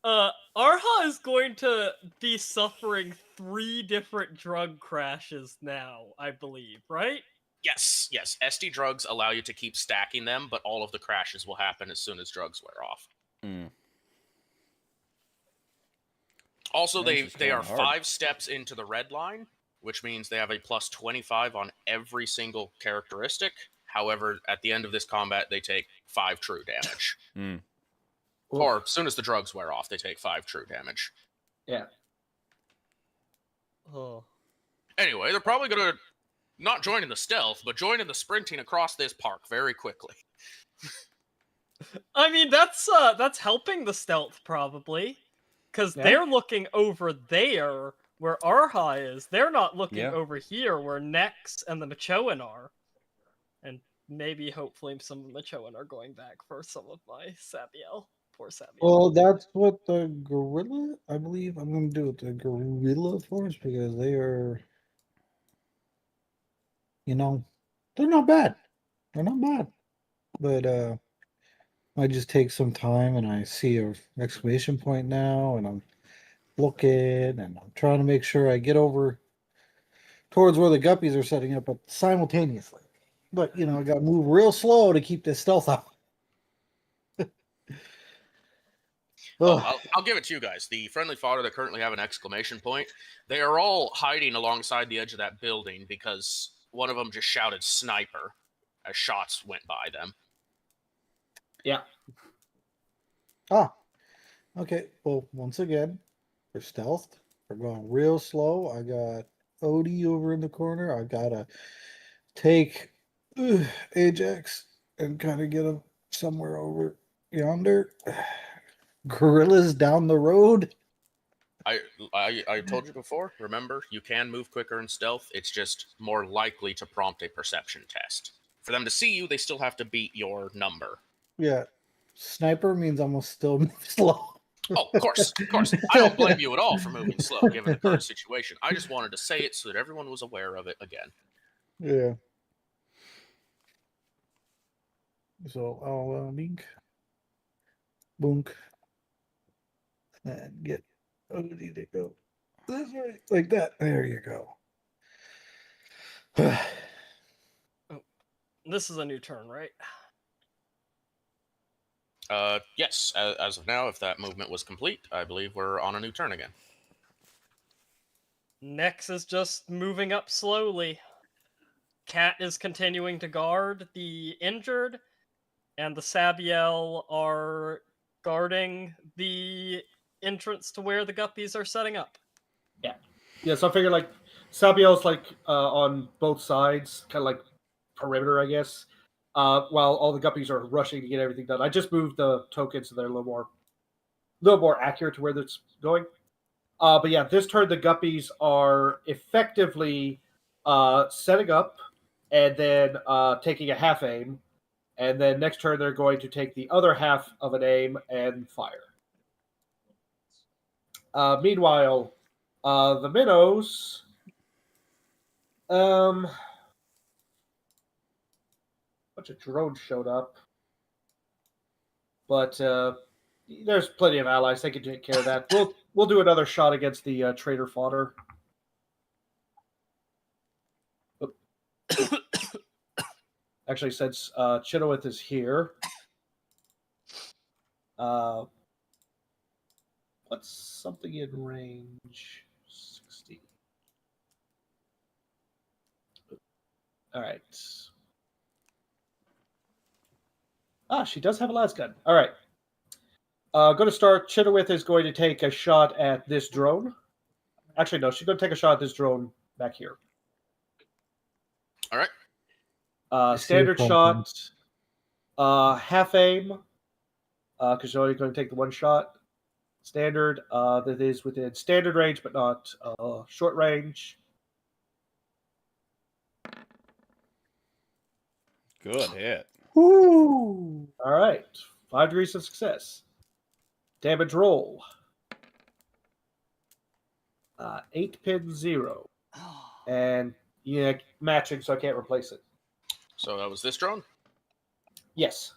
Arha is going to be suffering 3 different drug crashes now, I believe, right?
Yes. SD drugs allow you to keep stacking them, but all of the crashes will happen as soon as drugs wear off. Also, they are 5 steps into the red line, which means they have a plus 25 on every single characteristic. However, at the end of this combat, they take 5 true damage. Or as soon as the drugs wear off, they take 5 true damage.
Yeah.
Oh.
Anyway, they're probably going to not join in the stealth, but join in the sprinting across this park very quickly.
I mean, that's helping the stealth, probably. Because they're looking over there where Arha is. They're not looking over here where Nex and the Machoan are. And maybe, hopefully, some of the Machoan are going back for some of my Sabiel. Poor Sabiel.
Well, that's what the gorilla, I believe, I'm going to do with the gorilla force because they are, they're not bad. They're not bad. But I just take some time and I see a exclamation point now and I'm looking and I'm trying to make sure I get over towards where the guppies are setting up, but simultaneously. But, I got to move real slow to keep this stealth up.
I'll give it to you guys. The friendly fodder that currently have an exclamation point, they are all hiding alongside the edge of that building because one of them just shouted sniper as shots went by them.
Yeah.
Okay. Well, once again, we're stealthed. We're going real slow. I got Odie over in the corner. I got to take Ajax and kind of get him somewhere over yonder. Gorillas down the road.
I told you before, remember, you can move quicker in stealth. It's just more likely to prompt a perception test. For them to see you, they still have to beat your number.
Yeah. Sniper means almost still move slow.
Oh, of course. I don't blame you at all for moving slow, given the current situation. I just wanted to say it so that everyone was aware of it again.
Yeah. So I'll link. Boonk. And get Odie to go this way, like that. There you go.
This is a new turn, right?
Yes, as of now, if that movement was complete, I believe we're on a new turn again.
Nex is just moving up slowly. Cat is continuing to guard the injured, and the Sabiel are guarding the entrance to where the guppies are setting up.
Yeah, so I figured like Sabiel's like on both sides, kind of like perimeter, I guess. While all the guppies are rushing to get everything done. I just moved the tokens so they're a little more accurate to where it's going. But yeah, this turn the guppies are effectively setting up and then taking a half aim. And then next turn they're going to take the other half of an aim and fire. Meanwhile, the minnows, bunch of drones showed up, but there's plenty of allies. They can take care of that. We'll do another shot against the traitor fodder. Actually, since Chitowith is here, hold What's something in range? 60. All right. Ah, she does have a las gun. All right. Going to start. Chenoweth is going to take a shot at this drone. Actually, no, she's going to take a shot at this drone back here.
All right.
Standard
see a
shot. Half aim. Because you're only going to take the one shot. Standard. That is within standard range, but not short range.
Good hit.
Woo!
All right. 5 degrees of success. Damage roll. 8 pin 0. And yeah, matching, so I can't replace it.
So that was this drone.
Yes.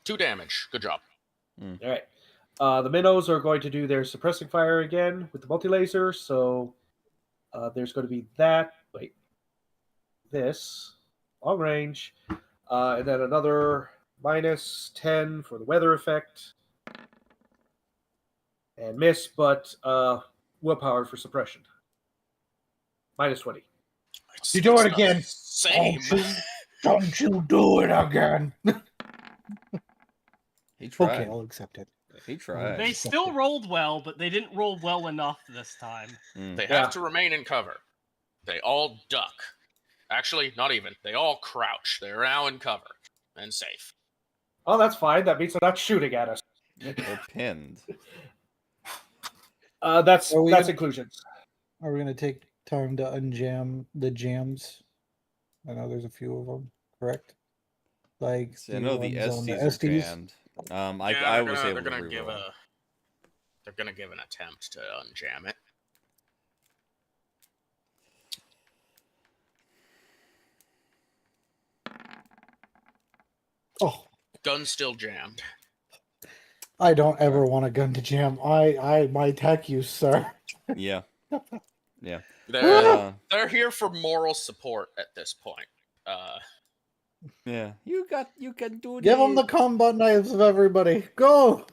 2 damage. Good job.
All right. The minnows are going to do their suppressing fire again with the multi-laser. So there's going to be that. Wait. This. Long range. And then another minus 10 for the weather effect. And miss, but willpower for suppression. Minus 20.
It's,
You do
it's
it
the
again.
Same.
Don't you do it again.
He tried.
Okay, I'll accept it.
He tried.
They still rolled well, but they didn't roll well enough this time.
They have to remain in cover. They all duck. Actually, not even. They all crouch. They're now in cover and safe.
Oh, that's fine. That means they're not shooting at us.
They're pinned.
That's
Are we
inclusions.
Are we gonna take time to unjam the jams? I know there's a few of them. Correct. Like
See, I know the
ones on
STs are banned. I was able to reroll.
They're gonna give an attempt to unjam it.
Oh,
Gun's still jammed.
I don't ever want a gun to jam. I might attack you, sir.
Yeah. Yeah.
They're here for moral support at this point.
Yeah. You can do
Give them the combat knives of everybody. Go.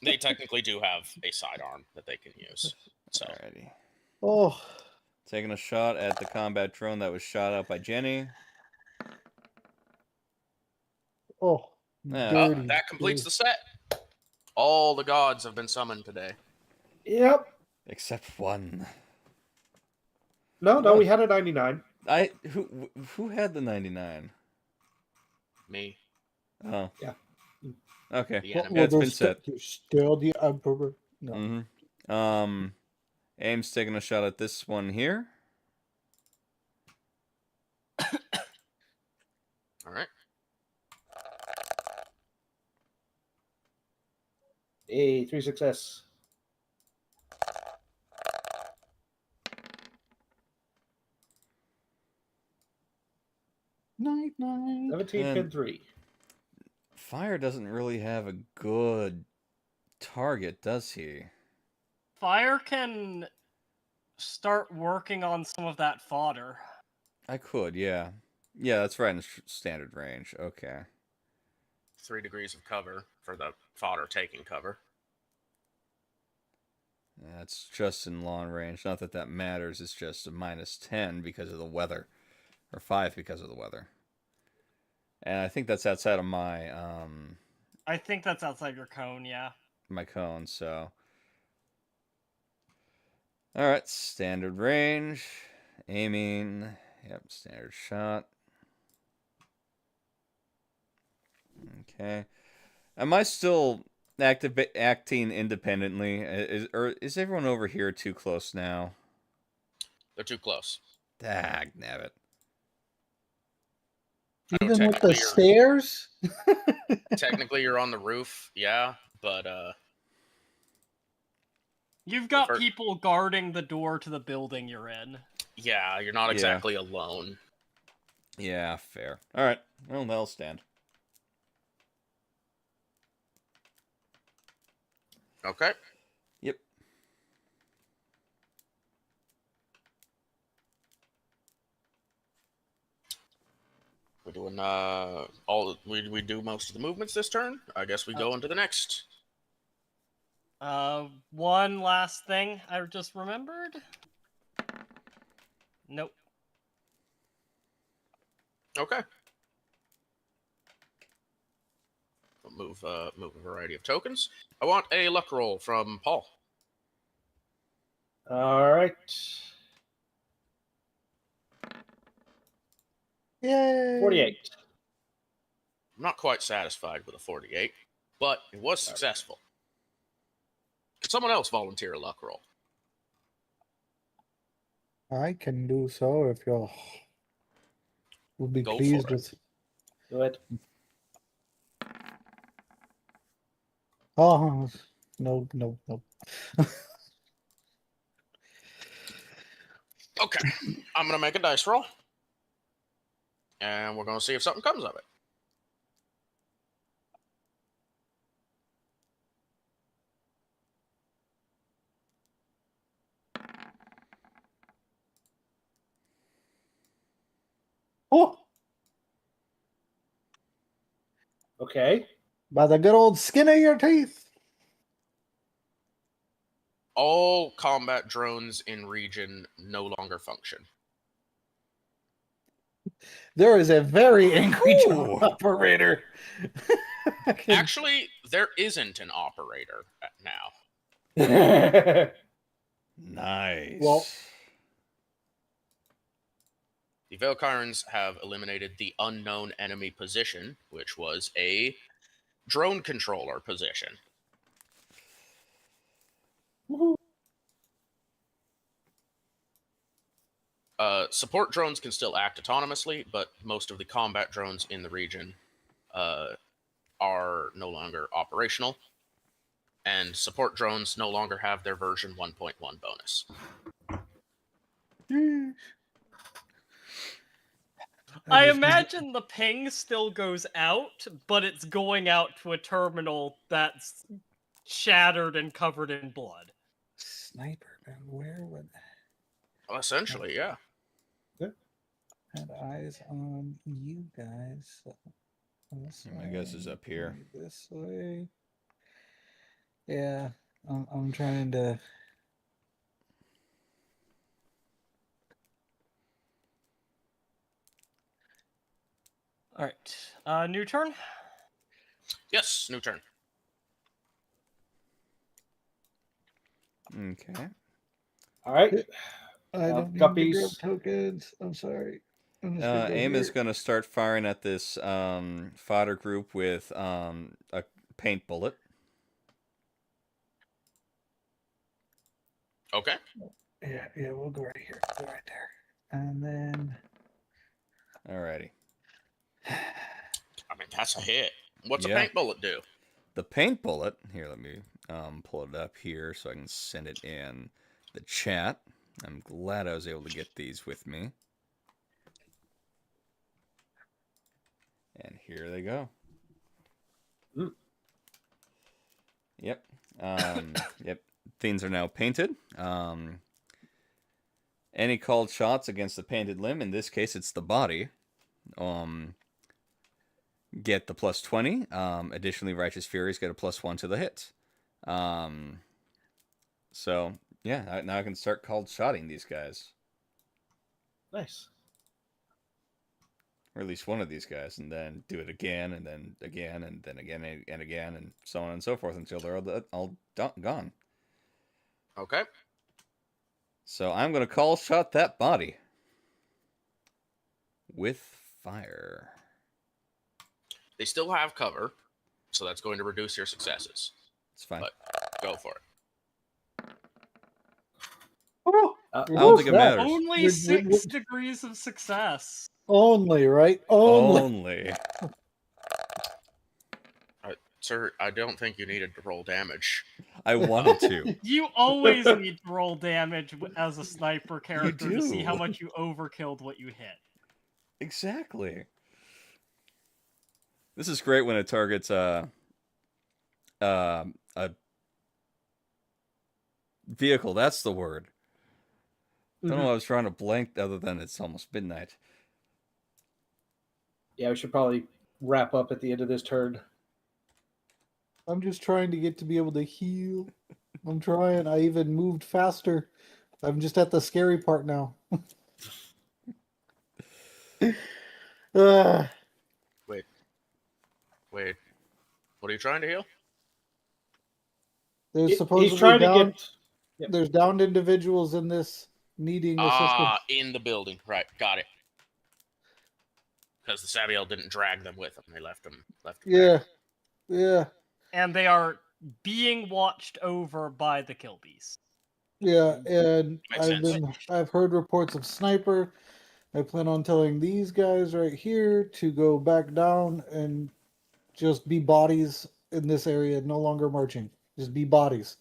They technically do have a sidearm that they can use. So
Alrighty.
Oh,
Taking a shot at the combat drone that was shot out by Jenny.
oh.
Yeah.
Dirty.
that completes the set. All the gods have been summoned today.
Yep.
Except one.
No, we had a 99.
Who had the 99?
Me.
Oh.
Yeah.
Okay.
The
Yeah,
enemy.
it's been set.
You're still the emperor. No.
Mm-hmm. Aim's taking a shot at this one here.
All right.
A 3 success.
Night, night.
17
And-
pin 3.
Fire doesn't really have a good target, does he?
Fire can start working on some of that fodder.
I could, yeah. Yeah, that's right in standard range. Okay.
3 degrees of cover for the fodder taking cover.
That's just in long range. Not that that matters. It's just a minus 10 because of the weather. Or 5 because of the weather. And I think that's outside of my
I think that's outside your cone, yeah.
my cone, so. Alright, standard range. Aiming. Yep, standard shot. Okay. Am I still acting independently? Is everyone over here too close now?
They're too close.
Dag nabbit.
I know
Even with the
technically
stairs?
technically you're on the roof, yeah, but
You've got
Or-
people guarding the door to the building you're in.
yeah, you're not
Yeah.
exactly alone.
Yeah, fair. Alright, well, they'll stand.
Okay.
Yep.
We're doing we do most of the movements this turn. I guess we go into the next.
One last thing I just remembered. Nope.
Okay. We'll move a variety of tokens. I want a luck roll from Paul.
All right.
Yay!
48.
I'm not quite satisfied with a 48, but it was successful. Could someone else volunteer a luck roll?
I can do so if you will be
Go for
pleased
it.
with.
Do it.
Oh, no.
Okay. I'm going to make a dice roll. And we're going to see if something comes of it.
Oh,
Okay.
by the good old skin of your teeth.
All combat drones in region no longer function.
There is a very angry
Ooh.
drone operator.
Actually, there isn't an operator now.
Nice.
Well-
The Valkyrans have eliminated the unknown enemy position, which was a drone controller position. Support drones can still act autonomously, but most of the combat drones in the region are no longer operational, and support drones no longer have their version 1.1 bonus.
I imagine the ping still goes out, but it's going out to a terminal that's shattered and covered in blood.
Sniper gun. Where would
Well, essentially, yeah.
had eyes on you guys? So this
My guess is
way,
up here.
This way. Yeah, I'm trying to.
All right. New turn.
Yes, new turn.
Okay.
All right.
I don't need to
Guppies.
grab tokens. I'm sorry. I'm just gonna go
Aim is
here.
going to start firing at this fodder group with a paint bullet.
Okay.
Yeah, we'll go right here. Go right there. And then.
Alrighty.
I mean, that's a hit. What's
Yeah.
a paint bullet do?
The paint bullet, here, let me pull it up here so I can send it in the chat. I'm glad I was able to get these with me. And here they go.
Mm.
Yep. Yep. Things are now painted. Any called shots against the painted limb, in this case it's the body, get the plus 20. Additionally, Righteous Furies get a plus 1 to the hit. So, yeah, now I can start called shotting these guys.
Nice.
Or at least one of these guys, and then do it again, and then again, and then again, and again, and so on and so forth until they're all gone.
Okay.
So I'm going to call shot that body with fire.
They still have cover, so that's going to reduce your successes.
It's fine.
But go for it.
I don't think it matters.
Only
We're-
6 degrees of success.
Only, right? Only.
Only.
Sir, I don't think you needed to roll damage.
I wanted to.
You always need to roll damage as a sniper character to see
do.
how much you overkilled what you hit.
Exactly. This is great when it targets a vehicle. That's the word. Don't know what I was trying to blank other than it's almost midnight.
Yeah, we should probably wrap up at the end of this turn.
I'm just trying to get to be able to heal. I'm trying. I even moved faster. I'm just at the scary part now. uh,
Wait. What are you trying to heal?
there's
He's
supposedly
trying to
down.
get. Yep.
There's downed individuals in this needing assistance.
In the building. Right, got it. Because the Sabiel didn't drag them with them. They left them
Yeah,
there.
yeah,
And they are being watched over by the kill beast.
yeah. And
Makes sense.
I've heard reports of sniper. I plan on telling these guys right here to go back down and just be bodies in this area, no longer marching. Just be bodies.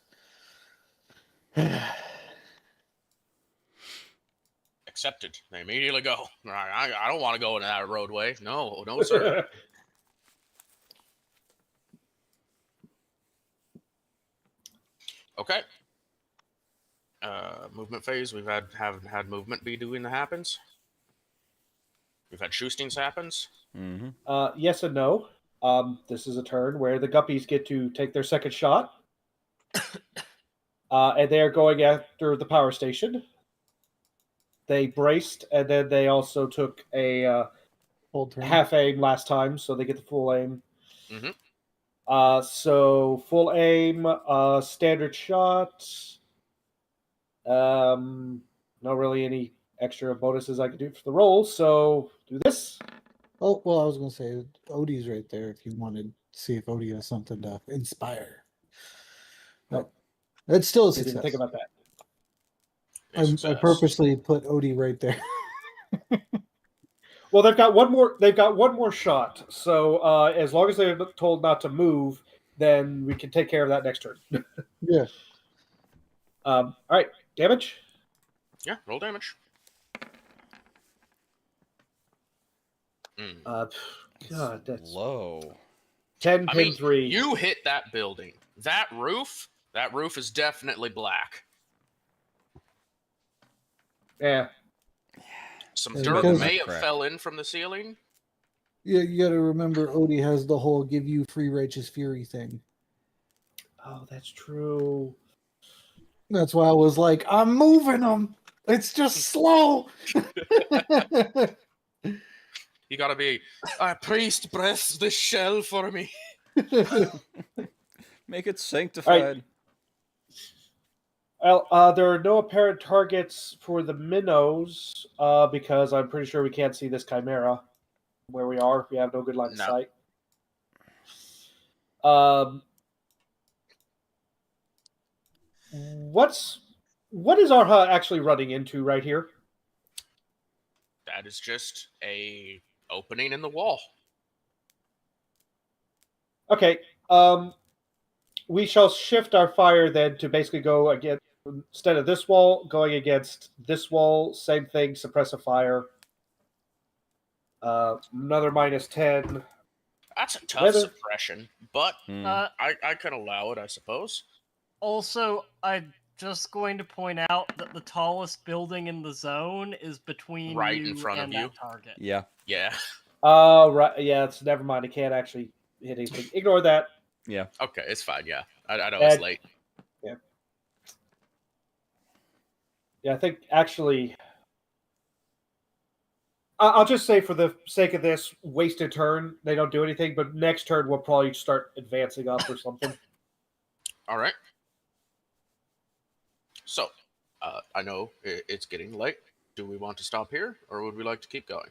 Accepted. They immediately go. I don't want to go in that roadway. No, sir. Okay. Movement phase. We've had movement be doing the happens. We've had shootings happens.
Mm-hmm.
Yes and no. This is a turn where the guppies get to take their second shot. And they are going after the power station. They braced, and then they also took a
Hold turn.
half aim last time, so they get the full aim.
Mm-hmm.
So full aim, standard shot. No really any extra bonuses I could do for the roll, so do this.
Oh, well, I was going to say Odie's right there if you wanted to see if Odie has something to inspire. No, it's still a
Didn't even
success.
think about that.
A
I
success.
purposely put Odie right there.
Well, they've got one more. They've got one more shot. So as long as they're told not to move, then we can take care of that next turn.
Yeah.
All right, damage.
Yeah, roll damage.
God, that's
Low.
10
I
pin
mean,
3.
you hit that building. That roof is definitely black.
Yeah.
Some
Yeah,
dirt
because-
may have
Crap.
fell in from the ceiling.
Yeah, you got to remember Odie has the whole give you free righteous fury thing.
Oh, that's true.
That's why I was like, I'm moving them. It's just slow.
You gotta be, priest, bless this shell for me.
Make it sanctified.
Well, there are no apparent targets for the minnows because I'm pretty sure we can't see this chimera where we are. We have no good line of
No.
sight. What is Arha actually running into right here?
That is just a opening in the wall.
Okay. We shall shift our fire then to basically go again instead of this wall, going against this wall. Same thing, suppressive fire. Another -10.
That's a tough
Whether-
suppression, but
Hmm.
I could allow it, I suppose.
Also, I'm just going to point out that the tallest building in the zone is between
Right
you
in front of
and
you.
that target.
Yeah.
Yeah.
Right. Yeah, it's never mind. I can't actually hit anything. Ignore that.
Yeah.
Okay, it's fine. Yeah, I know it's late.
Yeah, I think actually, I'll just say for the sake of this, wasted turn. They don't do anything, but next turn we'll probably start advancing up or something.
All right. So, I know it's getting late. Do we want to stop here, or would we like to keep going?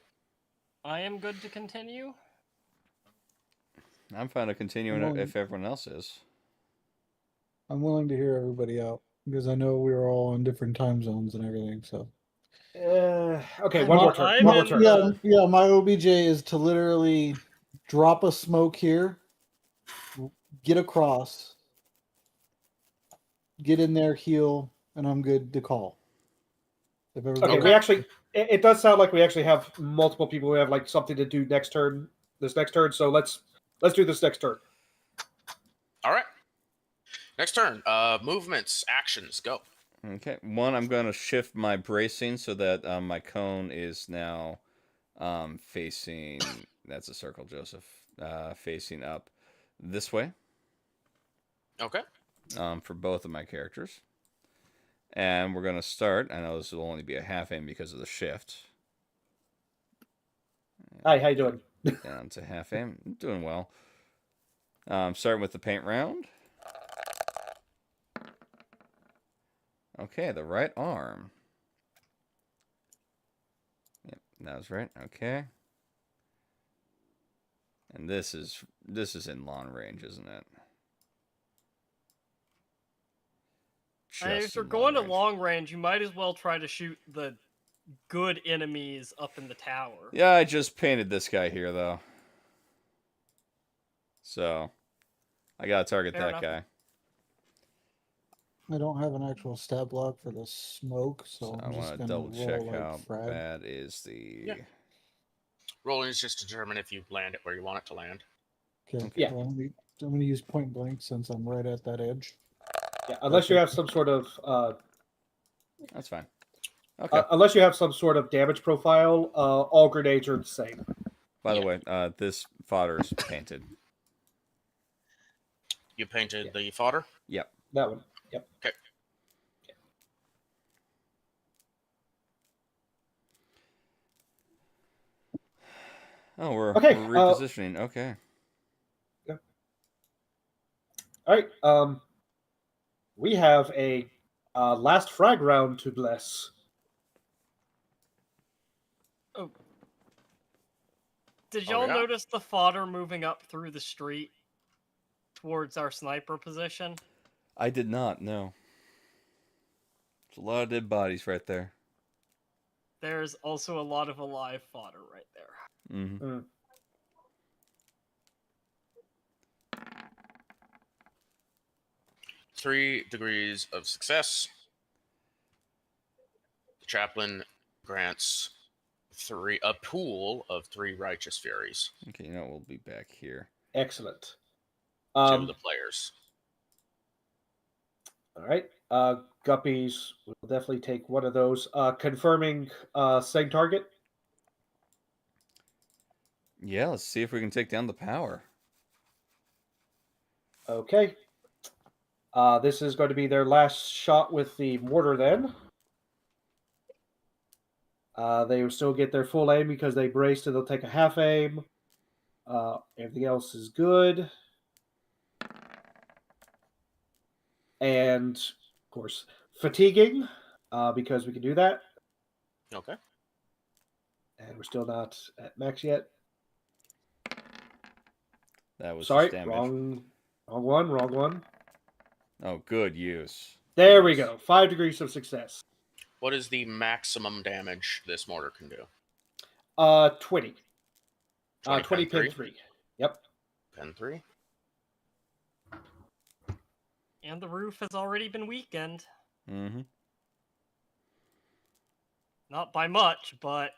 I am good to continue.
I'm fine to continue
Well-
if everyone else is.
I'm willing to hear everybody out because I know we were all in different time zones and everything. So
Okay, one more turn.
I'm
One more
in
turn.
yeah, my OBJ is to literally drop a smoke here, get across, get in there, heal, and I'm good to call. If everybody
Okay, we actually. It does sound like we actually have multiple people who have like something to do next turn. This next turn, so let's do this next turn.
All right. Next turn. Movements, actions, go.
Okay. One, I'm going to shift my bracing so that my cone is now facing. That's a circle, Joseph. Facing up this way.
Okay.
for both of my characters. And we're going to start. I know this will only be a half aim because of the shift.
Hi, how you doing?
Down to half aim. Doing well. Starting with the paint round. Okay, the right arm. Yep, that was right. Okay. And this is in long range, isn't it?
If you're going to long range, you might as well try to shoot the good enemies up in the tower.
Yeah, I just painted this guy here, though. So, I gotta target
Fair
that
enough.
guy.
I don't have an actual stat block for the smoke, so
I
I'm just
want to
gonna
double
roll
check
like
how
frag.
bad is the...
Yeah. Rolling is just to determine if you land it where you want it to land.
Okay.
Yeah.
Well, I'm gonna use point blank since I'm right at that edge.
Yeah, unless you have some sort of
That's fine. Okay.
unless you have some sort of damage profile, all grenades are the same.
By the way, this fodder is painted.
You painted the fodder?
Yep.
That one. Yep.
Okay.
Oh, we're
Okay,
repositioning. Okay.
All right. We have a last frag round to bless.
Oh. Did
Oh,
y'all
yeah?
notice the fodder moving up through the street towards our sniper position?
I did not, no. There's a lot of dead bodies right there.
There's also a lot of alive fodder right there.
Mm-hmm.
Mm.
Three degrees of success. The chaplain grants a pool of 3 righteous furies
Okay, you know what? We'll be back here.
Excellent.
to the players.
All right. Guppies will definitely take one of those. Confirming same target.
Yeah, let's see if we can take down the power.
Okay. This is going to be their last shot with the mortar then. They will still get their full aim because they braced and they'll take a half aim. Everything else is good. And, of course, fatiguing because we can do that.
Okay.
And we're still not at max yet.
That was
Sorry,
just damage.
wrong one.
Oh, good use.
There we go. 5 degrees of success.
What is the maximum damage this mortar can do?
20.
20
20
pen
pin 3. Yep.
Pen 3.
And the roof has already been weakened.
Mm-hmm.
Not by much, but...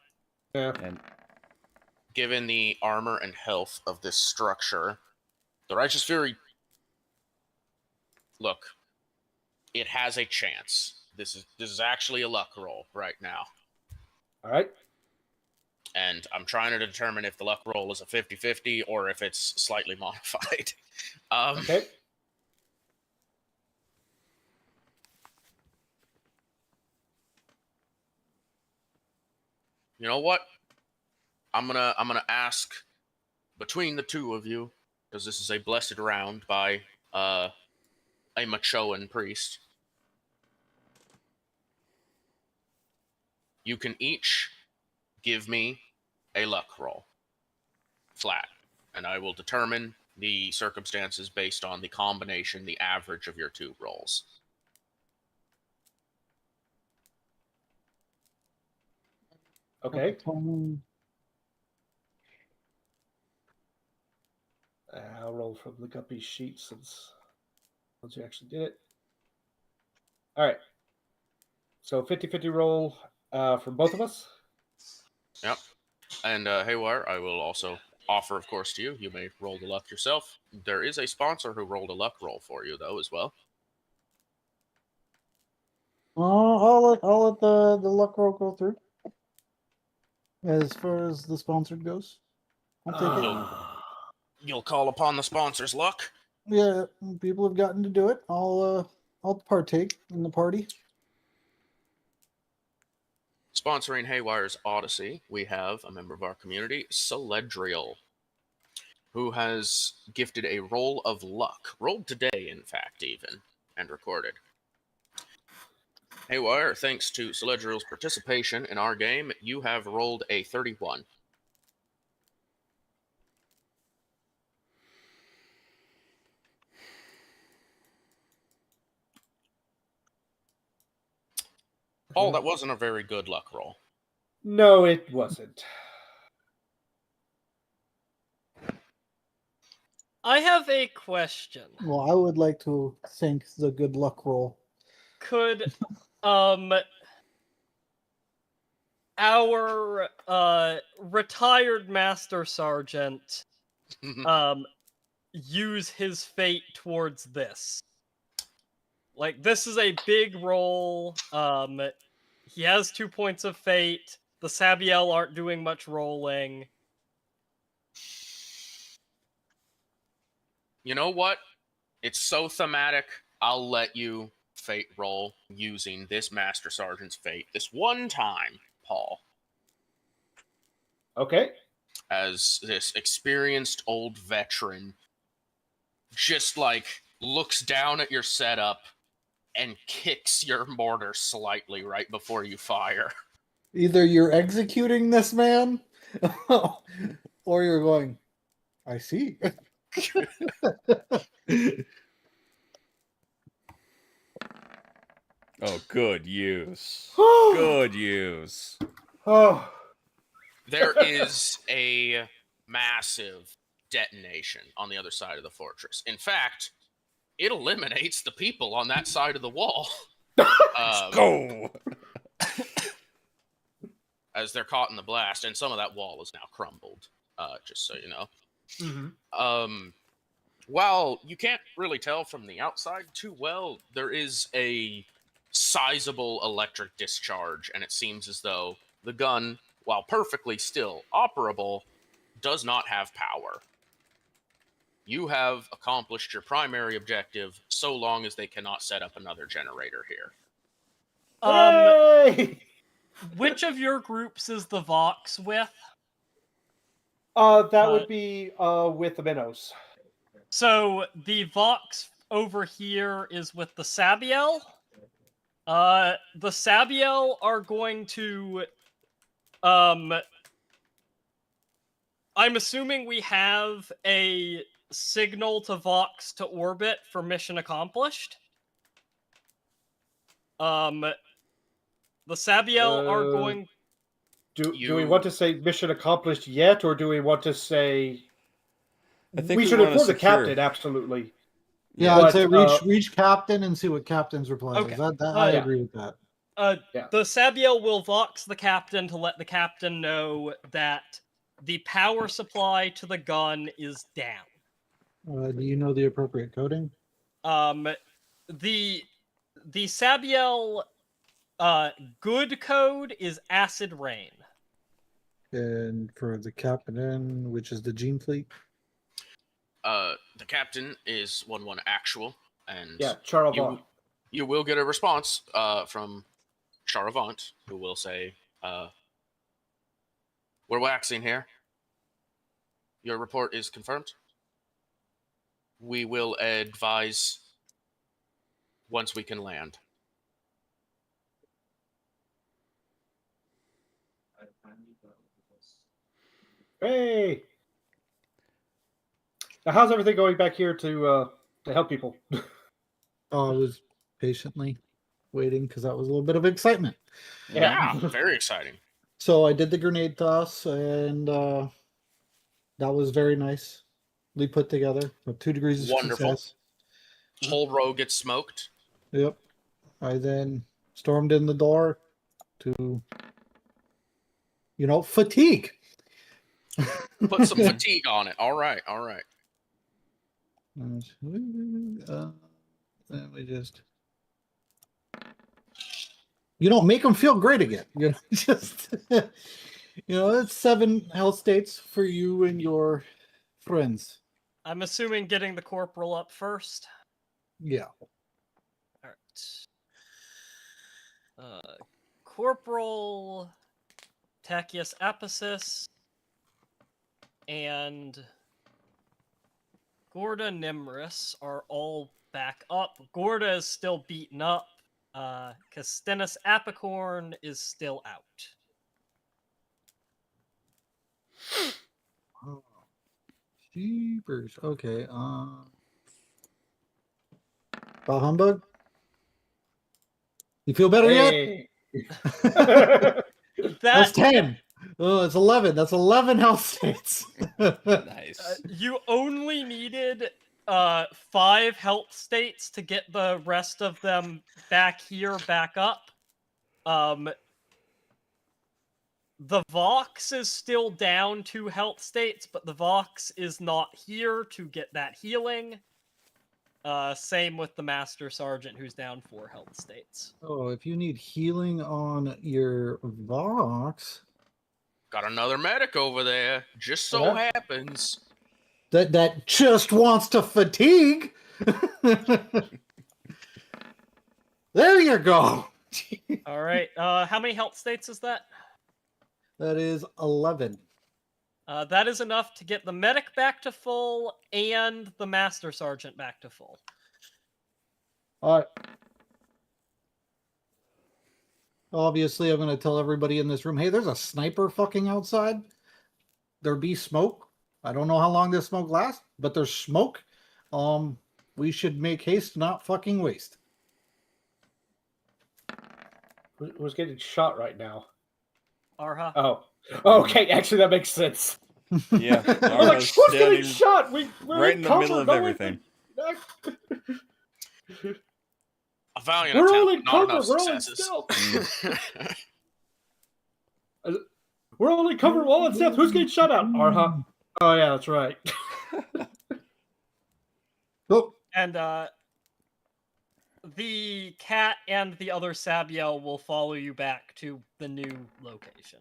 Yeah.
And
Given the armor and health of this structure, the Righteous Fury... Look, it has a chance. This is actually a luck roll right now.
All right.
And I'm trying to determine if the luck roll is a 50-50 or if it's slightly modified.
Okay.
You know what? I'm gonna ask between the two of you, because this is a blessed round by a Machoan priest. You can each give me a luck roll. Flat. And I will determine the circumstances based on the combination, the average of your 2 rolls.
Okay. I'll roll from the Guppy sheet since once you actually did it. All right. So 50-50 roll from both of us.
Yep. And Haywire, I will also offer, of course, to you. You may roll the luck yourself. There is a sponsor who rolled a luck roll for you, though, as well.
I'll let the luck roll go through. As far as the sponsored goes, I'll take it.
You'll call upon the sponsor's luck.
Yeah, people have gotten to do it. I'll partake in the party.
Sponsoring Haywire's Odyssey, we have a member of our community, Celedriel, who has gifted a roll of luck. Rolled today, in fact, even, and recorded. Haywire, thanks to Celedriel's participation in our game, you have rolled a 31. Paul, that wasn't a very good luck roll.
No, it wasn't.
I have a question.
Well, I would like to thank the good luck roll.
Could our retired master sergeant use his fate towards this? Like, this is a big roll. He has 2 points of fate. The Sabiel aren't doing much rolling.
You know what? It's so thematic, I'll let you fate roll using this Master Sergeant's fate this one time, Paul.
Okay.
As this experienced old veteran just, like, looks down at your setup and kicks your mortar slightly right before you fire.
Either you're executing this man, or you're going, I see.
Oh, good use. Good use.
Oh.
There is a massive detonation on the other side of the fortress. In fact, it eliminates the people on that side of the wall.
Go!
As they're caught in the blast, and some of that wall is now crumbled, just so you know.
Mm-hmm.
While you can't really tell from the outside too well, there is a sizable electric discharge, and it seems as though the gun, while perfectly still operable, does not have power. You have accomplished your primary objective so long as they cannot set up another generator here.
Hooray!
Which of your groups is the Vox with?
That would be with the minnows.
So the Vox over here is with the Sabiel. The Sabiel are going to I'm assuming we have a signal to Vox to orbit for mission accomplished. The Sabiel are going.
Do we want to say mission accomplished yet, or do we want to say
I think
we should
wanna
inform the
secure-
captain? Absolutely.
Yeah,
But,
I'd say reach captain and see what captain's reply
Okay.
is. I
yeah.
agree with that.
Yeah.
The Sabiel will Vox the captain to let the captain know that the power supply to the gun is down.
Do you know the appropriate coding?
The Sabiel good code is acid rain.
And for the captain, which is the Gene Fleet?
The captain is 1-1 actual, and
Yeah, Charavon.
you will get a response from Charavant, who will say, we're waxing here. Your report is confirmed. We will advise once we can land.
Hey. Now, how's everything going back here to help people?
Oh, I was patiently waiting because that was a little bit of excitement.
Yeah, very exciting.
So I did the grenade toss, and that was very nicely put together. 2 degrees of
Wonderful.
success.
Whole row gets smoked.
Yep. I then stormed in the door to, fatigue.
Put some fatigue on it. All right, all right.
Let me just, make them feel great again. Just, it's 7 health states for you and your friends.
I'm assuming getting the corporal up first.
Yeah.
All right. Corporal Tertius Aposis and Gorda Nimrus are all back up. Gorda is still beaten up. Castenus Apicorn is still out.
Oh, jeepers. Okay. Bah humbug. You feel better yet?
Hey.
That's
That
10. Oh, it's 11. That's 11 health states.
Nice.
you only needed 5 health states to get the rest of them back up. The Vox is still down 2 health states, but the Vox is not here to get that healing. Same with the Master Sergeant, who's down 4 health states.
Oh, if you need healing on your Vox,
Got another medic over there. Just so happens.
that just wants to fatigue. There you go.
All right. How many health states is that?
That is 11.
That is enough to get the medic back to full and the Master Sergeant back to full.
All right. Obviously, I'm going to tell everybody in this room, hey, there's a sniper fucking outside. There be smoke. I don't know how long this smoke lasts, but there's smoke. We should make haste, not fucking waste.
Who's getting shot right now?
Arha.
Oh. Okay, actually that makes sense.
Yeah.
I'm like,
Arma's
who's getting
standing
shot? We're
right in the middle of everything.
A valiant
We're
attempt,
all in
not
cover.
enough
We're all in
successes.
stealth. We're all in cover. We're all in stealth. Who's getting shot out? Arha. Oh yeah, that's right.
Oh,
And the cat and the other Sabiel will follow you back to the new location.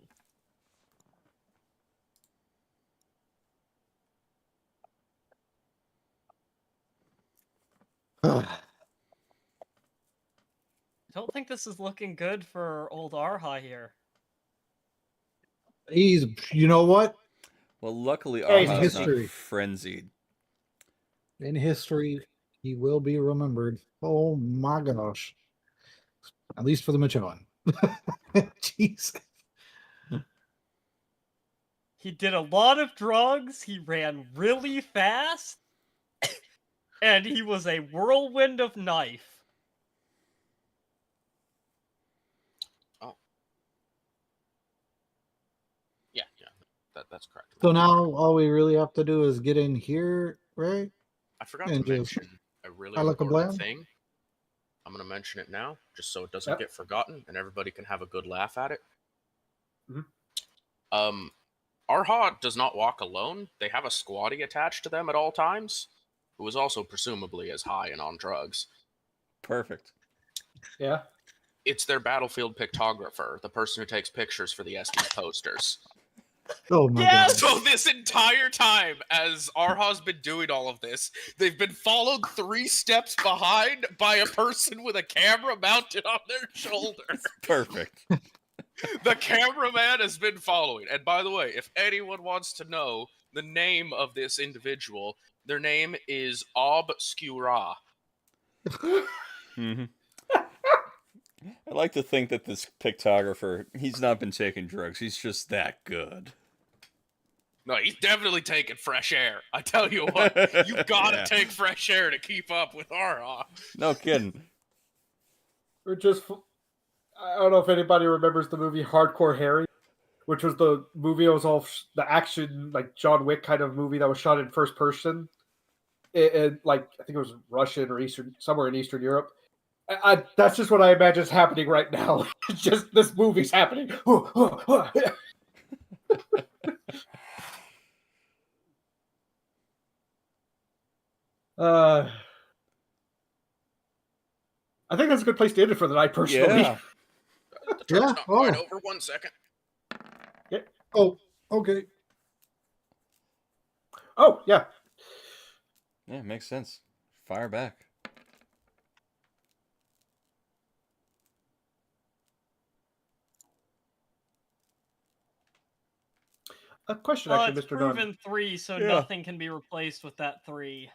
I don't think this is looking good for old Arha here.
he's, you know what?
Well, luckily,
Hey,
Arha's not
history.
frenzied.
In history, he will be remembered. Oh my gosh. At least for the Magellan. Jeez.
He did a lot of drugs, he ran really fast, and he was a whirlwind of knife.
Yeah, that's correct.
So now all we really have to do is get in here, right?
I forgot
and
to
just
mention a really
alakablam.
important thing. I'm going to mention it now, just so it doesn't
Yep.
get forgotten and everybody can have a good laugh at it.
Mhm.
Arha does not walk alone. They have a squatty attached to them at all times, who is also presumably as high and on drugs.
Perfect.
Yeah.
It's their battlefield pictographer, the person who takes pictures for the Estes posters.
Oh my
Yes!
god.
So this entire time, as Arha's been doing all of this, they've been followed 3 steps behind by a person with a camera mounted on their shoulder.
Perfect.
The cameraman has been following. And by the way, if anyone wants to know the name of this individual, their name is Obscura.
Hmm. I like to think that this pictographer, he's not been taking drugs. He's just that good.
No, he's definitely taking fresh air. I tell you what, you gotta
Yeah.
take fresh air to keep up with Arha.
No kidding.
Or just, I don't know if anybody remembers the movie Hardcore Harry, which was the movie that was all the action, like John Wick kind of movie that was shot in first person. Like, I think it was Russian or Eastern, somewhere in Eastern Europe. That's just what I imagine is happening right now. It's just this movie's happening. I think that's a good place to end it for the night, personally.
Yeah.
The truck's
Yeah,
not quite
oh.
over. 1 second.
Oh, okay.
Oh, yeah.
Yeah, makes sense. Fire back.
A question,
Well,
actually,
it's
Mr. Dunn.
proven 3, so
Yeah.
nothing can be replaced with that 3.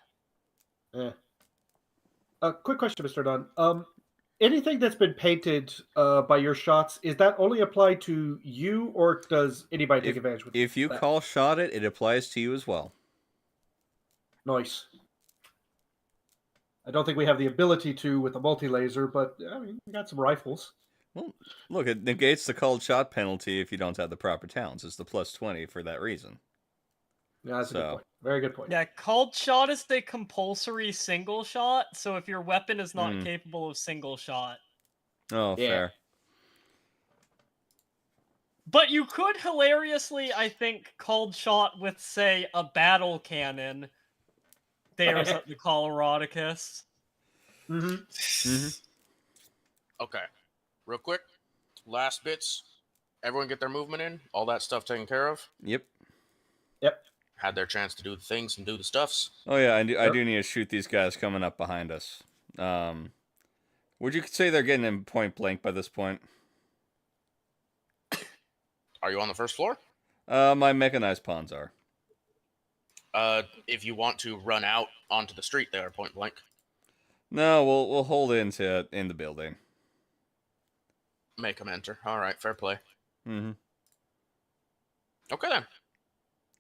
A quick question, Mr. Dunn. Anything that's been painted by your shots, is that only applied to you, or does anybody take advantage with
If you
that?
call shot it applies to you as well.
Nice. I don't think we have the ability to with the multi-laser, but I mean, we got some rifles.
Well, look, it negates the called shot penalty if you don't have the proper talents. It's the +20 for that reason.
Yeah, that's a good
So-
point. Very good point.
Yeah, called shot is a compulsory single shot, so if your weapon is not
Hmm.
capable of single shot.
Oh,
Yeah.
fair.
But you could hilariously, I think, called shot with, say, a battle cannon. There's at the Coloradicus.
Mm-hmm.
Okay, real quick. Last bits. Everyone get their movement in. All that stuff taken care of.
Yep.
Yep.
Had their chance to do the things and do the stuffs.
Oh yeah, I do
Sure.
need to shoot these guys coming up behind us. Would you say they're getting in point blank by this point?
Are you on the first floor?
My mechanized pawns are.
If you want to run out onto the street, they are point blank.
No, we'll hold in the building.
Make them enter. All right, fair play.
Mm-hmm.
Okay then.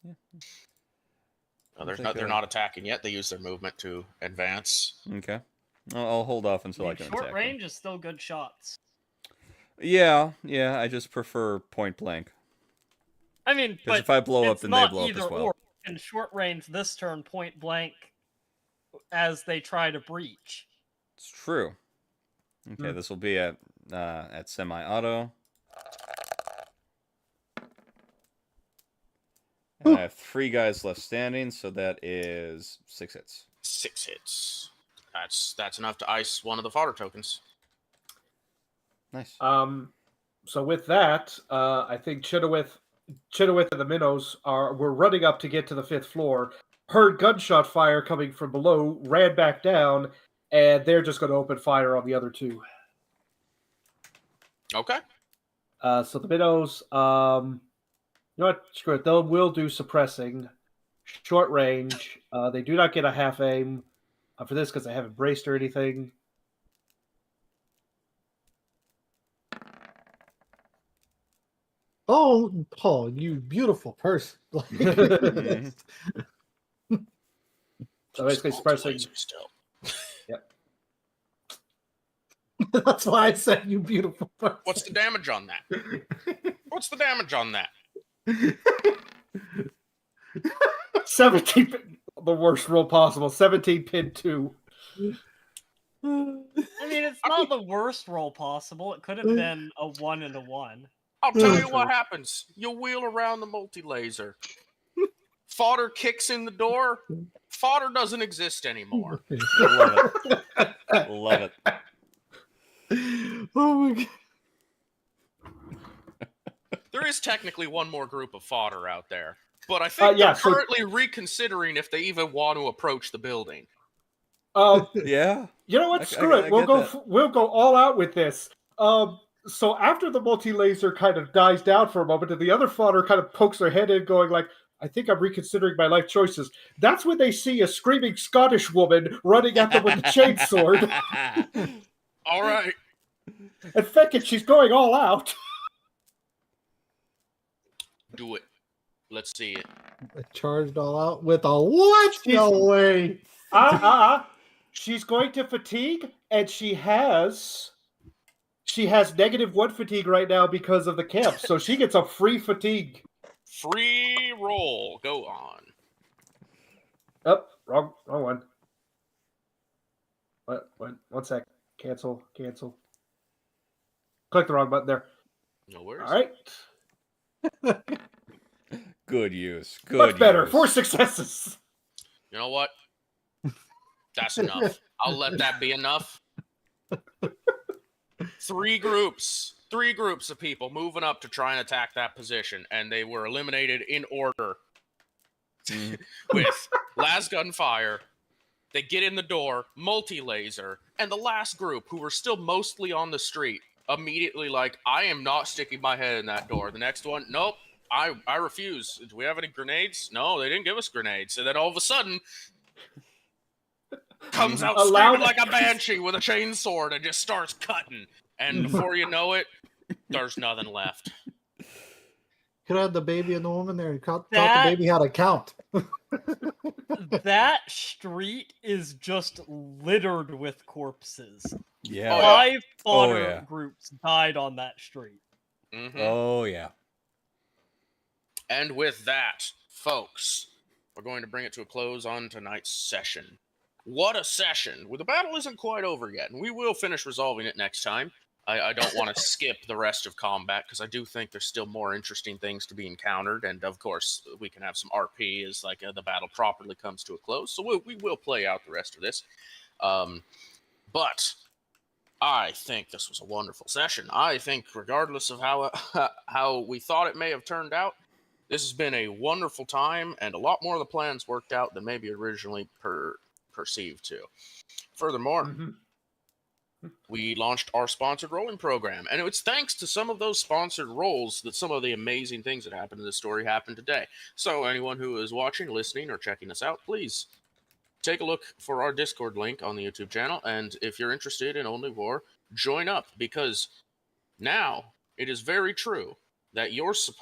Yeah.
They're not attacking yet. They use their movement to advance.
Okay. I'll hold off until I can
Short
attack
range is still good shots.
them. Yeah. I just prefer point blank.
I mean,
Because
but
if I blow up,
it's
then they
not
blow up
either
as well.
or. In short range this turn, point blank, as they try to breach.
It's true. Okay, this will be at semi-auto. And I have 3 guys left standing, so that is 6 hits.
6 hits. That's enough to ice one of the fodder tokens.
Nice.
So with that, I think Chitowith and the Minnows were running up to get to the 5th floor, heard gunshot fire coming from below, ran back down, and they're just going to open fire on the other 2.
Okay.
So the Minnows, you know what? Screw it. We'll do suppressing. Short range. They do not get a half aim for this because they haven't braced or anything.
Oh, Paul, you beautiful person.
Mhm.
So basically suppressing.
Laser still.
That's why I said you beautiful person.
What's the damage on that? What's the damage on that?
17, the worst roll possible. 17 pin 2.
I mean, it's not the worst roll possible. It could have been a 1 and a 1.
I'll tell you what happens. You wheel around the multi-laser. Fodder kicks in the door. Fodder doesn't exist anymore.
Love it. Love it.
Oh my god.
There is technically one more group of fodder out there, but I think
yeah,
they're
so-
currently reconsidering if they even want to approach the building.
Yeah.
You know what?
I
Screw it. We'll
get
go.
that.
We'll go all out with this. So after the multi-laser kind of dies down for a moment, and the other fodder kind of pokes their head in, going like, "I think I'm reconsidering my life choices." That's when they see a screaming Scottish woman running at them with a chainsword.
All right.
And feckin', she's going all out.
Do it. Let's see it.
I charged all out with a what? No way.
She's going to fatigue, and she has -1 fatigue right now because of the camp, so she gets a free fatigue.
Free roll. Go on.
Oh, wrong one. What? 1 sec. Cancel. Click the wrong button there.
No worries.
All right.
Good use. Good
Much better.
use.
4 successes.
You know what? That's enough. I'll let that be enough. 3 groups of people moving up to try and attack that position, and they were eliminated in order
Mhm.
with las gunfire, They get in the door, multi-laser, and the last group, who were still mostly on the street, immediately like, I am not sticking my head in that door. The next one, nope, I refuse. Do we have any grenades? No, they didn't give us grenades. And then all of a sudden, comes out screaming like a banshee with a chainsword and just starts cutting. And before you know it, there's nothing left.
Could have had the baby and the woman there and taught the baby how to count.
That street is just littered with corpses.
Yeah.
5 fodder groups died on that street.
Mm-hmm.
Oh, yeah.
And with that, folks, we're going to bring it to a close on tonight's session. What a session! Well, the battle isn't quite over yet, and we will finish resolving it next time. I don't want to skip the rest of combat, because I do think there's still more interesting things to be encountered, and of course, we can have some RP as the battle properly comes to a close, so we will play out the rest of this. But I think this was a wonderful session. I think, regardless of how we thought it may have turned out, this has been a wonderful time, and a lot more of the plans worked out than maybe originally perceived to. Furthermore, we launched our sponsored rolling program, and it's thanks to some of those sponsored rolls that some of the amazing things that happened in this story happened today. So anyone who is watching, listening, or checking us out, please take a look for our Discord link on the YouTube channel, and if you're interested in Only War, join up, because now it is very true that your support